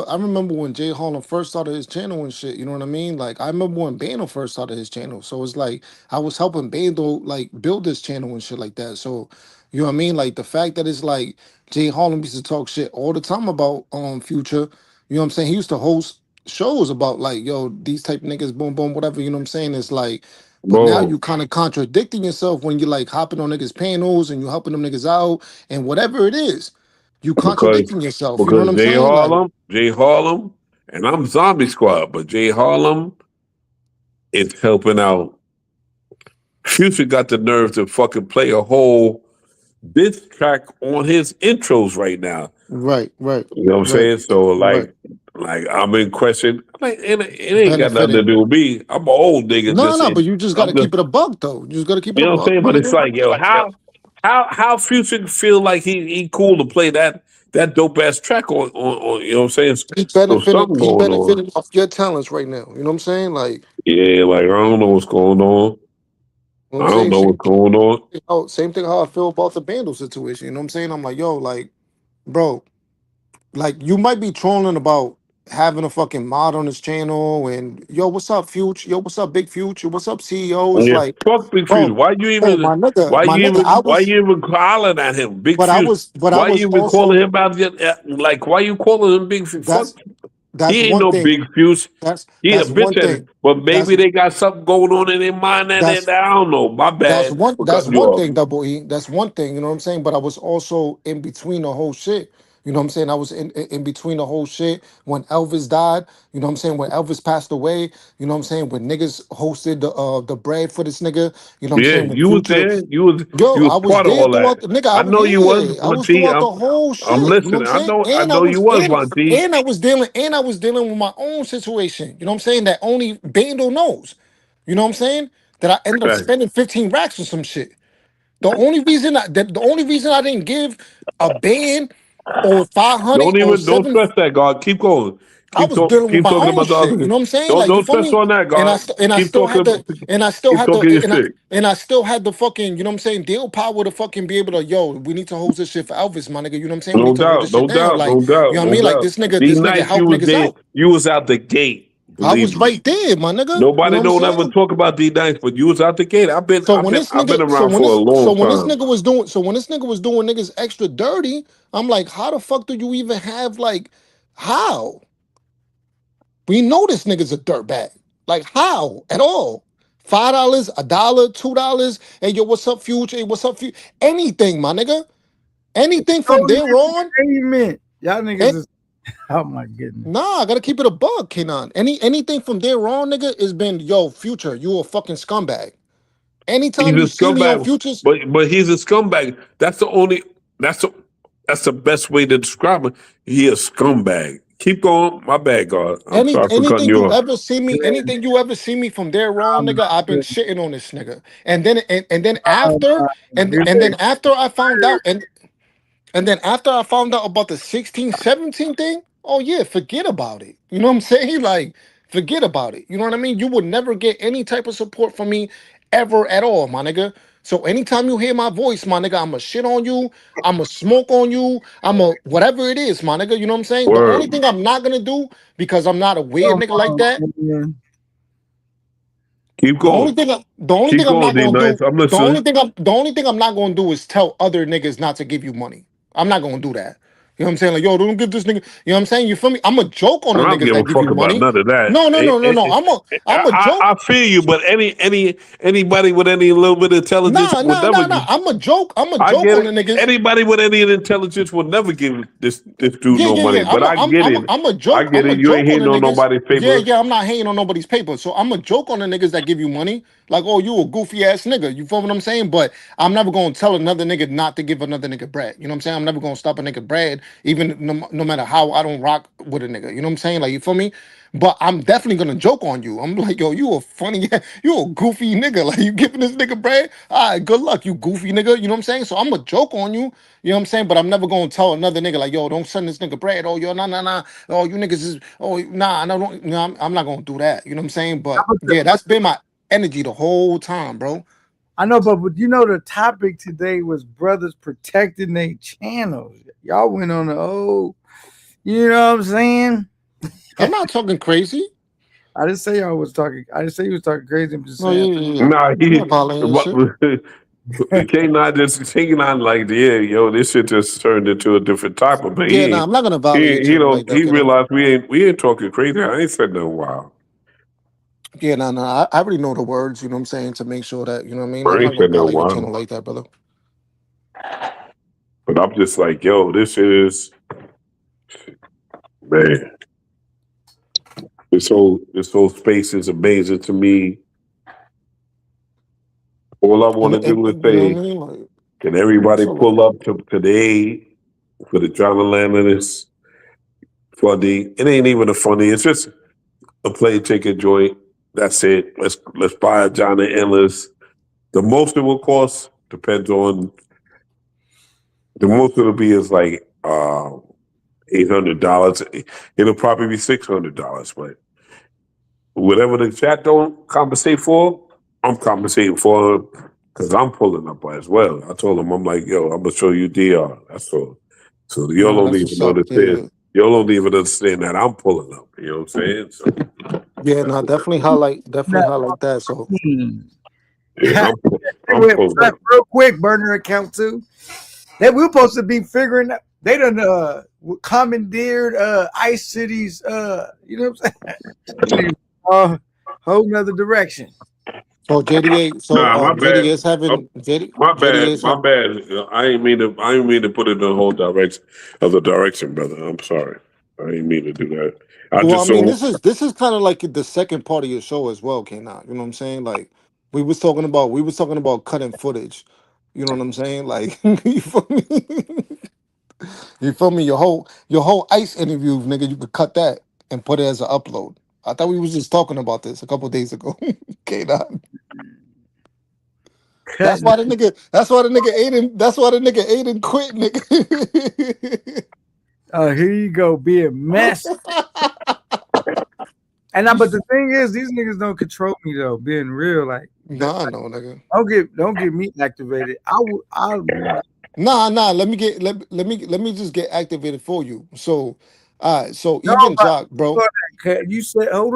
E: I remember when Jay Harlem first started his channel and shit. You know what I mean? Like I remember when Bando first started his channel. So it's like I was helping Bando like build this channel and shit like that. So you know what I mean? Like the fact that it's like Jay Harlem used to talk shit all the time about Future. You know what I'm saying? He used to host shows about like yo these type of niggas boom boom whatever. You know what I'm saying? It's like. But now
D: bro,
E: you kind of contradicting yourself when you're like hopping on niggas panels and you helping them niggas out and whatever it is you
D: because
E: contradicting yourself. You know what I'm
D: Jay
E: saying? Like,
D: Jay Harlem, and I'm Zombie Squad, but Jay Harlem is helping out. Future got the nerve to fucking play a whole diss track on his intros right now.
E: right, right,
D: You know what I'm
E: right,
D: saying? So
E: right.
D: like I'm in question. Like it ain't got nothing to
E: Benefiting.
D: do with me. I'm an old nigga.
E: No, but you just got to
D: I'm just
E: keep it a buck, though. You just got to keep it
D: you
E: a
D: know what I'm
E: buck,
D: saying.
E: my
D: But it's
E: nigga.
D: like yo, how Future feel like he cool to play that dope ass track on you know what I'm saying?
E: He
D: So
E: benefited.
D: something
E: He
D: going on.
E: benefited off your talents right now. You know what I'm saying? Like,
D: Yeah, like I don't know what's going on.
E: you know what
D: I
E: I'm
D: don't
E: saying?
D: know what's going on.
E: Same thing how I feel about the Bando situation. You know what I'm saying? I'm like, yo, like, bro, like you might be trolling about having a fucking mod on his channel and yo, what's up, Future? Yo, what's up, Big Future? What's up, CEO? It's
D: Yeah,
E: like,
D: fuck Big Future.
E: bro, oh my nigga,
D: Why you even hollering at him, Big Future?
E: but I
D: Why
E: was
D: you even
E: also
D: calling him out? Like, why you calling him Big Future? Fuck,
E: that's that's
D: he ain't
E: one
D: no
E: thing.
D: Big Future. He a
E: That's one
D: bitch at it.
E: thing.
D: But
E: That's
D: maybe they got something going on in their mind that
E: that's
D: I don't know. My bad for
E: that's
D: cutting you
E: one
D: off.
E: thing, Double E. That's one thing, you know what I'm saying? But I was also in between the whole shit. You know what I'm saying? I was in between the whole shit when Elvis died. You know what I'm saying? When Elvis passed away. You know what I'm saying? When niggas hosted the bread for this nigga. You know what I'm
D: Yeah,
E: saying? When
D: you was
E: Future,
D: there.
E: yo,
D: You was
E: I was
D: part of
E: there
D: all that.
E: throughout the nigga.
D: I know you was,
E: I was
D: Monty.
E: throughout the whole
D: I'm
E: shit. You know what I'm
D: listening.
E: saying?
D: I know you was, Monty.
E: And I was dealing with my own situation. You know what I'm saying? That only Bando knows. You know what I'm saying? That I ended up
D: Right.
E: spending 15 racks on some shit. The only reason I didn't give a band or 500 or
D: Don't
E: seven,
D: stress that, God. Keep going.
E: I was dealing with
D: Keep
E: my
D: talking
E: own
D: about the
E: shit. You
D: other.
E: know what I'm saying? Like you
D: Don't
E: feel
D: stress
E: me?
D: on that, God.
E: And I
D: Keep
E: still had
D: talking.
E: the and I still
D: Keep
E: had the
D: talking your shit.
E: and I still had the fucking, you know what I'm saying, deal power to fucking be able to, yo, we need to hold this shit for Elvis, my nigga. You know what I'm saying? We
D: No
E: need to hold this
D: doubt,
E: shit
D: no
E: down.
D: doubt,
E: Like,
D: no
E: you
D: doubt,
E: know what I
D: no
E: mean? Like
D: doubt.
E: this nigga
D: You
E: helped
D: was
E: niggas
D: there.
E: out.
D: You was out the gate.
E: I
D: Believe
E: was
D: me.
E: right there, my nigga. You know
D: Nobody
E: what I'm
D: don't ever
E: saying?
D: talk about D-Nice, but you was out the gate. I've been around for a long time.
E: When this nigga was doing niggas extra dirty, I'm like, how the fuck do you even have like how? We know this nigga's a dirtbag. Like how at all? $5, $1, $2. Hey yo, what's up, Future? Hey, what's up, Future? Anything, my nigga. Anything from
A: Told you
E: there on.
A: entertainment. Y'all niggas
E: And
A: is oh my goodness.
E: nah, I gotta keep it a bug, Kenan. Anything from there on, nigga, has been yo, Future, you a fucking scumbag.
D: He's
E: Anytime
D: a
E: you see me on
D: scumbag,
E: Futures,
D: but he's a scumbag. That's the that's the best way to describe him. He a scumbag. Keep going. My bad, God. I'm sorry for cutting
E: anything
D: you
E: you
D: off.
E: ever see me, anything you ever see me from there on, nigga, I've been shitting on this nigga. And then after, and then after I found out, and then after I found out about the 16, 17 thing, oh yeah, forget about it. You know what I'm saying? Like, forget about it. You know what I mean? You would never get any type of support from me ever at all, my nigga. So anytime you hear my voice, my nigga, I'ma shit on you, I'ma smoke on you, I'ma whatever it is, my nigga. You know what I'm saying? The only
D: Word.
E: thing I'm not gonna do, because I'm not a weird
A: Come
E: nigga like
A: on,
E: that.
A: man.
D: Keep going.
E: The only
D: Keep
E: thing I'm
D: going,
E: not
D: D
E: gonna
D: Nice.
E: do,
D: I'm listening.
E: the only thing I'm not gonna do is tell other niggas not to give you money. I'm not gonna do that. You know what I'm saying? Like, yo, don't give this nigga. You know what I'm saying? You feel me? I'm a joke on
D: I
E: the
D: don't
E: niggas
D: give a
E: that give
D: fuck
E: you
D: about
E: money.
D: none of that.
E: No, no, no, no, no. I'm a joke.
D: I feel you, but anybody with any little bit of intelligence
E: Nah,
D: would
E: nah,
D: never
E: nah,
D: give.
E: nah. I'm a joke. I'm a
D: I
E: joke
D: get
E: on
D: it.
E: the niggas.
D: Anybody with any intelligence would never give this dude
E: Yeah,
D: no
E: yeah,
D: money.
E: yeah.
D: But I get it.
E: I'm a
D: I
E: joke.
D: get
E: I'm a
D: it. You ain't
E: joke on the
D: hating on
E: niggas.
D: nobody's
E: Yeah,
D: paper.
E: yeah. I'm not hating on nobody's paper. So I'm a joke on the niggas that give you money. Like, oh, you a goofy ass nigga. You feel what I'm saying? But I'm never gonna tell another nigga not to give another nigga bread. You know what I'm saying? I'm never gonna stop a nigga bread, even no matter how I don't rock with a nigga. You know what I'm saying? Like, you feel me? But I'm definitely gonna joke on you. I'm like, yo, you a funny, you a goofy nigga. Like, you giving this nigga bread? All right, good luck, you goofy nigga. You know what I'm saying? So I'm a joke on you. You know what I'm saying? But I'm never gonna tell another nigga like, yo, don't send this nigga bread. Oh, yo, nah, nah, nah. Oh, you niggas is, oh, nah, no, don't, no, I'm not gonna do that. You know what I'm saying? But yeah, that's been my energy the whole time, bro.
A: I know, but you know the topic today was brothers protecting their channels. Y'all went on the you know what I'm saying?
E: I'm not talking crazy.
A: I didn't say y'all was talking. I didn't say you was talking crazy. I'm just
E: No,
A: saying.
E: yeah, yeah, yeah.
D: Nah,
E: I'm not violating this shit.
D: K9 like, yeah, yo, this shit just turned into a different topic. But
E: Yeah, nah, I'm not gonna violate your channel like that,
D: he
E: kiddo.
D: realized we ain't talking crazy. I ain't said no wow.
E: Yeah, nah, nah. I already know the words, you know what I'm saying, to make sure that, you know what I mean? I'm
D: I
E: not
D: ain't
E: gonna
D: said no
E: violate your
D: wow.
E: channel like that, brother.
D: But I'm just like, yo, this is man. This whole space is amazing to me. All I want to do is
E: You know what
D: say,
E: I mean? Like,
D: can everybody
E: so
D: pull up to today for the John Landis funny? It ain't even a funny. It's just a play ticket joint. That's it. Let's buy a John and Endless. The most it will cost depends on The most it'll be is like $800. It'll probably be $600, but whatever the chat don't compensate for, I'm compensating for because I'm pulling up as well. I told him, I'm like, yo, I'm gonna show you DR. That's all. So y'all
E: No,
D: don't
E: that's
D: even
E: what's up.
D: understand. Y'all don't even understand that I'm pulling up. You know what I'm saying? So
E: Yeah, no, definitely highlight that. So
D: yeah, I'm
A: Wait,
D: pulling up.
A: real quick, burner account too. They were supposed to be figuring out. They done commandeered Ice City's. You know what I'm saying? Whole nother direction.
E: so JDA,
D: Nah, my bad.
E: JDA is having
D: My
E: JDA is
D: bad. I ain't mean to put it in the whole direction, brother. I'm sorry. I didn't mean to do that.
E: Well, I mean, this is kind of like the second part of your show as well, K9. You know what I'm saying? Like we was talking about cutting footage. You know what I'm saying? Like you feel me? You feel me? Your whole ICE interview, nigga, you could cut that and put it as an upload. I thought we was just talking about this a couple days ago. K9. That's why the nigga Aiden quit, nigga.
A: Here you go, being messy. But the thing is, these niggas don't control me though. Being real, like
E: Nah, no, nigga.
A: don't get me activated.
E: Nah. Let me just get activated for you. So, so
A: No,
E: even
A: but
E: Jock, bro.
A: you said hold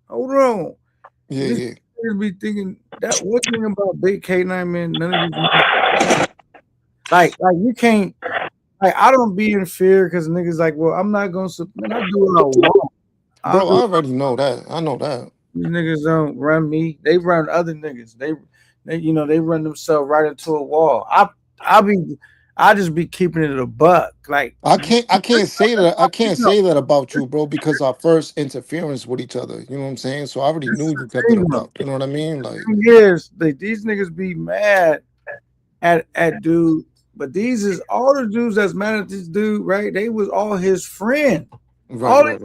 A: on.
E: Yeah,
A: This
E: yeah.
A: niggas be thinking that one thing about Big K9, man. None of these like you can't. Like I don't be in fear because niggas like, well, I'm not gonna. Man, I do what I want.
E: Bro, I already know that. I know that.
A: These niggas don't run me. They run other niggas. They they run themselves right into a wall. I just be keeping it a buck. Like
E: I can't say that. I can't say that about you, bro, because our first interference with each other. You know what I'm saying? So I already knew you kept it a buck. You know what I mean? Like
A: years, these niggas be mad at dude, but these is all the dudes that's mad at this dude, right? They was all his friend.
E: right.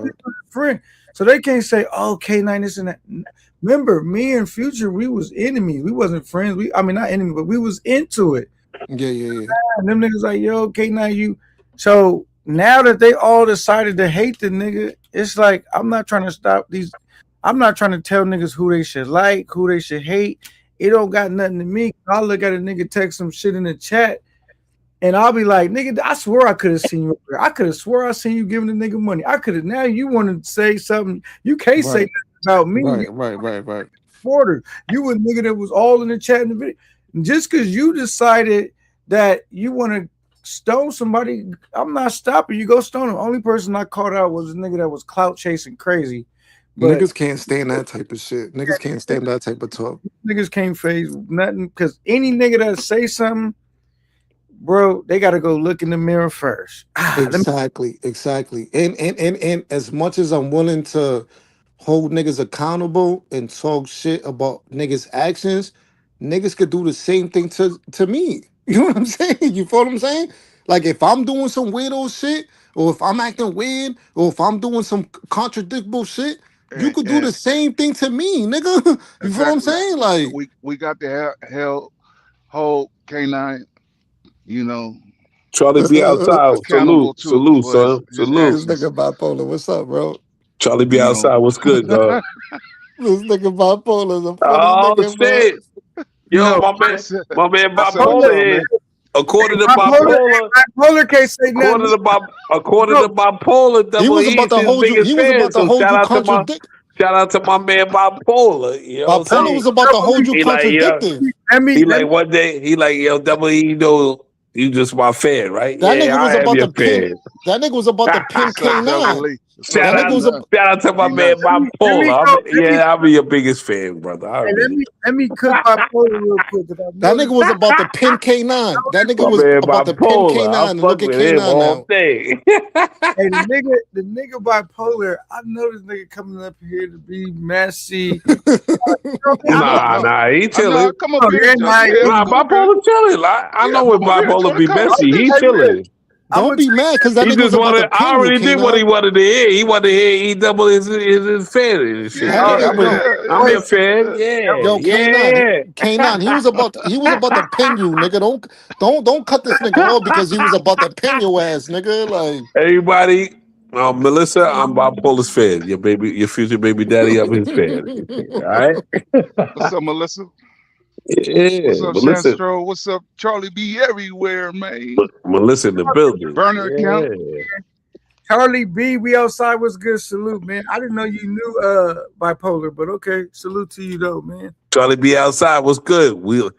A: Friend. So they can't say, oh, K9 this and that. Remember, me and Future, we was enemies. We wasn't friends. I mean, not enemies, but we was into it.
E: Yeah.
A: And them niggas like, yo, K9, you. So now that they all decided to hate the nigga, it's like, I'm not trying to stop these. I'm not trying to tell niggas who they should like, who they should hate. It don't got nothing to me. I'll look at a nigga text some shit in the chat. And I'll be like, nigga, I swear I could have seen you. I could have swore I seen you giving the nigga money. I could have. Now you want to say something. You can't say nothing about me.
E: Right.
A: Porter, you a nigga that was all in the chat in the video. Just because you decided that you want to stone somebody, I'm not stopping you. Go stone him. Only person I caught out was a nigga that was clout chasing crazy.
E: But niggas can't stand that type of shit. Niggas can't stand that type of talk.
A: Niggas can't phase nothing because any nigga that say something, bro, they got to go look in the mirror first.
E: Exactly. And as much as I'm willing to hold niggas accountable and talk shit about niggas' actions, niggas could do the same thing to me. You know what I'm saying? You feel what I'm saying? Like if I'm doing some weirdo shit, or if I'm acting weird, or if I'm doing some contradictable shit, you could do the same thing to me, nigga. You feel what I'm saying? Like
F: we got to hold K9, you know.
D: Charlie be outside. Salute, son. Salute.
E: This nigga bipolar. What's up, bro?
D: Charlie be outside. What's good, dog?
E: This nigga bipolar is a funny
D: Oh
E: nigga,
D: shit.
E: bro.
D: Yo, my man bipolar here. According to bipolar
A: can't say nothing.
D: According to bipolar,
E: He was about to hold you. He was about to hold you contradict.
D: Shout out to my man bipolar. You know
E: bipolar was about to hold you contradictive.
D: He like one day, he like, yo, double E, you know, you just my fan, right?
E: That nigga was about to pin. That nigga was about to pin K9.
D: Shout out to my man bipolar. I'll be your biggest fan, brother.
A: Let me cook bipolar real quick.
E: That nigga was about to pin K9. That nigga was about to pin K9 and look at K9 now.
A: Hey, the nigga bipolar. I know this nigga coming up here to be messy.
D: Nah, he chilling.
F: Come up here.
D: Nah, bipolar chilling. I know when bipolar be messy. He chilling.
A: I'm
E: Don't
A: gonna
E: be mad because that
D: He
E: nigga was
D: just
E: about to
D: wanted. I
E: pin you,
D: already did what he
E: K9.
D: wanted to hear. He wanted to hear. He double his fan and shit.
E: That
A: Oh,
D: Yeah,
E: nigga,
A: yeah,
E: but
D: I'm
A: wait,
D: your fan. Yeah,
E: yo,
D: yeah.
E: K9, he was about to pin you, nigga. Don't cut this nigga off because he was about to pin your ass, nigga. Like,
D: Everybody, Melissa, I'm bipolar's fan. Your future baby daddy, I'm his fan. All right.
F: What's up, Melissa?
D: Yeah,
F: What's up,
D: Melissa,
F: Shastro? What's up, Charlie B? Everywhere, man.
D: Melissa in the building.
F: Burner account.
D: Yeah.
A: Charlie B, we outside was good. Salute, man. I didn't know you knew bipolar, but okay. Salute to you though, man.
D: Charlie be outside. What's good? We'll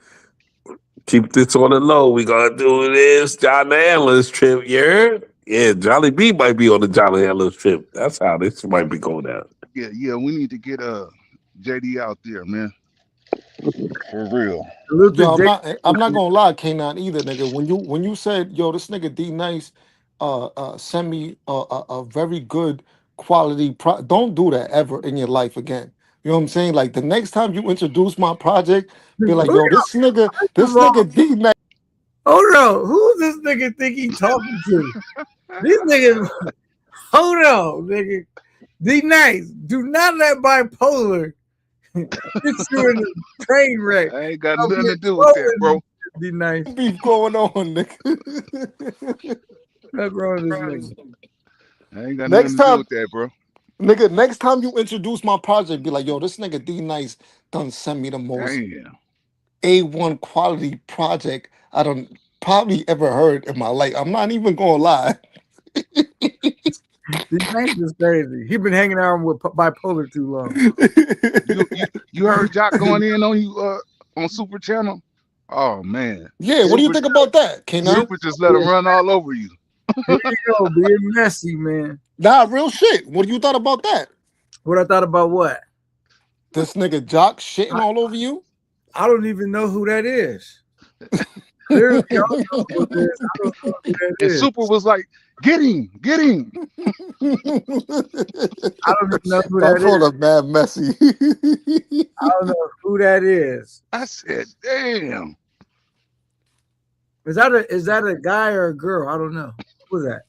D: keep this on the low. We gonna do this John Handler's trip. Yeah, Jolly B might be on the John Handler's trip. That's how this might be going down.
F: Yeah. We need to get JD out there, man. For real.
A: Salute to
E: yo,
A: Jay.
E: I'm not gonna lie, K9 either, nigga. When you said, yo, this nigga D Nice send me a very good quality don't do that ever in your life again. You know what I'm saying? Like the next time you introduce my project, be like, yo, this nigga D Nice.
A: Hold on. Who's this nigga think he talking to? These niggas, hold on, nigga. D Nice, do not let bipolar get you in a train wreck.
F: I ain't got nothing to do with that, bro.
A: D Nice.
E: Beef going on, nigga.
A: What's wrong with this nigga?
F: I ain't got
E: Next
F: nothing to do
E: time,
F: with that, bro.
E: nigga, next time you introduce my project, be like, yo, this nigga D Nice done send me the most
F: Damn.
E: A1 quality project I don't probably ever heard in my life. I'm not even gonna lie.
A: D Nice is crazy. He been hanging out with bipolar too long.
F: You heard Jock going in on you on Super Channel? Oh man.
E: Yeah, what do you
F: Super,
E: think about that, K9?
F: Super just let him run all over you.
A: Here you go, being messy, man.
E: Nah, real shit. What do you thought about that?
A: What I thought about what?
E: This nigga Jock shitting all over you?
A: I don't even know who that is. Clearly, I don't know who that is. I don't know who that
F: And
A: is.
F: Super was like, get him.
A: I don't even know who
E: I
A: that
E: call
A: is.
E: him mad messy.
A: I don't know who that is.
F: I said, damn.
A: Is that a guy or a girl? I don't know. Who's that?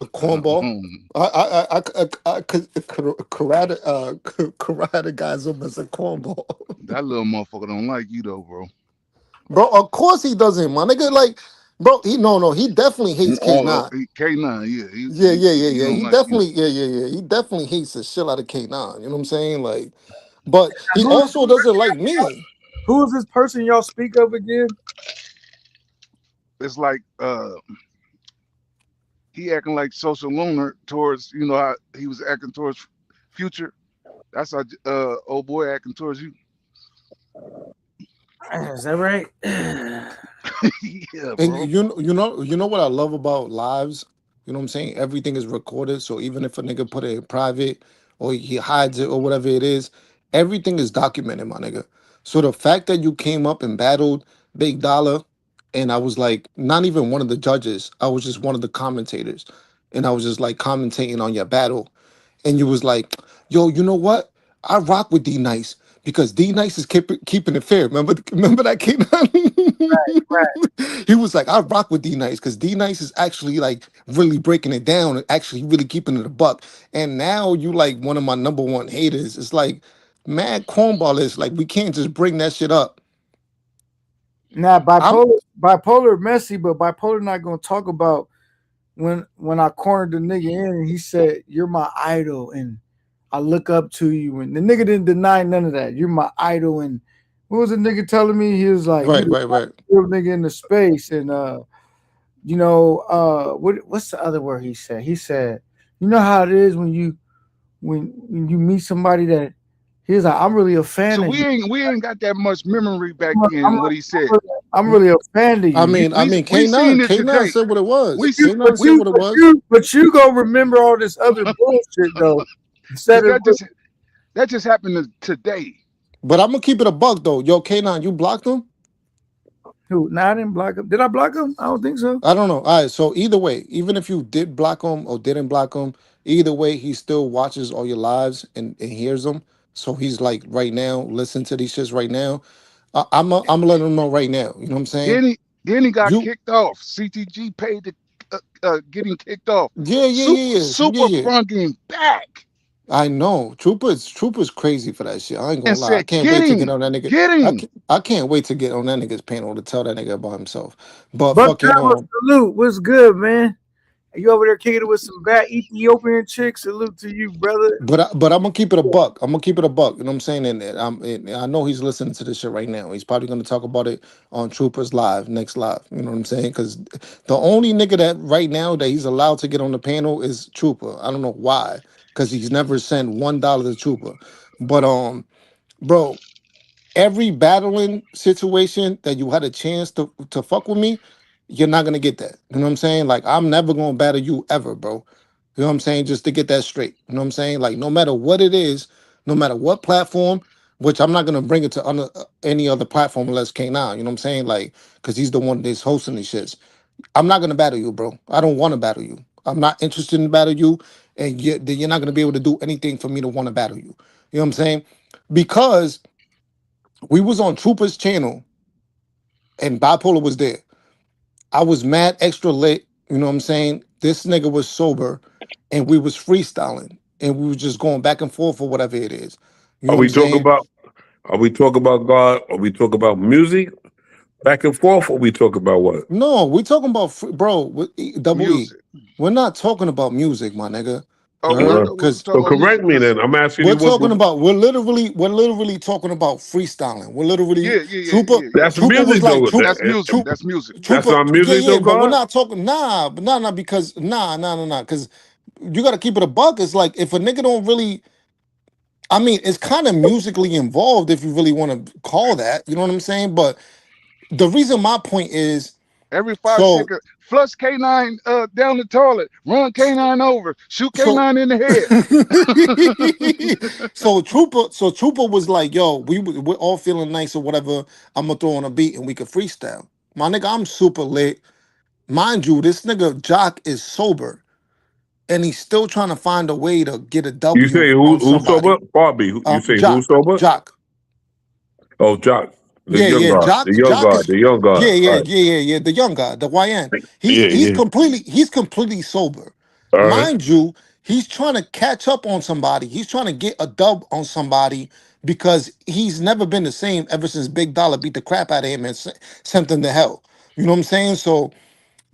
E: A cornball. I karate guys him as a cornball.
F: That little motherfucker don't like you though, bro.
E: Bro, of course he doesn't, my nigga. Like, bro, he definitely hates K9.
F: K9,
E: Yeah.
F: don't
E: He
F: like
E: definitely, yeah. He definitely hates the shit out of K9. You know what I'm saying? Like, but he also doesn't like me.
A: Who is this person y'all speak of again?
F: It's like he acting like social loner towards, you know, how he was acting towards Future. That's how old boy acting towards you.
A: Is that right?
F: Yeah,
E: And
F: bro.
E: you know what I love about lives? You know what I'm saying? Everything is recorded. So even if a nigga put it in private or he hides it or whatever it is, everything is documented, my nigga. So the fact that you came up and battled Big Dollar, and I was like not even one of the judges, I was just one of the commentators. And I was just like commentating on your battle. And you was like, yo, you know what? I rock with D Nice because D Nice is keeping it fair. Remember that came out?
A: Right.
E: He was like, I rock with D Nice because D Nice is actually like really breaking it down and actually really keeping it a buck. And now you like one of my number one haters. It's like, mad cornball is like, we can't just bring that shit up.
A: Now bipolar messy, but bipolar not gonna talk about when I cornered the nigga in and he said, "You're my idol and I look up to you." And the nigga didn't deny none of that. You're my idol. And what was the nigga telling me? He was like,
E: Right.
A: real nigga in the space. And what's the other word he said? He said, you know how it is when you meet somebody that he's like, I'm really a fan
F: So
A: of you.
F: we ain't got that much memory back then. What he said.
A: I'm really a fan of you.
E: I mean,
F: we seen
E: K9
F: it today.
E: said what it was.
F: We
E: K9 said what it was.
A: But you gonna remember all this other bullshit though. Instead of
F: That just happened today.
E: But I'm gonna keep it a buck though. Yo, K9, you blocked him?
A: who? No, I didn't block him. Did I block him? I don't think so.
E: I don't know. All right, so either way, even if you did block him or didn't block him, either way, he still watches all your lives and hears them. So he's like right now, listen to these shits right now. I'm letting him know right now. You know what I'm saying?
F: Then he got
E: You-
F: kicked off. CTG paid getting kicked off.
E: Yeah.
F: Super Front getting back
E: I know. Trooper's crazy for that shit. I ain't gonna
F: and
E: lie. I
F: said,
E: can't wait to get on that nigga.
F: getting.
E: I can't wait to get on that nigga's panel to tell that nigga about himself. But
A: But
E: fucking
A: salute, what's good, man? You over there kicking it with some bad Ethiopian chicks? Salute to you, brother.
E: but I'm gonna keep it a buck. I'm gonna keep it a buck. You know what I'm saying? And I know he's listening to this shit right now. He's probably gonna talk about it on Troopers Live next live. You know what I'm saying? Because the only nigga that right now that he's allowed to get on the panel is Trooper. I don't know why. Because he's never sent $1 to Trooper. But bro, every battling situation that you had a chance to fuck with me, you're not gonna get that. You know what I'm saying? Like I'm never gonna battle you ever, bro. You know what I'm saying? Just to get that straight. You know what I'm saying? Like no matter what it is, no matter what platform, which I'm not gonna bring it to any other platform unless K9. You know what I'm saying? Like, cause he's the one that's hosting these shits. I'm not gonna battle you, bro. I don't want to battle you. I'm not interested in battle you, and you're not gonna be able to do anything for me to want to battle you. You know what I'm saying? Because we was on Trooper's channel and Bipolar was there. I was mad extra lit, you know what I'm saying? This nigga was sober and we was freestyling and we was just going back and forth for whatever it is. You know
D: Are
E: what
D: we
E: I'm
D: talking
E: saying?
D: about? Are we talking about God? Are we talking about music? Back and forth, or we talk about what?
E: No, we talking about Double E.
F: Music.
E: We're not talking about music, my nigga.
F: Oh,
E: You
F: I
E: heard?
F: thought we were
E: Because
F: talking
D: So
F: about
D: correct
F: music
D: me
F: because
D: then. I'm asking
E: we're
D: you what.
E: talking about we're literally talking about freestyling. We're literally Trooper.
D: That's
E: Trooper was
D: music
E: like
D: though.
F: that's music.
E: Trooper.
F: That's music.
D: That's
E: Trooper,
D: not music though,
E: but we're
D: God.
E: not talking because because you got to keep it a buck. It's like if a nigga don't really, I mean, it's kind of musically involved if you really want to call that. You know what I'm saying? But the reason my point is
F: Every 5
E: so
F: seconds, flush K9 down the toilet, run K9 over, shoot
E: so.
F: K9 in the head.
E: Trooper was like, yo, we're all feeling nice or whatever. I'm gonna throw on a beat and we could freestyle. My nigga, I'm super lit. Mind you, this nigga Jock is sober and he's still trying to find a way to get a
D: You
E: W
D: say
E: on
D: who sober?
E: somebody.
D: Barbie. You say who sober?
E: Jock.
D: Oh, Jock. The young
E: Yeah.
D: God. The young
E: Jock
D: God.
E: is
D: The young God. All right.
E: yeah. The young guy, the YN.
D: Yeah,
E: He's
D: yeah.
E: completely sober.
D: All right.
E: Mind you, he's trying to catch up on somebody. He's trying to get a dub on somebody because he's never been the same ever since Big Dollar beat the crap out of him and sent him to hell. You know what I'm saying?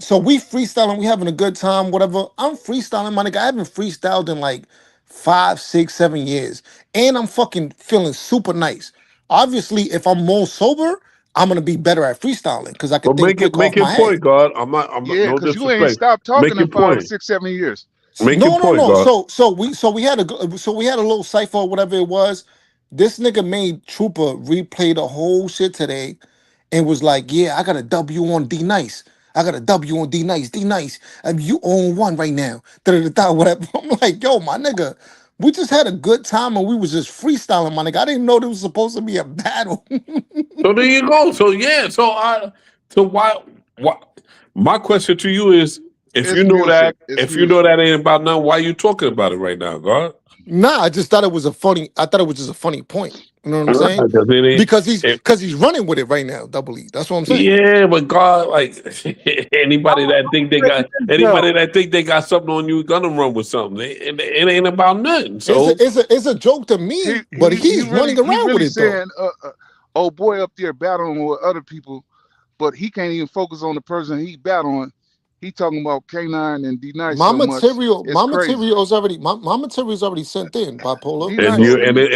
E: So we freestyling, we having a good time, whatever. I'm freestyling, my nigga. I haven't freestyled in like 5, 6, 7 years. And I'm fucking feeling super nice. Obviously, if I'm more sober, I'm gonna be better at freestyling because I can
D: But
E: think quick
D: make
E: off
D: your
E: my head.
D: point, God. I'm not
F: Yeah,
D: no
F: because you ain't
D: disrespect.
F: stopped talking
D: Make
F: in
D: your
F: 5,
D: point.
F: 6, 7 years.
D: Make your point,
E: No.
D: God.
E: So we had a little cipher or whatever it was. This nigga made Trooper replay the whole shit today and was like, "Yeah, I got a W on D Nice. I got a W on D Nice. D Nice. You own one right now." Da-da-da-da, whatever. I'm like, "Yo, my nigga, we just had a good time and we was just freestyling, my nigga. I didn't know there was supposed to be a battle."
D: So there you go. So yeah. So why? My question to you is, if
F: It's
D: you know
F: music.
D: that,
F: It's
D: if you know
F: music.
D: that ain't about nothing, why you talking about it right now, God?
E: Nah, I just thought it was I thought it was just a funny point. You know what I'm saying?
D: Because it ain't.
E: Because
D: It,
E: he's running with it right now, Double E. That's what I'm saying.
D: yeah, but God, like anybody that think they got something on you, gonna run with something. It ain't about nothing. So
E: It's a joke to me, but
F: He
E: he's running around with
F: really
E: it though.
F: saying, oh boy up there battling with other people, but he can't even focus on the person he battling. He talking about K9 and D Nice so much. It's crazy.
E: My material's already sent in, Bipolar.
F: D
D: and
F: Nice
D: you
E: So
F: sent me.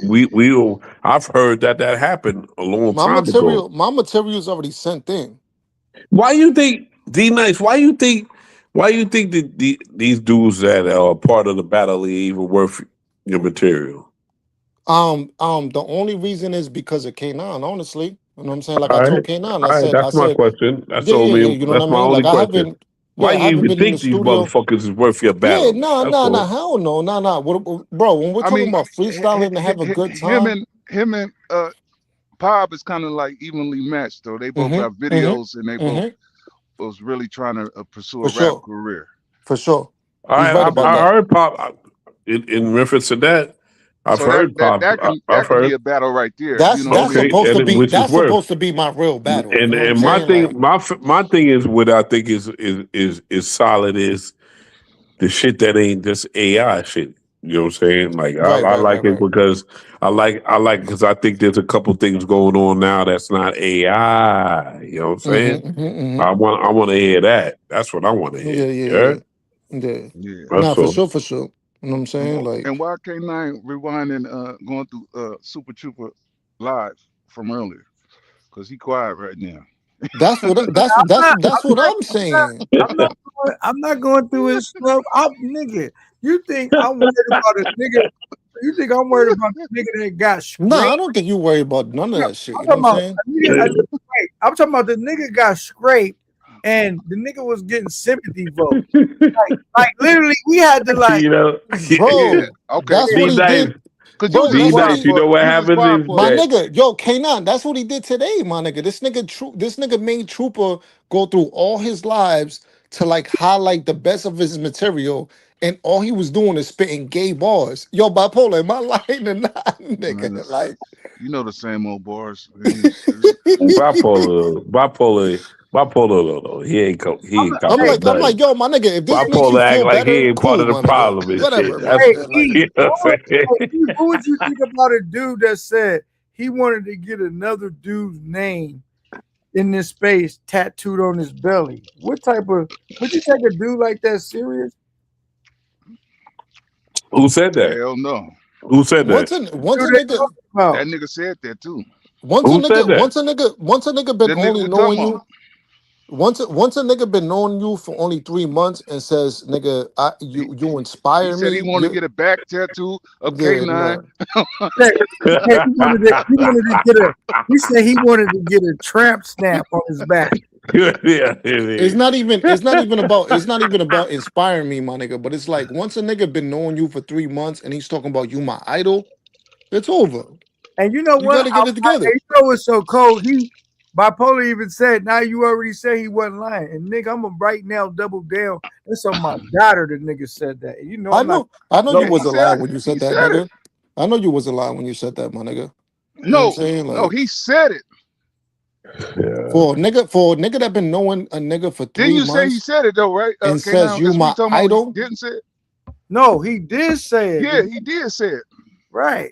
D: we I've heard that happened a long time ago.
E: my material's already sent in.
D: Why you think D Nice? Why you think that these dudes that are part of the battle are even worth your material?
E: The only reason is because of K9, honestly. You know what I'm saying? Like I
D: All
E: told
D: right,
E: K9,
D: all right.
E: I
D: That's my
E: said,
D: question. That's
E: yeah,
D: only
E: you know what I
D: that's my
E: mean?
D: only
E: Like
D: question. Why
E: I
D: you
E: haven't
D: even
E: been in the
D: think these
E: studio.
D: motherfuckers is worth your
E: Yeah,
D: battle? That's all.
E: hell no, Bro, when we're
F: I
E: talking
F: mean,
E: about freestyling and have a good
F: him
E: time,
F: and Pop is kind of like evenly matched though. They both got
E: mm-hmm,
F: videos and they
E: mm-hmm,
F: both
E: mm-hmm,
F: was really trying to pursue
E: for
F: a rap
E: sure,
F: career.
E: for sure.
D: All
E: He's
D: right,
E: right about
D: I
E: that.
D: heard Pop in reference to that. I've
F: So
D: heard pop.
F: that
D: I've
F: can be
D: heard.
F: a battle right there.
E: That's
F: You know what I
E: that's
F: mean?
D: Okay,
E: supposed to be
D: which is
E: that's
D: worth.
E: supposed to be my real battle. You
D: And
E: know what I'm
D: and my
E: saying?
D: thing,
E: Like,
D: my thing is what I think is solid is the shit that ain't just AI shit. You know what I'm saying? Like I like it
E: right.
D: because I like because I think there's a couple things going on now that's not AI. You know what I'm saying? I want to hear that. That's what I want to hear. Yeah,
E: Yeah.
F: Yeah.
E: Nah,
D: that's all.
E: for sure. You know what I'm saying? Like,
F: And why K9 rewinding going through Super Trooper live from earlier? Because he quiet right now.
E: that's what I'm saying.
A: I'm not going through his stuff. Nigga, you think I'm worried about a nigga? You think I'm worried about the nigga that got scraped?
E: Nah, I don't think you worry about none of that shit. You know
A: I'm
E: what I'm
A: talking
E: saying?
A: about I'm talking about the nigga got scraped and the nigga was getting sympathy votes. Like literally, we had to like,
D: You know,
E: Bro,
F: Yeah. Okay.
E: that's what he
D: D-Nice,
E: did.
F: Because
E: Bro,
D: D
E: that's what
D: Nice.
E: he
D: You know what happens is
E: my
D: that
E: nigga, yo, K9, that's what he did today, my nigga. This nigga made Trooper go through all his lives to like highlight the best of his material, and all he was doing is spitting gay bars. Yo, bipolar, am I lying or not, nigga? Like,
F: you know the same old bars.
D: bipolar. He ain't
E: I'm
D: talking about
E: like,
D: nothing.
E: yo, my nigga, if this makes you
D: Bipolar act
E: feel
D: like he
E: better,
D: ain't part
E: cool,
D: of the
E: my nigga.
D: problem and
E: Whatever,
D: shit.
E: man.
A: hey,
E: Like,
D: You know what I'm saying?
A: what would you think about a dude that said he wanted to get another dude's name in this space tattooed on his belly? Would you take a dude like that serious?
D: Who said that?
F: Hell no.
D: Who said that?
E: once a nigga
F: That nigga said that too.
E: once a
D: Who said that?
E: nigga been
F: That nigga
E: only
F: we
E: knowing
F: talking
E: you.
F: about.
E: Once a nigga been knowing you for only 3 months and says, nigga, you
F: He
E: inspire
F: said he
E: me.
F: wanted to get a back tattoo of
E: Yeah,
F: K9.
E: nah.
A: He said he wanted to get a tramp stamp on his back.
E: It's not even about inspiring me, my nigga. But it's like once a nigga been knowing you for 3 months and he's talking about you my idol, it's over.
A: And you know
E: You
A: what?
E: gotta get it together.
A: You know what's so cold? Bipolar even said, now you already said he wasn't lying. And nigga, I'm gonna right now double down. That's on my daughter. The nigga said that. You know,
E: I know
A: no,
E: you was a lie when you
F: He
E: said that,
F: said it.
E: nigga. I know you was a lie when you said that, my nigga. You know what I'm
F: No,
E: saying?
F: no,
E: Like,
F: he said it.
E: for a nigga that been knowing a nigga for 3
F: Didn't you
E: months
F: say he said it though, right?
E: and
F: K9,
E: says you
F: that's what
E: my
F: you talking about.
E: idol.
F: He didn't say it.
A: No, he did say it.
F: Yeah, he did say it.
A: Right.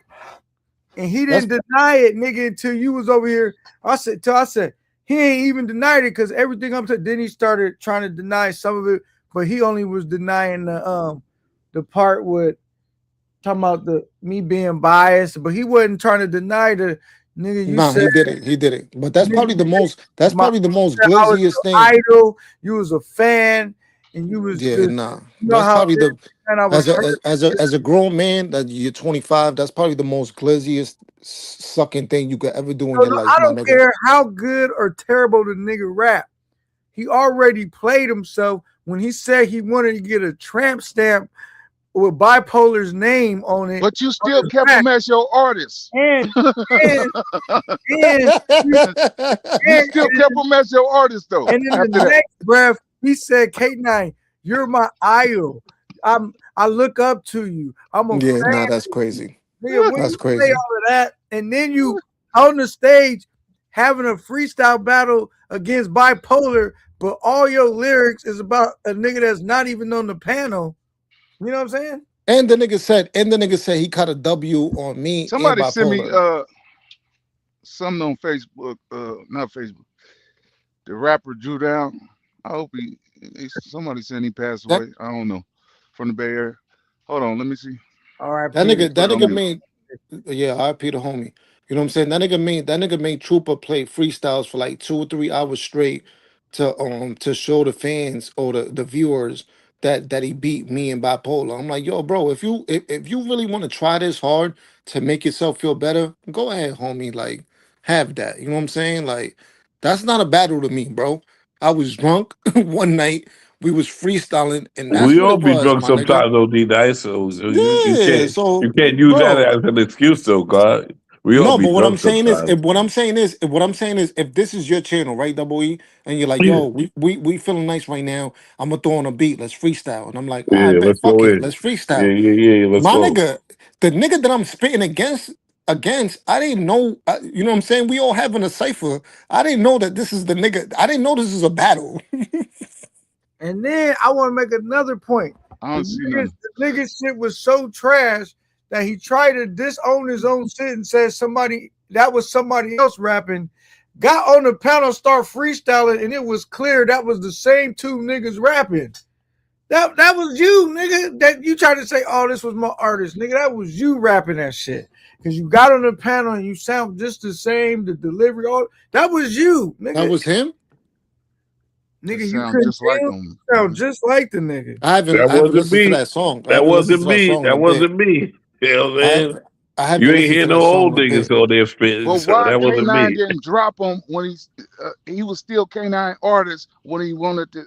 A: And he didn't deny it, nigga, until you was over here. I said, he ain't even denied it because everything I'm saying. Then he started trying to deny some of it, but he only was denying the part with talking about me being biased, but he wasn't trying to deny the nigga. You said
E: he did it. But that's probably the most glizziest thing.
A: Idol, you was a fan, and you was
E: that's
A: probably
E: as a grown man that you're 25. That's probably the most glizziest sucking thing you could ever do in your life.
A: I don't care how good or terrible the nigga rap. He already played himself when he said he wanted to get a tramp stamp with Bipolar's name on it.
F: But you still kept him as your artist.
A: And
F: you still kept him as your artist though.
A: And in the next breath, he said, K9, you're my idol. I look up to you. I'm a fan.
E: Nah, that's crazy.
A: Nigga,
E: that's crazy.
A: Say all of that, and then you on the stage having a freestyle battle against Bipolar, but all your lyrics is about a nigga that's not even on the panel. You know what I'm saying?
E: And the nigga said he caught a W on me.
F: Somebody sent me something on Facebook, not Facebook. The rapper Drew Down. I hope somebody said he passed away. I don't know. From the Bay Area. Hold on, let me see.
A: All right.
E: That nigga made RP the homie. You know what I'm saying? That nigga made Trooper play freestyles for like 2 or 3 hours straight to show the fans or the viewers that he beat me and Bipolar. I'm like, yo, bro, if you really want to try this hard to make yourself feel better, go ahead, homie. Like, have that. You know what I'm saying? Like, that's not a battle to me, bro. I was drunk one night. We was freestyling, and that's
D: we
E: what
D: all
E: it
D: be
E: was,
D: drunk
E: my
D: sometimes,
E: nigga.
D: OD Nice. So
E: Yeah,
D: you can't use that as an excuse, though, God. We all
E: No,
D: be
E: but what I'm
D: drunk
E: saying is,
D: sometimes.
E: if this is your channel, right, Double E, and you're like,
D: Yeah,
E: yo, we feeling nice right now. I'm gonna throw on a beat. Let's freestyle. And I'm like, I
D: yeah.
E: bet,
D: Let's
E: fuck
D: go
E: it,
D: in.
E: let's
D: Yeah,
E: freestyle.
D: yeah, yeah. Let's
E: My
D: go.
E: nigga, the nigga that I'm spitting against, I didn't know. You know what I'm saying? We all having a cipher. I didn't know that this is the nigga. I didn't know this is a battle.
A: And then I want to make another point.
F: I don't see
A: The
F: nothing.
A: nigga shit was so trash that he tried to disown his own shit and said that was somebody else rapping. Got on the panel, start freestyling, and it was clear that was the same two niggas rapping. That was you, nigga. That you tried to say, oh, this was my artist, nigga. That was you rapping that shit. Cause you got on the panel and you sound just the same, the delivery, all that was you, nigga.
E: That was him.
A: Nigga,
F: It
A: you
F: sound
A: couldn't
F: just like
A: tell.
F: them.
A: Sound just like the nigga.
E: I
D: That
E: haven't
D: wasn't
E: listened to
D: me.
E: that song. I
D: That
E: haven't listened
D: wasn't
E: to that
D: me.
E: song in
D: That
E: a bit.
D: wasn't me. You know what I'm
E: I
D: saying?
E: I haven't
D: You ain't
E: listened
D: hear
E: to
D: no
E: that song
D: old
E: in a
D: niggas
E: bit.
D: on there spitting,
F: But
D: so
F: why
D: that wasn't
F: K9
D: me.
F: didn't drop him when he was still K9 artist when he wanted to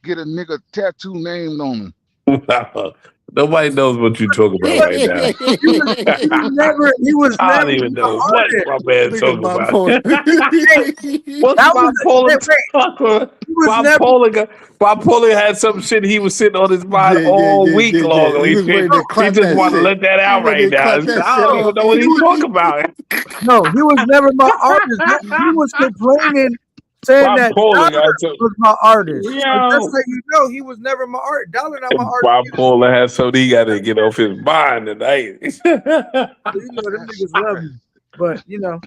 F: get a nigga tattoo named on him?
D: Nobody knows what you talk about right now.
A: He was
D: I
A: never
D: don't even
A: the
D: know what
A: artist.
D: my man
E: Nigga
D: talking about.
A: Hey,
D: What's
A: that was
D: bipolar talk?
A: he was never
D: Bipolar had some shit he was sitting on his mind all week long.
E: He was waiting to
D: He
E: clap
D: just
E: that
D: want to
E: shit.
D: let that
E: He
D: out
E: ready
D: right
E: to
D: now.
E: clap that
D: I
E: shit
D: don't even
E: off.
D: know what he's talking about.
A: no, he was never my artist. He was complaining, saying that
D: Bipolar
A: Dollar
D: got some.
A: was my artist. So just
D: Yo.
A: so you know, he was never my artist. Dollar not my artist either.
D: Bipolar has something he got to get off his mind tonight.
A: You know them niggas love me, but you know,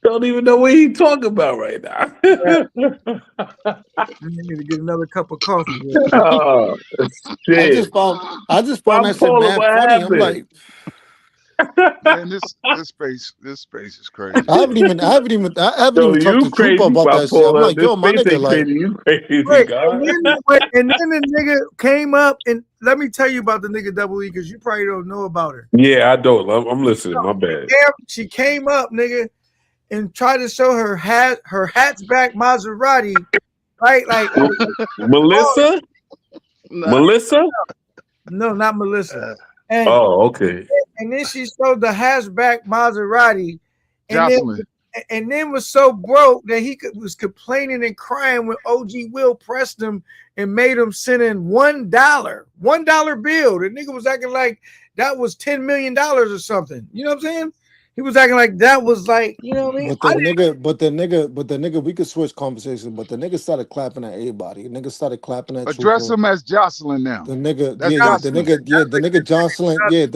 D: Don't even know what he talking about right now.
A: I need to get another cup of coffee.
D: Oh,
E: I
D: shit.
E: just found that shit
D: Bipolar,
E: mad
D: what
E: funny. I'm
D: happened?
E: like,
F: Man, this space is crazy.
E: I haven't even
D: Yo,
E: talked
D: you
E: to Trooper
D: crazy,
E: about that shit. I'm
D: Bipolar.
E: like,
D: This
E: yo, my
D: space
E: nigga,
D: ain't
E: like,
D: crazy. You crazy,
A: Wait,
D: God.
A: and then the nigga came up and let me tell you about the nigga Double E because you probably don't know about her.
D: Yeah, I don't. I'm listening. My bad.
A: She came up, nigga, and tried to show her hatchback Maserati, right? Like,
D: Melissa?
F: Nah.
D: Melissa?
A: no, not Melissa. And
D: Oh, okay.
A: and then she showed the hatchback Maserati, and
F: Jocelyn.
A: was so broke that was complaining and crying when OG Will pressed him and made him send in $1 bill. The nigga was acting like that was $10 million or something. You know what I'm saying? He was acting like that was like, you know what I mean?
E: but the nigga, we could switch conversation, but the nigga started clapping at everybody. The nigga started clapping at
F: Address
E: Trooper.
F: him as Jocelyn now.
E: The nigga,
F: That's
E: the
F: Jocelyn.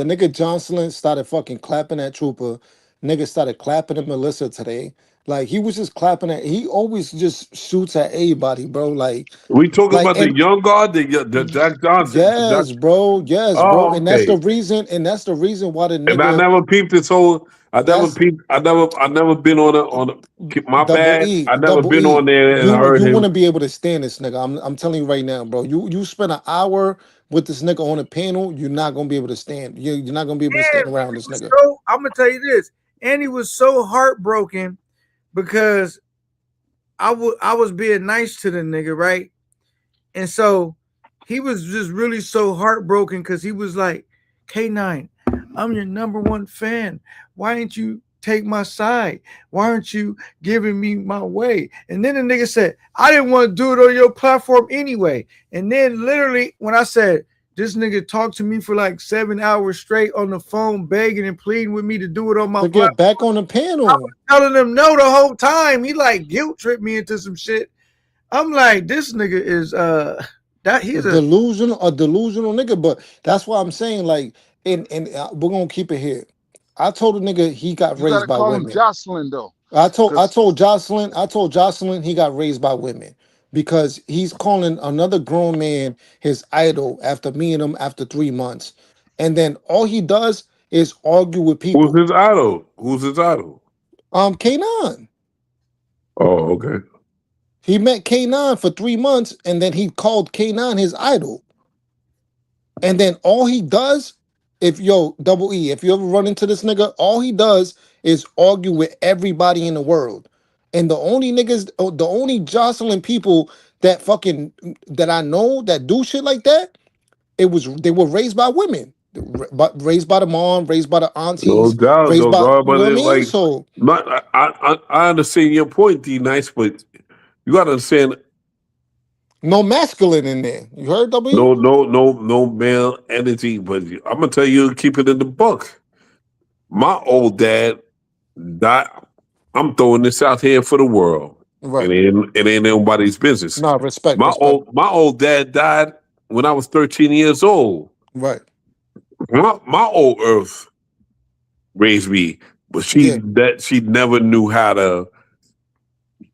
E: nigga Jocelyn started fucking clapping at Trooper. Nigga started clapping at Melissa today. Like he was just clapping at. He always just shoots at everybody, bro. Like
D: We talking about the
E: and
D: young guard, the Jack Johnson.
E: yes, bro,
D: Oh,
E: and that's
D: okay.
E: the reason. And that's the reason why the
D: And I
E: nigga
D: never peeped this whole. I never
E: that's
D: peeped. I never been on my
E: double
D: bad.
E: E,
D: I never
E: double
D: been
E: E.
D: on there and heard
E: You
D: him.
E: wouldn't be able to stand this nigga. I'm telling you right now, bro. You spend an hour with this nigga on a panel, you're not gonna be able to stand. You're not gonna be able to stand around this nigga.
A: So I'm gonna tell you this, and he was so heartbroken because I was being nice to the nigga, right? And so he was just really so heartbroken because he was like, K9, I'm your number one fan. Why didn't you take my side? Why aren't you giving me my way? And then the nigga said, I didn't want to do it on your platform anyway. And then literally when I said, this nigga talked to me for like 7 hours straight on the phone, begging and pleading with me to do it on my
E: To
A: platform.
E: get back on the panel.
A: I was telling him no the whole time. He like guilt tripped me into some shit. I'm like, this nigga is that he's a
E: delusional nigga. But that's why I'm saying, like, and we're gonna keep it here. I told the nigga he got
F: You
E: raised
F: gotta
E: by
F: call him
E: women.
F: Jocelyn though.
E: I told Jocelyn he got raised by women because he's calling another grown man his idol after meeting him after 3 months. And then all he does is argue with
D: Who's
E: people.
D: his idol? Who's his idol?
E: K9.
D: Oh, okay.
E: He met K9 for 3 months and then he called K9 his idol. And then all he does, double E, if you ever run into this nigga, all he does is argue with everybody in the world. And the only Jocelyn people that I know that do shit like that, they were raised by women. But raised by the mom, raised by the
D: No
E: aunties,
D: doubt,
E: raised
D: no
E: by,
D: doubt.
E: you
D: But
E: know what I
D: it,
E: mean?
D: like,
E: So
D: I understand your point, D Nice, but you got to understand.
E: no masculine in there. You heard, W?
D: No male energy. But I'm gonna tell you, keep it in the book. My old dad died. I'm throwing this out here for the world.
E: Right.
D: It ain't nobody's business.
E: No, respect.
D: My old dad died when I was 13 years old.
E: Right.
D: My old earth raised me, but
E: Yeah.
D: she never knew how to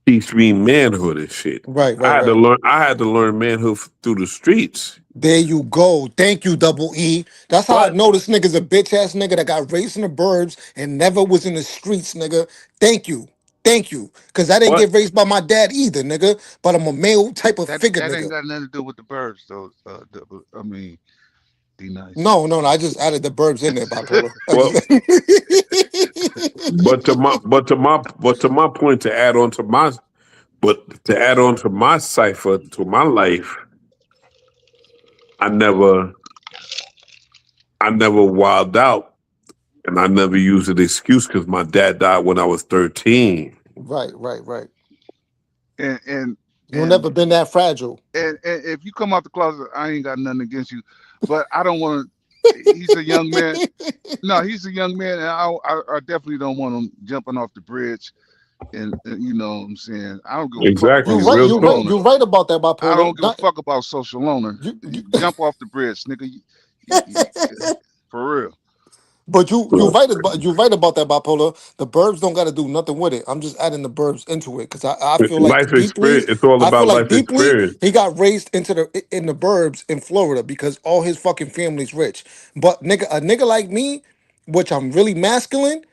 D: teach me manhood and shit.
E: Right.
D: I had to learn manhood through the streets.
E: There you go. Thank you, Double E. That's how I
D: But
E: know this nigga's a bitch ass nigga that got raised in the burbs and never was in the streets, nigga. Thank you. Thank you. Cause I didn't
D: but
E: get raised by my dad either, nigga. But I'm a male type of
F: That
E: figure,
F: that ain't
E: nigga.
F: got nothing to do with the birds, though. I mean, D Nice.
E: No, I just added the burbs in there, bipolar. I
D: well,
E: just
D: but to my point, to add on to my cipher, to my life, I never wilded out, and I never used an excuse because my dad died when I was 13.
E: right.
F: And and
E: You never been that fragile.
F: and if you come out the closet, I ain't got nothing against you, but I don't want to. He's a young man. No, he's a young man, and I definitely don't want him jumping off the bridge. And you know what I'm saying? I don't give a fuck
D: Exactly,
F: about
E: You right,
D: real
F: social
E: you right,
D: talk.
F: loaner.
E: you right about that,
F: I
E: bipolar.
F: don't give a fuck about social loaner.
E: You, you,
F: Jump off the bridge, nigga. For real.
E: but you right about that, bipolar. The burbs don't got to do nothing with it. I'm just adding the burbs into it because I feel like
D: Life
E: deeply,
D: experience. It's all about life experience.
E: he got raised in the burbs in Florida because all his fucking family's rich. But a nigga like me, which I'm really masculine.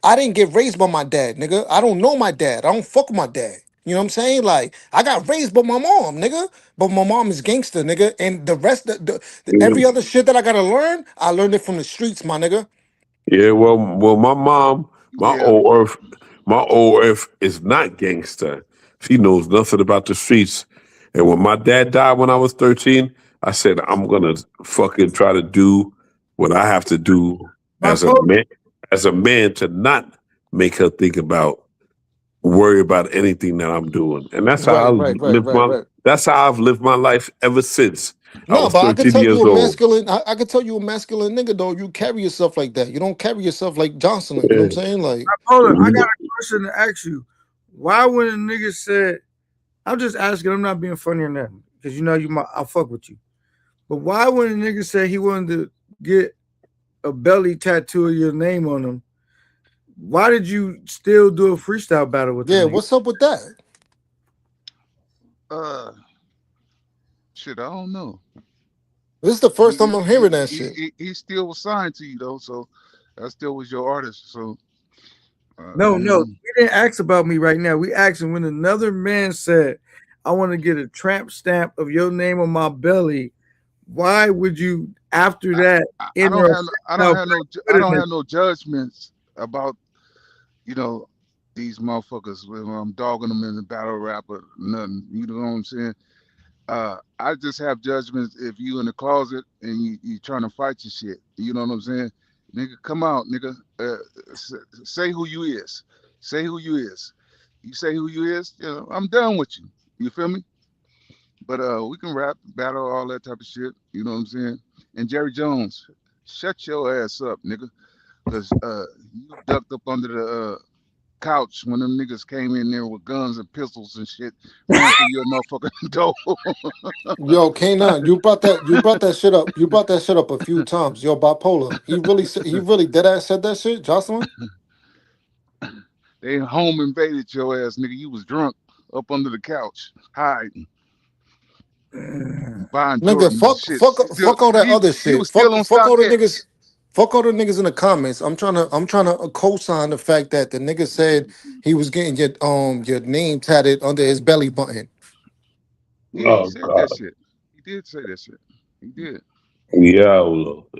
E: I didn't get raised by my dad, nigga. I don't know my dad. I don't fuck with my dad. You know what I'm saying? Like, I got raised by my mom, nigga. But my mom is gangster, nigga. And the rest,
D: Yeah,
E: every other shit that I gotta learn, I learned it from the streets, my nigga.
D: yeah. Well, my mom, my
F: Yeah.
D: old earth, my old earth is not gangster. She knows nothing about the streets. And when my dad died when I was 13, I said I'm gonna fucking try to do what I have to do as a
A: Bipolar.
D: man, to not make her think about worry about anything that I'm doing. And that's how I live
E: Right.
D: that's how I've lived my life ever since I
E: No,
D: was
E: but I could
D: 13
E: tell
D: years
E: you a
D: old.
E: masculine. I could tell you a masculine nigga though. You carry yourself like that. You don't carry yourself like Jocelyn. You know what I'm saying? Like,
A: Bipolar, I got a question to ask you. Why when a nigga said, I'm just asking, I'm not being funny or nothing, because you know I'll fuck with you. But why when a nigga said he wanted to get a belly tattoo of your name on him, why did you still do a freestyle battle with the
E: yeah,
A: nigga?
E: what's up with that?
F: Shit, I don't know.
E: This is the first time I'm hearing that shit.
F: He still was signed to you though, so that still was your artist. So
A: No, we didn't ask about me right now. We asked him when another man said, I want to get a tramp stamp of your name on my belly. Why would you, after that,
F: I don't have no judgments about, you know, these motherfuckers when I'm dogging them in the battle rap or nothing. You know what I'm saying? I just have judgments if you in the closet and you trying to fight your shit. You know what I'm saying? Nigga, come out, nigga. Say who you is. Say who you is. You say who you is, you know, I'm done with you. You feel me? But we can rap, battle, all that type of shit. You know what I'm saying? And Jerry Jones, shut your ass up, nigga. Cause you ducked up under the couch when them niggas came in there with guns and pistols and shit, ran through your motherfucking door.
E: Yo, K9, you brought that shit up. You brought that shit up a few times. Yo, bipolar. He really dead ass said that shit, Jocelyn.
F: They home invaded your ass, nigga. You was drunk up under the couch, hiding, buying
E: Nigga,
F: Jordans and shit.
E: fuck all that other
F: He
E: shit.
F: was still on
E: Fuck all the
F: StockX.
E: niggas. Fuck all the niggas in the comments. I'm trying to co-sign the fact that the nigga said he was getting your name tatted under his belly button.
F: Yeah, he
D: Oh
F: said
D: God.
F: that shit. He did say that shit. He did.
D: Yeah,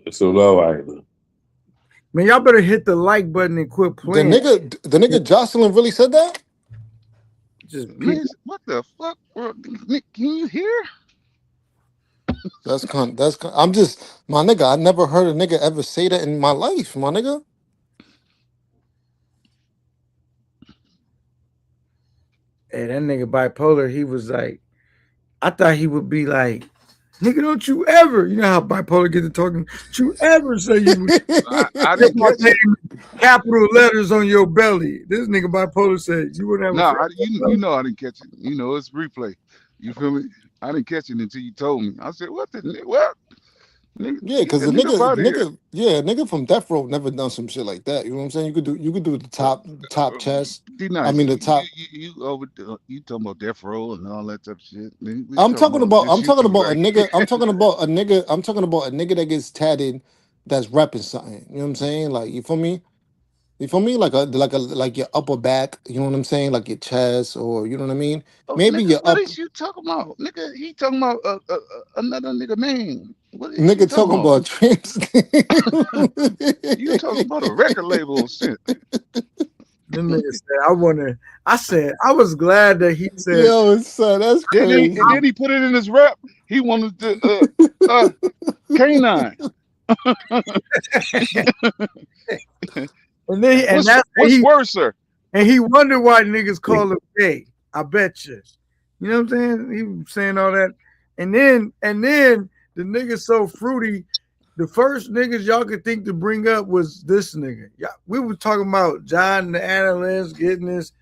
D: it's a low item.
A: Man, y'all better hit the like button and quit
E: The
A: playing.
E: nigga Jocelyn really said that?
A: Just
F: Man, what the fuck, bro? Nick, can you hear?
E: I'm just my nigga. I never heard a nigga ever say that in my life, my nigga.
A: Hey, that nigga bipolar, he was like, I thought he would be like, nigga, don't you ever, you know how bipolar get to talking, don't you ever say you would
F: I
A: put
F: didn't
A: my
F: catch it.
A: name in capital letters on your belly. This nigga bipolar said you would never
F: No,
A: say
F: you know I didn't catch it. You know it's replay. You feel me? I didn't catch it until you told me. I said, "What the what? Nigga,
E: Yeah,
F: get
E: because
F: that nigga up out of here."
E: a nigga from Death Row never done some shit like that. You know what I'm saying? You could do the top chest.
F: Be
E: I
F: nice.
E: mean the top.
F: You talking about death row and all that type of shit. We talking about
E: I'm
F: this
E: talking
F: YouTube
E: about a
F: right
E: nigga. I'm talking about a nigga. I'm talking about a nigga that gets tatted that's repping something. You know what I'm saying? Like you feel me? You feel me? Like your upper back. You know what I'm saying? Like your chest, or you know what I mean?
F: Oh,
E: Maybe
F: nigga,
E: your
F: what
E: up.
F: is you talking about? Nigga, he talking about another nigga name. What is you
E: Nigga
F: talking
E: talking
F: about?
E: about tramps.
F: You talking about a record label or shit.
A: Them niggas said, I said, I was glad that he said,
E: Yo, son, that's
F: And
E: crazy.
F: then he put it in his rap. He wanted to canine.
A: and then, and
F: What's
A: that's,
F: what's worse, sir?
A: and he wondered why niggas call him gay. I bet you. You know what I'm saying? He was saying all that. And then the nigga so fruity. The first niggas y'all could think to bring up was this nigga. Yeah, we were talking about John the analyst getting his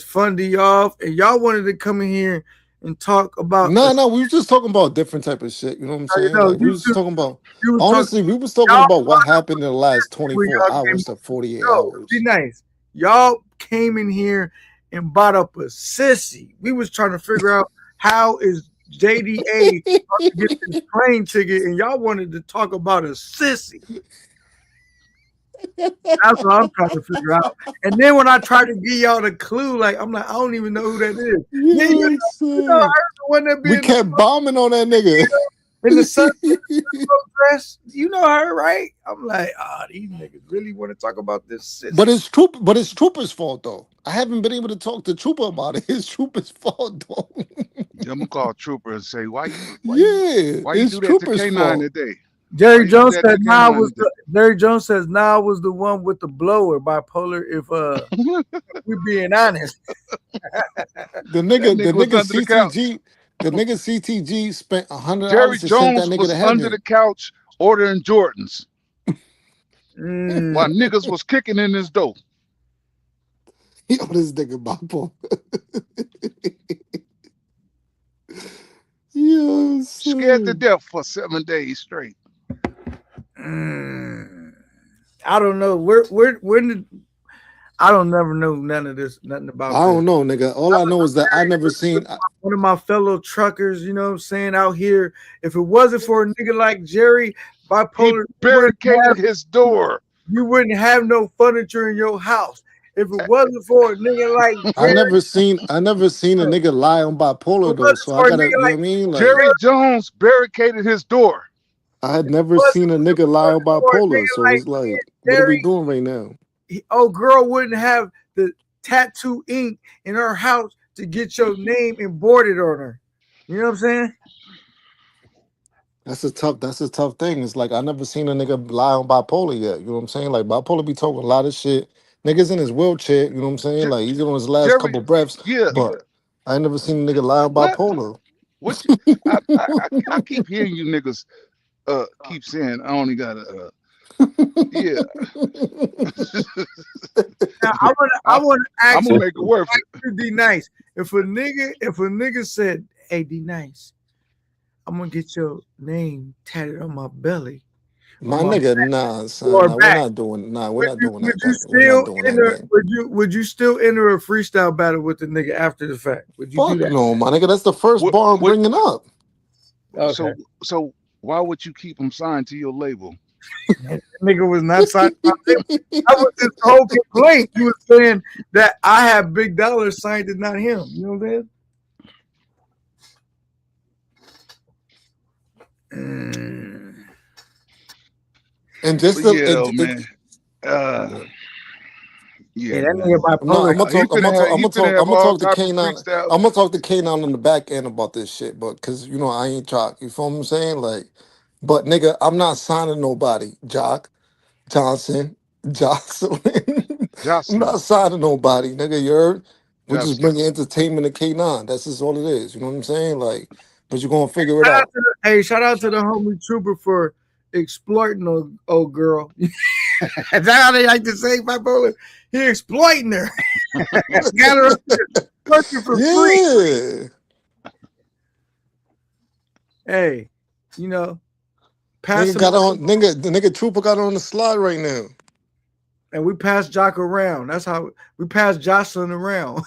A: fundy off, and y'all wanted to come in here and talk about
E: No, we was just talking about different type of shit. You know what I'm
A: you
E: saying?
A: know,
E: Like we was just talking about.
A: you was talking
E: Honestly, we was talking
A: y'all
E: about what happened in the last
A: when
E: 24
A: y'all came.
E: hours to 48
A: No, be
E: hours.
A: nice. Y'all came in here and bought up a sissy. We was trying to figure out how is JDA about to get this plane ticket, and y'all wanted to talk about a sissy. That's what I'm trying to figure out. And then when I tried to give y'all the clue, like I'm like, I don't even know who that is. Yeah,
E: Yo,
A: you know, I
E: son.
A: heard the one that be
E: We kept bombing on that nigga.
A: in the sun dress. You know her, right? I'm like, these niggas really want to talk about this sissy.
E: But it's Trooper's fault though. I haven't been able to talk to Trooper about it. It's Trooper's fault though.
F: I'm gonna call Trooper and say,
E: Yeah,
F: why you
E: it's
F: do that to
E: Trooper's
F: K9
E: fault.
F: today? Why
A: Jerry
F: you do
A: Jones
F: that
A: said
F: to
A: Nah
F: K9
A: was the Jerry Jones says Nah was the one with the blower bipolar. If
F: today?
A: we being honest,
E: The
F: That
E: nigga,
F: nigga was under the couch.
E: the nigga CTG spent
F: Jerry
E: $100 to send that
F: Jones
E: nigga
F: was
E: to
F: under the
E: heaven.
F: couch ordering Jordans
A: mm,
F: while niggas was kicking in his door.
E: Yo, this nigga Bipo. Yo,
F: Scared to
E: son.
F: death for 7 days straight.
A: I don't know when did I don't never know nothing about
E: I
A: this.
E: don't know, nigga. All I know is that I never seen.
A: One of my fellow truckers, you know what I'm saying, out here. If it wasn't for a nigga like Jerry
F: He
A: bipolar,
F: barricaded his door.
A: you wouldn't have no furniture in your house. If it wasn't for a nigga like
E: I
A: Jerry,
E: never seen a nigga lie on
A: if
E: bipolar
A: it
E: though.
A: wasn't
E: So I
A: for a
E: gotta,
A: nigga
E: you know
A: like
E: what I mean? Like
F: Jerry Jones barricaded his door.
E: I had
A: if it
E: never
A: wasn't
E: seen a nigga lie on
A: for a
E: bipolar.
A: nigga
E: So
A: like
E: it's like, what are we
A: Jerry,
E: doing right now?
A: girl wouldn't have the tattoo ink in her house to get your name embroidered on her. You know what I'm saying?
E: That's a tough thing. It's like I never seen a nigga lie on bipolar yet. You know what I'm saying? Like bipolar be talking a lot of shit. Niggas in his wheelchair, you know what I'm saying? Like he's on his last
F: Jerry,
E: couple breaths,
F: yeah.
E: but I ain't never seen a nigga lie on
F: What?
E: bipolar.
F: What? I keep hearing you niggas keep saying I only got a yeah.
A: Now I wanna
F: I'm
A: ask
F: gonna
A: you,
F: make it worth it.
A: D Nice. If a nigga said, "Hey D Nice, I'm gonna get your name tatted on my belly or
E: My
A: my
E: nigga, nah, son,
A: or
E: nah,
A: back,"
E: we're not doing
A: would
E: that
A: you
E: thing. We're not
A: still
E: doing that
A: enter?
E: thing.
A: Would you still enter a freestyle battle with the nigga after the fact? Would you do
E: Fuck
A: that?
E: no, my nigga. That's the first
F: What?
E: bar I'm
F: What?
E: bringing up.
A: Okay,
F: So why would you keep him signed to your label?
A: that nigga was not signed. That was his whole complaint. He was saying that I have Big Dollar signed and not him. You know what I'm saying?
E: And just
F: But
E: the
F: yeah, though, man. Uh, Yeah,
A: that nigga
F: man.
A: bipolar.
F: He finna have all
E: To
F: type of
E: Kanan.
F: freestyles.
E: I'm gonna talk to Kanan on the back end about this shit, but because you know I ain't Jock. You feel what I'm saying? Like, but nigga, I'm not signing nobody. Jock Johnson, Jocelyn. I'm
F: Jocelyn.
E: not signing nobody, nigga. You heard? We're just
F: Jocelyn.
E: bringing entertainment to K9. That's just all it is. You know what I'm saying? Like, but you're gonna figure it
A: Shout out
E: out.
A: to hey, shout out to the homie trooper for exploiting old girl. Is that how they like to say bipolar? He exploiting her. Got her working for free.
E: Yeah.
A: Hey, you know, pass
E: Nigga
A: him
E: got on the nigga Trooper got on the slide right now.
A: and we pass Jock around. That's how we pass Jocelyn around.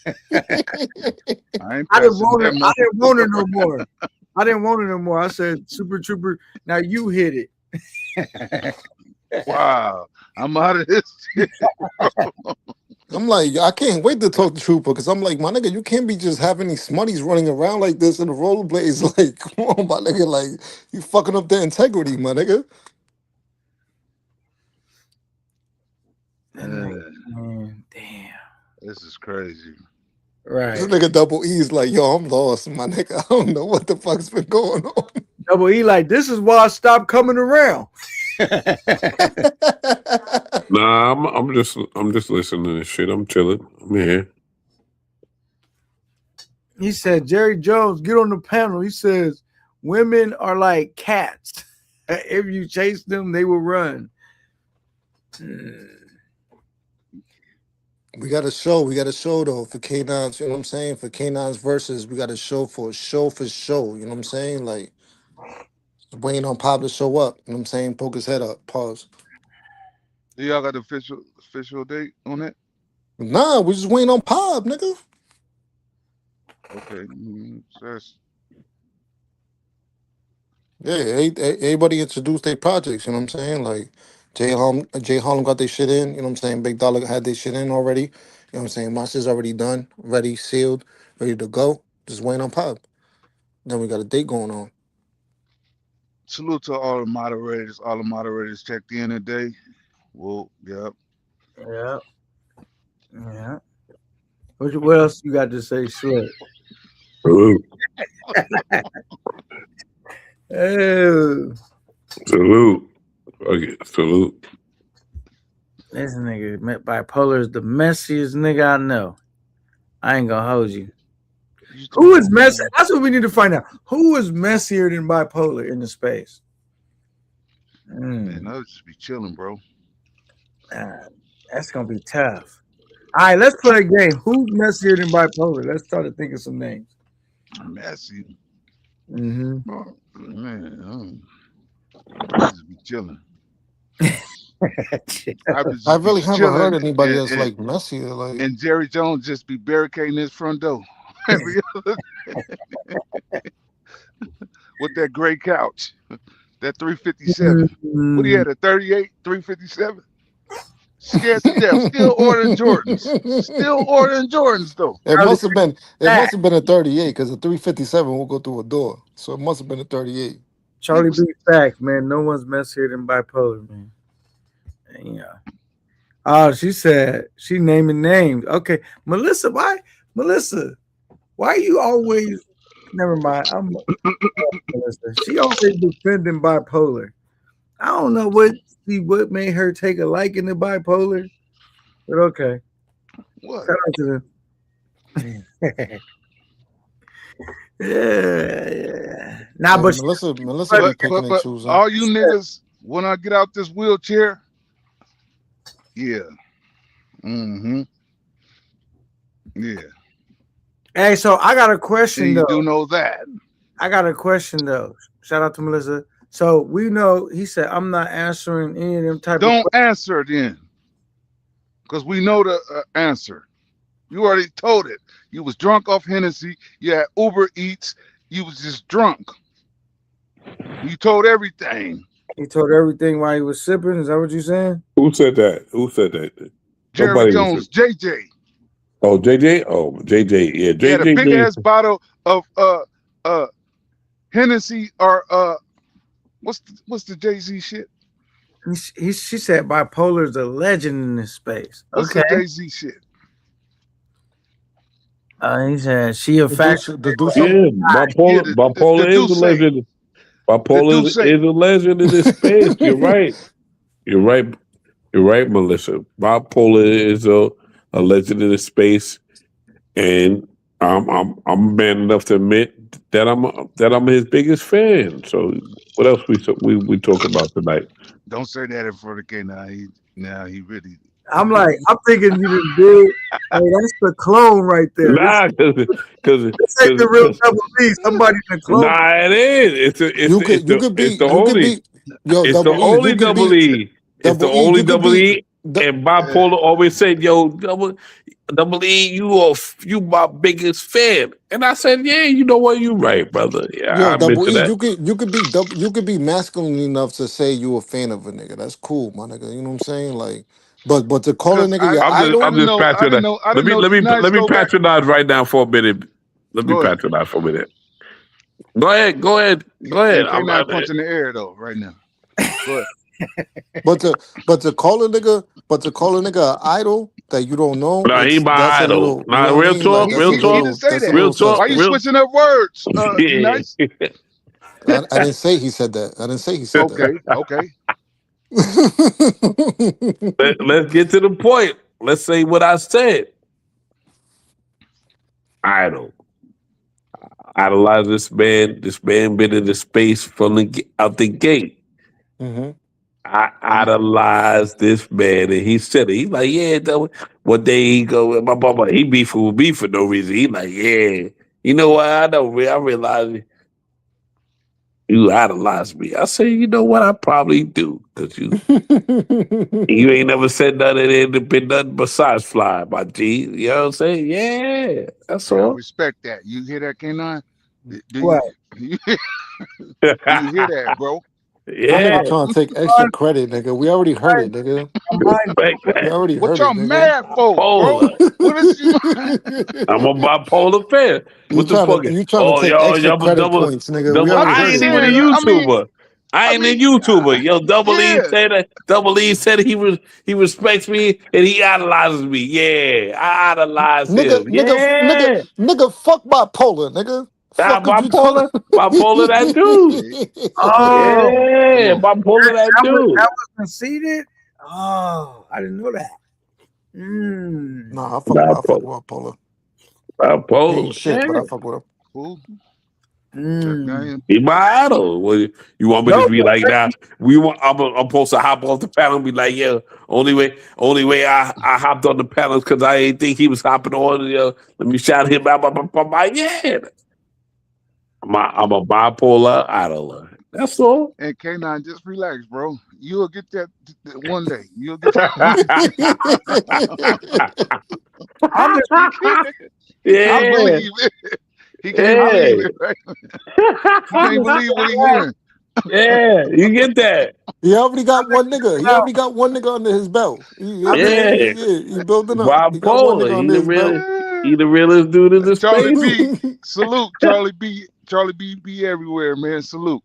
F: I ain't
A: I didn't
F: passing
A: want her.
F: that
A: I
F: no.
A: didn't want her no more. I didn't want her no more. I said, Super Trooper, now you hit it.
F: Wow. I'm out of this shit.
E: I'm like, I can't wait to talk to Trooper because I'm like, my nigga, you can't be just having these smutties running around like this in the rollerblades. Like, come on, my nigga, like you fucking up their integrity, my nigga.
A: Man, damn.
F: This is crazy.
A: Right.
E: This nigga Double E's like, yo, I'm lost, my nigga. I don't know what the fuck's been going on.
A: Double E like, this is why I stopped coming around.
D: Nah, I'm just listening to this shit. I'm chilling. I'm here.
A: He said, Jerry Jones, get on the panel. He says, women are like cats. If you chase them, they will run.
E: We got a show. We got a show though for K9's. You know what I'm saying? For K9's verses, we got a show for show. You know what I'm saying? Like waiting on Pop to show up. You know what I'm saying? Poke his head up. Pause.
F: Do y'all got the official date on it?
E: Nah, we just waiting on Pop, nigga.
F: Okay.
E: Yeah, everybody introduced their projects. You know what I'm saying? Like Jay Harlem got their shit in. You know what I'm saying? Big Dollar had their shit in already. You know what I'm saying? My shit's already done, ready, sealed, ready to go. Just waiting on Pop. Then we got a date going on.
F: Salute to all the moderators. All the moderators checked in today. Well, yep.
A: Yeah. Yeah. What else you got to say, Slick?
D: Salute.
A: Oh,
D: Salute. Okay, salute.
A: this nigga bipolar is the messiest nigga I know. I ain't gonna hold you. Who is messy? That's what we need to find out. Who is messier than bipolar in the space?
F: Man, I'll just be chilling, bro.
A: That's gonna be tough. All right, let's play a game. Who's messier than bipolar? Let's try to think of some names.
F: Messy.
A: Mm-hmm.
F: Man, I'll just be chilling.
E: I really haven't heard anybody that's like messier. Like,
F: and Jerry Jones just be barricading his front door every other with that gray couch, that 357. What do you had, a 38, 357? Scared to death. Still ordering Jordans. Though.
E: It must have been a 38 because a 357 will go through a door. So it must have been a 38.
A: Charlie B. Facts, man. No one's messier than bipolar, man. Yeah. Oh, she said she naming names. Okay, Melissa, why you always? Never mind. I'm Melissa. She always defending bipolar. I don't know what made her take a liking to bipolar, but okay.
F: What?
A: Shout out to them. Yeah. Nah, but
E: Melissa be picking and choosing.
F: All you niggas, when I get out this wheelchair, yeah. Mm-hmm. Yeah.
A: Hey, so I got a question though.
F: You do know that.
A: I got a question though. Shout out to Melissa. So we know he said I'm not answering any of them type.
F: Don't answer then, because we know the answer. You already told it. You was drunk off Hennessy. You had Uber Eats. You was just drunk. You told everything.
A: He told everything while he was sipping. Is that what you saying?
D: Who said that?
F: Jerry
D: Nobody
F: Jones, JJ.
D: Oh, JJ. Oh, JJ. Yeah, JJ.
F: He had a big ass bottle of Hennessy or what's the Jay-Z shit?
A: She said bipolar is a legend in this space.
F: What's
A: Okay.
F: the Jay-Z shit?
A: He said she a fact.
E: The do
D: Yeah,
E: something.
D: bipolar,
F: the
D: bipolar is a
F: Duce.
D: legend. Bipolar
F: Duce.
D: is a legend in this space. You're right. You're right. You're right, Melissa. Bipolar is a legend in this space, and I'm man enough to admit that I'm his biggest fan. So what else we talk about tonight?
F: Don't say that in front of K. Now he really.
A: I'm thinking you just did. Hey, that's the clone right there.
D: Nah, because
A: This ain't the real Double B. Somebody in the clone.
D: nah, it is. It's the only. It's the only double E. It's the only double E. And bipolar always said, "Yo, double E, you my biggest fan." And I said, "Yeah, you know what? You right, brother. Yeah,
E: Yo,
D: I
E: double
D: admit
E: E,
D: that."
E: you could be masculine enough to say you a fan of a nigga. That's cool, my nigga. You know what I'm saying? Like, but to call a nigga your idol,
D: I'm just patronizing. Let me patronize right now for a minute. Let me patronize for a minute. Go ahead.
F: I'm not punching the air though right now. Go ahead.
E: but to call a nigga an idol that you don't know.
D: Nah, he my
E: that's
D: idol.
E: Nah,
D: real talk.
F: He didn't say that.
D: Real talk.
F: Why you switching up words? Nice.
E: I didn't say he said that. I didn't say he said
F: that. Okay.
D: Let's get to the point. Let's say what I said. Idol. Idolize this man. This man been in the space from out the gate.
E: Mm-hmm.
D: I idolize this man, and he said it. He like, yeah. One day he go, my mama, he beefing with me for no reason. He like, yeah. You know what? I realize you idolize me. I say, you know what? I probably do, because you ain't never said nothing. Ain't been nothing besides fly, my G. You know what I'm saying? Yeah, that's all.
F: I respect that. You hear that, K9?
A: What?
F: You hear that, bro?
D: Yeah.
E: I'm trying to take extra credit, nigga. We already heard it, nigga. We already
F: what
E: heard
F: y'all
E: it, nigga.
F: mad for, bro? What is you?
D: I'm a bipolar fan. What the fuck?
E: You trying to take extra credit points, nigga. We already
D: I ain't
E: heard
D: even
E: it,
D: a YouTuber. I ain't a YouTuber. Yo, Double E said that. Double E said he respects me and he idolizes me. Yeah, I idolize him.
E: Nigga, fuck bipolar, nigga.
D: Nah, bipolar that dude.
A: Oh,
D: yeah, bipolar that dude.
A: That was conceded. Oh, I didn't know that.
E: Nah, I fuck with bipolar.
D: Bipolar,
E: shit, but I fuck with him.
F: Cool.
D: He my idol. Well, you want me to be like that? I'm supposed to hop off the panel and be like, yeah. Only way I hopped on the panel because I didn't think he was hopping on. Let me shout him out. Yeah. I'm a bipolar idol. That's all.
F: And K9, just relax, bro. You'll get that one day. You'll get that.
D: Yeah.
F: I believe it. He can't believe it, right? He can't believe what he's hearing.
D: Yeah, you get that.
E: He already got one nigga. He already got one nigga under his belt. He building up. He got one nigga under his belt.
D: He the realest dude in the
F: Charlie
D: space.
F: B. Salute, Charlie B. Charlie B. Be everywhere, man. Salute.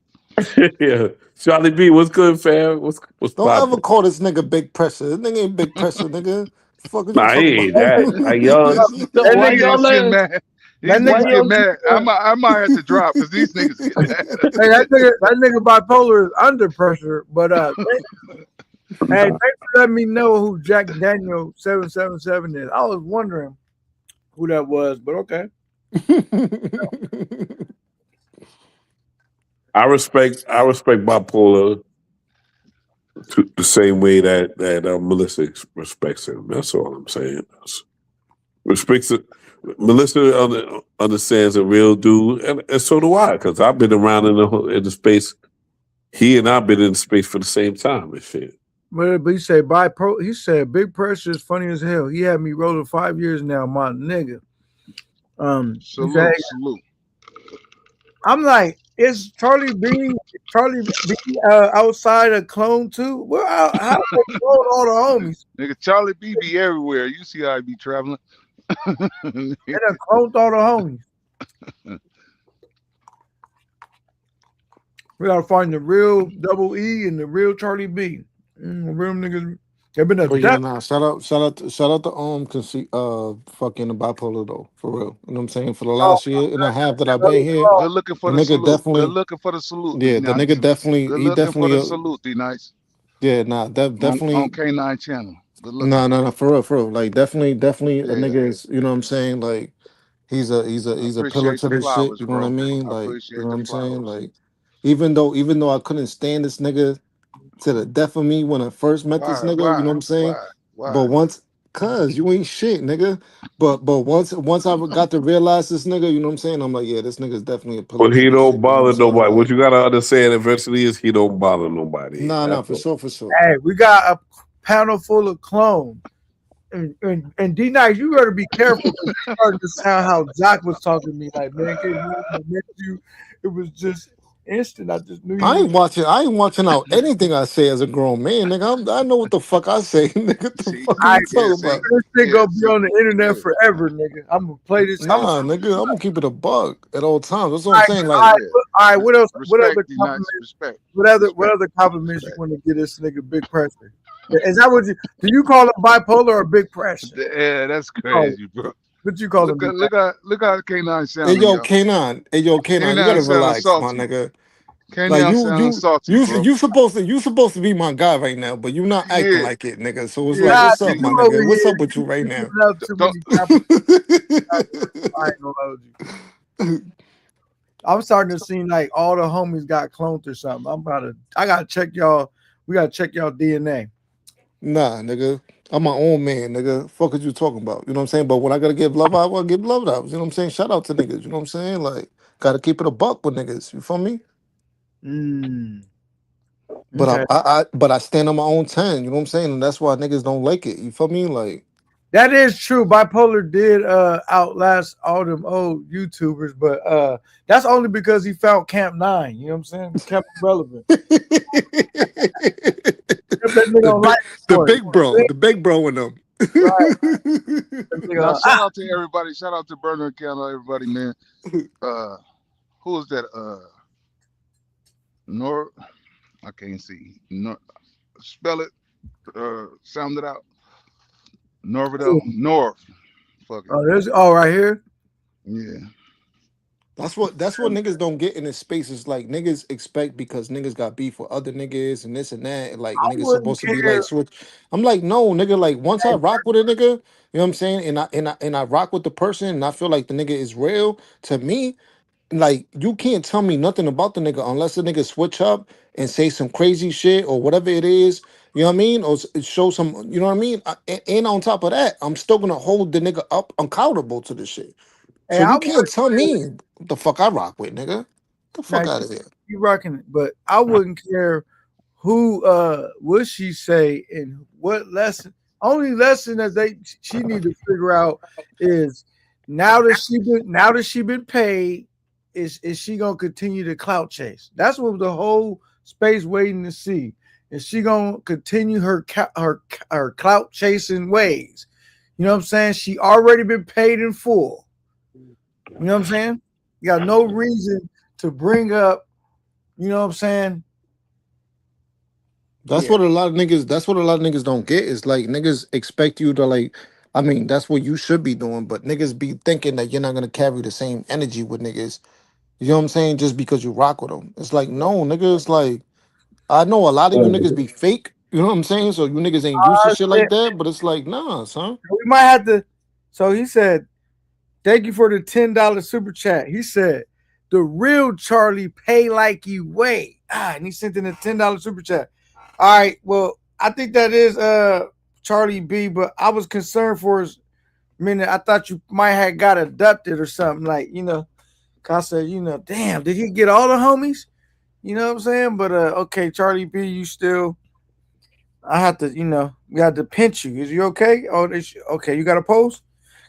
D: Yeah, Charlie B. What's good, fam? What's
E: Don't ever call this nigga Big Pressure. This nigga ain't Big Pressure, nigga. Fuck is
D: nah, he ain't that.
F: Why y'all get mad? These niggas get mad. I might have to drop because these niggas get mad.
A: Hey, that nigga bipolar is under pressure. But hey, thanks for letting me know who Jack Daniel 777 is. I was wondering who that was, but okay.
D: I respect bipolar the same way that Melissa respects him. That's all I'm saying. Respects it. Melissa understands a real dude, and so do I, because I've been around in the space. He and I've been in the space for the same time and shit.
A: But he said he said Big Pressure is funny as hell. He had me rolling 5 years now, my nigga.
F: Salute.
A: I'm like, is Charlie B outside a clone too? Well, how they clone all the homies?
F: Nigga, Charlie B be everywhere. You see how he be traveling.
A: They done cloned all the homies. We gotta find the real Double E and the real Charlie B. Real niggas. They've been a
E: But yeah,
A: death.
E: nah. Shout out to fucking the bipolar though, for real. You know what I'm saying? For the
A: Oh,
E: last year and a half that I've been
A: another
E: here,
A: call.
F: Good looking for
E: the
F: the
E: nigga
F: salute. Good
E: definitely,
F: looking for the salute, D
E: yeah, the
F: Nice.
E: nigga definitely,
F: Good
E: he
F: looking for
E: definitely,
F: the salute, D Nice.
E: yeah, nah,
F: On
E: definitely,
F: K9 channel. Good looking.
E: nah, for real, like definitely a
F: Yeah.
E: nigga is, you know what I'm saying? Like
F: I
E: he's a pillar
F: appreciate
E: to
F: the
E: this shit.
F: flowers,
E: You know what I
F: bro.
E: mean?
F: I
E: Like, you
F: appreciate
E: know what
F: the
E: I'm saying?
F: flowers.
E: Like, even though I couldn't stand this nigga to the death of me when I first met this
F: Why?
E: nigga, you know what I'm saying?
F: Why?
E: But
F: Why?
E: once, cause you ain't shit, nigga. But once I got to realize this nigga, you know what I'm saying? I'm like, yeah, this nigga's definitely a pillar
D: But
E: to
D: he
E: this shit.
D: don't
E: You know what I'm
D: bother
E: saying?
D: nobody. What
E: Like,
D: you gotta understand eventually is he don't bother nobody.
E: nah,
D: That's
E: for
D: all.
E: sure, for sure.
A: Hey, we got a panel full of clones. And D Nice, you better be careful because you starting to sound how Jock was talking to me. Like, man, I met you. It was just instant. I just knew you was.
E: I ain't watching out anything I say as a grown man, nigga. I know what the fuck I say, nigga. What the
F: See?
E: fuck are
A: I
E: you
F: Yeah,
E: talking
F: see?
E: about?
A: this shit
F: Yeah,
A: gonna be
F: see?
A: on the internet
F: Yeah.
A: forever, nigga. I'm gonna play this. I'm
E: Nah, nigga, I'm gonna keep it a bug at all times. That's what
A: all
E: I'm
A: right,
E: saying.
A: all
E: Like,
A: right,
F: Yeah.
A: all right. What else? What
F: Respect,
A: other
F: D Nice.
A: compliments?
F: Respect.
A: What
F: Respect.
A: other compliments you
F: Respect.
A: want to get this nigga Big Pressure? Is that what you do? You call him bipolar or Big Pressure?
F: Yeah, that's
A: Oh,
F: crazy, bro.
A: what you call him? D Nice?
F: Look how K9
E: hey
F: sounding,
E: yo,
F: y'all.
E: K9, you
F: K9
E: gotta
F: sounding
E: relax, my
F: salty.
E: nigga. Like
F: K9 sounding salty, bro.
E: you supposed to be my guy right now, but you not acting
F: Yeah,
E: like it, nigga. So it's like,
F: yeah.
A: Nah,
E: what's up,
F: See,
E: my
A: you over
E: nigga? What's
A: here.
E: up with you right
A: You
E: now?
A: giving out too
F: don't
A: many compliments. I ain't gonna hold you. I'm starting to see like all the homies got cloned or something. I gotta check y'all. We gotta check y'all DNA.
E: Nah, nigga. I'm my own man, nigga. Fuck is you talking about? You know what I'm saying? But when I gotta give love out, I wanna give love out. You know what I'm saying? Shout out to niggas. You know what I'm saying? Like, gotta keep it a buck with niggas. You feel me?
A: Mm,
E: But
A: okay.
E: I stand on my own 10. You know what I'm saying? And that's why niggas don't like it. You feel me? Like,
A: That is true. Bipolar did outlast all them old YouTubers, but that's only because he found Camp 9. You know what I'm saying? Kept it relevant. Kept that nigga
E: the
A: on life support.
E: the big bro in them.
A: Right. That
F: now
A: nigga,
F: shout out to everybody. Shout out to Burner and Candle, everybody, man. Who is that? Nor I can't see. Nor spell it. Sound it out. Norvado. North. Fuck it.
A: there's right here.
F: Yeah.
E: That's what niggas don't get in this space. Is like niggas expect because niggas got beef with other niggas and this and that, and like
A: I
E: niggas
A: wouldn't
E: supposed to be like
A: care.
E: switch. I'm like, no, nigga, like once I rock with a nigga, you know what I'm saying, and I rock with the person and I feel like the nigga is real to me, like you can't tell me nothing about the nigga unless the nigga switch up and say some crazy shit or whatever it is. You know what I mean? Or show some, you know what I mean? And on top of that, I'm still gonna hold the nigga up accountable to this shit.
A: Hey,
E: So
A: I
E: you can't
A: wouldn't
E: tell
A: care.
E: me what the fuck I rock with, nigga. Get the
A: Now
E: fuck out of here.
A: you rocking it, but I wouldn't care who what she say and what lesson. Only lesson that she need to figure out is now that she been paid, is she gonna continue to clout chase? That's what the whole space waiting to see. Is she gonna continue her clout chasing ways? You know what I'm saying? She already been paid in full. You know what I'm saying? You got no reason to bring up, you know what I'm saying?
E: That's
A: Yeah.
E: what a lot of niggas. That's what a lot of niggas don't get. Is like niggas expect you to like. I mean, that's what you should be doing. But niggas be thinking that you're not gonna carry the same energy with niggas. You know what I'm saying? Just because you rock with them, it's like no, niggas. Like I know a lot of you niggas be fake. You know what I'm saying? So you niggas ain't used to shit like that. But it's like nah, son.
A: We might have to. So he said, thank you for the $10 super chat. He said, the real Charlie pay like you weigh. And he sent in a $10 super chat. All right. Well, I think that is Charlie B, but I was concerned for his minute. I thought you might have got abducted or something. Like, cause I said, damn, did he get all the homies? You know what I'm saying? But okay, Charlie B, you still I have to, we had to pinch you. Is you okay? Oh, okay, you got a post?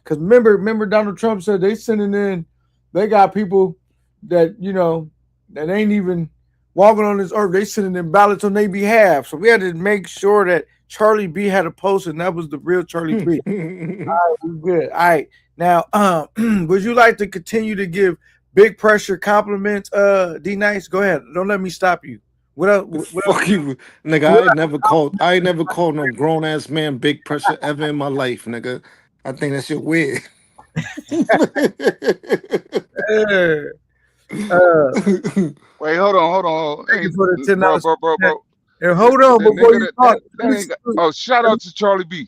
A: Because remember, Donald Trump said they got people that that ain't even walking on this earth. They sending in ballots on their behalf. So we had to make sure that Charlie B had a post, and that was the real Charlie B. All right, we good. All right, now, would you like to continue to give Big Pressure compliments? D Nice, go ahead. Don't let me stop you. What else? What else?
E: Fuck you, nigga. I ain't never called no grown ass man big pressure ever in my life, nigga. I think that shit weird.
A: Uh,
F: Wait, hold on.
A: thank you
F: Hey,
A: for the $10.
F: bro.
A: And hold on
F: That
A: before
F: nigga,
A: you talk.
F: that ain't got. Oh, shout out to Charlie B.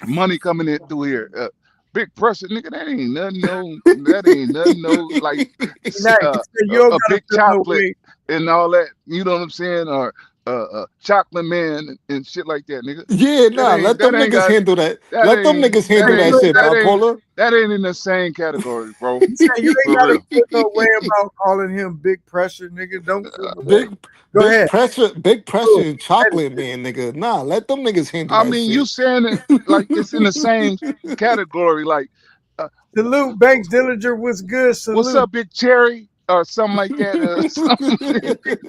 F: Money coming in through here. Big pressure, nigga. That ain't nothing. No, that ain't nothing. No, like
A: Now, you said you don't
F: a
A: gotta
F: big
A: feel no
F: chocolate
A: way.
F: and all that. You know what I'm saying? Or chocolate man and shit like that, nigga.
E: Yeah, nah. Let them
F: That ain't
E: niggas
F: got
E: handle that.
F: that
E: Let them niggas
F: ain't that
E: handle that
F: ain't
E: shit, bipolar.
F: that ain't in the same category, bro.
A: You said you ain't
F: For
A: gotta
F: real.
A: feel no way about calling him big pressure, nigga. Don't feel no way.
E: Big,
A: Go ahead.
E: big pressure, and chocolate man, nigga. Nah, let them niggas handle
F: I
E: that
F: mean, you
E: shit.
F: saying it like it's in the same category. Like, uh,
A: Salute, Banks Dillinger was good.
F: what's
A: Salute.
F: up, Big Cherry, or something like that. Something.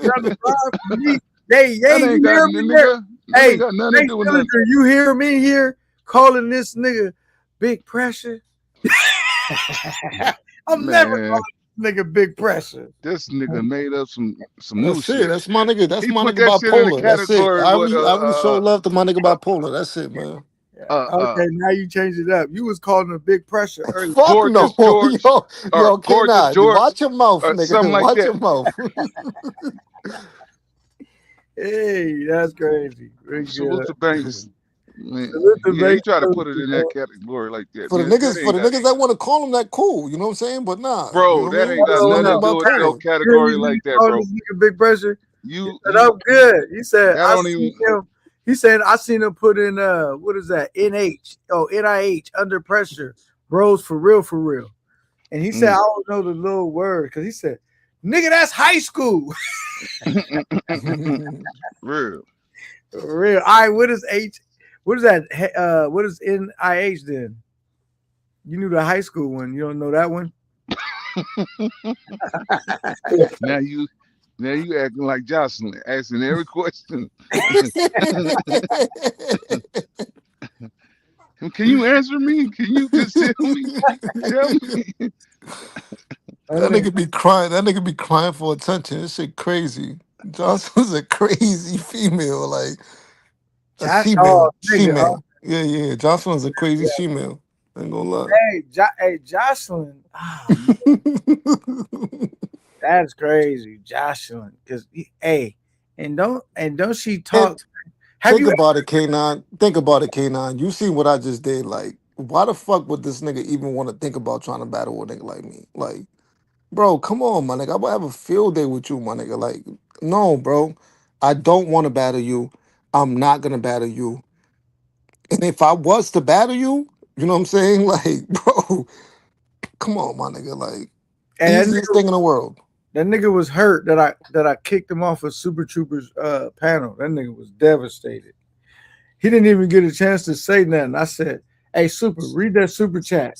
A: Brother Bob, me. Hey,
F: That
A: you
F: ain't got
A: hear me here?
F: nigga. That
A: Hey,
F: ain't got nothing to
A: Banks
F: do with nothing.
A: Dillinger, you hear me here calling this nigga big pressure? I'm never
F: Man,
A: calling this nigga big pressure.
F: this nigga made up some new
E: That's it.
F: shit.
E: That's my nigga. That's
F: He
E: my
F: put
E: nigga
F: that shit in the
E: bipolar. That's it.
F: category with
E: I really show love to my nigga bipolar. That's it, man.
A: Okay, now you change it up. You was calling him big pressure earlier.
E: Fuck no,
F: Gorgeous George or
E: yo,
F: Gorgeous
E: K9,
F: George
E: watch your mouth,
F: or something
E: nigga.
F: like
E: Watch
F: that.
E: your mouth.
A: Hey, that's crazy. Very
F: Salute
A: good.
F: to Banks. Man,
A: Salute to
F: yeah, he
A: Banks
F: tried to put it in
A: Dillinger,
F: that category like that.
E: For the
F: Man, that
E: niggas,
F: ain't got,
E: that want to call him that, cool. You know what I'm saying? But nah, you
F: bro,
E: know what I
F: that
E: mean?
F: ain't got
E: That's my
F: nothing to
E: nigga
F: do with no
E: bipolar.
F: category
A: you
F: like that,
A: called
F: bro.
A: this nigga big pressure? He
F: You
A: said, I'm good. He said,
F: that
A: I
F: don't
A: seen
F: even,
A: him. He said, I seen him put in what is that? NIH, under pressure. Bros for real, for real. And he said, I don't know the little word because he said, nigga, that's high school.
F: real.
A: For real. All right, what is H? What is that? What is NIH then? You knew the high school one. You don't know that one?
F: Now you acting like Jocelyn, asking every question. Can you answer me? Can you just tell me? Tell me.
E: That nigga be crying. That nigga be crying for attention. This shit crazy. Johnson's a crazy female, like a
A: Oh,
E: she-male.
A: nigga.
E: She-male. Yeah. Johnson's a crazy she-male. Ain't gonna lie.
A: Hey, Jocelyn. Oh, that's crazy, Jocelyn. Because hey, and don't she talk? Have
E: Think
A: you?
E: about it, K9. Think about it, K9. You see what I just did. Like, why the fuck would this nigga even want to think about trying to battle a nigga like me? Like, bro, come on, my nigga. I would have a field day with you, my nigga. Like, no, bro. I don't want to battle you. I'm not gonna battle you. And if I was to battle you, you know what I'm saying? Like, bro, come on, my nigga. Like,
A: And
E: easiest thing in the world.
A: that nigga was hurt that I kicked him off of Super Troopers panel. That nigga was devastated. He didn't even get a chance to say nothing. I said, "Hey, Super, read that super chat."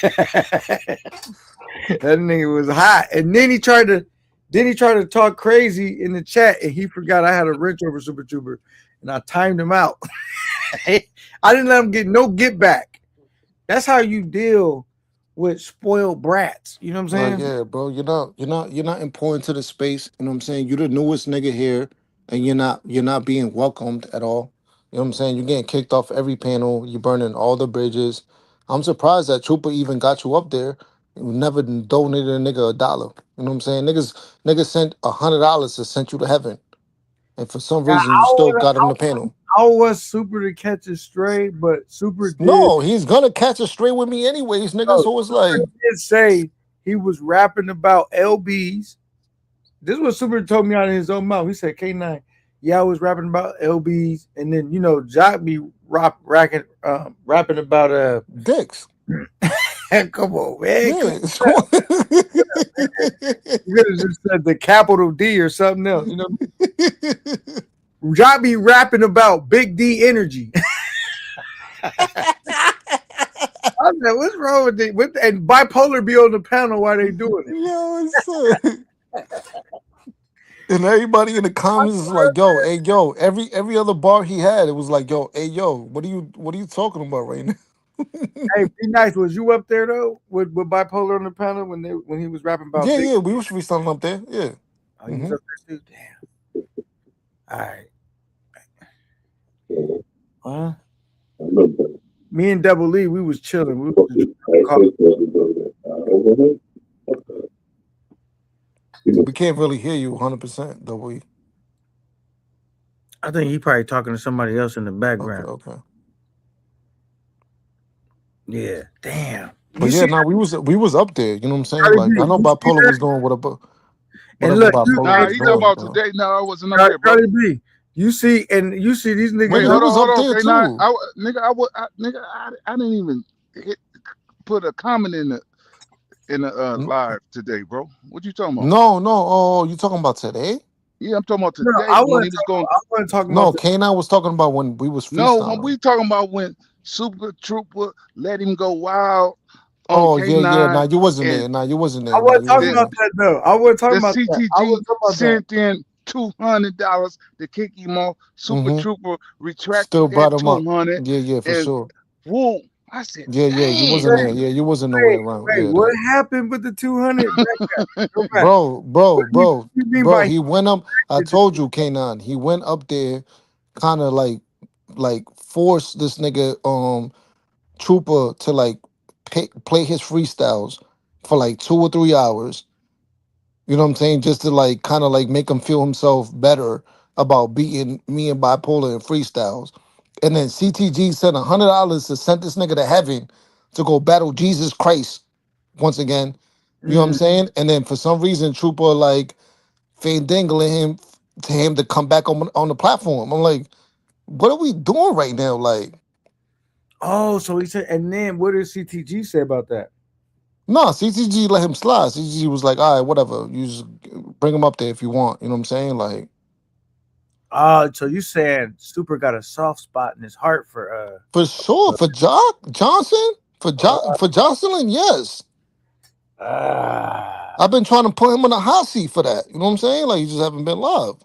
A: That nigga was hot, and then he tried to talk crazy in the chat, and he forgot I had a wrench over Super Trooper, and I timed him out. I didn't let him get no get back. That's how you deal with spoiled brats. You know what I'm saying?
E: Yeah, bro. You're not important to the space. You know what I'm saying? You're the newest nigga here, and you're not being welcomed at all. You know what I'm saying? You're getting kicked off every panel. You're burning all the bridges. I'm surprised that Trooper even got you up there. You never donated a nigga $1. You know what I'm saying? Niggas sent $100 to send you to heaven, and for some
A: Now,
E: reason you still got him the panel.
A: I was Super to catch a stray, but Super
E: No, he's gonna catch a stray with me anyways, nigga. So it's like,
A: did say he was rapping about LBs. This is what Super told me out of his own mouth. He said, K9, yeah, I was rapping about LBs. And then, Jock be rapping about
E: dicks.
A: come on, man.
E: Yeah.
A: You could have just said the capital D or something else. Jock be rapping about Big D energy. I said, what's wrong with it? And bipolar be on the panel while they doing it.
E: And everybody in the comments is like, yo, hey, yo, every other bar he had, it was like, yo, hey, yo, what are you talking about right now?
A: Hey, be nice. Was you up there though with Bipolar on the panel when he was rapping about?
E: Yeah,
A: Big?
E: yeah, we was freestyling up there. Yeah.
A: Oh, you was up there too. Damn. All right. Well, me and Double Lee, we was chilling. We was just
E: We can't really hear you 100%, though.
A: I think he probably talking to somebody else in the
E: Okay,
A: background.
E: okay.
A: Yeah. Damn.
E: But yeah, now we was up there. You know what I'm saying?
A: Charlie
E: Like
A: B,
E: I know
A: you see
E: Bipolar
A: that?
E: was doing
A: And
E: whatever
A: look,
E: Bipolar
F: Nah,
E: was
F: he talking
E: doing.
F: about
E: Bro.
F: today. No, I wasn't up there, bro.
A: Charlie B, you see these niggas.
F: Wait,
E: He
F: hold
E: was
F: on,
E: up
F: hold on.
E: there
F: K9,
E: too.
F: nigga, I didn't even put a comment in the live today, bro. What you talking about?
E: No. Oh, you talking about today?
F: Yeah, I'm talking about
A: No,
F: today
A: I
F: when he
A: wasn't
F: was going.
A: talking
E: No,
A: about
E: K9 was talking about when we was
F: No,
E: freestyling.
F: when we talking about when Super Trooper let him go wild on
E: Oh yeah.
F: K9
E: Nah, you wasn't
F: and
E: there. Nah, you wasn't there.
A: I
E: Nah,
A: wasn't
E: you
A: talking
E: wasn't
A: about
E: there.
A: that though. I wasn't talking
F: the
A: about that. I was
F: CTG
A: talking about that.
F: sent in $200 to kick him off. Super
E: Mm-hmm.
F: Trooper retracted
E: Still brought
F: that
E: him up.
F: 200
E: Yeah, for
F: and
E: sure.
F: whoa. I said,
E: Yeah, you wasn't there.
F: damn.
E: Yeah, you wasn't nowhere around.
A: Wait,
E: Yeah,
A: what
E: that.
A: happened with the 200? Go back.
E: Bro.
A: What do you mean by
E: He went up. I told you, K9. He went up there, kind of like forced this nigga Trooper to like play his freestyles for like 2 or 3 hours. You know what I'm saying? Just to like kind of like make him feel himself better about beating me and Bipolar in freestyles. And then CTG sent $100 to send this nigga to heaven to go battle Jesus Christ once again. You know what I'm saying? And then for some reason, Trooper like fandangling him to him to come back on the platform. I'm like, what are we doing right now? Like,
A: Oh, so he said, and then what did CTG say about that?
E: no, CTG let him slide. CTG was like, all right, whatever. You just bring him up there if you want. You know what I'm saying? Like,
A: So you saying Super got a soft spot in his heart for
E: for sure, for Johnson, for Jocelyn, yes. I've been trying to put him in a hot seat for that. You know what I'm saying? Like, you just haven't been live.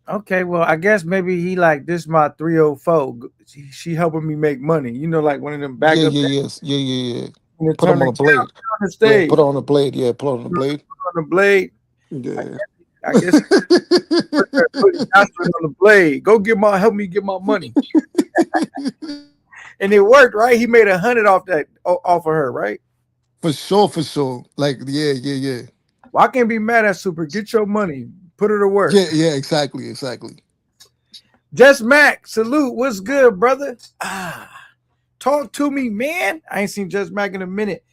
A: Okay, well, I guess maybe he like this my 304. She helping me make money. You know, like one of them back up
E: Yeah.
A: and
E: Put him on a blade.
A: on the
E: Yeah,
A: stage.
E: put it on the blade. Yeah, put it on the blade.
A: On the blade.
E: Yeah.
A: I guess put Jocelyn on the blade. Go help me get my money. And it worked, right? He made 100 off of her, right?
E: For sure. Like, yeah.
A: Well, I can't be mad at Super. Get your money. Put her to work.
E: Yeah, exactly.
A: Just Mac, salute. What's good, brother? Talk to me, man. I ain't seen Just Mac in a minute,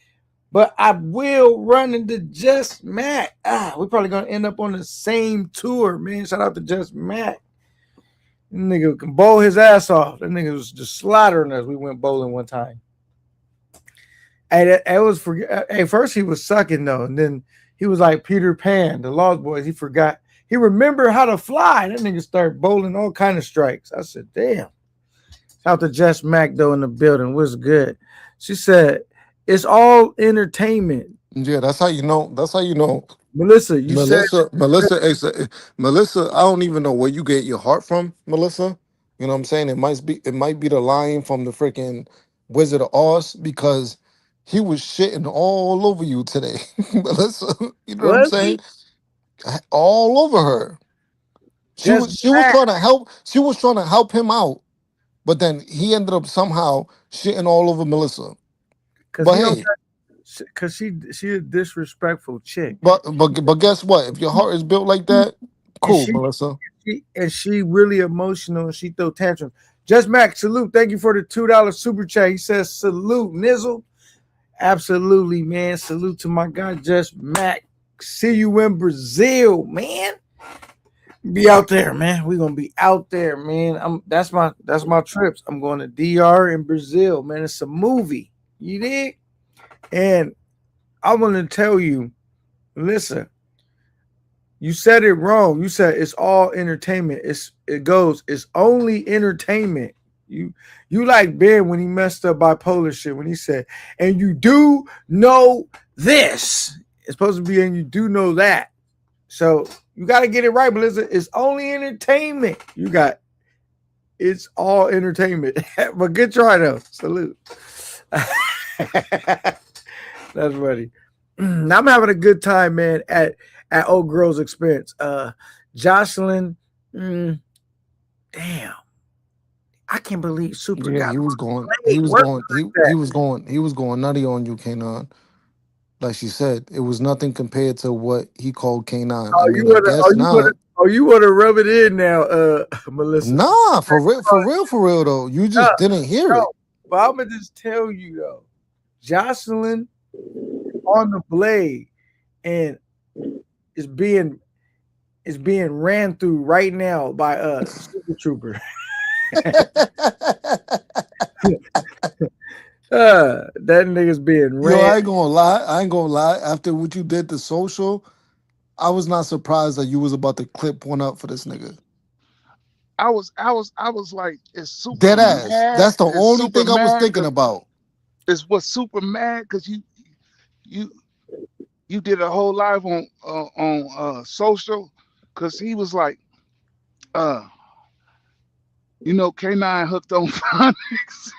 A: but I will run into Just Mac. We're probably gonna end up on the same tour, man. Shout out to Just Mac. Nigga can bowl his ass off. That nigga was just slaughtering us. We went bowling one time. And it was first he was sucking though, and then he was like Peter Pan, the Lost Boys. He forgot. He remembered how to fly. That nigga started bowling all kind of strikes. I said, damn. Shout out to Just Mac though in the building. What's good? She said, it's all entertainment.
E: Yeah, that's how you know.
A: Melissa,
E: Melissa, I don't even know where you get your heart from, Melissa. You know what I'm saying? It might be the lion from the freaking Wizard of Oz, because he was shitting all over you today, Melissa. You know what I'm saying? All over her. She was trying to help. She was trying to help him out, but then he ended up somehow shitting all over Melissa. But hey,
A: because she a disrespectful chick.
E: But guess what? If your heart is built like that, cool, Melissa.
A: She really emotional and she throw tantrums. Just Mac, salute. Thank you for the $2 super chat. He says salute, Nizzle. Absolutely, man. Salute to my guy, Just Mac. See you in Brazil, man. Be out there, man. We're gonna be out there, man. That's my trips. I'm going to DR in Brazil, man. It's a movie. You dig? And I want to tell you, listen, you said it wrong. You said it's all entertainment. It's only entertainment. You like Ben when he messed up bipolar shit, when he said, and you do know this. It's supposed to be, and you do know that. So you got to get it right, Melissa. It's only entertainment. You got It's all entertainment. But good try though. Salute. That's funny. I'm having a good time, man, at old girl's expense. Jocelyn, damn. I can't believe Super
E: Yeah,
A: got
E: he was going.
A: played.
E: He was
A: Work
E: going.
A: like that.
E: He was going. He was going nutty on you, Kanan. Like she said, it was nothing compared to what he called K9. I mean, I guess not.
A: You wanna rub it in now, Melissa.
E: Nah, for real, for real though. You
A: No,
E: just didn't hear it.
A: no. But I'm gonna just tell you though, Jocelyn on the blade and is being ran through right now by Super Trooper. That nigga's being
E: Yo,
A: ran.
E: I ain't gonna lie. After what you did to Social, I was not surprised that you was about to clip one up for this nigga.
F: I was like, is Super
E: Dead ass.
F: mad?
E: That's the
F: Is
E: only
F: Super
E: thing I was
F: mad
E: thinking
F: 'cause-
E: about.
F: Is what Super mad because you did a whole live on Social, because he was like, K9 hooked on phonics.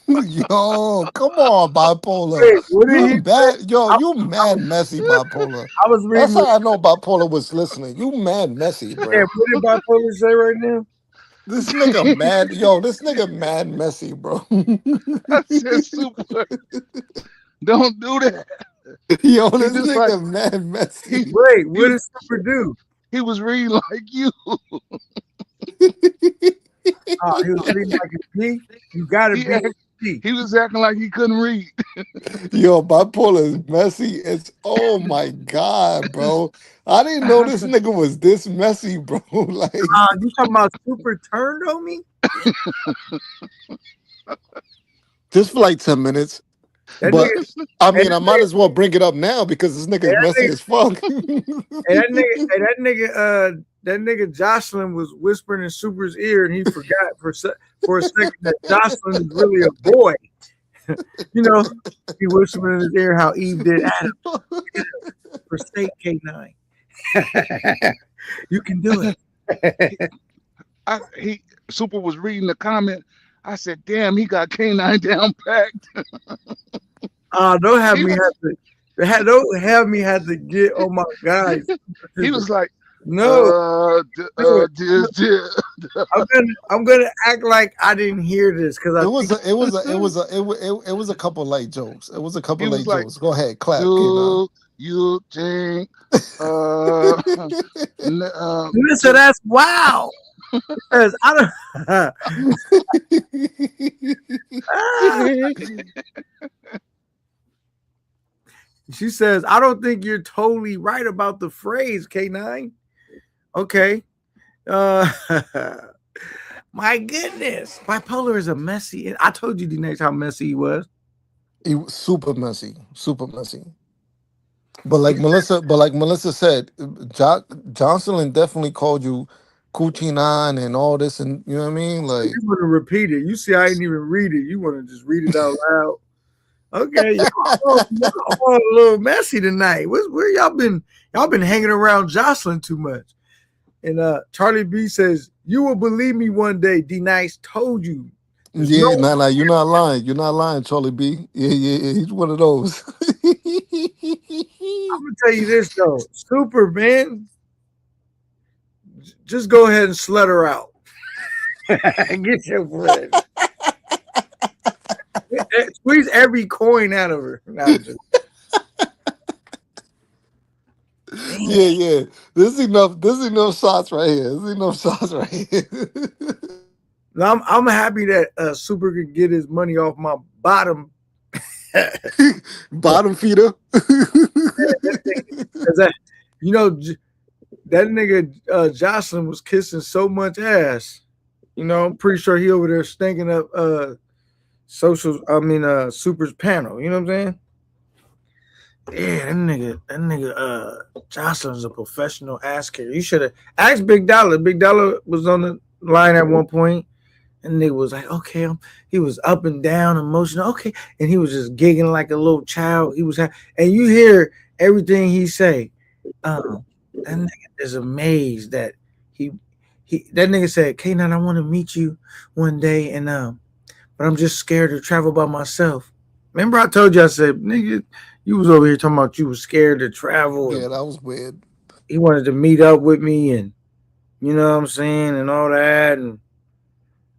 E: Yo, come on, bipolar.
A: Wait, what did
E: You
A: he
E: bad, yo, you mad messy, bipolar.
A: I was
E: That's
A: reading.
E: how I know bipolar was listening. You mad messy, bro.
A: Yeah, what did bipolar say right now?
E: This nigga mad, yo, this nigga mad messy, bro.
F: I said, Super, don't do that.
E: Yo, this
F: just
E: nigga mad messy.
A: Wait, what did Super do?
F: He was reading like you.
A: He was reading like a P. You gotta
F: He
A: be
F: act-
A: a P.
F: He was acting like he couldn't read.
E: Yo, bipolar is messy. It's oh my god, bro. I didn't know this nigga was this messy, bro. Like,
A: You talking about Super turned on me?
E: just for like 10 minutes.
A: That
E: But
A: nigga,
E: I mean, I might as well bring it up now because this nigga is messy as fuck.
A: that nigga Jocelyn was whispering in Super's ear, and he forgot for a second that Jocelyn is really a boy. He whispered in his ear how Eve did Adam. Forsake K9. You can do it.
F: Super was reading the comment. I said, damn, he got K9 down packed.
A: Don't have me have to get on my guys.
F: He was like,
A: no.
F: dear.
A: I'm gonna act like I didn't hear this because
E: it was a couple light jokes. It was a couple light
F: like,
E: jokes. Go ahead, clap.
F: Do you think?
A: Listen, that's wow. Because I don't. She says, I don't think you're totally right about the phrase, K9. Okay. My goodness. Bipolar is a messy. I told you, D-Nex, how messy he was.
E: He was super messy. Super messy. But like Melissa said, Jocelyn definitely called you Coochie Nine and all this, and you know what I mean? Like,
A: you want to repeat it. You see, I didn't even read it. You want to just read it out loud. Okay, y'all a little messy tonight. Where y'all been? Y'all been hanging around Jocelyn too much. And Charlie B says, "You will believe me one day." D-Nice told you.
E: Yeah, you're not lying. You're not lying, Charlie B. Yeah. He's one of those.
A: I'm gonna tell you this though, Super man, just go ahead and slut her out. Get your friend. Squeeze every coin out of her.
E: Yeah. This is enough shots right here.
A: I'm happy that Super could get his money off my bottom
E: feeder.
A: That nigga Jocelyn was kissing so much ass. I'm pretty sure he over there stinking up Super's panel. You know what I'm saying? Yeah, that nigga Jocelyn's a professional ass kicker. You should have asked Big Dollar. Big Dollar was on the line at one point, and nigga was like, okay, he was up and down, emotional, okay, and he was just giggling like a little child. He was, and you hear everything he say. That nigga is amazed that he that nigga said, K9, I want to meet you one day, and but I'm just scared to travel by myself. Remember I told you, I said, nigga, you was over here talking about you was scared to travel.
E: Yeah, that was weird.
A: He wanted to meet up with me, and you know what I'm saying, and all that, and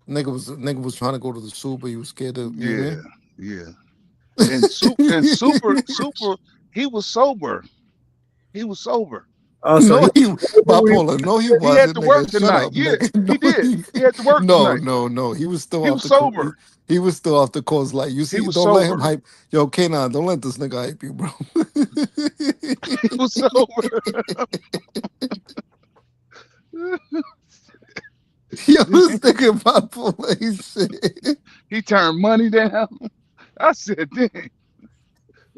E: Nigga was trying to go to the zoo, but he was scared to. You know what I
F: Yeah,
E: mean?
F: yeah. And super, he was sober. He was sober.
A: also
E: No, bipolar. No, he
F: He
E: wasn't.
F: had to work
E: Nigga, shut
F: tonight.
E: up,
F: Yeah,
E: nigga. No,
F: he did. He had to work
E: no,
F: tonight.
E: no. He was still
F: He
E: off
F: was
E: the.
F: sober.
E: He was still off the course. Like you
F: He
E: see,
F: was
E: don't let him
F: sober.
E: hype. Yo, K9, don't let this nigga hype you, bro.
F: He was sober.
E: Yo, this nigga bipolar ain't shit.
F: He turned money down. I said, dang,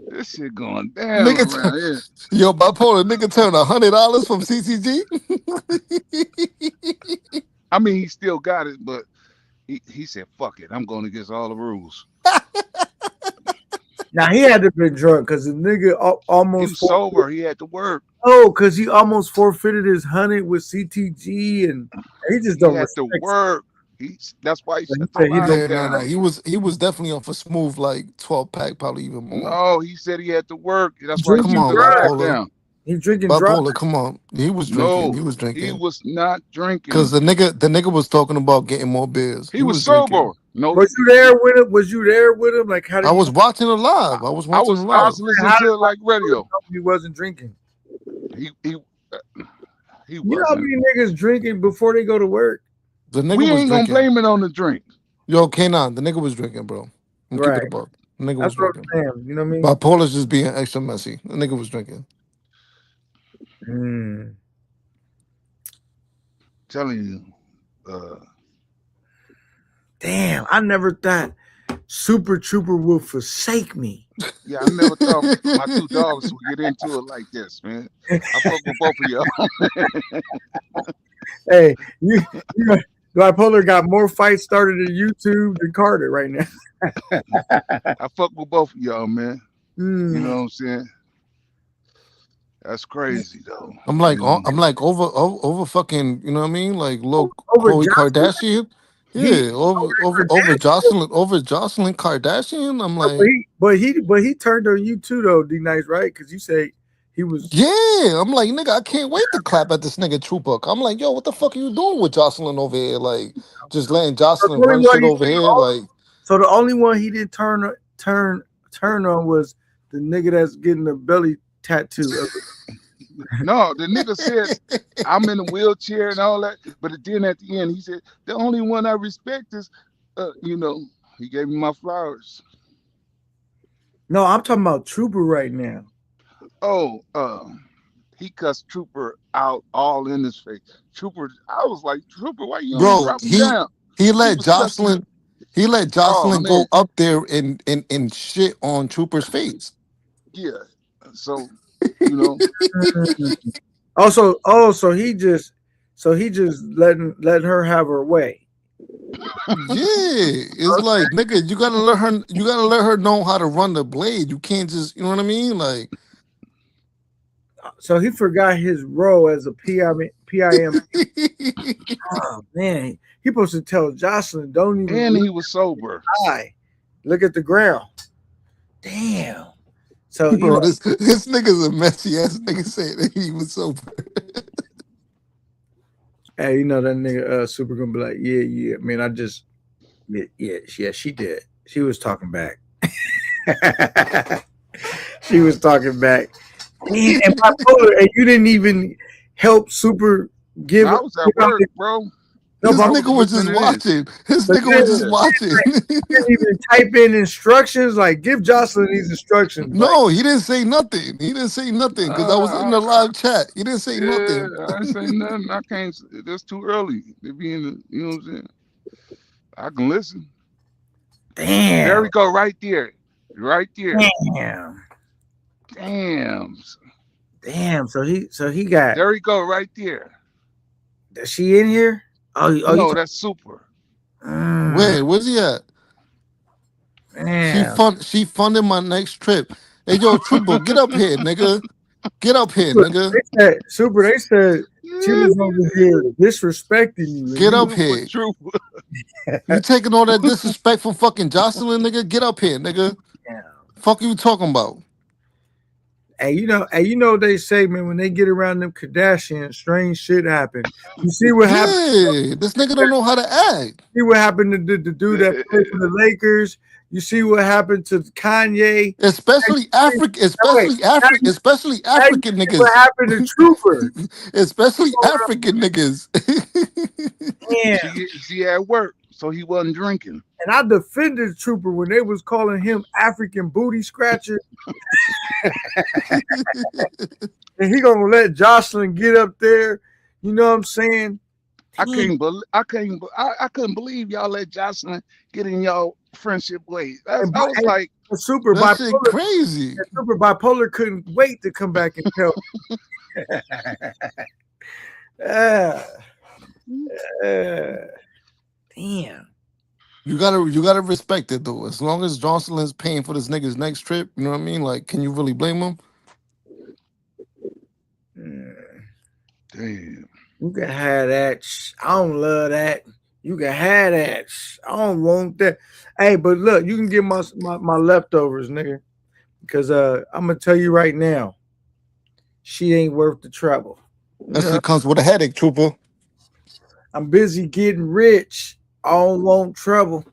F: this shit going down
E: Nigga,
F: around here.
E: yo, bipolar nigga turned $100 from CCG.
F: I mean, he still got it, but he said, fuck it. I'm going against all the rules.
A: now he had to be drunk because the nigga
F: He
A: almost
F: was sober. He had to work.
A: Oh, because he almost forfeited his 100 with CTG, and he just
F: He
A: don't
F: had to
A: respect.
F: work. That's why he
A: He
F: shut the
A: said he
F: line
A: don't-
E: Yeah,
F: down.
E: He was definitely off a smooth like 12-pack, probably even more.
F: No, he said he had to work. That's why he
A: Come
F: shut
E: on,
F: the line
E: bipolar.
F: down.
A: He's drinking drugs.
E: Bipolar, come on. He was drinking.
F: No,
E: He was
F: he
E: drinking.
F: was not drinking.
E: Because the nigga was talking about getting more beers.
F: He was
E: drinking.
F: sober. No,
A: Was you there with him? Was you there with him? Like, how did
E: I
A: you
E: was watching it live. I was watching it
F: I
E: live.
F: was listening to it like radio.
A: know he wasn't drinking?
F: He
A: You know how
F: wasn't.
A: many niggas drinking before they go to work?
E: The nigga
F: We
E: was
F: ain't gonna
E: drinking.
F: blame it on the drink.
E: Yo, K9, the nigga was drinking, bro. I'm keep
A: Right.
E: it above. The nigga
A: That's
E: was
A: what
E: drinking.
A: I'm saying. You know what I mean?
E: Bipolar's just being extra messy. The nigga was drinking.
F: Telling you,
A: Damn, I never thought Super Trooper would forsake me.
F: yeah, I never thought my two dogs would get into it like this, man. I fuck with both of y'all.
A: Hey, you Bipolar got more fights started in YouTube than Carter right now.
F: I fuck with both of y'all, man.
A: Mm.
F: You know what I'm saying? That's crazy though.
E: I'm like,
F: You know?
E: over fucking, you know what I mean? Like, look,
A: Over
E: Khloe
A: Jocelyn?
E: Kardashian. Yeah, over Jocelyn Kardashian. I'm like,
A: but he turned on you too though, D Nice, right? Because you say he was.
E: yeah. I'm like, nigga, I can't wait to clap at this nigga Trooper. I'm like, yo, what the fuck are you doing with Jocelyn over here? Like, just letting Jocelyn run shit over here. Like,
A: So the only one he didn't turn on was the nigga that's getting a belly tattoo.
F: No, the nigga said I'm in a wheelchair and all that, but then at the end he said the only one I respect is, you know, he gave me my flowers.
A: No, I'm talking about Trooper right now.
F: Oh, he cussed Trooper out all in his face. Trooper, I was like, Trooper, why you
E: Bro,
F: don't drop him down?
E: he let
F: was
E: Jocelyn. He let Jocelyn go
F: man.
E: up there and shit on Trooper's face.
F: Yeah, so you know,
A: So he just letting her have her way.
E: Yeah, it's like, nigga, you gotta let her know how to run the blade. You can't just, you know what I mean? Like,
A: So he forgot his role as a PIM. Oh man, he supposed to tell Jocelyn, don't even
F: and he was sober.
A: lie. Look at the ground. Damn. So you
E: bro,
A: know,
E: this nigga's a messy ass nigga saying that he was sober.
A: hey, you know that nigga Super gonna be like, yeah. Man, I just yeah, she did. She was talking back. She was talking back. And Bipolar, and you didn't even help Super give.
F: I was at work, bro.
A: No,
E: This
A: but
E: nigga was just watching. This nigga was just watching.
A: you didn't even type in instructions. Like, give Jocelyn these instructions.
E: No, he didn't say nothing. He didn't say nothing because I was in the live chat. He didn't say nothing.
F: I didn't say nothing. I can't. That's too early to be in the. You know what I'm saying? I can listen.
A: Damn.
F: There we go, right there, right there.
A: Damn.
F: Damn.
A: So he got.
F: There we go, right there.
A: Is she in here? Oh,
F: No, that's Super.
E: Wait, where's he at?
A: Damn.
E: She funded my next trip. Hey, yo, Trooper, get up here, nigga. Get up here, nigga.
A: Super. They said Chillers over here disrespecting you.
E: Get up
F: Super
E: here.
F: Trooper.
E: You taking all that disrespect from fucking Jocelyn, nigga? Get up here, nigga.
A: Yeah.
E: Fuck you talking about?
A: Hey, you know they say, man, when they get around them Kardashians, strange shit happen. You see what happened?
E: Yeah, this nigga don't know how to act.
A: See what happened to the dude that played for the Lakers. You see what happened to Kanye.
E: Especially African, especially African, especially African
A: What
E: niggas.
A: happened to Trooper?
E: Especially African niggas.
A: Damn.
F: She at work, so he wasn't drinking.
A: And I defended Trooper when they was calling him African booty scratcher. And he gonna let Jocelyn get up there. You know what I'm saying?
F: I couldn't believe y'all let Jocelyn get in y'all friendship way. I was like,
A: Super
E: That shit
A: bipolar.
E: crazy.
A: Super bipolar couldn't wait to come back and tell. Damn.
E: You gotta respect it though. As long as Jocelyn's paying for this nigga's next trip, you know what I mean? Like, can you really blame him?
F: damn.
A: You can have that. I don't love that. You can have that. I don't want that. Hey, but look, you can get my leftovers, nigga. Because I'm gonna tell you right now, she ain't worth the trouble.
E: That shit comes with a headache, Trooper.
A: I'm busy getting rich. I don't want trouble.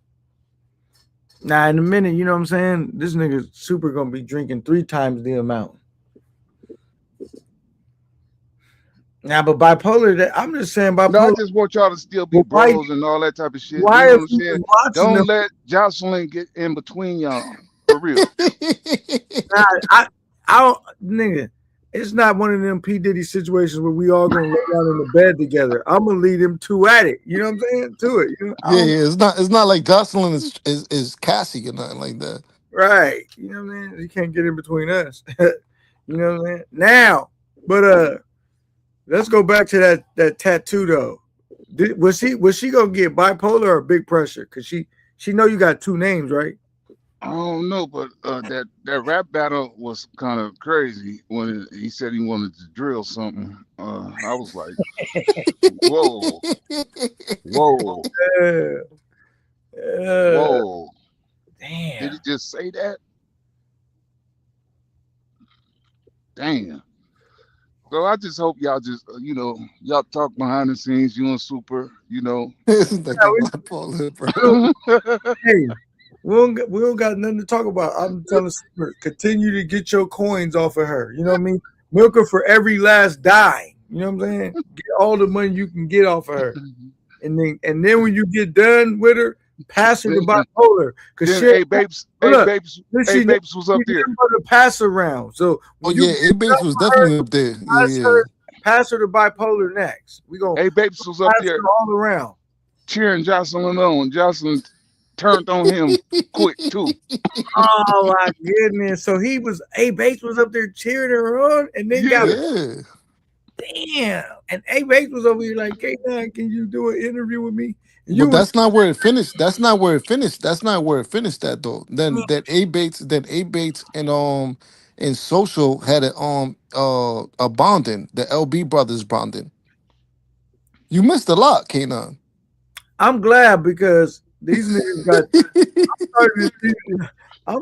A: Now, in a minute, you know what I'm saying? This nigga Super gonna be drinking 3 times the amount. Now, but bipolar, I'm just saying bipolar.
F: No, I just want y'all to still be bros and all that type of shit.
A: Why
F: You know
A: are
F: what I'm saying?
A: you watching
F: Don't
A: them?
F: let Jocelyn get in between y'all. For real.
A: Nah, I don't, nigga. It's not one of them P. Diddy situations where we all gonna lay down in the bed together. I'm gonna lead them two at it. You know what I'm saying? To it. You know?
E: Yeah, it's not like Jocelyn is Cassie or nothing like that.
A: Right. You know what I'm saying? You can't get in between us. You know what I'm saying? Now, but let's go back to that tattoo though. Was she gonna get bipolar or big pressure? Cause she know you got 2 names, right?
F: I don't know, but that rap battle was kind of crazy when he said he wanted to drill something. I was like, whoa, whoa, whoa.
A: Damn.
F: Did he just say that? Damn. So I just hope y'all just, y'all talk behind the scenes, you and Super,
E: It's like a bipolar, bro.
A: Hey, we don't got nothing to talk about. I'm telling Super, continue to get your coins off of her. You know what I mean? Milk her for every last dime. You know what I'm saying? Get all the money you can get off of her. And then when you get done with her, pass her to bipolar. Cause
F: then, hey babes was up there.
A: To pass around. So
E: A-Bates was definitely up there.
A: Pass her to bipolar next. We gonna
F: Hey babes was up there
A: all around.
F: Cheering Jocelyn on. Jocelyn turned on him quick too.
A: Oh my goodness. So A-Bates was up there cheering her on and then got damn. And A-Bates was over here like, K9, can you do an interview with me?
E: But that's not where it finished. That's not where it finished at though. Then that A-Bates and Social had a bonding, the LB brothers bonding. You missed a lot, K9.
A: I'm glad because these niggas got I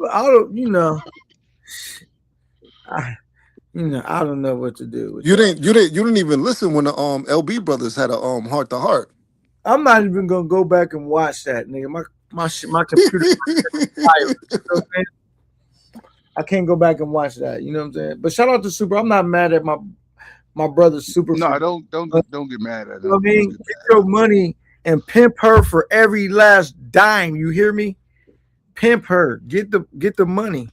A: don't know what to do with
E: you didn't even listen when the LB brothers had a heart to heart.
A: I'm not even gonna go back and watch that, nigga. My computer. You know I can't go back and watch that. You know what I'm saying? But shout out to Super. I'm not mad at my brother Super.
F: No, don't get mad at him.
A: You know what I mean? Get your money and pimp her for every last dime. You hear me? Pimp her. Get the money.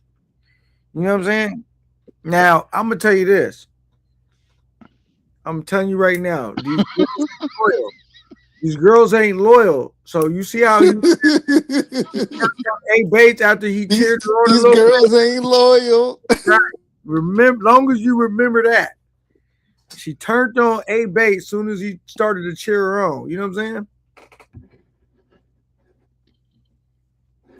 A: You know what I'm saying? Now I'm gonna tell you this. I'm telling you right now. These girls ain't loyal. So you see how A-Bates after he cheered her on.
E: These girls ain't loyal.
A: Remember, long as you remember that. She turned on A-Bates as soon as he started to cheer her on. You know what I'm saying?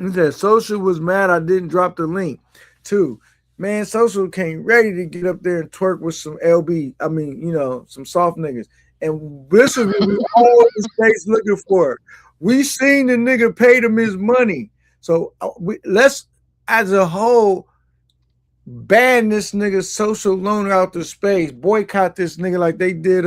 A: He said, Social was mad I didn't drop the link. 2, Man, Social came ready to get up there and twerk with some LB. I mean, some soft niggas. And this is what we all in the States looking for. We seen the nigga paid him his money. So let's, as a whole, ban this nigga Social Loner out the space. Boycott this nigga like they did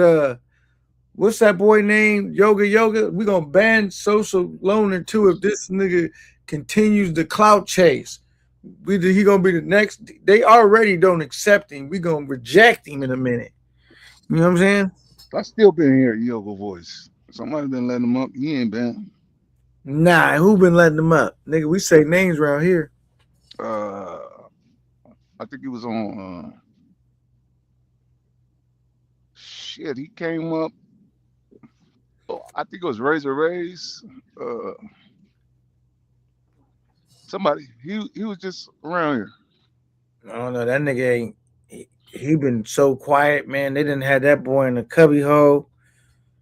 A: what's that boy name? Yoga. We gonna ban Social Loner too if this nigga continues the clout chase. He gonna be the next. They already don't accept him. We gonna reject him in a minute. You know what I'm saying?
F: I still been hearing Yoga voice. Somebody been letting him up. He ain't been.
A: Nah, who been letting him up? Nigga, we say names around here.
F: I think he was on shit, he came up. I think it was Razor Rays. Somebody. He was just around here.
A: I don't know. That nigga ain't. He been so quiet, man. They didn't have that boy in the cubby hole.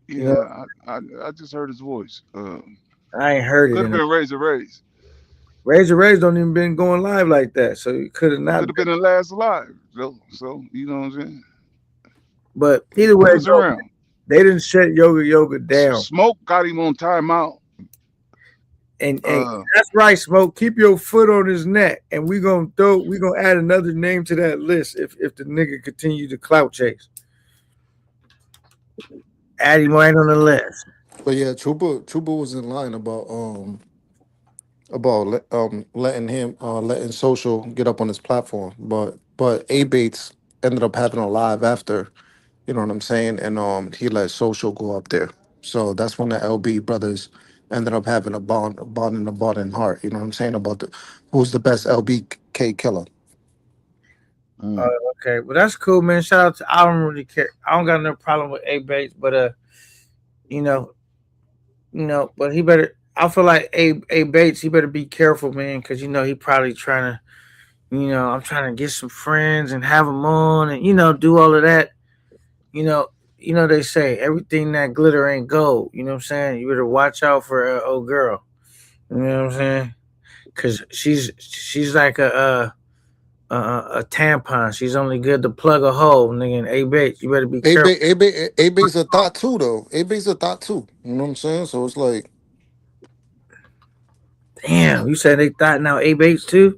F: Yeah, I just heard his voice.
A: I ain't heard it.
F: Could have been Razor Rays.
A: Razor Rays don't even been going live like that, so it could have not.
F: Could have been the last live. So you know what I'm saying.
A: But either way,
F: around.
A: They didn't shut Yoga down.
F: Smoke got him on timeout.
A: And that's right, Smoke. Keep your foot on his neck, and we gonna add another name to that list if the nigga continue to clout chase. Add him right on the list.
E: But yeah, Trooper was in line about letting Social get up on his platform, but A Bates ended up having a live after, you know what I'm saying, and he let Social go up there. So that's when the LB brothers ended up having a bond in heart. You know what I'm saying, about who's the best LBK killer.
A: Okay, well that's cool, man. Shout out to, I don't really care. I don't got no problem with A Bates, but but he better. I feel like A Bates, he better be careful, man, because he probably trying to, I'm trying to get some friends and have them on, and do all of that. They say everything that glitter ain't gold. You know what I'm saying? You better watch out for old girl. You know what I'm saying? Because she's like a tampon. She's only good to plug a hole, nigga. And A Bates, you better be careful.
E: A Bates a thought too, though. A Bates a thought too. You know what I'm saying? So it's like,
A: damn, you said they thought now A Bates too?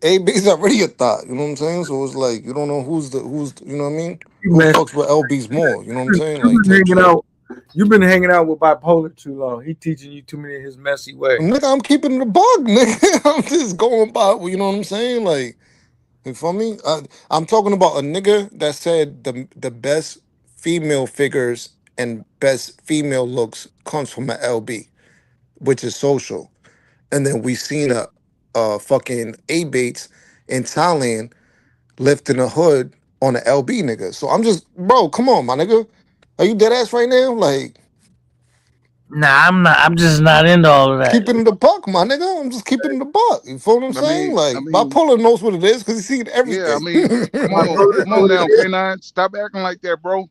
E: A Bates already a thought. You know what I'm saying? So it's like you don't know who's you know what I mean? Who fucks with LB's more? You know what I'm saying? Like,
A: you've been hanging out with Bipolar too long. He teaching you too many of his messy ways.
E: Nigga, I'm keeping the bug, nigga. I'm just going by, you know what I'm saying? Like, you feel me? I'm talking about a nigga that said the best female figures and best female looks comes from an LB, which is Social. And then we seen a fucking A Bates in Thailand lifting a hood on an LB nigga. So I'm just, bro, come on, my nigga. Are you dead ass right now? Like,
A: nah, I'm not. I'm just not into all of that.
E: Keeping the buck, my nigga. I'm just keeping the buck. You feel what I'm saying? Bipolar knows what it is because he's seen everything.
F: Yeah, I mean, come on now, K9. Stop acting like that, bro.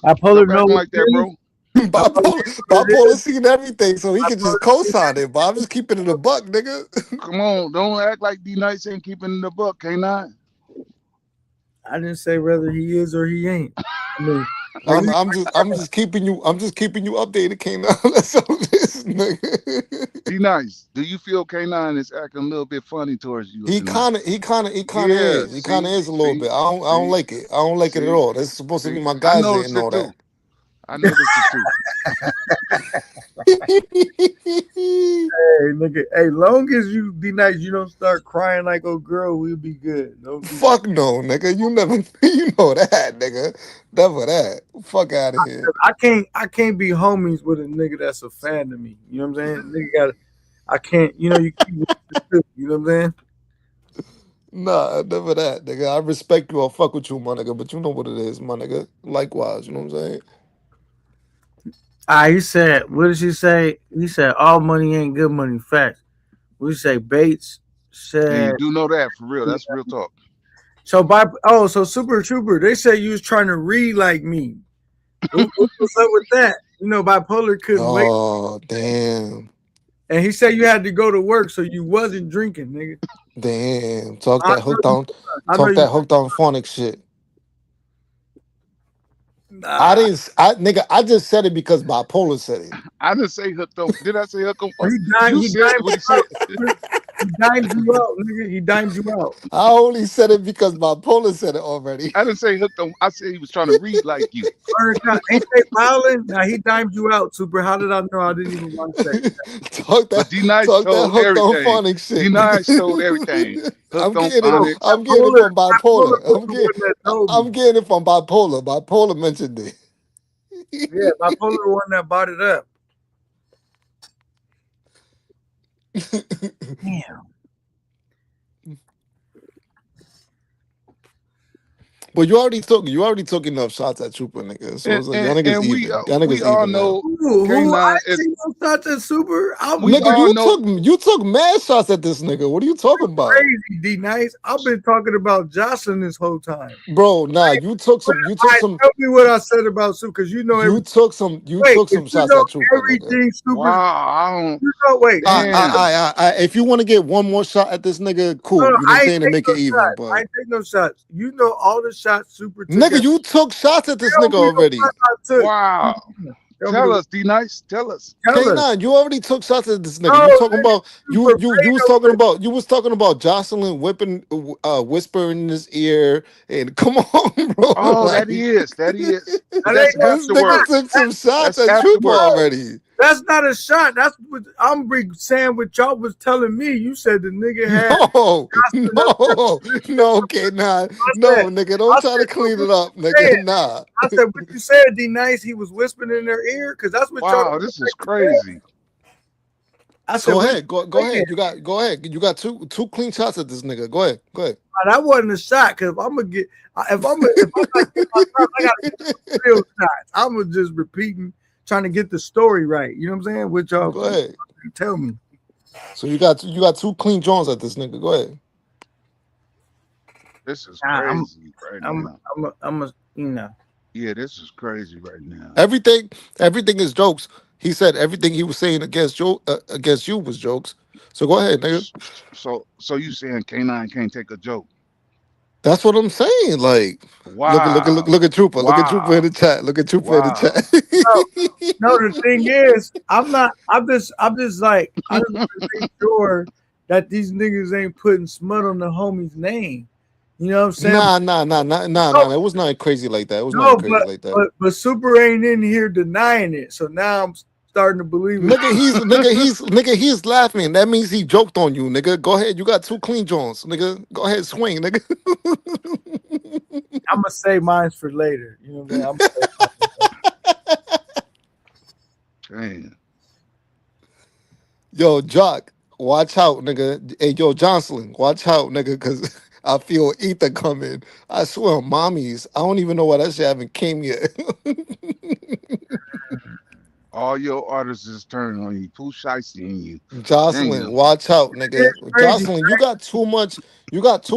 A: Bipolar
F: Stop acting like that, bro.
E: Bipolar seen everything, so he can just co-sign it. But I'm just keeping it a buck, nigga.
F: Come on, don't act like D-Nice ain't keeping the buck, K9.
A: I didn't say whether he is or he ain't. I mean,
E: I'm just keeping you updated, K9. That's all this, nigga.
F: D-Nice, do you feel K9 is acting a little bit funny towards you?
E: He kind of is. He kind of is a little bit. I don't like it. I don't like it at all. That's supposed to be my guys and all that.
F: I noticed it too.
A: Hey, nigga. Hey, long as you be nice, you don't start crying like a girl, we'll be good.
E: Fuck no, nigga. You know that, nigga. Never that. Fuck out of here.
A: I can't be homies with a nigga that's a fan of me. You know what I'm saying? Nigga I can't. You know what I'm saying?
E: Nah, never that, nigga. I respect you. I'll fuck with you, my nigga. But you know what it is, my nigga. Likewise, you know what I'm saying?
A: He said, what did she say? He said, all money ain't good money. Facts. What did you say? Bates said.
F: You do know that for real. That's real talk.
A: So Super Trooper, they say you was trying to read like me. What's up with that? You know, Bipolar couldn't wait.
E: Oh, damn.
A: And he said you had to go to work, so you wasn't drinking, nigga.
E: Damn, talk
A: I
E: that
A: know
E: hooked on,
A: I know
E: talk
A: you.
E: that hooked on phonic shit. I
A: Nah,
E: didn't, nigga, I just said it because bipolar said it.
F: I didn't say hooked on. Did I say hooked on?
A: he dimed.
F: You
A: He
F: said
A: dimed
F: what he
A: you
F: said.
A: out. He dimed you out, nigga. He dimed you out.
E: I only said it because bipolar said it already.
F: I didn't say hooked on. I said he was trying to read like you.
A: Ain't they violent? Nah, he dimed you out, Super. How did I know? I didn't even want to say.
E: talk
F: But
E: that,
F: D Nice
E: talk that
F: told
E: hooked on
F: everything.
E: phonic shit.
F: D Nice told everything.
E: I'm
F: Hooked on
E: getting it.
F: phonics.
E: I'm getting it from bipolar.
A: was the one that told me.
E: I'm getting it from bipolar. Bipolar mentioned it.
A: Yeah, bipolar the one that bought it up. Damn.
E: But you already took enough shots at Trooper, nigga. So it's like y'all niggas
F: And
E: even. Y'all niggas
F: we all
E: even now.
F: know
A: Who? I
F: K9
A: ain't
F: is.
A: seen no shots at Super. I'm
F: We
E: Nigga,
F: all know.
E: you took mad shots at this nigga. What are you talking about?
A: crazy, D Nice. I've been talking about Jocelyn this whole time.
E: Bro, nah, you took some
A: Tell me what I said about Super, because you know
E: you took some
A: if
E: shots
A: you know
E: at Trooper, nigga.
A: everything Super.
F: Wow, I don't.
A: You know, wait.
F: Damn.
E: If you want to get one more shot at this nigga, cool.
A: No,
E: You know what
A: I
E: I'm
A: ain't
E: saying, to
A: take
E: make
A: no
E: it even.
A: shots. I
E: But
A: ain't take no shots. You know all the shots Super took.
E: nigga, you took shots at this
A: Tell
E: nigga
A: me the
E: already.
A: ones I took.
F: Wow.
A: Tell
F: Tell
A: me
F: us, D Nice. Tell us.
A: Tell us.
E: K9, you already took shots at this nigga.
A: No,
E: You talking about
A: Super
E: you was talking about Jocelyn whipping whispering in his ear and come on, bro.
F: Oh,
E: Like,
F: that is. But
A: That
F: that's
A: ain't
E: this nigga
F: afterwards.
E: took some shots
F: That's
E: at Trooper
F: afterwards.
E: already.
A: That's not a shot. That's what I'm saying. What y'all was telling me. You said the nigga had.
E: No, K9. No, nigga, don't try to clean it up, nigga. Nah.
A: I said, what you said, D Nice? He was whispering in their ear, because that's what
F: Wow,
A: y'all.
F: this is crazy.
A: I said,
E: Go
A: what
E: ahead. Go ahead. Go ahead. You got two clean shots at this nigga. Go ahead.
A: that wasn't a shot. Because if I'm gonna get, if I'm gonna get my shots, I gotta get real shots. I'm gonna just repeating, trying to get the story right. You know what I'm saying? Which y'all
E: Go ahead.
A: tell me.
E: So you got two clean Jones at this nigga. Go ahead.
F: This is
A: I'm-
F: crazy right now.
A: I'm a, you know.
F: Yeah, this is crazy right now.
E: Everything is jokes. He said everything he was saying against you was jokes. So go ahead, nigga.
F: So you saying K9 can't take a joke?
E: That's what I'm saying. Like,
F: Wow.
E: look at Trooper. Look at
F: Wow.
E: Trooper in the chat. Look at Trooper in the
F: Wow.
E: chat.
A: No, the thing is, I'm just like, I just want to make sure that these niggas ain't putting smut on the homie's name. You know what I'm saying?
E: Nah. It was not crazy like that. It was not crazy like that.
A: But Super ain't in here denying it. So now I'm starting to believe it.
E: Nigga, he's laughing. That means he joked on you, nigga. Go ahead. You got two clean Jones, nigga. Go ahead, swing, nigga.
A: I'm gonna save mine for later. You know what I'm saying?
F: Damn.
E: Yo, Jock, watch out, nigga. Hey, yo, Jocelyn, watch out, nigga, because I feel ether coming. I swear, mommies. I don't even know why that shit haven't came yet.
F: All your artists is turning on you. Pooh Shiesty in you.
E: Jocelyn,
F: Damn.
E: watch out, nigga.
A: Crazy,
E: Jocelyn, you got too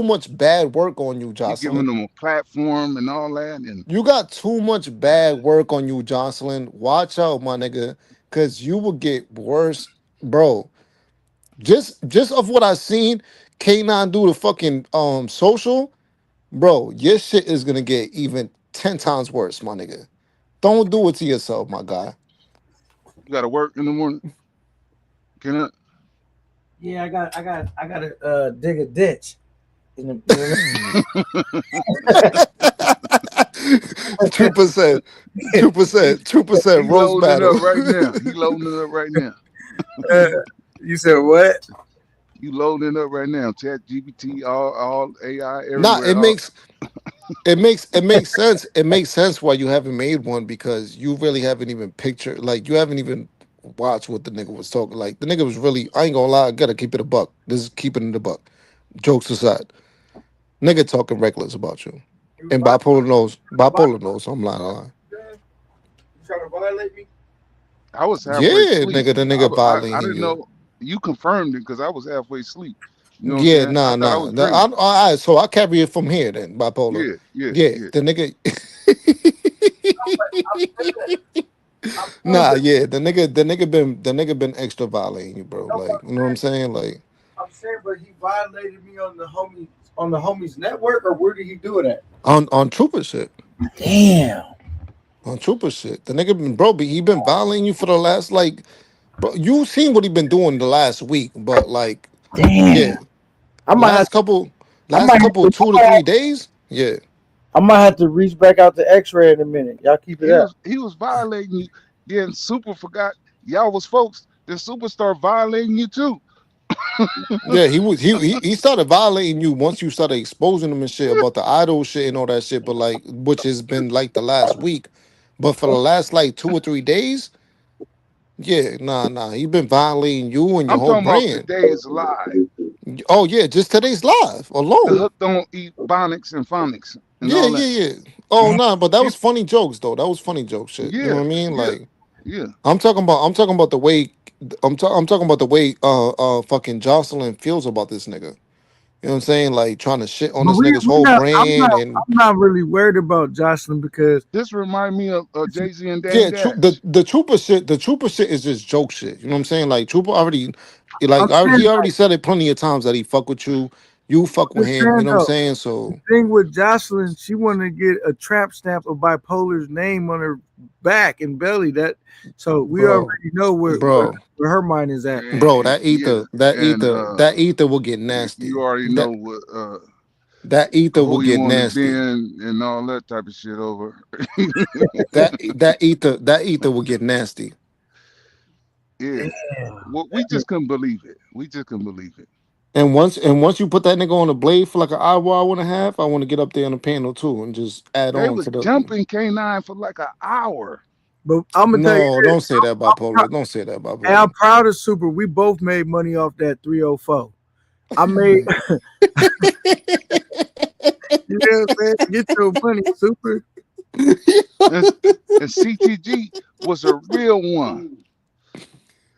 E: much bad work on you,
F: You
E: Jocelyn.
F: giving them a platform and all that, and
E: You got too much bad work on you, Jocelyn. Watch out, my nigga, because you will get worse, bro. Just of what I seen K9 do the fucking social, bro. Your shit is gonna get even 10 times worse, my nigga. Don't do it to yourself, my guy.
F: you got to work in the morning. Can I?
A: Yeah, I got to dig a ditch.
E: 2%, 2%
F: He
E: roast
F: loading it
E: battle
F: up right now. He loading it up right now.
A: You said what?
F: You loading it up right now. Chat GPT, all AI, everywhere.
E: Nah, it makes sense. It makes sense why you haven't made one, because you really haven't even pictured, like, you haven't even watched what the nigga was talking. Like, the nigga was really, I ain't gonna lie, I gotta keep it a buck. This is keeping it a buck. Jokes aside, nigga talking reckless about you. And bipolar knows, I'm lying.
A: You trying to violate me?
F: I was halfway
E: Yeah,
F: asleep.
E: nigga, the nigga
F: I
E: violating
F: didn't
E: you.
F: know. You confirmed it because I was halfway asleep. You know what
E: Yeah,
F: I'm saying? I thought I was dreaming.
E: all right, so I carry it from here then, bipolar.
F: Yeah.
E: The nigga. Nah, yeah, the nigga been extra violating you, bro. Like, you know what I'm saying? Like
A: I'm saying, but he violated me on the homies network, or where did he do it at?
E: on trooper shit.
A: Damn.
E: On trooper shit. The nigga been bro, but he been violating you for the last like bro, you seen what he been doing the last week, but like, yeah,
A: Damn. I might have
E: last couple
A: I might have to,
E: 2 to 3 days. Yeah.
A: I might have to reach back out to X-ray in a minute. Y'all keep it up.
F: He was violating you. Then Super forgot y'all was folks. Then Super started violating you too.
E: Yeah, he started violating you once you started exposing him and shit about the idol shit and all that shit, but like which has been like the last week. But for the last like 2 or 3 days, yeah, nah. He been violating you and your
F: I'm
E: whole
F: talking about
E: brand.
F: today's live.
E: Oh yeah, just today's live
F: The
E: alone.
F: hook don't eat bonics and phonics and
E: Yeah,
F: all that.
E: yeah. Oh nah, but that was funny jokes though. That was funny joke shit. You know
F: Yeah,
E: what I mean?
F: yeah,
E: Like
F: yeah.
E: I'm talking about the way I'm talking about the way fucking Jocelyn feels about this nigga. You know what I'm saying? Like trying to shit on
A: But
E: this nigga's
A: we
E: whole
A: not.
E: brand and
A: I'm not really worried about Jocelyn because
F: This remind me of Jay-Z and Dame
E: yeah,
F: Dash.
E: the trooper shit is just joke shit. You know what I'm saying? Like trooper already,
A: I'm
E: he
A: saying
E: already said it plenty of times that he fuck with you fuck with him. You know what I'm
A: though.
E: saying? So
A: Thing with Jocelyn, she wanted to get a trap stamp of Bipolar's name on her back and belly. So we
E: bro,
A: already know
E: bro,
A: where her mind is at.
E: bro,
F: Yeah, and
E: that ether will get nasty.
F: you already
E: That
F: know what
E: that ether will
F: who he
E: get
F: wanted
E: nasty.
F: Ben and all that type of shit over.
E: That ether will get nasty.
F: Yeah. Well, we just couldn't believe it. We just couldn't believe it.
E: And once you put that nigga on a blade for like an hour and a half, I want to get up there on the panel too and just add
F: They
E: on
F: was
E: to the.
F: jumping K9 for like an hour.
A: But I'm gonna tell you
E: No,
A: this,
E: don't say that bipolar. Don't say that
A: and I'm
E: bipolar.
A: proud of Super. We both made money off that 304. I made, you know what I'm saying? Get your money, Super.
F: And, and CTG was a real one.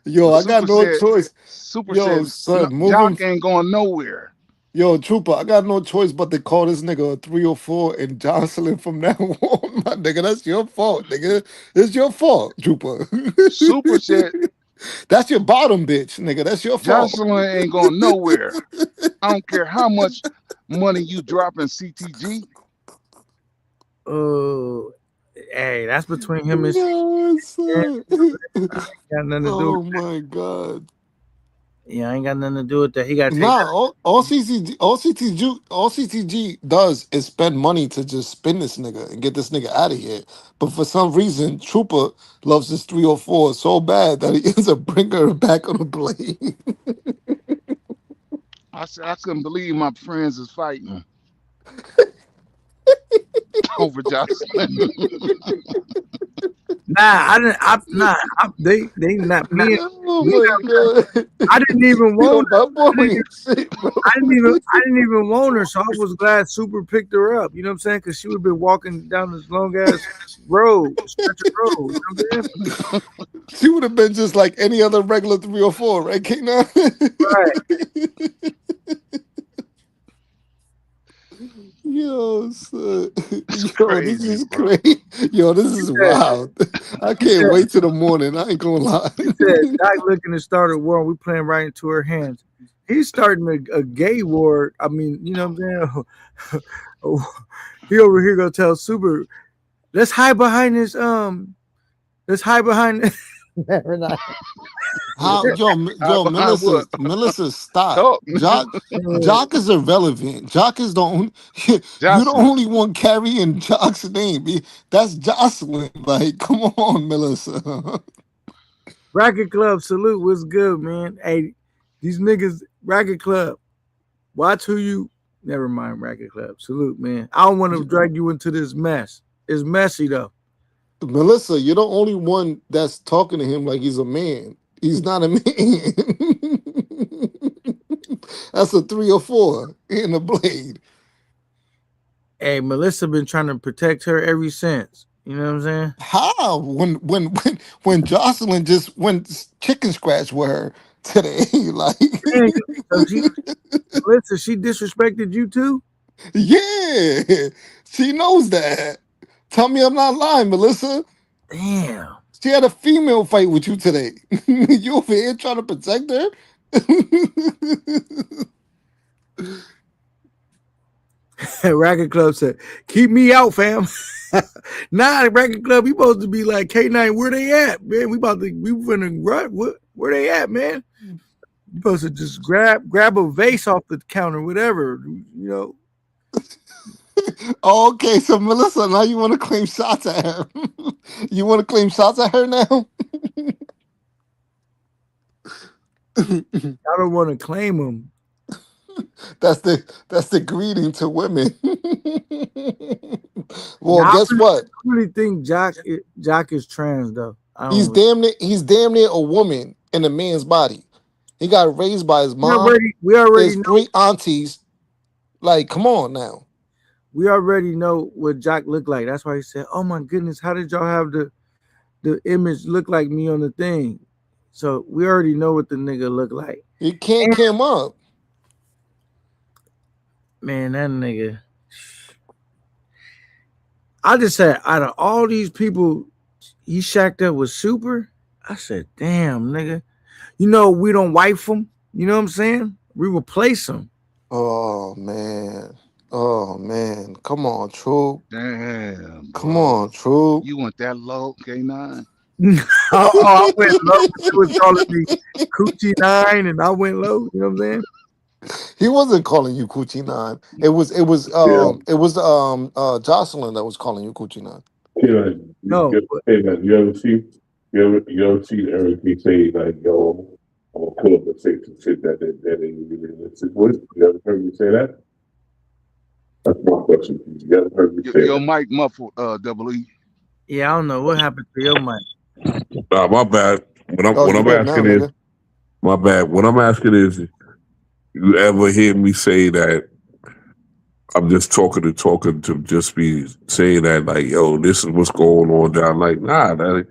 E: Yo,
F: But
E: I got no choice.
F: Super
E: Yo,
F: said, no,
E: son,
F: Jock ain't going nowhere.
E: Yo, Trooper, I got no choice but to call this nigga a 304 and Jocelyn from now on, my nigga. That's your fault, nigga. It's your fault, Trooper.
F: Super said,
E: That's your bottom bitch, nigga. That's your fault.
F: Jocelyn ain't going nowhere. I don't care how much money you drop in CTG.
A: Hey, that's between him and
E: No, son.
A: got nothing to do.
E: Oh my god.
A: Yeah, I ain't got nothing to do with that. He got to take
E: Nah, all CTG does is spend money to just spin this nigga and get this nigga out of here. But for some reason, Trooper loves this 304 so bad that he ends up bringing her back on the blade.
F: I said, I couldn't believe my friends is fighting over Jocelyn.
A: They not me.
E: Oh my god.
A: I didn't even
E: Yo,
A: want her.
E: my boy ain't shit, bro.
A: I didn't even want her, so I was glad Super picked her up. You know what I'm saying? Because she would have been walking down this long ass stretch of road. You know what I'm saying?
E: She would have been just like any other regular 304, right, K9?
A: Right.
E: Yo, son.
F: It's
E: Yo,
F: crazy,
E: this is
F: bro.
E: crazy. Yo, this is wild. I can't wait till the morning. I ain't gonna lie.
A: He said, Doc looking to start a war, and we playing right into her hands. He's starting a gay war. I mean, you know what I'm saying? He over here gonna tell Super, let's hide behind this. Let's hide behind. Never mind.
E: How Melissa, stop.
F: Talk.
E: Jock is irrelevant. Jock is the only you're the
F: Jocelyn.
E: only one carrying Jock's name. That's Jocelyn. Like, come on, Melissa.
A: Racket Club, salute. What's good, man? Hey, these niggas, Racket Club. Watch who you. Never mind, Racket Club. Salute, man. I don't want to drag you into this mess. It's messy though.
E: Melissa, you're the only one that's talking to him like he's a man. He's not a man. That's a 304 in the blade.
A: Hey, Melissa been trying to protect her ever since. You know what I'm saying?
E: How? When Jocelyn just went chicken scratch with her today, like
A: Melissa, she disrespected you too?
E: yeah, she knows that. Tell me I'm not lying, Melissa.
A: Damn.
E: She had a female fight with you today. You over here trying to protect her?
A: Racket Club said, "Keep me out, fam." Nah, Racket Club, we supposed to be like K9. Where they at, man? We finna run. Where they at, man? You supposed to just grab a vase off the counter, whatever, you know.
E: Oh, okay, so Melissa, now you want to claim shots at her? You want to claim shots at her now?
A: I don't want to claim them.
E: That's the greeting to women. Well,
A: Nah,
E: guess what?
A: I really think Jock is trans though.
E: He's damn near a woman in a man's body. He got raised by his mom.
A: We already
E: his
A: know,
E: 3 aunties. Like, come on now.
A: we already know what Jock looked like. That's why he said, "Oh my goodness, how did y'all have the image look like me on the thing?" So we already know what the nigga look like.
E: You can't cam up.
A: Man, that nigga. I just said, out of all these people he shacked up with Super, I said, damn, nigga. You know, we don't wife him. You know what I'm saying? We replace him.
E: Oh man. Come on, True.
F: Damn.
E: Come on, True.
F: You went that low, K9?
A: I went low. He was calling me Coochie 9, and I went low. You know what I'm saying?
E: He wasn't calling you Coochie 9. It was Jocelyn that was calling you Coochie 9.
D: Yeah,
A: No,
D: you ever see Eric B say like, "Yo, I'm gonna pull up and say some shit that ain't really realistic." You ever heard me say that? That's my question. You ever heard me say
F: Your
D: that?
F: mic muffled, Double E.
A: yeah, I don't know what happened to your mic.
D: Nah, my bad. What I'm
E: You good now,
D: asking is,
E: nigga.
D: my bad. What I'm asking is, you ever hear me say that I'm just talking to just be saying that like, yo, this is what's going on down? Like, nah, that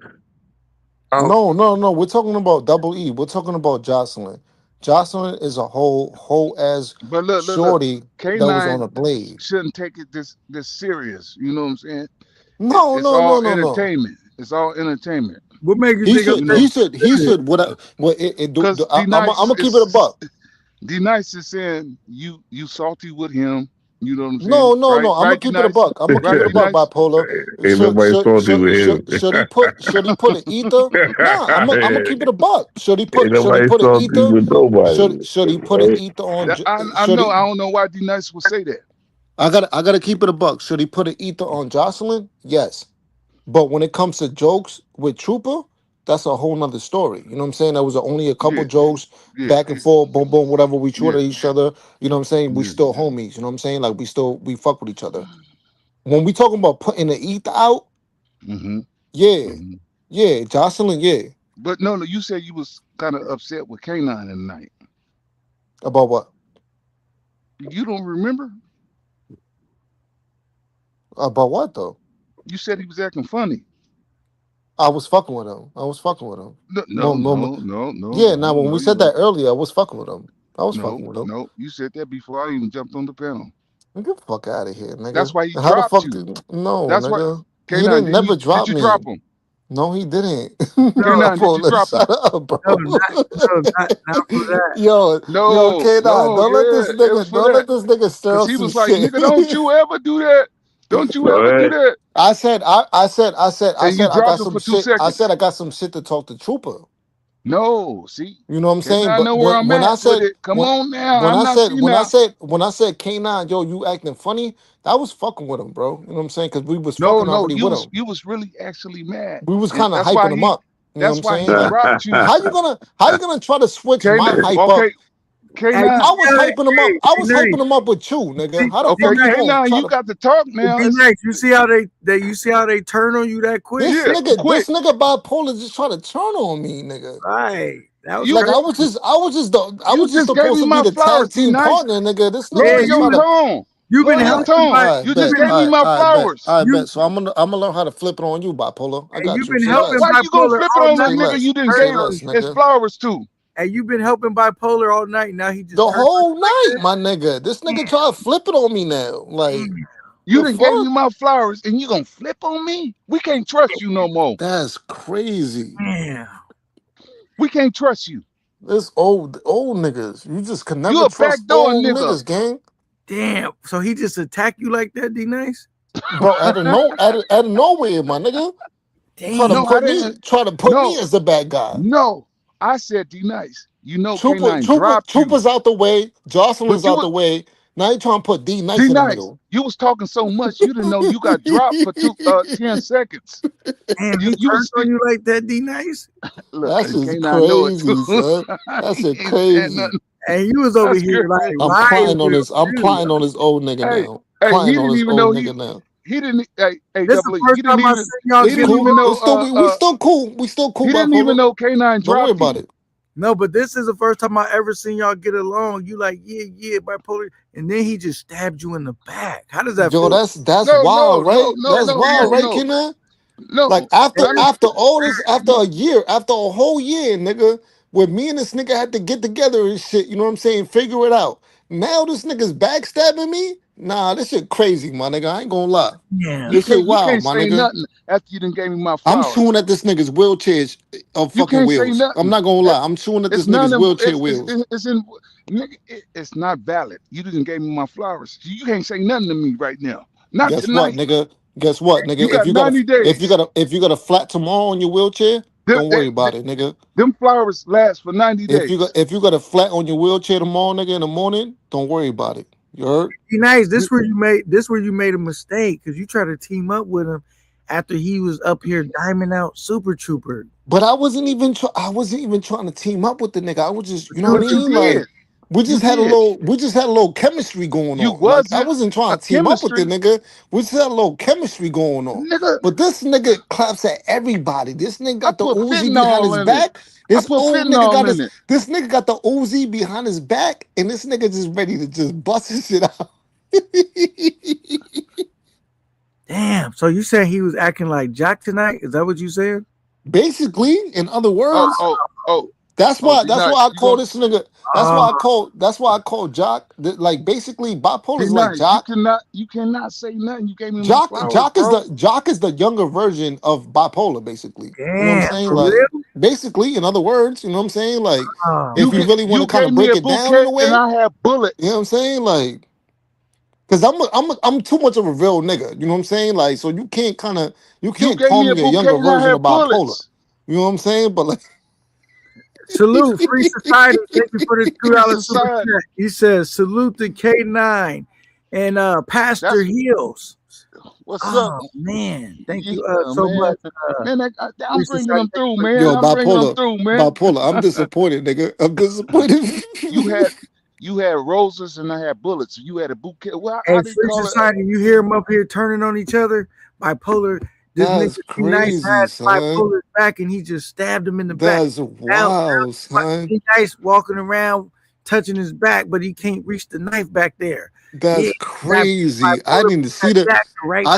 E: No. We're talking about Double E. We're talking about Jocelyn. Jocelyn is a whole ass
F: But look.
E: shorty that was on
F: K9
E: a blade.
F: shouldn't take it this serious. You know what I'm saying?
E: No.
F: It's all entertainment. It's all entertainment.
A: What make you
E: He
A: think?
E: should.
F: Because
E: I'm gonna keep it a buck.
F: D-Nice is saying you salty with him. You know what I'm saying?
E: No. I'm
F: Right,
E: gonna keep it a
F: D-Nice?
E: buck. I'm gonna keep
F: Right,
E: it a buck.
F: D-Nice?
E: Bipolar.
D: ain't nobody salty with him.
E: Should he put an ether? Nah, I'm gonna keep it a buck. Should he
D: Ain't
E: put
D: nobody
E: an
D: salty
E: ether?
D: with nobody.
E: Should he put an ether on?
F: I know. I don't know why D-Nice would say that.
E: I gotta keep it a buck. Should he put an ether on Jocelyn? Yes. But when it comes to jokes with Trooper, that's a whole nother story. You know what I'm saying? There was only a couple jokes
F: Yeah.
E: back and forth, boom, boom, whatever. We shoot at
F: Yeah.
E: each other. You know what I'm saying? We
F: Yeah.
E: still homies. You know what I'm saying? Like we fuck with each other. When we talking about putting the ether out,
F: Mm-hmm.
E: yeah, Jocelyn, yeah.
F: But no, you said you was kind of upset with K9 tonight.
E: About what?
F: You don't remember?
E: About what though?
F: You said he was acting funny.
E: I was fucking with him.
F: No.
E: Yeah, now when we said that earlier, I was fucking with him.
F: No, you said that before I even jumped on the panel.
E: Get the fuck out of here, nigga.
F: That's why he
E: How the
F: dropped
E: fuck
F: you.
E: No,
F: That's
E: nigga.
F: K9,
E: He didn't never drop
F: did you
E: me.
F: drop him?
E: No, he didn't.
F: K9, did you drop him?
E: Shut up, bro.
A: No, not for that.
E: Yo, K9, don't let this nigga stir up
F: Because he
E: some
F: was like,
E: shit.
F: nigga, don't you ever do that. Don't you ever do that.
E: I said I got
F: him
E: some
F: for 2
E: shit. I
F: seconds.
E: said I got some shit to talk to Trooper.
F: No, see.
E: You know what I'm saying?
F: I know where I'm at with it. Come on now.
E: When I said K9, yo, you acting funny, that was fucking with him, bro. You know what I'm saying? Because we was fucking already with him.
F: You was really actually mad.
E: We was kind of hyping him up. You know what I'm saying?
F: That's why he dropped you.
E: How you gonna try to switch my hype up?
F: K9.
E: I was hyping him up. I was hyping him up with you, nigga. How the fuck you
F: K9, you got to talk now.
A: You see how they turn on you that quick?
E: This nigga bipolar just trying to turn on me, nigga.
A: Right. That was
E: like I was just supposed to be the tag team partner, nigga. This nigga
F: your tone.
A: You've been
F: helping. You just gave me my flowers.
E: I bet. So I'm gonna learn how to flip it on you, bipolar. I got
A: you've
E: you.
A: been helping.
F: Why you gonna flip it on the nigga you didn't gave his flowers to?
A: And you've been helping bipolar all night. Now he just
E: the whole night, my nigga. This nigga try to flip it on me now. Like,
F: You
E: The
F: done gave me
E: fuck?
F: my flowers and you gonna flip on me? We can't trust you no more.
E: That's crazy.
A: Damn.
F: We can't trust you.
E: This old niggas. You just can
F: You
E: never
F: a
E: trust
F: backdoor
E: old
F: nigga.
E: niggas, gang.
A: Damn. So he just attacked you like that, D Nice?
E: Bro, out of nowhere, my nigga.
A: Damn.
F: No, I didn't.
E: Try to put me
F: No,
E: as the bad guy.
F: no. I said D Nice. You know K9
E: Trooper,
F: dropped you.
E: Trooper's out the way. Jocelyn's
F: But you
E: out
F: was
E: the way. Now you trying to put D Nice
F: D
E: in the
F: Nice.
E: middle.
F: You was talking so much you didn't know you got dropped for 10 seconds.
A: Damn,
F: You
A: he
F: you
A: turned
F: was
A: on you like that, D Nice?
F: look,
E: That's
F: and
E: just
F: K9 know it
E: crazy,
F: too.
E: son. That's
F: He
E: just
F: ain't saying
E: crazy.
F: nothing.
A: And you was over
F: That's
A: here like
F: crazy.
E: I'm
A: lying
E: plotting on
A: with
E: this. I'm
A: him,
E: plotting
A: too.
E: on this old nigga
F: Hey,
E: now.
F: hey, he
E: Plotting on
F: didn't
E: this
F: even
E: old
F: know
E: nigga now.
F: he didn't. Hey,
A: This is the
F: Double E.
A: first time I seen y'all
F: He
E: It's
A: get
F: didn't
E: cool.
F: even
A: along.
F: know.
E: It's still we still cool. We still cool,
F: He didn't even
E: bipolar.
F: know K9
E: Don't worry
F: dropped
E: about
F: you.
E: it.
A: No, but this is the first time I ever seen y'all get along. You like, yeah, bipolar. And then he just stabbed you in the back. How does that
E: Yo,
A: feel?
E: that's
F: No,
E: wild, right? That's
F: no,
E: wild, right, Kenan? Like after all this, after a year, after a whole year, nigga, where me and this nigga had to get together and shit, you know what I'm saying? Figure it out. Now this nigga's backstabbing me? Nah, this shit crazy, my nigga. I ain't gonna lie.
A: Yeah.
E: This shit
F: You
E: wild,
F: can't
E: my
F: say
E: nigga.
F: nothing after you done gave me my
E: I'm
F: flowers.
E: chewing at this nigga's wheelchair of
F: You
E: fucking
F: can't say
E: wheels.
F: nothing.
E: I'm not gonna lie. I'm chewing at this
F: It's not
E: nigga's
F: in,
E: wheelchair wheels.
F: it's not valid. You didn't gave me my flowers. You can't say nothing to me right now. Not
E: Guess what,
F: tonight.
E: nigga? Guess what, nigga?
F: You got 90 days.
E: If you got a flat tomorrow on your wheelchair, don't worry about it, nigga.
F: Them flowers last for 90 days.
E: If you got a flat on your wheelchair tomorrow, nigga, in the morning, don't worry about it. You heard?
A: D Nice, this where you made a mistake because you tried to team up with him after he was up here diming out Super Trooper.
E: But I wasn't even trying to team up with the nigga. I was just, you know what I
F: But you
E: mean? Like
F: did.
E: we just
F: You
E: had a
F: did.
E: little chemistry going
F: You
E: on. Like I
F: wasn't
E: wasn't trying
F: a
E: to team up with the
F: chemistry.
E: nigga. We just had a little chemistry going on.
F: Nigga,
E: But this nigga claps at everybody. This nigga
F: I
E: got the
F: put
E: Uzi behind his
F: fentanyl in it.
E: back.
F: I put fentanyl in it.
E: This nigga got the Uzi behind his back, and this nigga just ready to just bust his shit out.
A: Damn. So you saying he was acting like Jock tonight? Is that what you said?
E: Basically, in other words, that's why I call this nigga. That's why I call Jock. Like basically, bipolar is like Jock.
F: You cannot say nothing. You gave me
E: Jock,
F: my flowers,
E: Jock is the younger version of bipolar, basically.
A: Damn,
E: you know what I'm saying?
A: for
E: Like
A: real?
E: basically, in other words, you know what I'm saying? Like
A: Oh,
E: if you really want to kind of break it down in a way,
F: and I have bullets.
E: you know what I'm saying? Like, cause I'm too much of a real nigga. You know what I'm saying? Like, so you can't call me a younger version of bipolar.
F: Bullets.
E: You know what I'm saying? But like,
A: salute Free Society. Thank you for the $2 super
F: Society.
A: chat. He says salute to K9 and Pastor Hills.
F: What's up?
A: Oh man, thank you
F: Yeah,
A: so
F: man.
A: much.
F: Man, I'm
A: Free
F: bringing them
A: Society.
F: through, man.
E: yo,
F: I'm bringing them through, man.
E: bipolar. I'm disappointed, nigga. I'm disappointed.
F: You had roses and I had bullets. You had a bouquet. Well,
A: And
F: how do you
A: Free
F: call
A: Society, you hear him up here turning on each other. Bipolar. This
E: That's
A: nigga Nice
E: crazy,
A: had
E: son.
A: Bipolar's back and he just stabbed him in the back.
E: That's wild, son.
A: He Nice walking around touching his back, but he can't reach the knife back there.
E: That's crazy. I didn't see the. I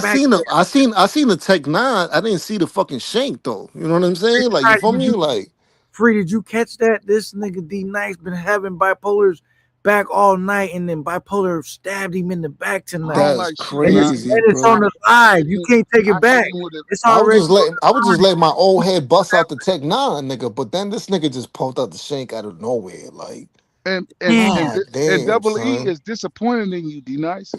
E: seen the Tech 9. I didn't see the fucking shank though. You know what I'm saying? Like you feel me? Like
A: Free, did you catch that? This nigga D Nice been having Bipolar's back all night, and then Bipolar stabbed him in the back tonight.
E: That's crazy.
A: And it's on the live. You can't take it back. It's already.
E: I was just letting my old head bust out the Tech 9, nigga. But then this nigga just pulled out the shank out of nowhere, like.
F: And
E: damn,
F: Double
E: son.
F: E is disappointed in you, D Nice.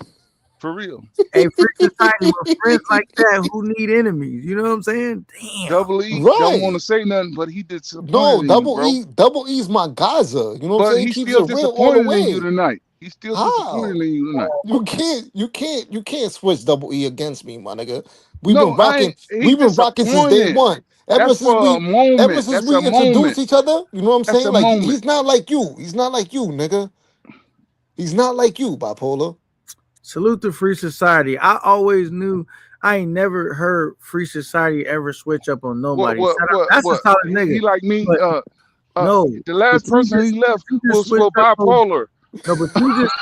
F: For real.
A: Hey, Free Society with friends like that who need enemies. You know what I'm saying? Damn.
F: Double E don't want to say nothing, but he disappointed.
E: No,
F: Double
E: Double E's my geyser. You know what I'm saying?
F: He's
E: Keeps
F: still
E: it real all the
F: disappointed
E: way.
F: in you tonight. He's still disappointed in you tonight.
E: You can't switch Double E against me, my nigga. We've been rocking since day one. Ever since we introduced each other, you know what I'm saying? Like he's not like you. He's not like you, nigga. He's not like you, Bipolar.
A: Salute to Free Society. I always knew. I ain't never heard Free Society ever switch up on nobody. That's a solid nigga.
F: He like me.
A: No,
F: the last person he left was for Bipolar.
A: No, but you just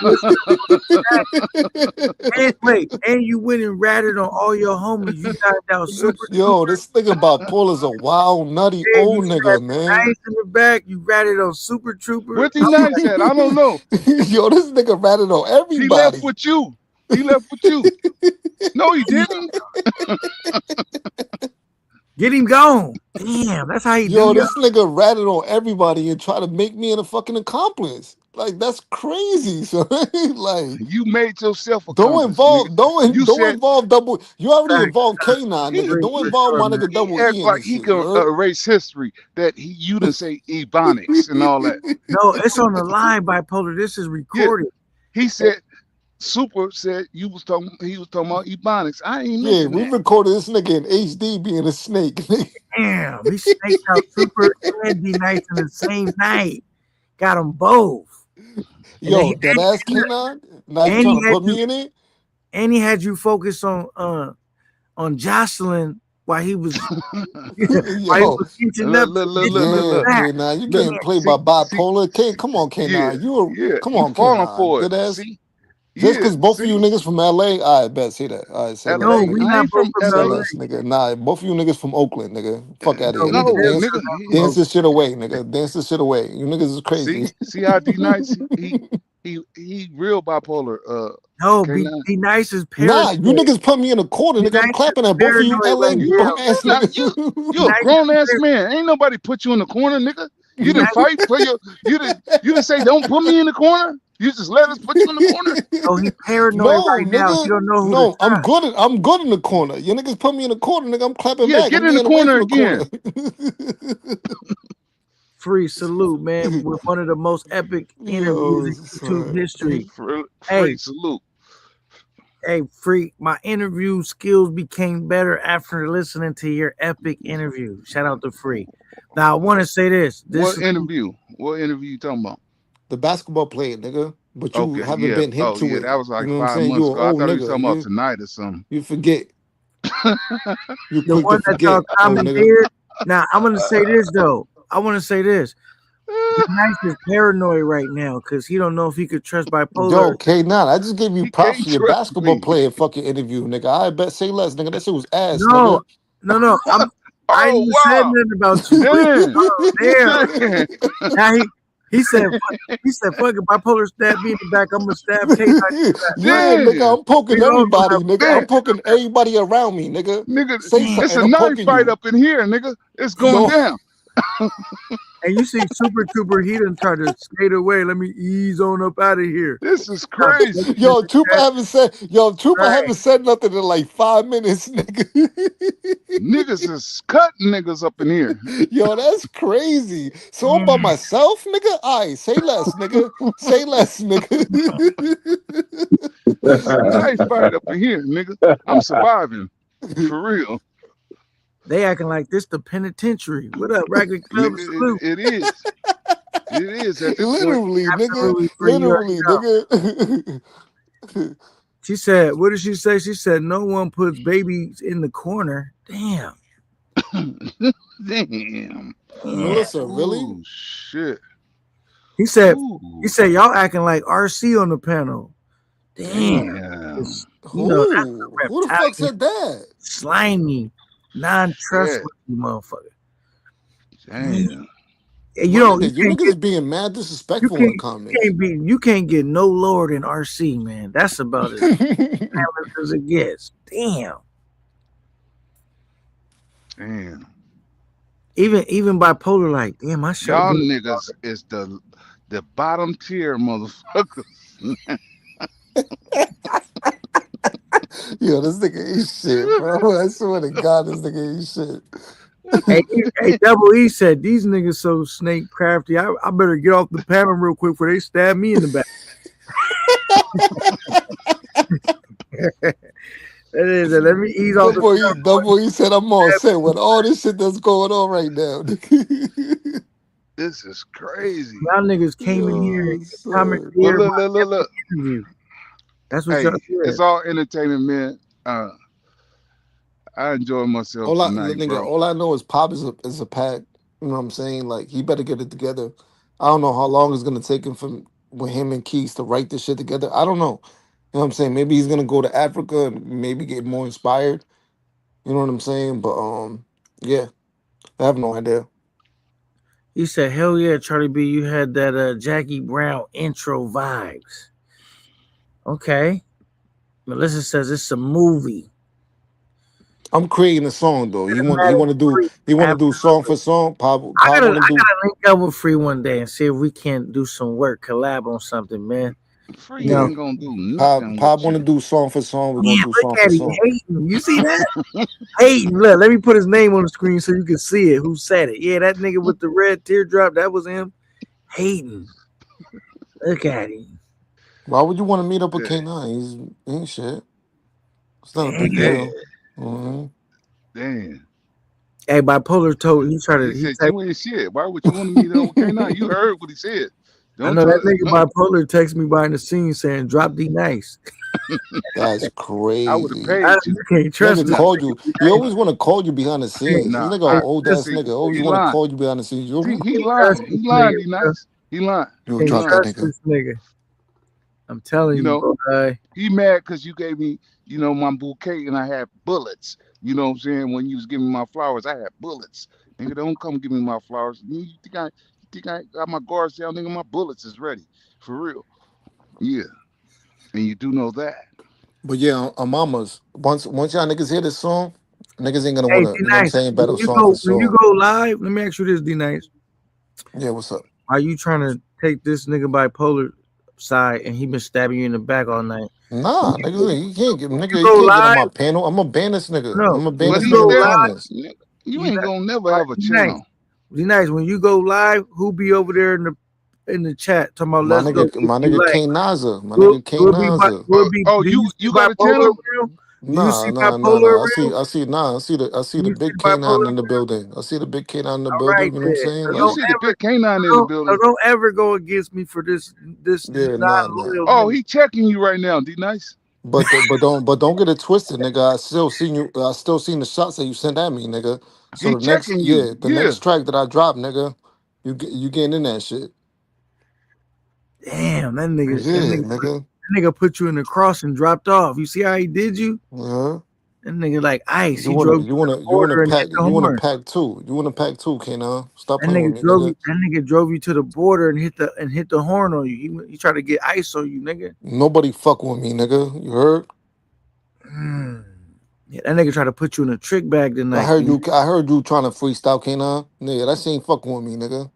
A: and you went and ratted on all your homies. You got out Super.
E: Yo, this nigga Bipolar's a wild, nutty old nigga, man.
A: Nice in the back, you ratted on Super Trooper.
F: Where's he nice at? I don't know.
E: Yo, this nigga ratted on everybody.
F: He left with you. He left with you. No, he didn't.
A: Get him gone. Damn, that's how he
E: Yo,
A: do.
E: this nigga ratted on everybody and try to make me an a fucking accomplice. Like that's crazy. So like
F: You made yourself a
E: don't involve
F: You
E: don't
F: said
E: involve double. You already
A: Right.
E: involved K9,
F: he,
E: nigga. Don't
A: Free.
E: involve my nigga
F: he
E: double
F: act
E: E in
F: like
E: this
F: he
E: shit.
F: can
E: You heard?
F: erase history that you didn't say Ebonics and all that.
A: No, it's on the line, bipolar. This is
F: Yeah,
A: recorded.
F: he said Super said he was talking about Ebonics. I ain't
E: Yeah,
F: mentioned
E: we
F: that.
E: recorded this nigga in HD being a snake.
A: Damn, he snaked out Super and D Nice in the same night. Got them both. And then
E: Yo,
A: he,
E: that ass K9. Now you
A: and
E: trying
A: he
E: to
A: had
E: put
A: you
E: me in it?
A: and he had you focus on Jocelyn while he was while he
E: Yo,
A: was inching
F: Look,
A: up
F: look,
A: to
F: look,
A: get
F: look,
A: you
F: look,
E: yeah,
F: look.
A: back.
E: K9, you
F: Look,
E: getting played
F: see,
E: by
F: see,
E: bipolar. Come on,
F: yeah,
E: K9. Come
F: you
E: on,
F: falling
E: K9.
F: for it.
E: Good ass.
F: See,
E: Just
F: yeah,
E: because both of you
F: see,
E: niggas from LA, I bet say that. All right, say less,
A: No,
F: LA.
A: we
E: nigga.
F: I
A: not
F: ain't
A: both
F: from
A: from
E: Say
F: LA.
A: LA.
E: less, nigga. Nah, both of you niggas from Oakland, nigga. Fuck out of here,
A: No,
E: nigga.
A: Dez
F: No,
A: is
E: Dance,
F: nigga.
A: not from
E: dance
A: Oakland.
E: this shit away, nigga. Dance this shit away. You niggas is crazy.
F: See how D Nice he real bipolar.
A: No,
F: K9.
A: be nice as
E: Nah,
A: paranoid.
E: you niggas put me in a corner,
A: Be
E: nigga. I'm
A: nice as
E: clapping at both of you
A: paranoid
E: LA
A: right
F: You
A: now.
E: bum ass
F: now
E: niggas.
A: Be
F: you a
A: nice
F: grown
A: as
F: ass man. Ain't nobody put you in the corner, nigga.
A: be
F: You didn't
A: nice.
F: fight for your. You didn't say don't put me in the corner. You just let us put you in the corner.
A: Oh, he paranoid
E: No,
A: right now. He
E: nigga.
A: don't know who to
E: No, I'm
A: trust.
E: good. I'm good in the corner. You niggas put me in the corner, nigga. I'm clapping
F: Yeah,
E: back.
F: get
E: I'm
F: in the
E: getting away
F: corner
E: from the corner.
F: again.
A: Free salute, man, with one of the most epic interviews
E: Yo,
A: in YouTube
E: son.
A: history.
F: Free
A: Hey,
F: salute.
A: hey, Free, my interview skills became better after listening to your epic interview. Shout out to Free. Now I want to say this. This
F: What
A: is
F: interview? What interview you talking about?
E: The basketball player, nigga. But you
F: Okay,
E: haven't
F: yeah.
E: been hip
F: Oh,
E: to
F: yeah.
E: it.
F: That was
E: You
F: like
E: know what I'm
F: 5
E: saying? You
F: months
E: an
F: ago. I
E: old
F: thought he was
E: nigga.
F: talking about tonight or something.
E: You forget. You
A: the
E: quick to
A: one that y'all
E: forget, old nigga.
A: commandeered. Now I'm gonna say this though. I want to say this. Be nice is paranoid right now because he don't know if he could trust bipolar.
E: Yo, K9, I just gave you
F: He
E: props
F: can't
E: for your
F: trust
E: basketball
F: me.
E: player fucking interview, nigga. I bet say less, nigga. That shit was ass,
A: No,
E: nigga.
A: no. I
F: Oh
A: ain't said
F: wow.
A: nothing about you.
F: Damn.
A: Oh, damn.
F: Damn.
A: Now he said fuck it, bipolar stab me in the back. I'm gonna stab K.
E: Yeah, nigga,
F: Damn.
E: I'm poking
A: We all know
E: everybody,
A: how.
E: nigga. I'm
F: Damn.
E: poking everybody around me, nigga.
F: Nigga,
E: Say
A: Damn.
F: it's
E: something,
F: a
E: I'm
F: knife
E: poking
F: fight
E: you.
F: up in here, nigga. It's going
E: No,
F: down.
A: And you see Super Trooper, he done tried to skate away. Let me ease on up out of here.
F: This is
A: Stop
F: crazy.
A: shaking
E: yo,
A: his head.
E: Trooper
A: Right.
E: haven't said nothing in like 5 minutes, nigga.
F: Niggas is cutting niggas up in here.
E: Yo, that's crazy. So I'm by
A: Mm.
E: myself, nigga? All right, say less, nigga. Say less, nigga.
F: It's a knife fight up in here, nigga. I'm surviving. For real.
A: They acting like this the penitentiary. What up, Ragged Club? Salute.
F: It is. It is at this point.
E: Literally, nigga.
A: Absolutely free. You already
E: Literally,
A: know.
E: nigga.
A: She said, what did she say? She said, no one puts babies in the corner. Damn.
F: Damn.
E: Melissa, really?
F: Ooh, shit.
A: He said,
F: Ooh,
A: y'all acting like RC on the panel. Damn.
F: damn.
A: It's, you know, that's
E: Who? Who the fuck
A: reptilian,
E: said that?
A: slimy, non-trustworthy
F: Shit.
A: motherfucker.
F: Damn.
A: And
E: My
A: you
E: nigga, you
A: can't
E: niggas
A: get
E: being mad disrespectful in the comments.
A: you can't get no lower than RC, man. That's about as balanced as it gets. Damn.
F: Damn.
A: Even bipolar, like, damn, I shot
F: Y'all
A: good.
F: niggas is the bottom tier motherfuckers.
E: Yo, this nigga ain't shit, bro. I swear to God, this nigga ain't shit.
A: Hey, Double E said these niggas so snake crafty. I better get off the panel real quick before they stab me in the back. That is it. Let me ease off the
E: Double E said I'm all set with all this shit that's going on right now.
F: This is crazy.
A: y'all niggas came in here
E: Yo,
A: and
E: son.
A: commented
F: Well,
A: my
F: look.
A: interview. That's what
F: Hey,
A: y'all
F: it's
A: said.
F: all entertainment, man. I enjoyed myself tonight,
E: Nigga,
F: bro.
E: all I know is Pop is a pack. You know what I'm saying? Like he better get it together. I don't know how long it's gonna take him from with him and Keys to write this shit together. I don't know. You know what I'm saying? Maybe he's gonna go to Africa and maybe get more inspired. You know what I'm saying? But yeah, I have no idea.
A: He said, hell yeah, Charlie B, you had that Jackie Brown intro vibes. Okay. Melissa says it's a movie.
E: I'm creating a song though. He want to do song for song. Pop
A: I
E: want to do.
A: gotta link up with Free one day and see if we can't do some work, collab on something, man.
F: Free
A: You know,
F: ain't gonna do nothing
E: Pop
F: with
E: want to
F: you.
E: do song for song. We're gonna
A: yeah,
E: do
A: look
E: song
A: at
E: for
A: him
E: song.
A: hating. You see that? Hating. Look, let me put his name on the screen so you can see it. Who said it? Yeah, that nigga with the red teardrop, that was him. Hating. Look at him.
E: Why would you want to meet up with
F: Yeah,
E: K9? He ain't shit. It's not a big
A: Damn.
F: damn,
E: deal. hmm
F: damn.
A: Hey, bipolar told
F: He
A: he
F: said
A: said
F: you ain't shit. Why would you want to meet up with K9? You heard what he said.
A: I
F: Don't
A: know
F: try
A: that
F: to.
A: nigga bipolar text me behind the scenes saying drop D nice.
E: That's
F: I would have
E: crazy.
F: paid you.
A: You can't trust
E: Nigga
A: this
F: Nah,
E: called
A: nigga.
E: you. He always want to call you behind the
A: Can't,
E: scenes. This
F: nah.
E: nigga a
A: can't
E: old
A: trust
E: ass
F: See,
E: nigga. Always
F: he
E: want to
F: lying.
E: call you behind the scenes.
F: See, he
A: can't
F: lying.
A: trust
F: He
A: this
F: lying.
A: nigga,
F: D
A: bro.
F: nice. He lying.
E: Yo,
A: Can't
F: He
E: drop that
F: lying.
A: trust
E: nigga.
A: this nigga. I'm telling
F: You
A: you,
F: know,
A: boy.
F: he mad because you gave me, my bouquet and I had bullets. You know what I'm saying? When you was giving me my flowers, I had bullets. Nigga, don't come give me my flowers. You think I got my guards down? Nigga, my bullets is ready. For real. Yeah. And you do know that.
E: But yeah, on mamas. Once y'all niggas hear this song, niggas ain't gonna
A: Hey,
E: wanna,
A: D
E: you know what I'm
A: Nice,
E: saying, battle song for
A: when you
E: song.
A: go live, let me ask you this, D Nice.
E: Yeah, what's up?
A: Are you trying to take this nigga bipolar side and he been stabbing you in the back all night?
E: Nah, niggas,
A: You
E: nigga, he
A: go
E: can't get on
A: live?
E: my panel. I'm gonna ban this nigga.
A: No.
E: I'm gonna ban
A: When
F: But
E: this
A: you
F: he
A: go
E: nigga
F: still,
A: live,
E: regardless.
F: you
A: you
F: ain't
A: not
F: gonna never
A: right,
F: have a
A: D Nice.
F: channel.
A: D Nice, when you go live, who be over there in the chat talking about let's go if
E: My
A: you
E: nigga
A: like?
E: K Naza. My nigga K Naza.
F: Oh,
A: Do you
F: you
A: see
F: got a
A: bipolar
F: channel?
A: around? Do you see bipolar
E: Nah.
A: around?
E: I see
A: Do
E: the
A: you see
E: big
A: the bipolar
E: K9 in the
A: around?
E: building. I see the big K9 in the
A: All right
E: building. You know what I'm
A: then.
E: saying?
A: So
F: You
E: Like,
F: see the big canine in the building.
A: don't ever go against me for this
E: yeah, nah.
A: non-loyal
F: Oh,
A: nigga.
F: he checking you right now, D Nice.
E: But don't get it twisted, nigga. I still seen the shots that you sent at me, nigga. So
F: He checking you.
E: the
F: Yeah.
E: next track that I drop, nigga, you getting in that shit.
A: Damn,
E: Yeah, nigga.
A: that nigga put you in the cross and dropped off. You see how he did you?
E: Yeah.
A: That nigga like ice.
E: You
A: He
E: wanna
A: drove you
E: you
A: to the
E: wanna you wanna
A: border and hit
E: pack
A: the
E: you wanna
A: horn.
E: pack two. You wanna pack two, K9. Stop
A: That
E: playing with
A: nigga
E: me,
A: drove you.
E: nigga.
A: That nigga drove you to the border and hit the horn on you. He tried to get ice on you, nigga.
E: Nobody fuck with me, nigga. You heard?
A: Mm. Yeah, that nigga tried to put you in a trick bag tonight.
E: I heard you trying to freestyle, K9. Nigga, that shit ain't fucking with me, nigga.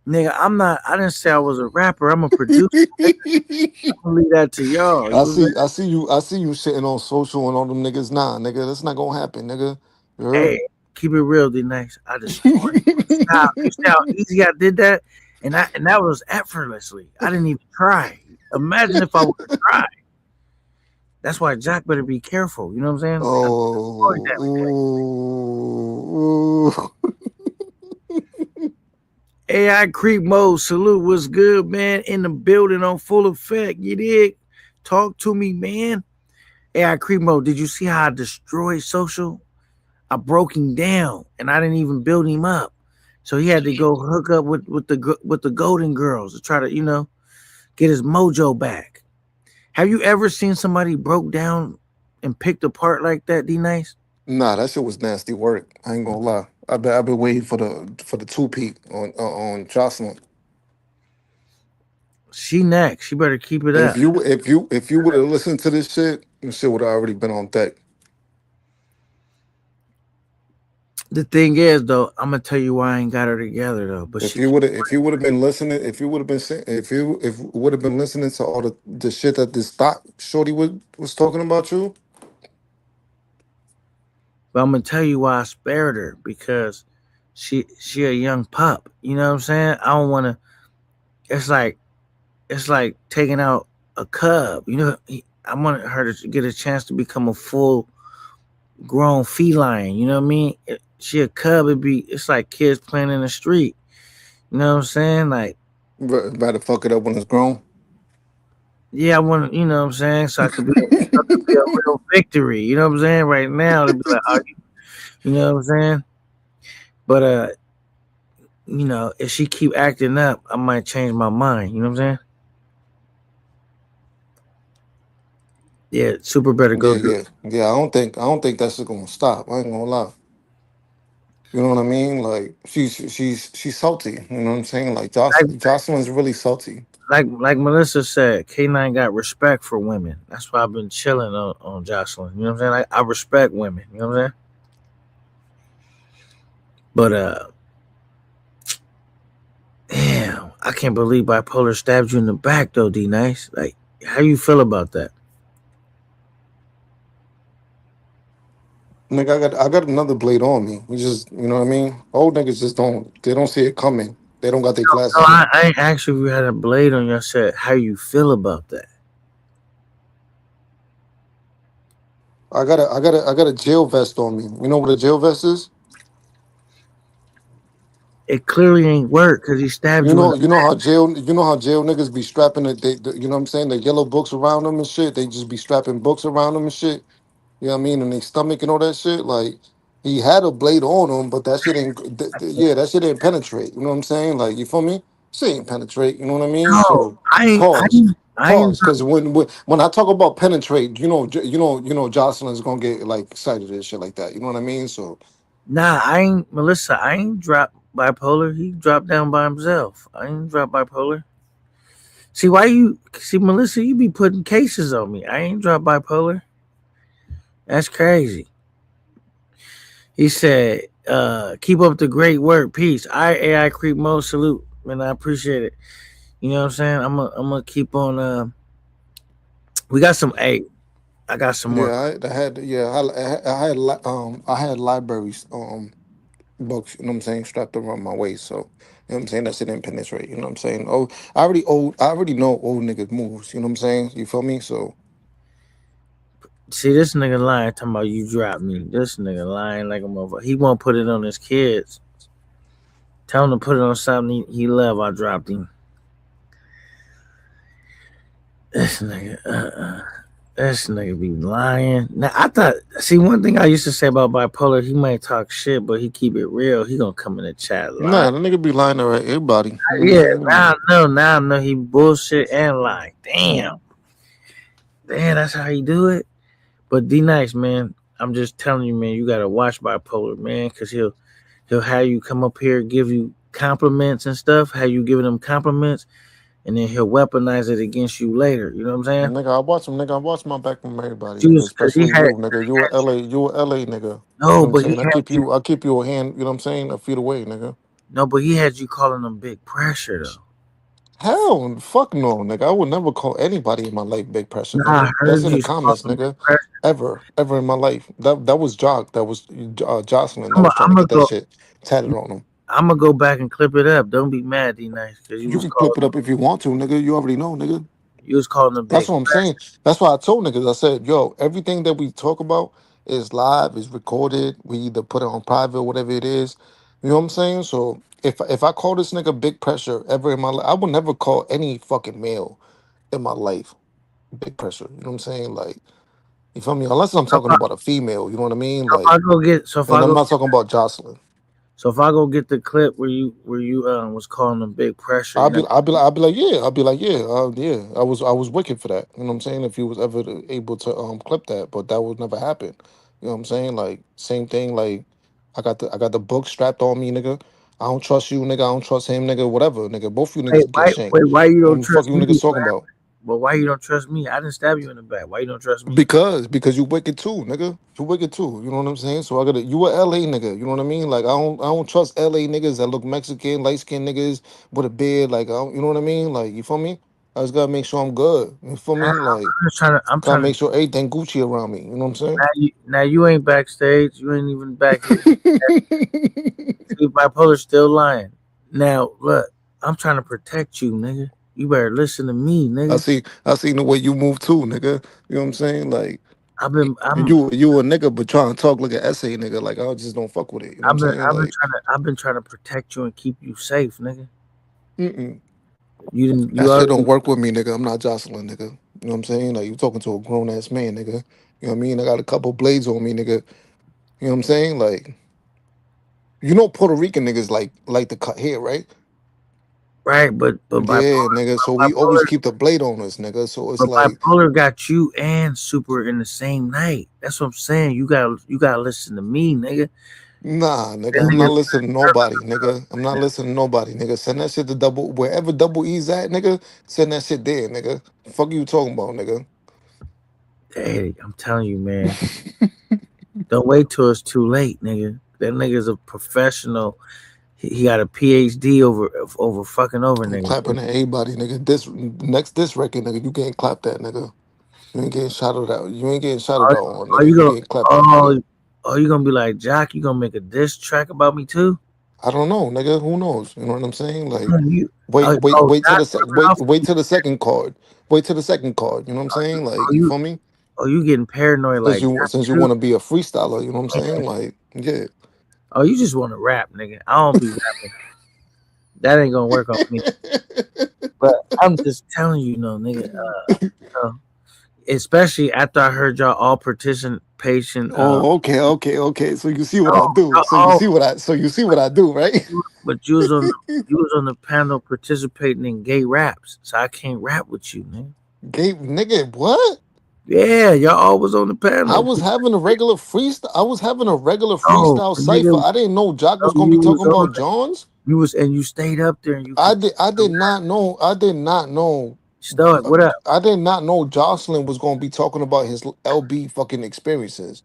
A: Nigga, I'm not. I didn't say I was a rapper. I'm a producer. Nigga. I'm gonna leave that to y'all. You know what I'm
E: I see you sitting on social and all them niggas. Nah, nigga, that's not gonna happen, nigga. You
A: saying?
E: heard?
A: Hey, keep it real, D Nice. I destroyed. You see how easy I did that, and that was effortlessly. I didn't even try. Imagine if I would have tried. That's why Jack better be careful. You know what I'm saying? I destroyed
E: Oh,
A: that.
E: ooh, ooh.
A: AI creep mode. Salute. What's good, man? In the building on full effect. You dig? Talk to me, man. AI creep mode. Did you see how I destroyed social? I broke him down, and I didn't even build him up. So he had to go hook up with the Golden Girls to try to get his mojo back. Have you ever seen somebody broke down and picked apart like that, D Nice?
E: Nah, that shit was nasty work. I ain't gonna lie. I've been waiting for the two peak on Jocelyn.
A: She next. She better keep it
E: If
A: up.
E: you would have listened to this shit would have already been on deck.
A: The thing is, though, I'm gonna tell you why I ain't got her together though. But she,
E: If you would have been listening, if would have been listening to all the shit that this thought shorty was talking about you.
A: but I'm gonna tell you why I spared her because she a young pup. You know what I'm saying? I don't want to. It's like taking out a cub. I wanted her to get a chance to become a full grown feline. You know what I mean? She a cub. It's like kids playing in the street. You know what I'm saying? Like,
E: Better fuck it up when it's grown.
A: yeah, I want to. You know what I'm saying? So I could be a real victory. You know what I'm saying? Right now, to be like, you know what I'm saying? But if she keep acting up, I might change my mind. You know what I'm saying? Yeah, super better go do.
E: Yeah. I don't think that's gonna stop. I ain't gonna lie. You know what I mean? Like she's salty. You know what I'm saying? Like
A: Like,
E: Jocelyn's really salty.
A: like Melissa said, K9 got respect for women. That's why I've been chilling on Jocelyn. You know what I'm saying? I respect women. You know what I'm saying? But damn, I can't believe Bipolar stabbed you in the back though, D Nice. Like, how you feel about that?
E: Nigga, I got another blade on me. We just, you know what I mean? Old niggas just don't see it coming. They don't got their
A: No,
E: glasses on.
A: I ain't asked you if you had a blade on your set. How you feel about that?
E: I got a jail vest on me. You know what a jail vest is?
A: It clearly ain't work because he stabbed you in the.
E: You know how jail niggas be strapping it. You know what I'm saying? The yellow books around them and shit. They just be strapping books around them and shit. You know what I mean? And their stomach and all that shit. Like he had a blade on him, but that shit ain't. Yeah, that shit ain't penetrate. You know what I'm saying? Like you feel me? Shit ain't penetrate. You know what I mean?
A: No,
E: So
A: I ain't.
E: pause,
A: I ain't.
E: pause. Because when I talk about penetrate, you know, Jocelyn's gonna get like excited and shit like that. You know what I mean? So
A: Nah, I ain't. Melissa, I ain't dropped Bipolar. He dropped down by himself. I ain't dropped Bipolar. See why you? See Melissa, you be putting cases on me. I ain't dropped Bipolar. That's crazy. He said, keep up the great work. Peace. AI creep mode salute. Man, I appreciate it. You know what I'm saying? I'm gonna keep on we got some I got some more.
E: yeah, I had I had libraries books. You know what I'm saying? Strapped around my waist. So. You know what I'm saying? That shit didn't penetrate. You know what I'm saying? Oh, I already know old niggas moves. You know what I'm saying? You feel me? So
A: See this nigga lying talking about you dropped me. This nigga lying like a motherfucker. He won't put it on his kids. Tell him to put it on something he love. I dropped him. This nigga, this nigga be lying. Now I thought, see, one thing I used to say about Bipolar, he might talk shit, but he keep it real. He gonna come in the chat lying.
E: nah, the nigga be lying to everybody. You know what I'm
A: Yeah,
E: saying?
A: now
E: Like,
A: I know. Now I know he bullshit and lie. Damn, that's how he do it. But D Nice, man, I'm just telling you, man, you gotta watch Bipolar, man, because he'll have you come up here, give you compliments and stuff. How you giving him compliments, and then he'll weaponize it against you later. You know what I'm saying?
E: nigga, I watch him. Nigga, I watch my back from everybody. Nigga,
A: Because he
E: especially
A: had
E: you. Nigga, you a LA nigga. You know what
A: no,
E: I'm
A: but he
E: saying?
A: had you.
E: I keep you a hand. You know what I'm saying? A feet away, nigga.
A: No, but he had you calling him big pressure though.
E: Hell, fuck no, nigga. I would never call anybody in my life big pressure,
A: Nah, I
E: nigga. That's
A: heard
E: in the
A: you call
E: comments,
A: him big
E: nigga.
A: pressure.
E: Ever in my life. That was Jock. That was Jocelyn. That
A: I'm
E: was trying to
A: gonna
E: get that
A: go.
E: shit tatted on him.
A: I'm gonna go back and clip it up. Don't be mad, D Nice, because
E: You can clip it up if you want to, nigga. You already know, nigga.
A: you was calling him
E: That's
A: big
E: what I'm saying. That's why I told niggas. I said, yo, everything that we talk about is live, is recorded. We either put it on private, whatever it is. You know what I'm saying? So if I call this nigga big pressure ever in my life, I would never call any fucking male in my life big pressure. You know what I'm saying? Like, you feel me? Unless I'm talking
A: pressure.
E: about a female, you know what I mean?
A: If I
E: Like,
A: go get so if I
E: and I'm
A: go
E: not talking about Jocelyn.
A: so if I go get the clip where you was calling him big pressure, you know,
E: I'll be like, yeah, I'll be like, yeah, yeah. I was wicked for that. You know what I'm saying? If you was ever able to clip that, but that would never happen. You know what I'm saying? Like same thing. Like I got the book strapped on me, nigga. I don't trust you, nigga. I don't trust him, nigga. Whatever, nigga. Both you niggas get shanked.
A: why you don't
E: Fuck
A: trust
E: you
A: me?
E: niggas talking about.
A: But why you don't trust me? I didn't stab you in the back. Why you don't trust me?
E: Because you wicked too, nigga. You wicked too. You know what I'm saying? So I gotta you a LA nigga. You know what I mean? Like I don't trust LA niggas that look Mexican, light skinned niggas with a beard. Like you know what I mean? Like you feel me? I just gotta make sure I'm good. You feel me? Like
A: I'm
E: gotta
A: trying to
E: make sure everything Gucci around me. You know what I'm
A: now you ain't backstage. You ain't even back here.
E: saying?
A: See, Bipolar still lying. Now look, I'm trying to protect you, nigga. You better listen to me, nigga.
E: I seen the way you move too, nigga. You know what I'm saying? Like
A: I'm
E: you a nigga but trying to talk like an essay nigga. Like I just don't fuck with it. You know what I'm saying? Like
A: I've been trying to protect you and keep you safe, nigga.
E: mm-mm.
A: You
E: That shit don't
A: already
E: work with me, nigga. I'm not Jocelyn, nigga. You know what I'm saying? Like you talking to a grown ass man, nigga. You know what I mean? I got a couple blades on me, nigga. You know what I'm saying? Like you know Puerto Rican niggas like to cut hair, right?
A: right, but
E: Yeah, nigga. So we always
A: bipolar
E: keep the blade on us, nigga. So it's
A: but
E: like
A: bipolar got you and super in the same night. That's what I'm saying. You gotta listen to me, nigga.
E: Nah,
A: That
E: nigga, I'm not
A: nigga,
E: listening to nobody, nigga. I'm not listening to nobody, nigga. Send that shit to double wherever double E's at, nigga. Send that shit there, nigga. Fuck you talking about, nigga.
A: hey, I'm telling you, man. Don't wait till it's too late, nigga. That nigga's a professional. He got a PhD over fucking over
E: I'm
A: niggas.
E: clapping at everybody, nigga. This record, nigga, you can't clap that, nigga. You ain't getting shouted out. You ain't getting shouted
A: Are,
E: out on,
A: are
E: nigga.
A: you
E: You
A: gonna
E: getting clapped at, nigga.
A: are you gonna be like Jock? You gonna make a diss track about me too?
E: I don't know, nigga. Who knows? You know what I'm saying? Like,
A: You,
E: wait till
A: Jock
E: the
A: coming off
E: wait till the second card. Wait till the second card. You know what I'm saying? Like, you
A: you
E: feel me?
A: you getting paranoid like that
E: Since you
A: too?
E: want to be a freestyler, you know what I'm saying? Like, yeah.
A: Oh, you just want to rap, nigga. I don't be rapping. That ain't gonna work on me. But I'm just telling you, no, nigga. Uh, especially after I heard y'all all participation.
E: Oh, okay. So you see what I
A: Oh,
E: do. So you see what I do, right?
A: but you was on the panel participating in gay raps, so I can't rap with you, man.
E: Gabe, nigga, what?
A: Yeah, y'all all was on the
E: I
A: panel.
E: was having a regular freestyle. I was having a regular
A: Oh,
E: freestyle cipher.
A: nigga,
E: I didn't know Jock was
A: oh,
E: gonna be
A: you was
E: talking
A: on
E: about
A: it.
E: Johns.
A: You was and you stayed up there and you
E: I
A: could
E: did. I did not know. I did not know.
A: Stoic. What up?
E: I did not know Jocelyn was gonna be talking about his LB fucking experiences.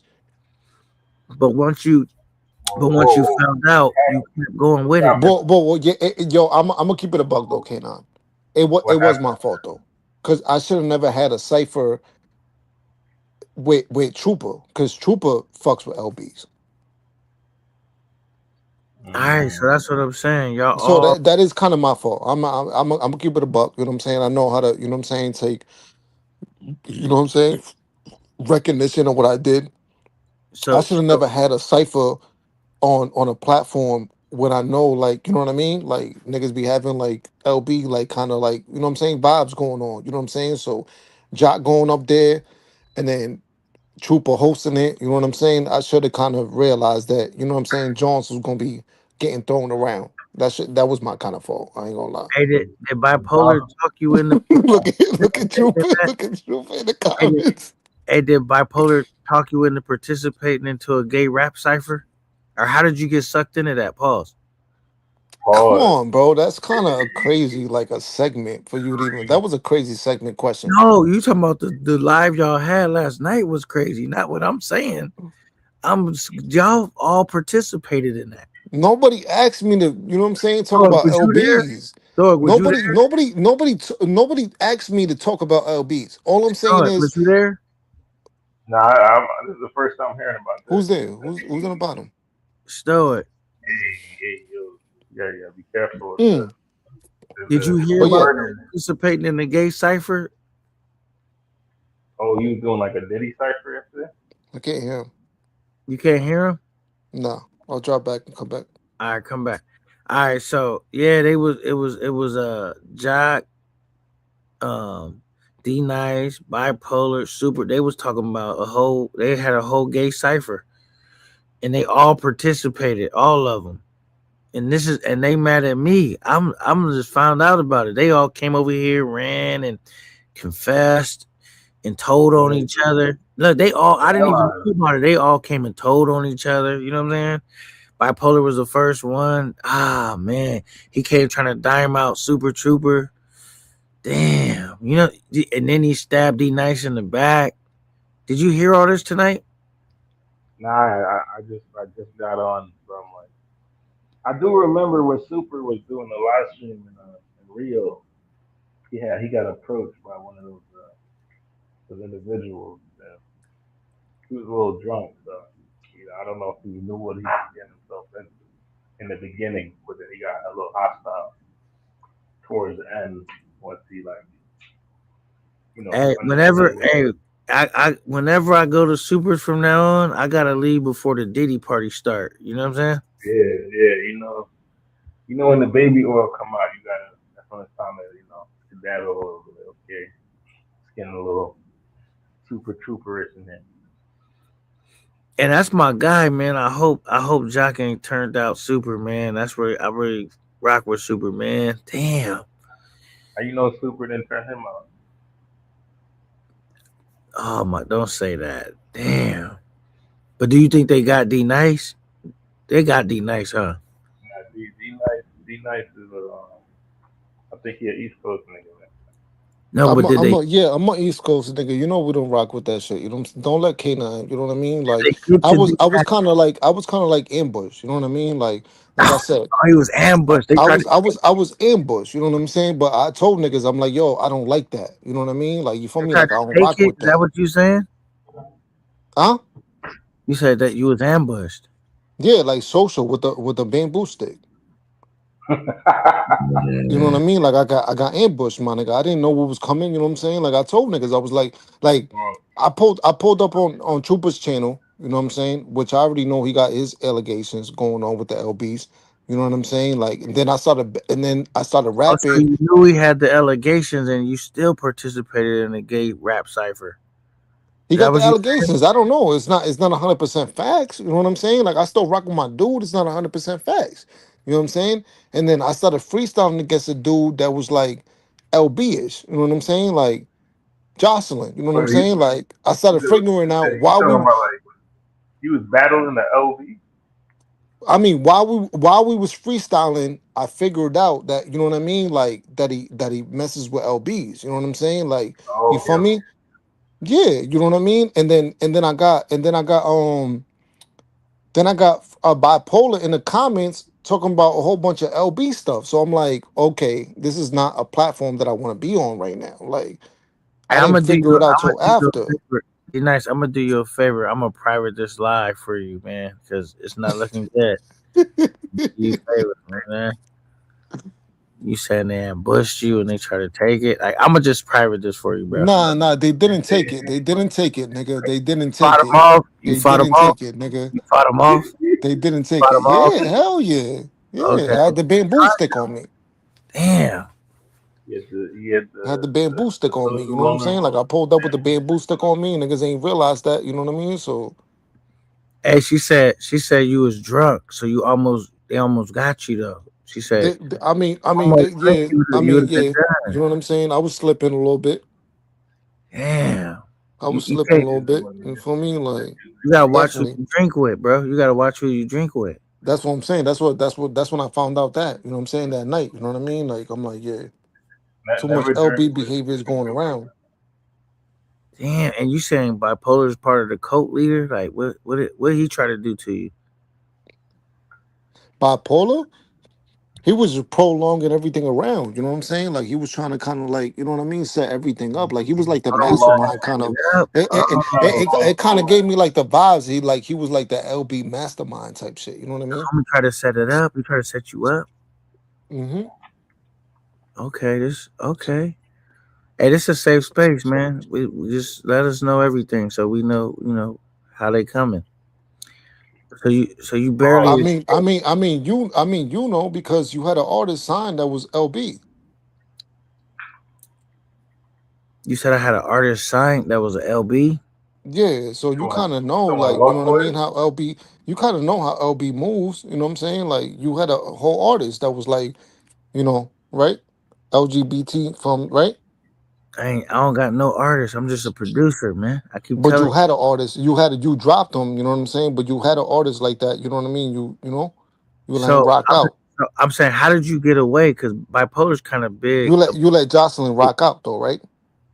A: But once you found out, you kept going with it.
E: Well, yeah, yo, I'm gonna keep it a bug though, K9. It was my fault though, cause I should have never had a cipher with Trooper, cause Trooper fucks with LBs.
A: All right, so that's what I'm saying. Y'all
E: So
A: all
E: that is kind of my fault. I'm gonna keep it a buck. You know what I'm saying? I know how to. You know what I'm saying? Take. You know what I'm saying? Recognition of what I did. I
A: so
E: should have never had a cipher on a platform when I know, like, you know what I mean? Like, niggas be having like LB, like, kind of like, you know what I'm saying, vibes going on. You know what I'm saying? So Jock going up there and then Trooper hosting it, you know what I'm saying? I should have kind of realized that, you know what I'm saying, Jones was gonna be getting thrown around. That was my kind of fault. I ain't gonna lie.
A: hey, did bipolar talk you into
E: Look at Trooper, look at Trooper in the
A: hey, did,
E: comments.
A: hey, did bipolar talk you into participating into a gay rap cipher? Or how did you get sucked into that? Pause.
E: Come on, bro. That's kind of crazy, like a segment for you to even. That was a crazy segment question.
A: No, you talking about the live y'all had last night was crazy. Not what I'm saying. Y'all all participated in that.
E: Nobody asked me to, you know what I'm saying, talk
A: Dog,
E: about
A: was you there?
E: LBs.
A: Dog, was you there?
E: Nobody asked me to talk about LBs. All I'm saying
A: Dog,
E: is,
A: was you there?
G: This is the first time hearing about this.
E: who's there? Who's on the bottom?
A: Stoic.
G: Hey, yo, yeah, be careful with
E: Mm.
A: Did you hear
E: But yeah,
A: about participating in the gay cipher?
G: Oh, you was doing like a Diddy cipher yesterday?
E: I can't hear him.
A: You can't hear him?
E: No, I'll drop back and come back.
A: All right, come back. All right, so yeah, it was Jock, D Nice, Bipolar, Super. They was talking about they had a whole gay cipher and they all participated, all of them. And they mad at me. I'm just found out about it. They all came over here, ran and confessed and told on each other. Look, I didn't even know about it. They all came and told on each other. You know what I'm saying? Bipolar was the first one. Ah, man. He came trying to dime out Super Trooper. Damn. You know, and then he stabbed D Nice in the back. Did you hear all this tonight?
G: Nah, I just got on from like I do remember when Super was doing the live stream in Rio. He got approached by one of those individuals. He was a little drunk, so I don't know if he knew what he was getting himself into in the beginning, but then he got a little hostile towards the end once he like
A: Hey, whenever I go to Supers from now on, I gotta leave before the Diddy party start. You know what I'm saying?
G: Yeah, when the baby oil come out, that's when it's time to dab a little bit. Okay, it's getting a little super trooperish in there.
A: And that's my guy, man. I hope Jock ain't turned out super, man. That's where I really rock with Super, man. Damn.
G: How Super didn't turn him out?
A: Oh my, don't say that. Damn. But do you think they got D Nice? They got D Nice, huh?
G: Nah, D Nice is I think he an East Coast nigga, man.
A: No, but did they
E: I'm a East Coast nigga. You know we don't rock with that shit. You know, don't let K9. You know what I mean? Like
A: get to D
E: I was
A: Nice?
E: kind of like ambush. You know what I mean? Like I said,
A: Oh, he was ambushed. They tried to.
E: I was ambush. You know what I'm saying? But I told niggas, I'm like, yo, I don't like that. You know what I mean? Like you feel
A: They
E: me?
A: tried
E: Like I
A: to
E: don't
A: take
E: rock
A: it.
E: with
A: Is that
E: that.
A: what you saying?
E: Huh?
A: You said that you was ambushed.
E: Yeah, like social with the bamboo stick. You know what I
A: Yeah.
E: mean? Like I got ambushed, my nigga. I didn't know what was coming. You know what I'm saying? Like I told niggas, I was like
G: Well,
E: I pulled up on Trooper's channel. You know what I'm saying? Which I already know he got his allegations going on with the LBs. You know what I'm saying? Like and then I started
A: Oh, so
E: rapping.
A: you knew he had the allegations, and you still participated in the gay rap cipher.
E: He
A: Is that
E: got the
A: what you?
E: allegations. I don't know. It's not 100% facts. You know what I'm saying? Like I still rock with my dude. It's not 100% facts. You know what I'm saying? And then I started freestyling against a dude that was like LB-ish. You know what I'm saying? Like Jocelyn. You know what I'm
G: but
E: saying? Like I
G: you
E: started figuring out
G: you talking about like he was battling the LV?
E: while we was freestyling, I figured out that you know what I mean, like that he messes with LBs. You know what I'm saying? Like you
G: Oh,
E: feel
G: okay.
E: me? Yeah, you know what I mean. Then I got bipolar in the comments talking about a whole bunch of LB stuff. So I'm like, okay, this is not a platform that I want to be on right now. Like
A: Hey,
E: I
A: I'm
E: didn't
A: gonna do
E: figure
A: you.
E: it out
A: I'm gonna
E: till
A: do you a
E: after.
A: favor. Be nice. I'm gonna do you a favor. I'm gonna private this live for you, man, because it's not looking good. Do you a favor, man. You said they ambushed you and they try to take it. Like, I'm gonna just private this for you, bro.
E: Nah, they didn't take it. They didn't take it, nigga. They didn't
A: Fought
E: take
A: them
E: it.
A: off. You
E: They
A: fought them
E: didn't
A: off.
E: take it, nigga.
A: You fought them off.
E: They didn't take
A: Fought
E: it.
A: them off.
E: Yeah, hell yeah.
A: Okay.
E: Yeah, I had the bamboo stick on me.
A: Damn.
G: He had
E: I had the
G: the,
E: bamboo
G: the
E: stick on me.
G: social
E: You know what I'm
G: moment.
E: saying? Like I pulled up with the bamboo stick on me, and niggas ain't realized that. You know what I mean? So
A: Hey, she said you was drunk, so they almost got you though. She said almost
E: yeah.
A: you would have been
E: Yeah. You
A: done.
E: know what I'm saying? I was slipping a little bit.
A: Damn.
E: I was
A: You
E: slipping a
A: can't.
E: little bit. You feel me? Like
A: You gotta watch who
E: definitely.
A: you drink with, bro. You gotta watch who you drink with.
E: That's what I'm saying. That's when I found out that. You know what I'm saying? That night. You know what I mean? Like I'm like, yeah, too much
G: Never drink
E: LB
G: with
E: behavior is going around.
A: Damn. And you saying bipolar is part of the cult leader? Like, what did he try to do to you?
E: Bipolar, he was just prolonging everything around. You know what I'm saying? Like he was trying to kind of like, you know what I mean, set everything up. Like he was like the
G: prolong.
E: mastermind kind of.
A: Yep.
E: It kind of gave me like the vibes. He was like the LB mastermind type shit. You know what I mean?
A: I'm gonna try to set it up. He try to set you up.
E: Mm-hmm.
A: Okay. Okay. Hey, this is a safe space, man. We just let us know everything so we know, how they coming. So you barely
G: Oh,
E: you know, because you had an artist signed that was LB.
A: you said I had an artist signed that was a LB.
E: Yeah, so
G: you
E: you
G: talking
E: kind of know,
G: about
E: like, you know
G: Lost
E: what I mean,
G: Boys?
E: how LB, you kind of know how LB moves, you know what I'm saying? Like, you had a whole artist that was like, right? LGBT from, right?
A: I don't got no artist. I'm just a producer, man. I keep
E: But
A: telling
E: you
A: you.
E: had an artist, you dropped them, you know what I'm saying? But you had an artist like that, you know what I mean? You let him
A: So
E: rock out.
A: I'm saying, how did you get away? Because bipolar's kind of big.
E: You let Jocelyn rock out though, right?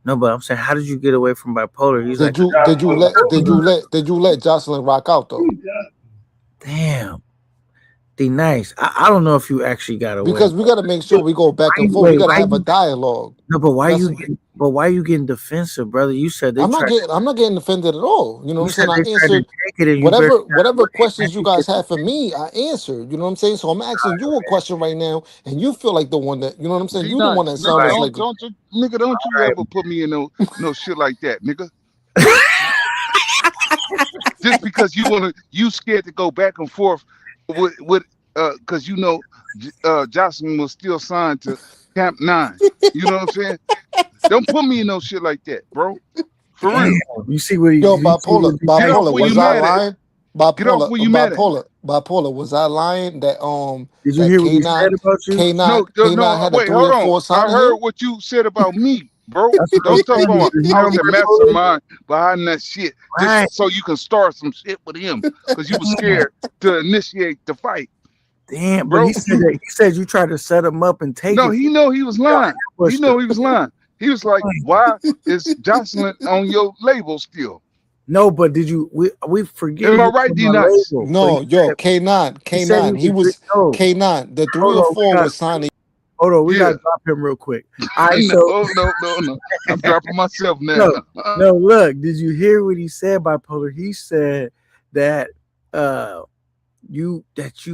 A: No, but I'm saying, how did you get away from bipolar? He's like,
E: Did you let Jocelyn rock out though?
A: damn, D nice. I don't know if you actually got away.
E: Because we got to make sure we go back and forth. We
A: Wait,
E: got to
A: why
E: have a
A: you?
E: dialogue.
A: No, but why
E: That's
A: you getting? But why you getting defensive, brother? You said they tried.
E: I'm not getting offended at all. You know what
A: You
E: I'm
A: said
E: saying? I
A: they tried to
E: answered
A: take it, and you barely got
E: whatever
A: away, man.
E: questions you guys had for me, I answered. You know what I'm saying? So I'm asking you a question right now, and you feel like the one that, you know what I'm saying?
F: D
E: You the one
F: nice,
E: that
F: nigga.
E: sounded
A: Right,
E: like
F: Don't you
A: right.
F: ever put me in no shit like that, nigga. Just because you scared to go back and forth with because Jocelyn was still signed to Camp Nine. You know what I'm saying? Don't put me in no shit like that, bro. For
A: Damn.
F: real.
A: You see what
E: yo,
A: you see what he
F: Get
A: nice
F: off
E: bipolar.
F: where you
E: Was I
A: did?
F: mad at.
E: lying?
F: Get off where you mad at.
E: Bipolar. Was I lying that
A: Did you
E: that
A: hear what he said about you?
F: No,
E: K9
F: no.
E: had a
F: Wait,
E: three
F: hold
E: or
F: on.
E: four
F: I
E: signing
F: heard
E: him?
F: what you said about me. bro.
A: That's what I'm
F: Don't talk
A: saying.
F: about
A: You
F: I was
A: remember
F: the
A: that movie?
F: mastermind behind that shit,
A: Right.
F: just so you can start some shit with him, because you was scared to initiate the fight,
A: Damn, but
F: bro.
A: he said you tried to set him up and take
F: No,
A: it.
F: he know he was lying. He
A: Pushed
F: know
A: him.
F: he was lying. He was like, "Why is Jocelyn on your label still?"
A: No, but did you? We forget
F: Am I
A: who
F: right,
A: was
F: D
A: on my
F: Nice?
A: label. But
E: No, yo, K9,
A: he said he
E: K9. He
A: was
E: was
A: no.
E: K9. The three
A: Hold
E: or
A: on,
E: four was signed to
A: hold on. We
F: Yeah.
A: gotta drop him real quick. All right, so
F: No. I'm dropping myself now.
A: no. Look, did you hear what he said, bipolar? He said that you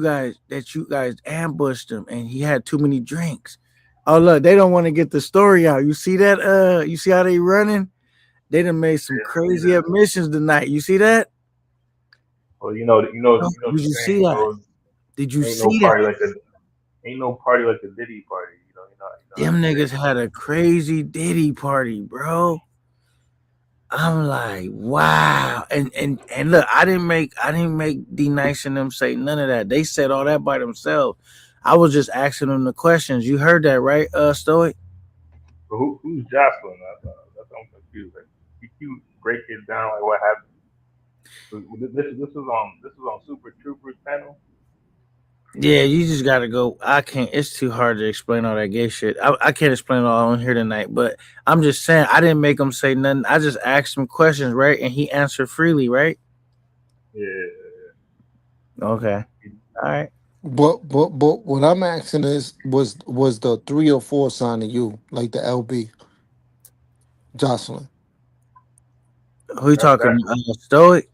A: guys ambushed him and he had too many drinks. Oh look, they don't want to get the story out. You see that? You see how they running? They done made some crazy admissions tonight. You see that?
G: Well,
A: Did
G: the
A: you see
G: saying
A: that?
G: goes,
A: Did you
G: ain't no
A: see that?
G: party like a Diddy party.
A: Them niggas had a crazy Diddy party, bro. I'm like, wow. And look, I didn't make D Nice and them say none of that. They said all that by themselves. I was just asking them the questions. You heard that, right, Stoic?
G: But who's Jocelyn? That's I'm confused. Like, you break it down like what happened. This was on Super Troopers panel.
A: Yeah, you just gotta go. I can't. It's too hard to explain all that gay shit. I can't explain it all on here tonight. But I'm just saying, I didn't make him say nothing. I just asked him questions, right, and he answered freely, right?
G: Yeah.
A: Okay. All right.
E: but what I'm asking is was the three or four signed to you, like the LB, Jocelyn.
A: Who you talking?
G: That's
A: Stoic?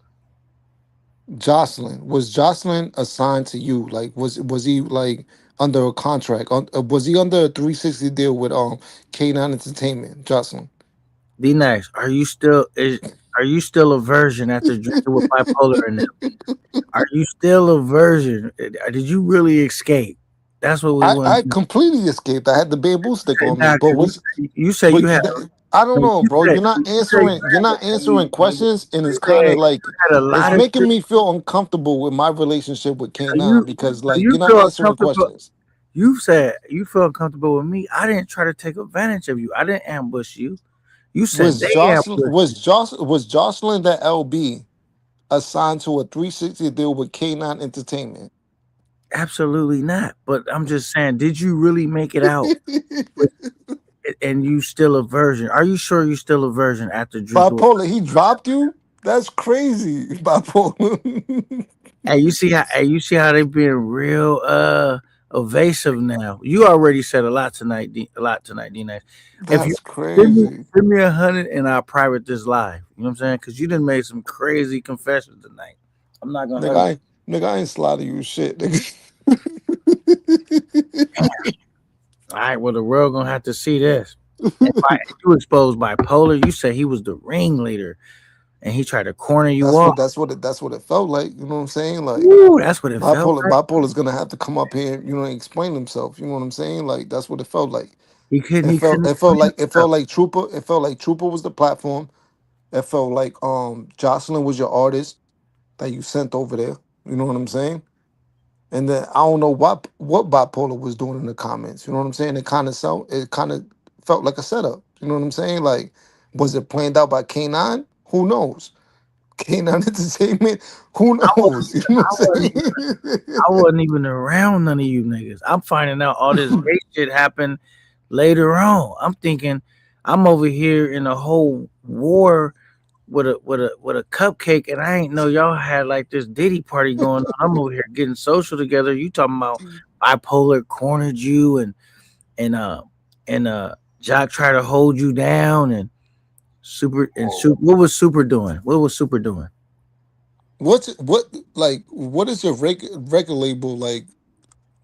E: Jocelyn. Was Jocelyn assigned to you? Like was he like under a contract? Was he under a 360 deal with K9 Entertainment, Jocelyn?
A: Be nice. Are you still a virgin after drinking with bipolar in them? Are you still a virgin? Did you really escape? That's what we want.
E: I completely escaped. I had the bamboo stick on me.
A: Now,
E: But
A: 'cause you say
E: but
A: you had.
E: I don't
A: No,
E: know, bro. You're not
A: you said
E: answering. You're not answering questions, and
A: you
E: it's kind of like
A: had a
E: it's
A: lot of
E: making
A: shit.
E: me feel uncomfortable with my relationship with
A: So
E: K9 because
A: so
E: like
A: you
E: you're not
A: feel
E: answering
A: uncomfortable.
E: questions.
A: You said you feel uncomfortable with me. I didn't try to take advantage of you. I didn't ambush you. You said
E: Was
A: they
E: Jocelyn
A: ambushed you.
E: was Jocelyn the LB assigned to a 360 deal with K9 Entertainment?
A: Absolutely not. But I'm just saying, did you really make it out? And you still a virgin? Are you sure you still a virgin after drinking with?
E: Bipolar, he dropped you? That's crazy, bipolar.
A: Hey, you see how they being real evasive now. You already said a lot tonight, D Nice. If you
E: That's crazy.
A: send me 100 and I'll private this live. You know what I'm saying? Because you done made some crazy confessions tonight. I'm not gonna hurt
E: Nigga, I ain't slaughter you shit, nigga.
A: you. All right, well the world gonna have to see this. If you exposed bipolar, you said he was the ringleader and he tried to corner you off.
E: That's what it felt like. You know what I'm saying? Like
A: Ooh, that's what it felt like.
E: bipolar's gonna have to come up here, you know, and explain himself. You know what I'm saying? Like that's what it felt like.
A: He couldn't
E: It felt like Trooper was the platform. It felt like Jocelyn was your artist that you sent over there. You know what I'm saying? And then I don't know what bipolar was doing in the comments. You know what I'm saying? It kind of felt like a setup. You know what I'm saying? Like, was it planned out by K9? Who knows? K9 Entertainment? Who
A: I
E: knows? You know
A: I
E: what I'm
A: wasn't
E: saying?
A: I wasn't even around none of you niggas. I'm finding out all this gay shit happened later on. I'm thinking I'm over here in a whole war with a cupcake, and I ain't know y'all had like this Diddy party going on. I'm over here getting social together. You talking about bipolar cornered you and uh and Jock tried to hold you down and super. What was Super doing? What was Super doing?
E: What is your record label like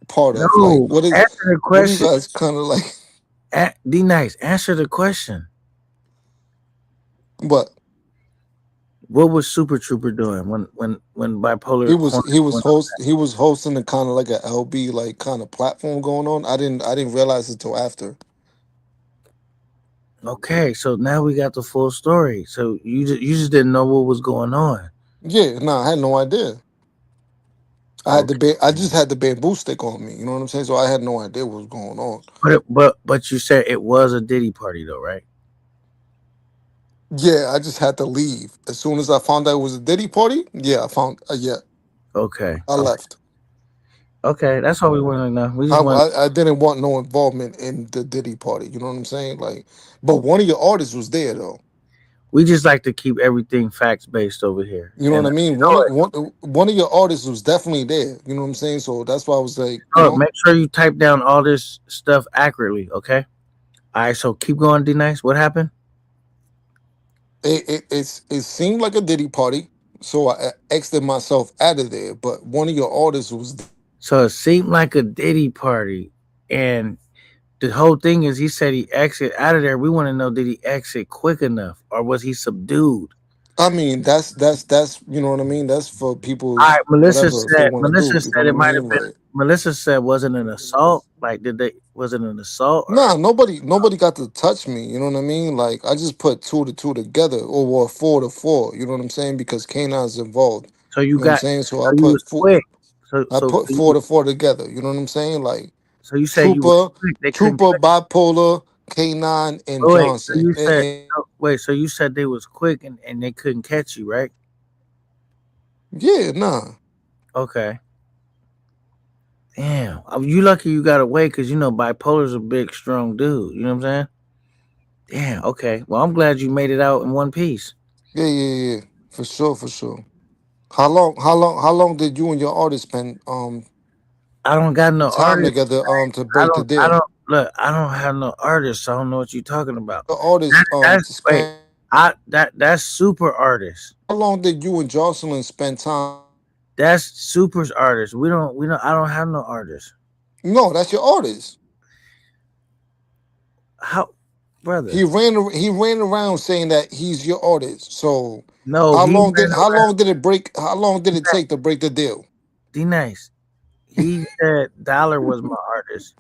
E: part of? Like
A: No, answer the
E: what are you
A: question.
E: guys kind of like
A: D Nice, answer the question.
E: what?
A: What was Super Trooper doing when bipolar cornered
E: He was hosting a kind of like a LB like kind of platform going on. I didn't realize it till after.
A: Okay, so now we got the full story. So you just didn't know what was going on.
E: Yeah, no, I had no idea.
A: Okay,
E: I just had the bamboo stick on me. You know what I'm saying? So I had no idea what was going on.
A: but you said it was a Diddy party though, right?
E: Yeah, I just had to leave as soon as I found out it was a Diddy party. Yeah, I found. Yeah,
A: Okay.
E: I left.
A: Okay. That's all we want to know. We
E: I,
A: just want.
E: I didn't want no involvement in the Diddy party. You know what I'm saying? Like, but one of your artists was there though.
A: We just like to keep everything facts based over here.
E: You know
A: And
E: what I mean? One of your artists was definitely there. You know what I'm saying? So that's why I was like,
A: make sure you type down all this stuff accurately. Okay. All right. So keep going, D Nice. What happened?
E: it seemed like a Diddy party. So I exited myself out of there. But one of your artists was
A: So it seemed like a Diddy party, and the whole thing is he said he exit out of there. We want to know, did he exit quick enough, or was he subdued?
E: I mean, that's you know what I mean. That's for
A: All
E: people's
A: right. Melissa
E: whatever if they
A: said.
E: want to
A: Melissa
E: do. You know
A: said
E: what
A: it
E: I
A: might have
E: mean?
A: been.
E: Like,
A: Melissa said wasn't an assault. Like, did they? Was it an assault? Or,
E: nah, nobody got to touch me. You know what I mean? Like, I just put 2 to 2 together, or well, 4 to 4. You know what I'm saying? Because K9's involved.
A: so you
E: You know what I'm
A: got.
E: saying? So
A: So you was quick. So
E: I
A: so
E: put 4 to 4 together. You know what I'm saying? Like
A: so you said you was
E: Trooper,
A: quick. They couldn't.
E: Bipolar, K9, and
A: Oh, wait. So
E: Johnson.
A: you said. Oh, wait. So you said they was quick and they couldn't catch you, right?
E: Yeah, nah.
A: Okay. Damn. You lucky you got away because you know bipolar's a big, strong dude. You know what I'm saying? Damn. Okay. Well, I'm glad you made it out in one piece.
E: Yeah. For sure. How long did you and your artist spend
A: I don't got no
E: time
A: artist.
E: together to
A: I
E: break the
A: don't. I
E: deal?
A: don't look. I don't have no artist. So I don't know what you're talking about.
E: The artist
A: That's wait.
E: spent
A: That's super artist.
E: how long did you and Jocelyn spend time?
A: That's super's artist. We don't. We don't. I don't have no artist.
E: No, that's your artist.
A: How, brother?
E: He ran around saying that he's your artist. So
A: No.
E: how
A: He
E: long
A: ran
E: did
A: around.
E: how long did it take to break the deal?
A: D Nice. He said Dollar was my artist.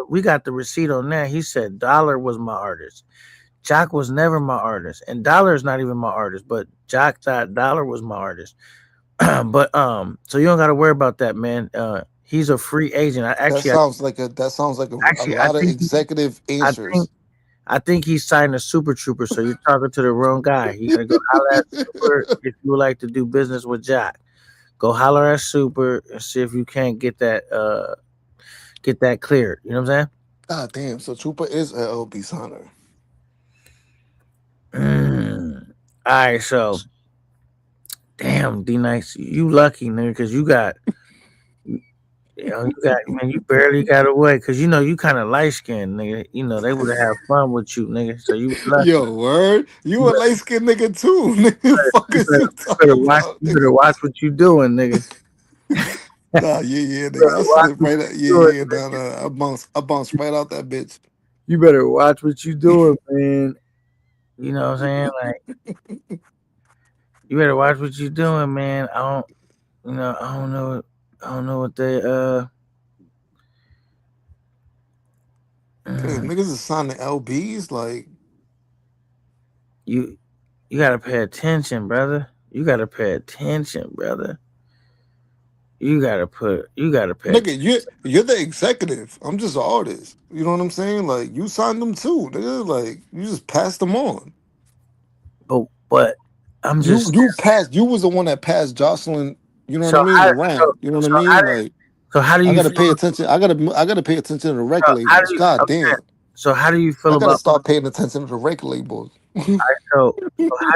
A: We got the receipt on that. He said Dollar was my artist. Jock was never my artist. And Dollar is not even my artist, but Jock thought Dollar was my artist. But so you don't gotta worry about that, man. He's a free agent.
E: That sounds like a lot of executive
A: I
E: answers.
A: think I think he signed a super trooper, so you're talking to the wrong guy. You gotta go holler at Super if you would like to do business with Jock. Go holler at Super and see if you can't get that cleared. You know what I'm
E: God damn. So Trooper is a LB signer.
A: saying? All right, so damn, D Nice, you lucky, nigga, because you got you barely got away because you kind of light skinned, nigga. They would have fun with you, nigga. So you lucky.
E: Yo, word. You a light skinned nigga too, nigga. Fuck is you talking about?
A: You better watch what you doing, nigga.
E: Nah, yeah, nigga. I slid right out. Yeah, nah. I bounced right out that bitch.
A: You better watch what you doing, man. You know what I'm saying? Like, you better watch what you doing, man. I don't know. I don't know what they
E: Damn, niggas is signing LBs. Like,
A: you gotta pay attention, brother. You gotta pay attention, brother. You gotta pay
E: nigga, you're the executive. I'm just an artist. You know what I'm saying? Like, you signed them too, nigga. Like, you just passed them on.
A: but I'm just
E: You was the one that passed Jocelyn. You know what
A: so
E: I mean?
A: how,
E: Around. You know what I
A: so
E: mean?
A: how,
E: Like,
A: so how do you
E: I gotta
A: feel?
E: pay attention. I gotta pay attention to the record
A: How do
E: labels.
A: you
E: God
A: okay,
E: damn.
A: So how do you feel
E: I gotta
A: about
E: start paying attention to the record labels.
A: so how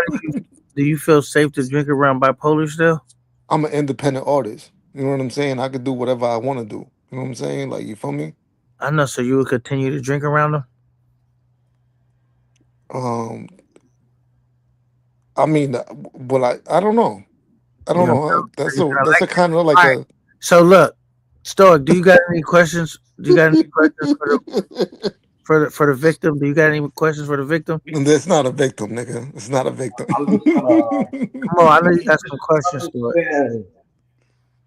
A: do you feel safe to drink around bipolar still?
E: I'm an independent artist. You know what I'm saying? I could do whatever I want to do. You know what I'm saying? Like, you feel me?
A: I know, so you would continue to drink around them?
E: I mean, well, I don't know. I don't
A: You know,
E: know. That's
A: you
E: a
A: kinda
E: that's
A: like
E: a
A: it?
E: kind of like
A: All right. So look, Stoic, do you got any questions? Do you got any questions for the victim? Do you got any questions for the victim?
E: That's not a victim, nigga. It's not a victim.
G: I'm just trying to
A: Come on, I know you got some questions to it.
G: understand.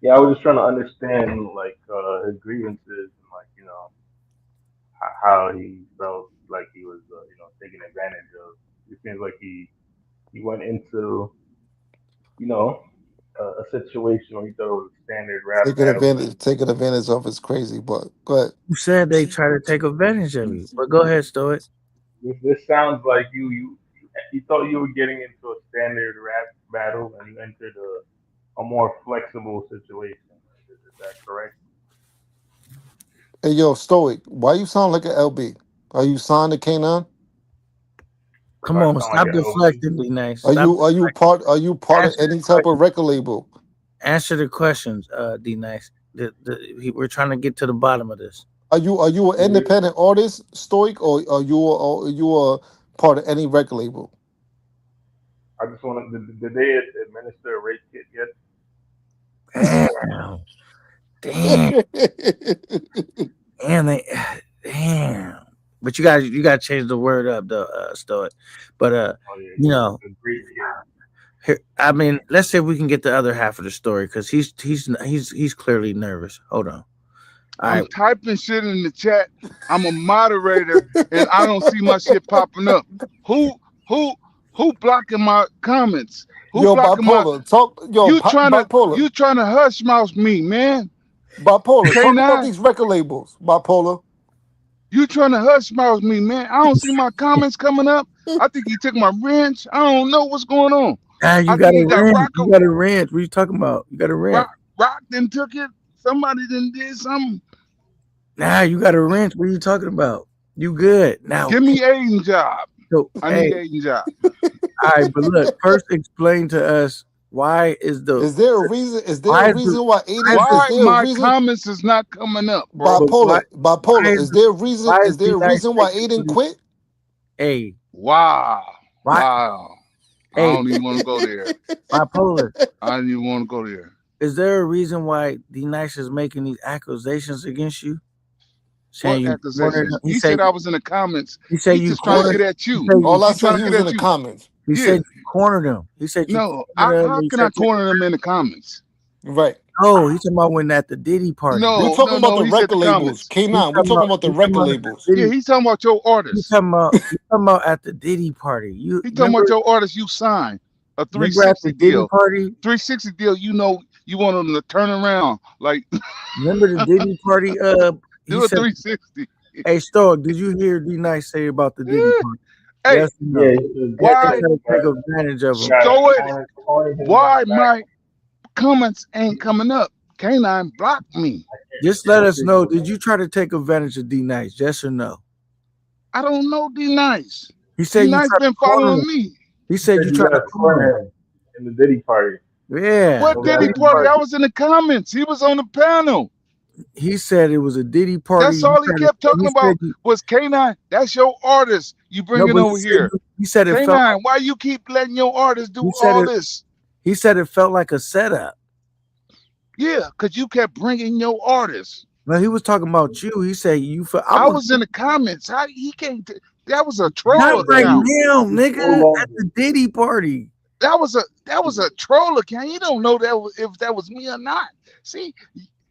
G: Yeah, I was just trying to understand like his grievances and like how he felt like he was taken advantage of. It seems like he went into you know a situation where he thought it was a standard rap battle.
E: Taking advantage of is crazy, but go ahead.
A: You said they try to take advantage of you, but go ahead, Stoic.
G: This sounds like you you thought you were getting into a standard rap battle, and you entered a more flexible situation. Is that correct?
E: Hey, yo, Stoic, why you sound like an LB? Are you signed to K9?
A: Come
G: I
A: on,
G: sound like
A: stop
G: an OG.
A: deflecting, D Nice.
E: Are
A: Stop.
E: you part of
A: Answer
E: any
A: the
E: type
A: question.
E: of record label?
A: Answer the questions, D Nice. We're trying to get to the bottom of this.
E: Are you an independent artist, Stoic, or are you a part of any record label?
G: I just want to. Did they administer a rape kit yet?
A: Damn. Damn. But you gotta change the word up, though, Stoic. But
G: Oh yeah,
A: you know,
G: the rape kit.
A: here, I mean, let's see if we can get the other half of the story because he's clearly nervous. Hold on. All
F: I'm
A: right.
F: typing shit in the chat. I'm a moderator and I don't see my shit popping up. Who blocking my comments? Who
E: Yo,
F: blocking
E: bipolar, talk. Yo,
F: you trying
E: bipolar,
F: to hush mouth me, man?
E: bipolar. Talk about
F: K9,
E: these record labels, bipolar.
F: you trying to hush mouth me, man? I don't see my comments coming up. I think he took my wrench. I don't know what's going on.
A: Ah, you
F: I
A: got
F: think
A: a
F: he got
A: rent. You got a rent. What are you talking about? You got a rent.
F: Rock then took it. Somebody then did something.
A: Nah, you got a wrench. What are you talking about? You good now?
F: Give me Aiden job.
A: So,
F: I need Aiden job.
A: all right, but look, first explain to us why is the
E: Is there a reason? Is there
A: why
E: a
A: is
E: reason
A: the-
E: why Aiden?
F: Why
E: Is there a
F: my
E: reason?
F: comments is not coming up, bro?
E: Bipolar, bipolar.
A: why
E: Is there a reason?
A: why
E: Is
A: is
E: there a
A: D-Nice
E: reason why
A: taking
E: Aiden quit?
A: hey
F: Wow.
A: why
F: Wow. I
A: hey
F: don't even want to go there.
A: bipolar?
F: I don't even want to go there.
A: Is there a reason why D-Nice is making these accusations against you?
F: What
A: Saying you cornered
F: accusations?
A: him?
F: He said I was in the comments.
A: He said
F: He's
A: you
F: just trying to
A: cornered.
F: get at you.
A: He said
E: All I
F: He's
E: said,
F: trying
E: he
F: to
E: was
F: get
E: in
F: at
E: the
F: you.
E: comments.
A: He
F: Yeah.
A: said you cornered him. He said you
F: No,
A: cornered him.
F: how
A: He
F: can I
A: said you-
F: corner them in the comments?
E: Right.
A: Oh, he's talking about when at the Diddy party.
E: We
F: No,
E: talking about the
F: he said
E: record
F: the
E: labels.
F: comments.
E: K9. We talking about the
A: he's
E: record
A: talking
E: labels.
A: Diddy.
F: Yeah, he's talking about your
A: You
F: artists.
A: talking about at the Diddy party? You
F: He's talking about your artists you signed. A
A: remember at the
F: 360
A: Diddy
F: deal.
A: party?
F: 360 deal, you know you want them to turn around. Like
A: Remember the Diddy party? He
F: do a
A: said,
F: 360.
A: "Hey, Stoic, did you hear D-Nice say about the Diddy party?
F: Hey,
A: Yes or no?
G: Yeah.
F: Why-
A: Take advantage of him.
F: why my comments ain't coming up? K9 blocked me.
A: Just let us know. Did you try to take advantage of D-Nice? Yes or no?
F: I don't know D-Nice.
A: He said you
F: D-Nice
A: tried
F: been
A: to corner
F: following
A: him.
F: me.
A: He said you tried to corner him.
G: in the Diddy party.
A: Yeah.
F: What Diddy party? I was in the comments. He was on the panel.
A: He said it was a Diddy party.
F: That's all he kept talking
A: He
F: about
A: said you-
F: was K9. That's your artist. You bring
A: No,
F: it
A: but
F: over
A: he said
F: here.
A: He said it felt.
F: K9, why you keep letting your artists do
A: He said
F: all
A: it-
F: this?
A: He said it felt like a setup.
F: Yeah, because you kept bringing your artists.
A: No, he was talking about you. He said you felt.
F: I was in the comments. How he can't? That was a troll
A: not right now,
F: account.
A: nigga. At the Diddy party.
F: That was a troll account. You don't know if that was me or not. See,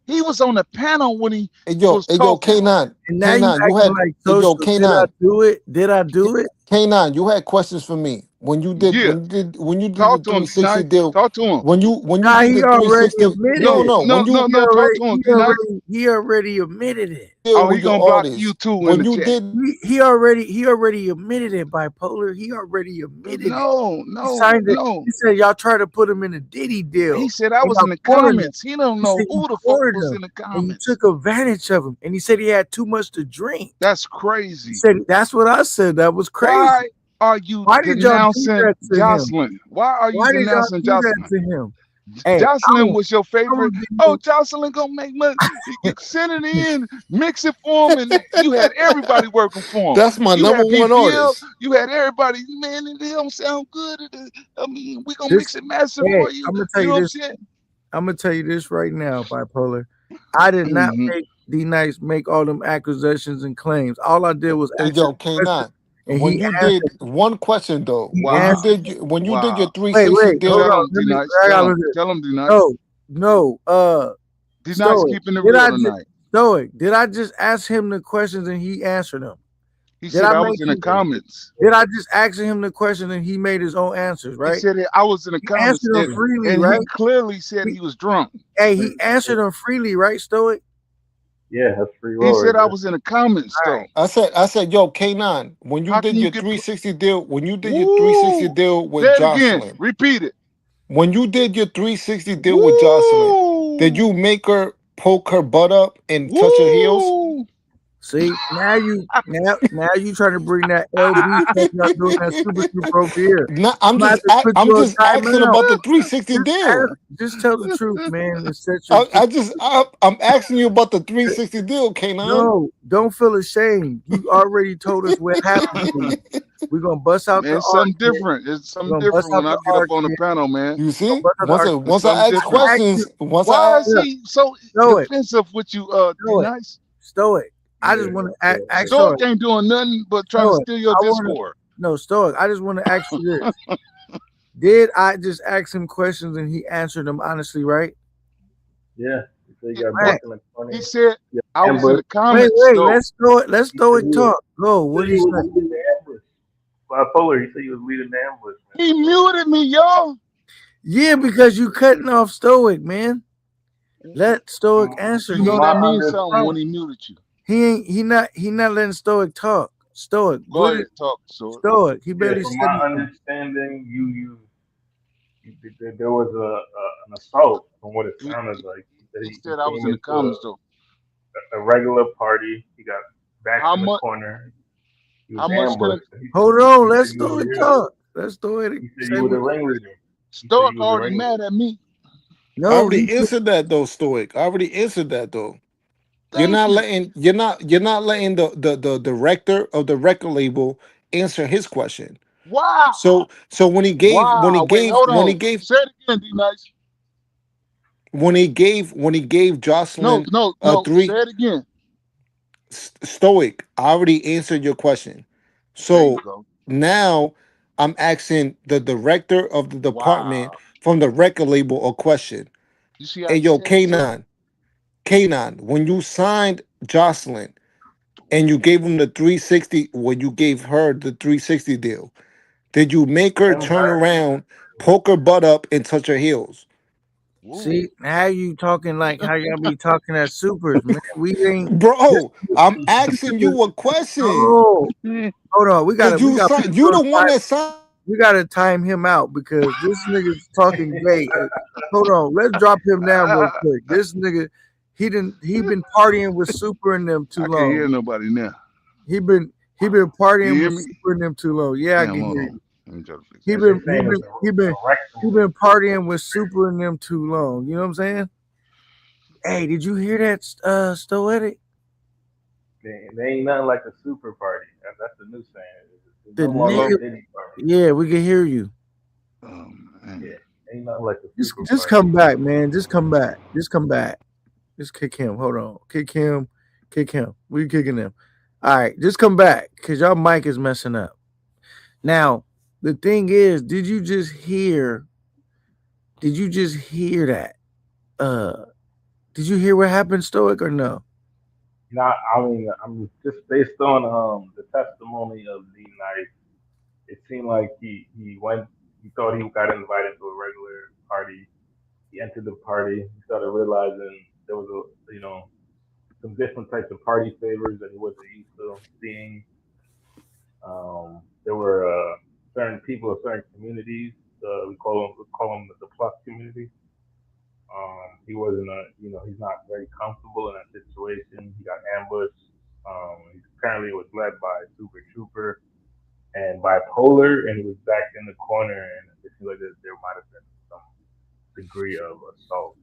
F: he was on the panel when he
E: Hey, yo,
F: was
E: hey, yo,
F: talking.
E: K9.
A: And now
E: K9,
A: you
E: you
A: acting
E: had,
A: like
E: hey, yo,
A: social. Did I
E: K9.
A: do it? Did I do it?
E: K9, you had questions for me when you did
F: Yeah.
E: when you did
F: Talk
E: the
F: to him,
E: 360
F: D-Nice.
E: deal.
F: Talk to him.
E: When you
A: Nah,
E: did
A: he
E: the
A: already
E: 360.
A: admitted
E: No,
A: it.
E: no.
F: No,
E: When you
F: no, no. Talk to him, D-Nice.
A: He already admitted it.
E: deal
F: Oh, he
E: with your
F: gonna block
E: artists,
F: you too in
E: when
F: the
E: you
F: chat.
E: did
A: He already admitted it. Bipolar. He already admitted it.
F: No,
A: He
F: no,
A: signed it.
F: no.
A: He said y'all tried to put him in a Diddy deal.
F: He said I
A: And
F: was
A: y'all
F: in the
A: cornered him.
F: comments. He don't
A: He
F: know
A: said
F: who
A: you
F: the fuck
A: cornered
F: was
A: him,
F: in the
A: and you
F: comments.
A: took advantage of him. And he said he had too much to drink.
F: That's
A: He
F: crazy.
A: said that's what I said. That was crazy.
F: Why are you
A: Why did y'all do
F: denouncing
A: that to him?
F: Jocelyn? Why are you
A: Why did y'all
F: denouncing
A: do that
F: Jocelyn?
A: to him? Hey,
F: Jocelyn was your favorite.
A: be-
F: Oh, Jocelyn gonna make money. You send it in, mix it for him, and you had everybody working for him.
E: that's my
F: You
E: number
F: had
E: one
F: PPL,
E: artist.
F: you had everybody. Man, it don't sound good. I mean, we gonna
A: This-
F: mix it massive
A: hey,
F: for you.
A: I'm gonna tell
F: You
A: you
F: know what I'm
A: this.
F: saying?
A: I'm gonna tell you this right now, Bipolar. I did not
F: Mhm.
A: make D-Nice make all them accusations and claims. All I did was
E: Hey,
A: ask
E: yo,
A: him a question,
E: K9.
A: and
E: When
A: he
E: you
A: answered.
E: did one question though,
A: He
E: when
A: answered.
E: you did when you
F: Wow.
E: did your 360
A: Wait,
E: deal,
A: hold
F: Tell
A: on.
F: him,
A: Let me-
F: D-Nice.
A: I gotta
F: Tell him.
A: look at-
F: Tell him, D-Nice.
A: No.
F: D-Nice
A: Stoic.
F: keeping it
A: Did
F: real
A: I just-
F: tonight.
A: Stoic, did I just ask him the questions and he answered them?
F: He
A: Did
F: said
A: I
F: I
A: make
F: was in the
A: you-
F: comments.
A: Did I just ask him the question and he made his own answers,
F: He
A: right?
F: said I was in the
A: He
F: comments,
A: answered them
F: and,
A: freely,
F: and
A: right?
F: he clearly said he was drunk.
A: Hey, he answered them freely, right, Stoic?
G: Yeah, that's free
F: He
G: will right
F: said I
G: there.
F: was in the comments though.
E: I said, yo, K9, when you
F: How
E: did
F: can you
E: your
F: get?
E: 360 deal,
F: Woo!
E: with
F: Say it again.
E: Jocelyn,
F: Repeat it.
E: when you did your 360 deal with Jocelyn, did
F: Woo!
E: you make her poke her butt up and touch her heels?
F: Woo!
A: See, now you trying to bring that LB stuff out doing that super over here.
E: No,
A: I'm about to put
E: I'm
A: you on
E: just asking
A: timeout.
E: about the 360 deal.
A: Just tell the truth, man, and set your
E: I'm asking you about the 360 deal, K9.
A: No, don't feel ashamed. You already told us what happened to you. We're gonna bust out
F: Man,
A: the
F: it's something
A: art.
F: different. It's
A: We're
F: something
A: gonna bust
F: different
A: out
F: when I
A: the
F: get up
A: art.
F: on the panel, man.
E: You see?
A: Bust out the art.
F: It's
E: Once I
F: something
E: ask
F: different.
E: questions,
F: Why is he so
A: Stoic.
F: defensive with you,
A: Stoic.
F: D-Nice?
A: Stoic. I just want to ask
F: Stoic
A: Stoic.
F: ain't doing nothing but trying to
A: Stoic.
F: steal your
A: I wanna-
F: Discord.
A: No, Stoic. I just want to ask you this. Did I just ask him questions and he answered them honestly, right?
G: Yeah. He said you got
A: Right.
G: back in the corner.
F: He said
G: Yeah,
F: I was in
G: ambush.
F: the comments.
A: Wait,
F: though.
A: let's Stoic talk. Go. What
G: He
A: he
G: was
A: say?
G: leading the ambush. Bipolar, he said he was leading the ambush, man.
F: He muted me, y'all.
A: Yeah, because you cutting off Stoic, man. Let Stoic answer.
F: You know
G: My
F: that means something
G: understanding-
F: when he muted you.
A: He not letting Stoic talk. Stoic.
F: Go
A: What
F: ahead,
A: is
F: talk, Stoic.
A: Stoic? He
G: Yeah,
A: barely
G: from
A: said
G: my
A: anything.
G: understanding, there was an assault from what it sounded like.
F: He said I was in the comments though.
G: A regular party. He got back
F: How
G: in the
F: much-
G: corner. He
F: how
G: was
F: much
G: ambushed.
A: Hold on, let
G: He said you were
A: Stoic
G: the-
A: talk. Let Stoic
G: He said
A: say
G: you were the
A: what-
G: ringleader.
F: Stoic
G: you was
F: already
G: the
F: mad at me.
E: I
A: No,
E: already
A: he-
E: answered that though, Stoic. I already answered that though.
F: Thank you.
E: You're not letting the director of the record label answer his question.
F: Wow.
E: So when he gave
F: Wow. Wait, hold on. Say it again, D-Nice.
E: when he gave Jocelyn
F: No.
E: three
F: Say it again.
E: Stoic, I already answered your question.
F: There
E: So
F: you go.
E: now I'm asking the director of the department
F: Wow.
E: from the record label a question.
F: You see how
E: Hey
F: he
E: yo,
F: said it, too?
E: K9, when you signed Jocelyn and you gave him the 360, when you gave her the 360 deal, did you make her turn around, poke her butt up, and touch her heels?
F: Woo.
A: see now you talking like how y'all be talking at supers, man. We ain't.
E: Bro, I'm asking you a question.
A: Oh, hold on. We gotta
E: You the one that signed.
A: We gotta time him out because this nigga's talking gay. Hold on, let's drop him down real quick. This nigga, he been partying with Super and them too
F: I
A: long.
F: can't hear nobody now.
A: He been
F: You
A: partying
F: hear
A: with
F: me?
A: Super and them too long. Yeah, I
F: Damn,
A: can
F: hold
A: hear
F: on.
A: you.
F: Let me try to fix
A: He
F: that.
A: been partying with Super and them too long. You know what I'm saying? Hey, did you hear that, Stoetic?
G: They ain't nothing like a super party. That's the new saying.
A: The
G: No more
A: nigga-
G: Diddy party.
A: Yeah, we can hear you.
F: Man.
G: Yeah, ain't nothing like a super
A: Just
G: party.
A: come back, man. Just come back. Just kick him. Hold on. Kick him. We kicking him. All right, just come back because your mic is messing up. Now, the thing is, did you just hear that? Did you hear what happened, Stoic, or no?
G: Nah, I mean, I'm just based on the testimony of D-Nice. It seemed like he thought he got invited to a regular party. He entered the party. He started realizing there was some different types of party favors that he wasn't used to seeing. There were certain people of certain communities. We call them the plus community. He wasn't he's not very comfortable in that situation. He got ambushed. He apparently was led by Super Trooper and Bipolar, and he was back in the corner, and it seems like there might have been some degree of assault.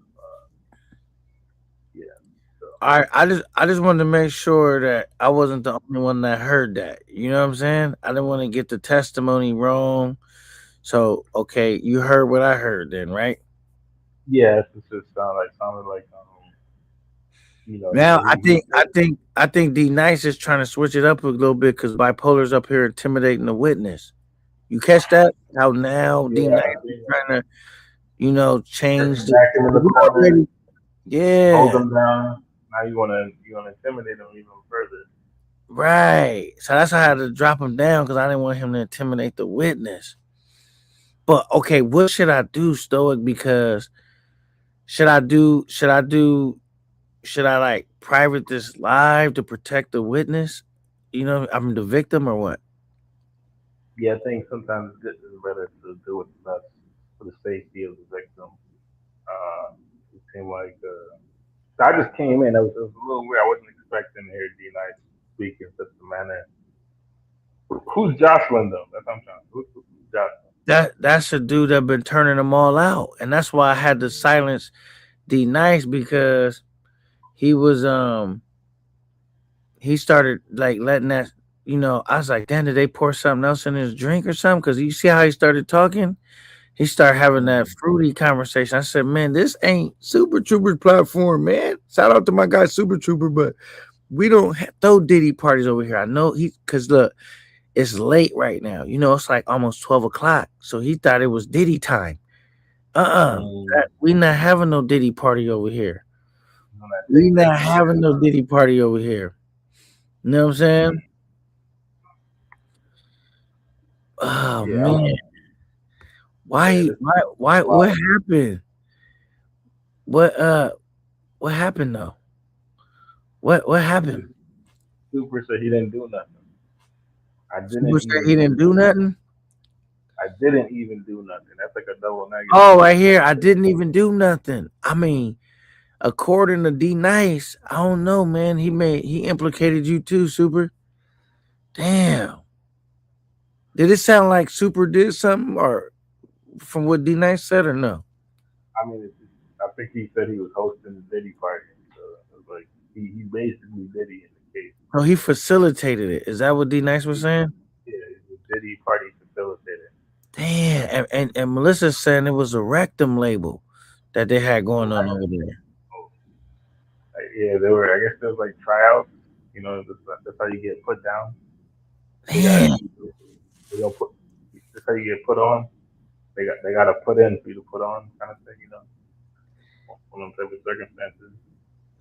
A: All right, I just wanted to make sure that I wasn't the only one that heard that. You know what I'm saying? I didn't want to get the testimony wrong. So, okay, you heard what I heard then, right?
G: Yeah, it just sounded like
A: Now I think D Nice is trying to switch it up a little bit because Bipolar's up here intimidating the witness. You catch that? How now D Nice is trying to, change
G: back in the corner, hold
A: yeah,
G: them down. Now you wanna intimidate them even further.
A: right. So that's why I had to drop him down because I didn't want him to intimidate the witness. But okay, what should I do, Stoic? Because should I like private this live to protect the witness? You know, I'm the victim or what?
G: Yeah, I think sometimes it's better to do it less for the safety of the victim. It seemed like so I just came in. It was a little weird. I wasn't expecting to hear D Nice speak in such a manner. Who's Jocelyn though? That's what I'm trying. Who's Jocelyn?
A: That's a dude that been turning them all out, and that's why I had to silence D Nice because he was he started like letting that, you know, I was like, damn, did they pour something else in his drink or something? Because you see how he started talking. He started having that fruity conversation. I said, man, this ain't Super Trooper's platform, man. Shout out to my guy Super Trooper, but we don't throw Diddy parties over here. I know because look, it's late right now. You know, it's like almost 12 o'clock. So he thought it was Diddy time. We not having no Diddy party over here. We not having no Diddy party over here. You know what I'm saying? Oh
G: Yeah,
A: man. Why what happened? What happened though? What happened?
G: Super said he didn't do nothing. I didn't.
A: Super said he didn't do nothing?
G: I didn't even do nothing. That's like a double negative.
A: Oh, right here. I didn't even do nothing. I mean, according to D Nice, I don't know, man. He implicated you too, Super. Damn. Did it sound like Super did something, or from what D Nice said, or no?
G: I mean, I think he said he was hosting the Diddy party. So it was like he basically Diddy in the case.
A: Oh, he facilitated it. Is that what D Nice was saying?
G: Yeah, the Diddy party facilitated.
A: Damn. And Melissa's saying it was a rectum label that they had going on over there.
G: Yeah, there were. I guess there was like tryouts. You know, that's how you get put down.
A: Damn.
G: They don't put. That's how you get put on. They got to put in for you to put on, kind of thing. You know, on them type of circumstances.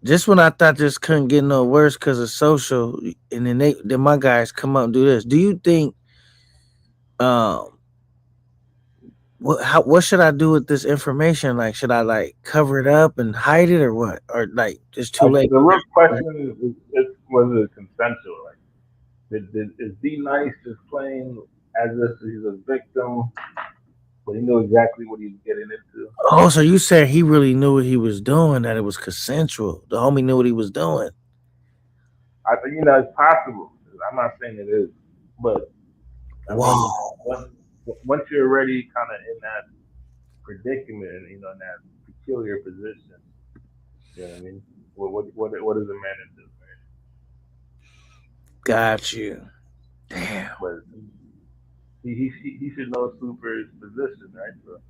A: Just when I thought this couldn't get no worse because of social, and then my guys come up and do this. Do you think what should I do with this information? Like, should I like cover it up and hide it, or what? Or like it's too late?
G: The real question is was it consensual? Like, is D Nice just playing as if he's a victim, but he knew exactly what he was getting into?
A: Oh, so you said he really knew what he was doing, that it was consensual. The homie knew what he was doing.
G: You know, it's possible. I'm not saying it is, but I mean, once you're already kind of in that predicament, you know, in that peculiar position, you know what I mean? What is a man to do? Right?
A: Got you. Damn.
G: But he should know Super's position, right? So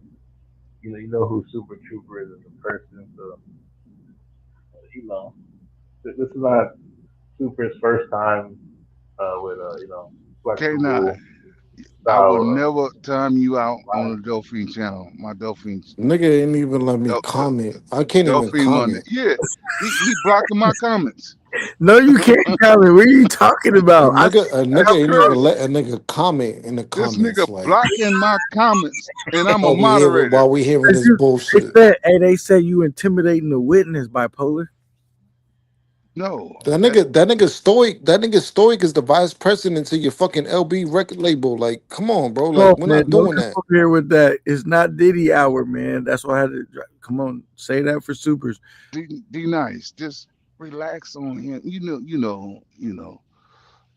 G: you know who Super Trooper is as a person, so you know this is not Super's first time with you know flexible.
F: K9, I will never time you out on the Delphine channel. My Delphine
E: Nigga ain't even let me comment. I can't even comment.
F: Monday. Yeah, he blocking my comments.
A: No, you can't comment. What are you talking about?
E: A nigga ain't even let a nigga comment in the comments.
F: This nigga
E: like,
F: blocking my comments, and I'm a moderator.
E: While we hearing this bullshit.
A: They said you intimidating the witness, bipolar.
F: No,
E: that nigga stoic. That nigga stoic is the vice president to your fucking LB record label. Like, come on, bro. Like, we're not doing that.
A: Here with that, it's not Diddy hour, man. That's why I had to come on, say that for Supers.
F: D Nice, just relax on him. You know.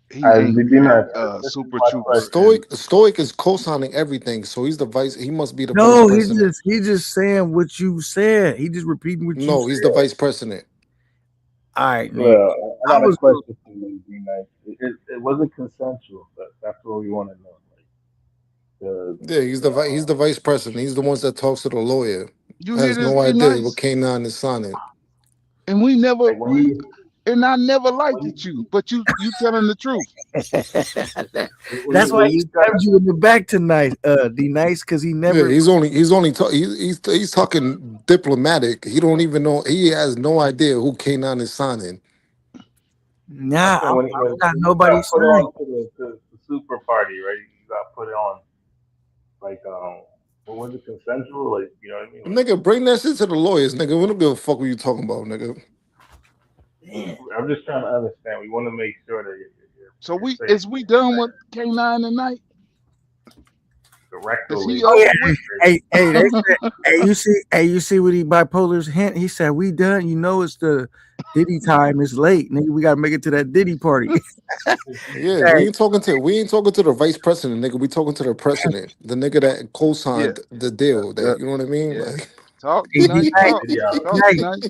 F: He ain't Super Trooper.
E: Stoic is co-signing everything, so he's the vice. He must be the
A: vice
E: president.
A: No, he's just saying what you said. He just repeating what you said.
E: No, he's the vice president.
A: All right, man.
G: Well, I got a question for you, D Nice. It wasn't consensual, but that's what we want to know.
E: Yeah, he's the vice president. He's the one that talks to the lawyer.
F: You
E: has no idea what K9 is signing.
F: And we never. And I never liked you, but you telling the truth.
A: That's why he stabbed you in the back tonight, D Nice, because he never.
E: Yeah, he's talking diplomatic. He don't even know. He has no idea who K9 is signing.
A: Nah,
G: so when
A: nobody
G: put on to the super party, right? You got put it on like what was it, consensual? Like, you know what I mean?
E: Nigga, bring that shit to the lawyers, nigga. We don't give a fuck what you talking about, nigga.
G: I'm just trying to understand. We want to make sure that
F: So
G: you're safe.
F: is we done with K9 tonight?
G: The
F: Is
G: rectally.
F: he
A: Oh
F: over
A: yeah,
F: with?
A: hey, they said, you see what he bipolar's hint? He said, "We done. You know, it's the Diddy time. It's late, nigga. We gotta make it to that Diddy party."
E: Yeah,
A: Hey,
E: we ain't talking to the vice president, nigga. We talking to the president, the nigga that
F: Yeah,
E: co-signed the deal.
F: yeah,
E: That you know what I mean?
F: yeah.
E: Like,
F: Talk,
A: hey,
F: G-Nice, talk. Talk,
A: hey,
F: G-Nice.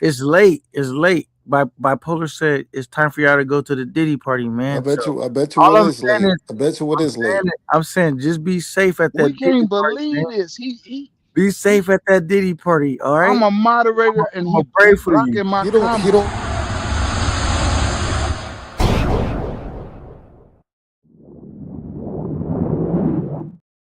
A: it's late. It's late. Bipolar said it's time for y'all to go to the Diddy party, man. So
E: I bet you
A: all
E: it
A: I'm
E: is
A: saying
E: late.
A: is,
E: I bet you it is late.
A: I'm saying just be safe at
F: We
A: that Diddy
F: can't
A: party, man.
F: believe this. He
A: Be safe at that Diddy party, all right?
F: I'm a moderator and
A: I'm gonna
F: he
A: pray for you.
F: blocking my
E: He don't.
F: comments.